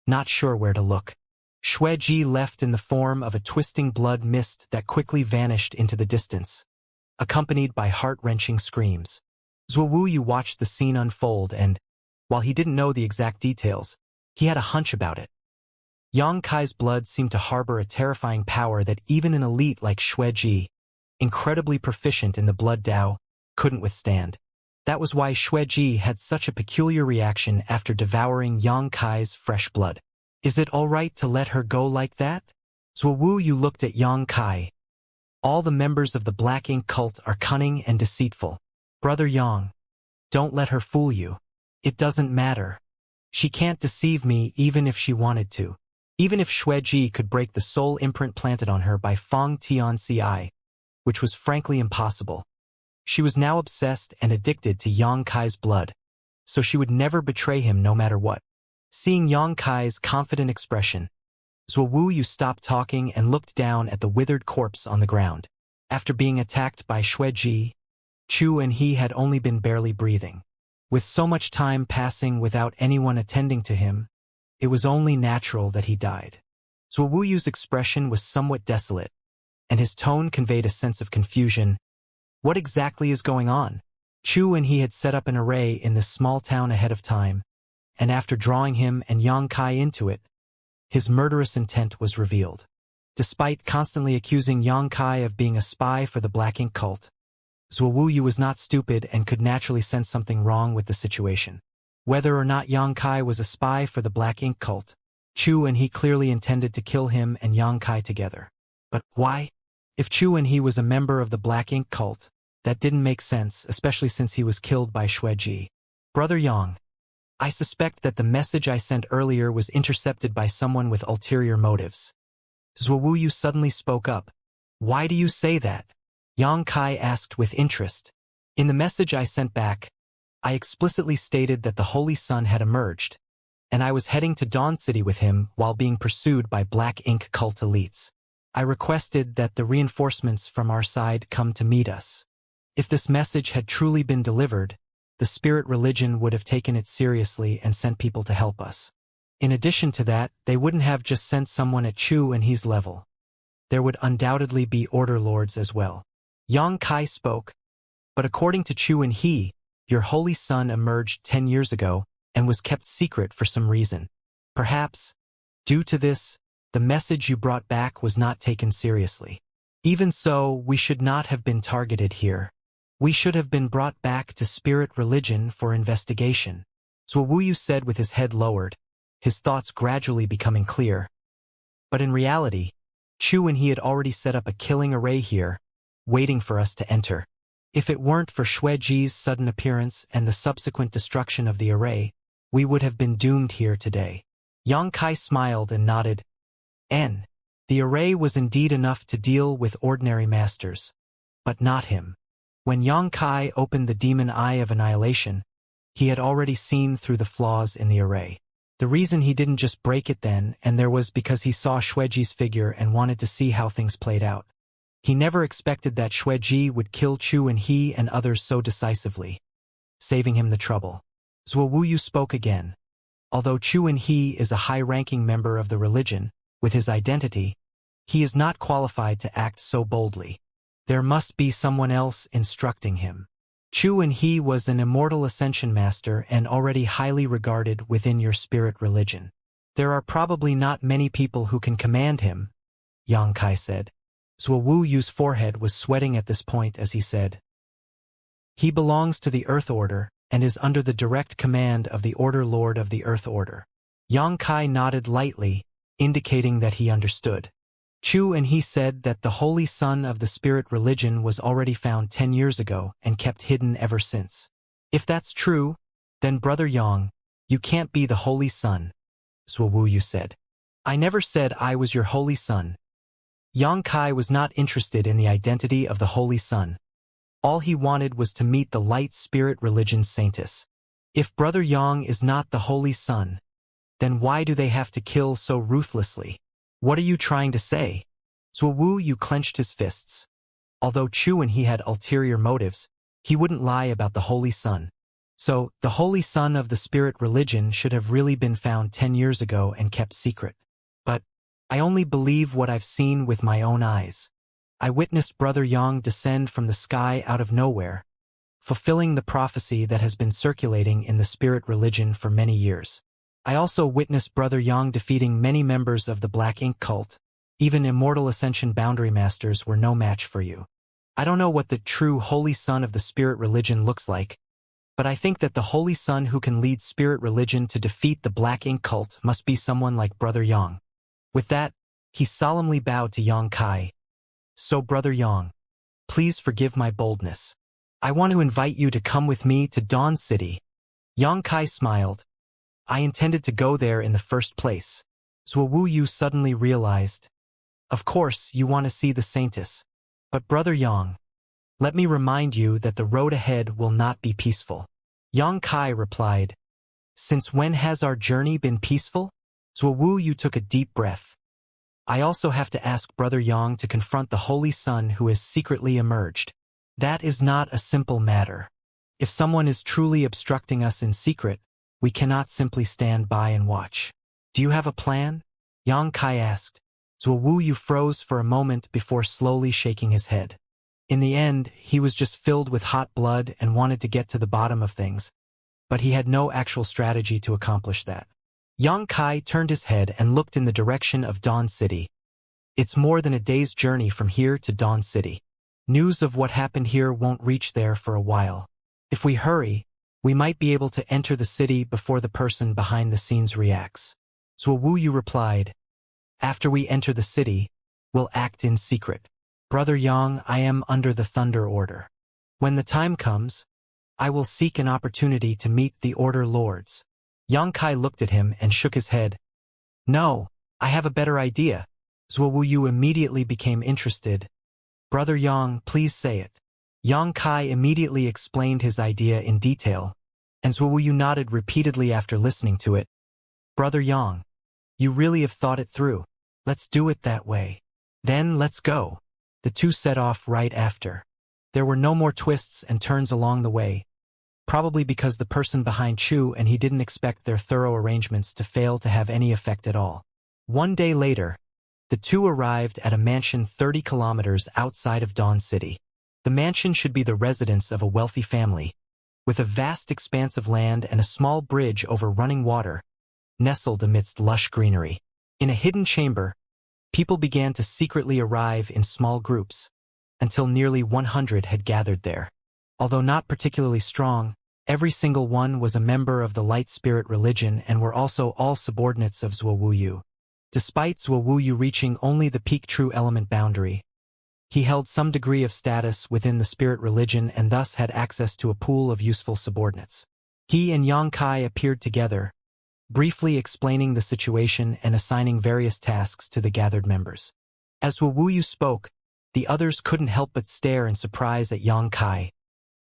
not sure where to look. Xueji left in the form of a twisting blood mist that quickly vanished into the distance, accompanied by heart-wrenching screams. Wuxia watched the scene unfold and, while he didn't know the exact details, he had a hunch about it. Yang Kai's blood seemed to harbor a terrifying power that even an elite like Xueji, incredibly proficient in the blood Dao, couldn't withstand. That was why Xueji had such a peculiar reaction after devouring Yang Kai's fresh blood. Is it all right to let her go like that? Wuxia looked at Yang Kai. All the members of the Black Ink cult are cunning and deceitful. Brother Yang, don't let her fool you. It doesn't matter. She can't deceive me even if she wanted to. Even if Xueji could break the soul imprint planted on her by Feng Tianci, which was frankly impossible. She was now obsessed and addicted to Yang Kai's blood, so she would never betray him no matter what. Seeing Yang Kai's confident expression, Wuxia stopped talking and looked down at the withered corpse on the ground. After being attacked by Xueji, Chu and he had only been barely breathing. With so much time passing without anyone attending to him, it was only natural that he died. Wuxia's expression was somewhat desolate, and his tone conveyed a sense of confusion. What exactly is going on? Chu and he had set up an array in this small town ahead of time, and after drawing him and Yang Kai into it, his murderous intent was revealed. Despite constantly accusing Yang Kai of being a spy for the Black Ink cult, Wuxia was not stupid and could naturally sense something wrong with the situation. Whether or not Yang Kai was a spy for the Black Ink cult, Chu and he clearly intended to kill him and Yang Kai together. But why? If Chu and he was a member of the Black Ink cult, that didn't make sense, especially since he was killed by Xueji. Brother Yang, I suspect that the message I sent earlier was intercepted by someone with ulterior motives. Wuxia suddenly spoke up. Why do you say that? Yang Kai asked with interest. In the message I sent back, I explicitly stated that the Holy Sun had emerged, and I was heading to Dawn City with him while being pursued by Black Ink cult elites. I requested that the reinforcements from our side come to meet us. If this message had truly been delivered, the spirit religion would have taken it seriously and sent people to help us. In addition to that, they wouldn't have just sent someone at Chu and he's level. There would undoubtedly be order lords as well. Yang Kai spoke, but according to Chu and he, your holy son emerged 10 years ago and was kept secret for some reason. Perhaps, due to this, the message you brought back was not taken seriously. Even so, we should not have been targeted here. We should have been brought back to spirit religion for investigation. Wuxia said with his head lowered, his thoughts gradually becoming clear. But in reality, Chu and he had already set up a killing array here, waiting for us to enter. If it weren't for Xueji's sudden appearance and the subsequent destruction of the array, we would have been doomed here today. Yang Kai smiled and nodded. The array was indeed enough to deal with ordinary masters. But not him. When Yang Kai opened the demon eye of annihilation, he had already seen through the flaws in the array. The reason he didn't just break it then and there was because he saw Xueji's figure and wanted to see how things played out. He never expected that Xueji would kill Chu and he and others so decisively, saving him the trouble. Wuxia spoke again. Although Chu and he is a high-ranking member of the religion, with his identity, he is not qualified to act so boldly. There must be someone else instructing him. Chu and he was an immortal Ascension master and already highly regarded within your spirit religion. There are probably not many people who can command him, Yang Kai said. Wuxia's forehead was sweating at this point as he said, he belongs to the Earth Order and is under the direct command of the Order Lord of the Earth Order. Yang Kai nodded lightly, indicating that he understood. Chu and he said that the Holy Son of the Spirit religion was already found 10 years ago and kept hidden ever since. If that's true, then Brother Yang, you can't be the Holy Son, Wuxia said. I never said I was your Holy Son. Yang Kai was not interested in the identity of the Holy Son. All he wanted was to meet the light spirit religion's saintess. If Brother Yang is not the Holy Son, then why do they have to kill so ruthlessly? What are you trying to say? Wuxia clenched his fists. Although Chu and he had ulterior motives, he wouldn't lie about the Holy Son. So, the Holy Son of the Spirit religion should have really been found 10 years ago and kept secret. But, I only believe what I've seen with my own eyes. I witnessed Brother Yang descend from the sky out of nowhere, fulfilling the prophecy that has been circulating in the spirit religion for many years. I also witnessed Brother Yang defeating many members of the Black Ink cult. Even immortal Ascension boundary masters were no match for you. I don't know what the true Holy Son of the Spirit religion looks like, but I think that the Holy Son who can lead Spirit religion to defeat the Black Ink cult must be someone like Brother Yang. With that, he solemnly bowed to Yang Kai. So Brother Yang, please forgive my boldness. I want to invite you to come with me to Dawn City. Yang Kai smiled. I intended to go there in the first place. Wuxia suddenly realized. Of course, you want to see the saintess. But Brother Yang, let me remind you that the road ahead will not be peaceful. Yang Kai replied. Since when has our journey been peaceful? Wuxia took a deep breath. I also have to ask Brother Yang to confront the Holy Son who has secretly emerged. That is not a simple matter. If someone is truly obstructing us in secret, we cannot simply stand by and watch. Do you have a plan? Yang Kai asked. Wuxia froze for a moment before slowly shaking his head. In the end, he was just filled with hot blood and wanted to get to the bottom of things, but he had no actual strategy to accomplish that. Yang Kai turned his head and looked in the direction of Dawn City. It's more than a day's journey from here to Dawn City. News of what happened here won't reach there for a while. If we hurry, we might be able to enter the city before the person behind the scenes reacts. Wuxia replied, after we enter the city, we'll act in secret. Brother Yang, I am under the Thunder Order. When the time comes, I will seek an opportunity to meet the Order Lords. Yang Kai looked at him and shook his head. No, I have a better idea. Wuxia immediately became interested. Brother Yang, please say it. Yang Kai immediately explained his idea in detail, and Wuxia nodded repeatedly after listening to it. Brother Yang, you really have thought it through. Let's do it that way. Then let's go. The two set off right after. There were no more twists and turns along the way, probably because the person behind Chu and he didn't expect their thorough arrangements to fail to have any effect at all. One day later, the two arrived at a mansion 30 kilometers outside of Dawn City. The mansion should be the residence of a wealthy family, with a vast expanse of land and a small bridge over running water. nestled amidst lush greenery. In a hidden chamber, people began to secretly arrive in small groups, until nearly 100 had gathered there. Although not particularly strong, every single one was a member of the light spirit religion and were also all subordinates of Zuowuyu. Despite Zuowuyu reaching only the peak true element boundary, he held some degree of status within the spirit religion and thus had access to a pool of useful subordinates. He and Xianxia appeared together, briefly explaining the situation and assigning various tasks to the gathered members. As Zuowuyu spoke, the others couldn't help but stare in surprise at Xianxia,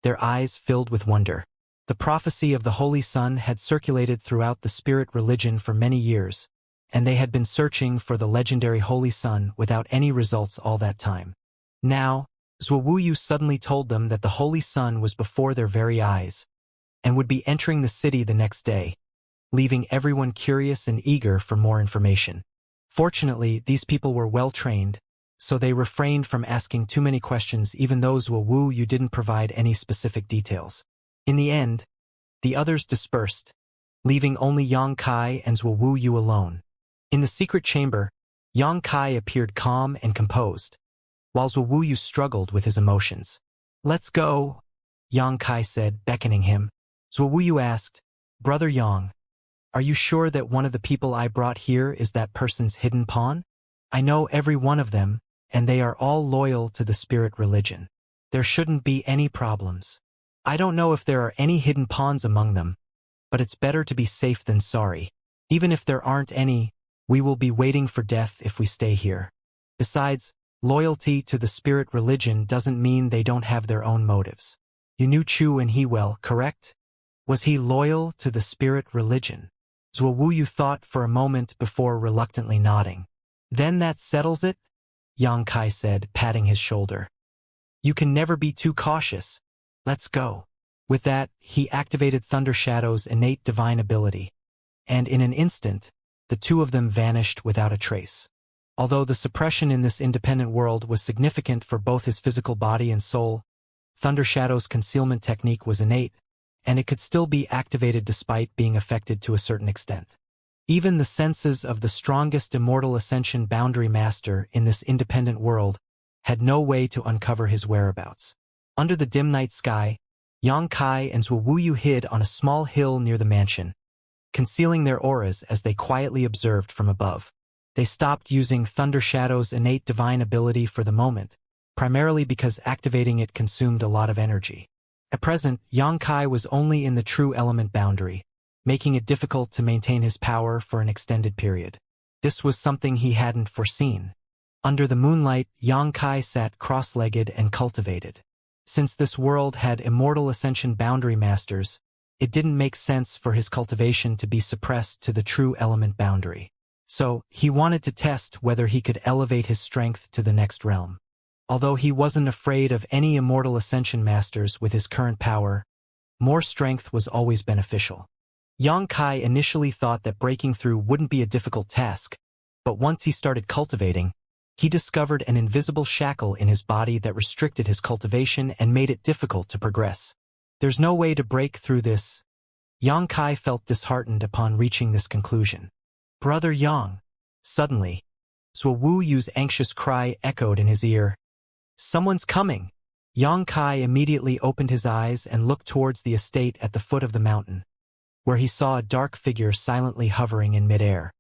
their eyes filled with wonder. The prophecy of the Holy Sun had circulated throughout the spirit religion for many years, and they had been searching for the legendary Holy Sun without any results all that time. Now, Zuowuyu suddenly told them that the Holy Sun was before their very eyes, and would be entering the city the next day, leaving everyone curious and eager for more information. Fortunately, these people were well-trained, so they refrained from asking too many questions even though Zuowuyu didn't provide any specific details. In the end, the others dispersed, leaving only Xianxia and Zuowuyu alone. In the secret chamber, Xianxia appeared calm and composed, while Zuowuyu struggled with his emotions. "Let's go," Xianxia said, beckoning him. Zuowuyu asked, "Brother Yang, are you sure that one of the people I brought here is that person's hidden pawn? I know every one of them, and they are all loyal to the spirit religion. There shouldn't be any problems. I don't know if there are any hidden pawns among them, but it's better to be safe than sorry. Even if there aren't any, we will be waiting for death if we stay here. Besides, loyalty to the spirit religion doesn't mean they don't have their own motives. You knew Chu and he well, correct? Was he loyal to the spirit religion?" Zuowuyu thought for a moment before reluctantly nodding. "Then that settles it," Xianxia said, patting his shoulder. "You can never be too cautious. Let's go." With that, he activated Thunder Shadow's innate divine ability, and in an instant, the two of them vanished without a trace. Although the suppression in this independent world was significant for both his physical body and soul, Thunder Shadow's concealment technique was innate, and it could still be activated despite being affected to a certain extent. Even the senses of the strongest immortal Ascension boundary master in this independent world had no way to uncover his whereabouts. Under the dim night sky, Xianxia and Zuowuyu hid on a small hill near the mansion, concealing their auras as they quietly observed from above. They stopped using Thunder Shadow's innate divine ability for the moment, primarily because activating it consumed a lot of energy. At present, Xianxia was only in the true element boundary, making it difficult to maintain his power for an extended period. This was something he hadn't foreseen. Under the moonlight, Xianxia sat cross-legged and cultivated. Since this world had immortal Ascension boundary masters, it didn't make sense for his cultivation to be suppressed to the true element boundary. So, he wanted to test whether he could elevate his strength to the next realm. Although he wasn't afraid of any immortal Ascension masters with his current power, more strength was always beneficial. Xianxia initially thought that breaking through wouldn't be a difficult task, but once he started cultivating, he discovered an invisible shackle in his body that restricted his cultivation and made it difficult to progress. There's no way to break through this. Xianxia felt disheartened upon reaching this conclusion. "Brother Yang!" Suddenly, Zuowuyu's anxious cry echoed in his ear. "Someone's coming!" Xianxia immediately opened his eyes and looked towards the estate at the foot of the mountain, where he saw a dark figure silently hovering in midair.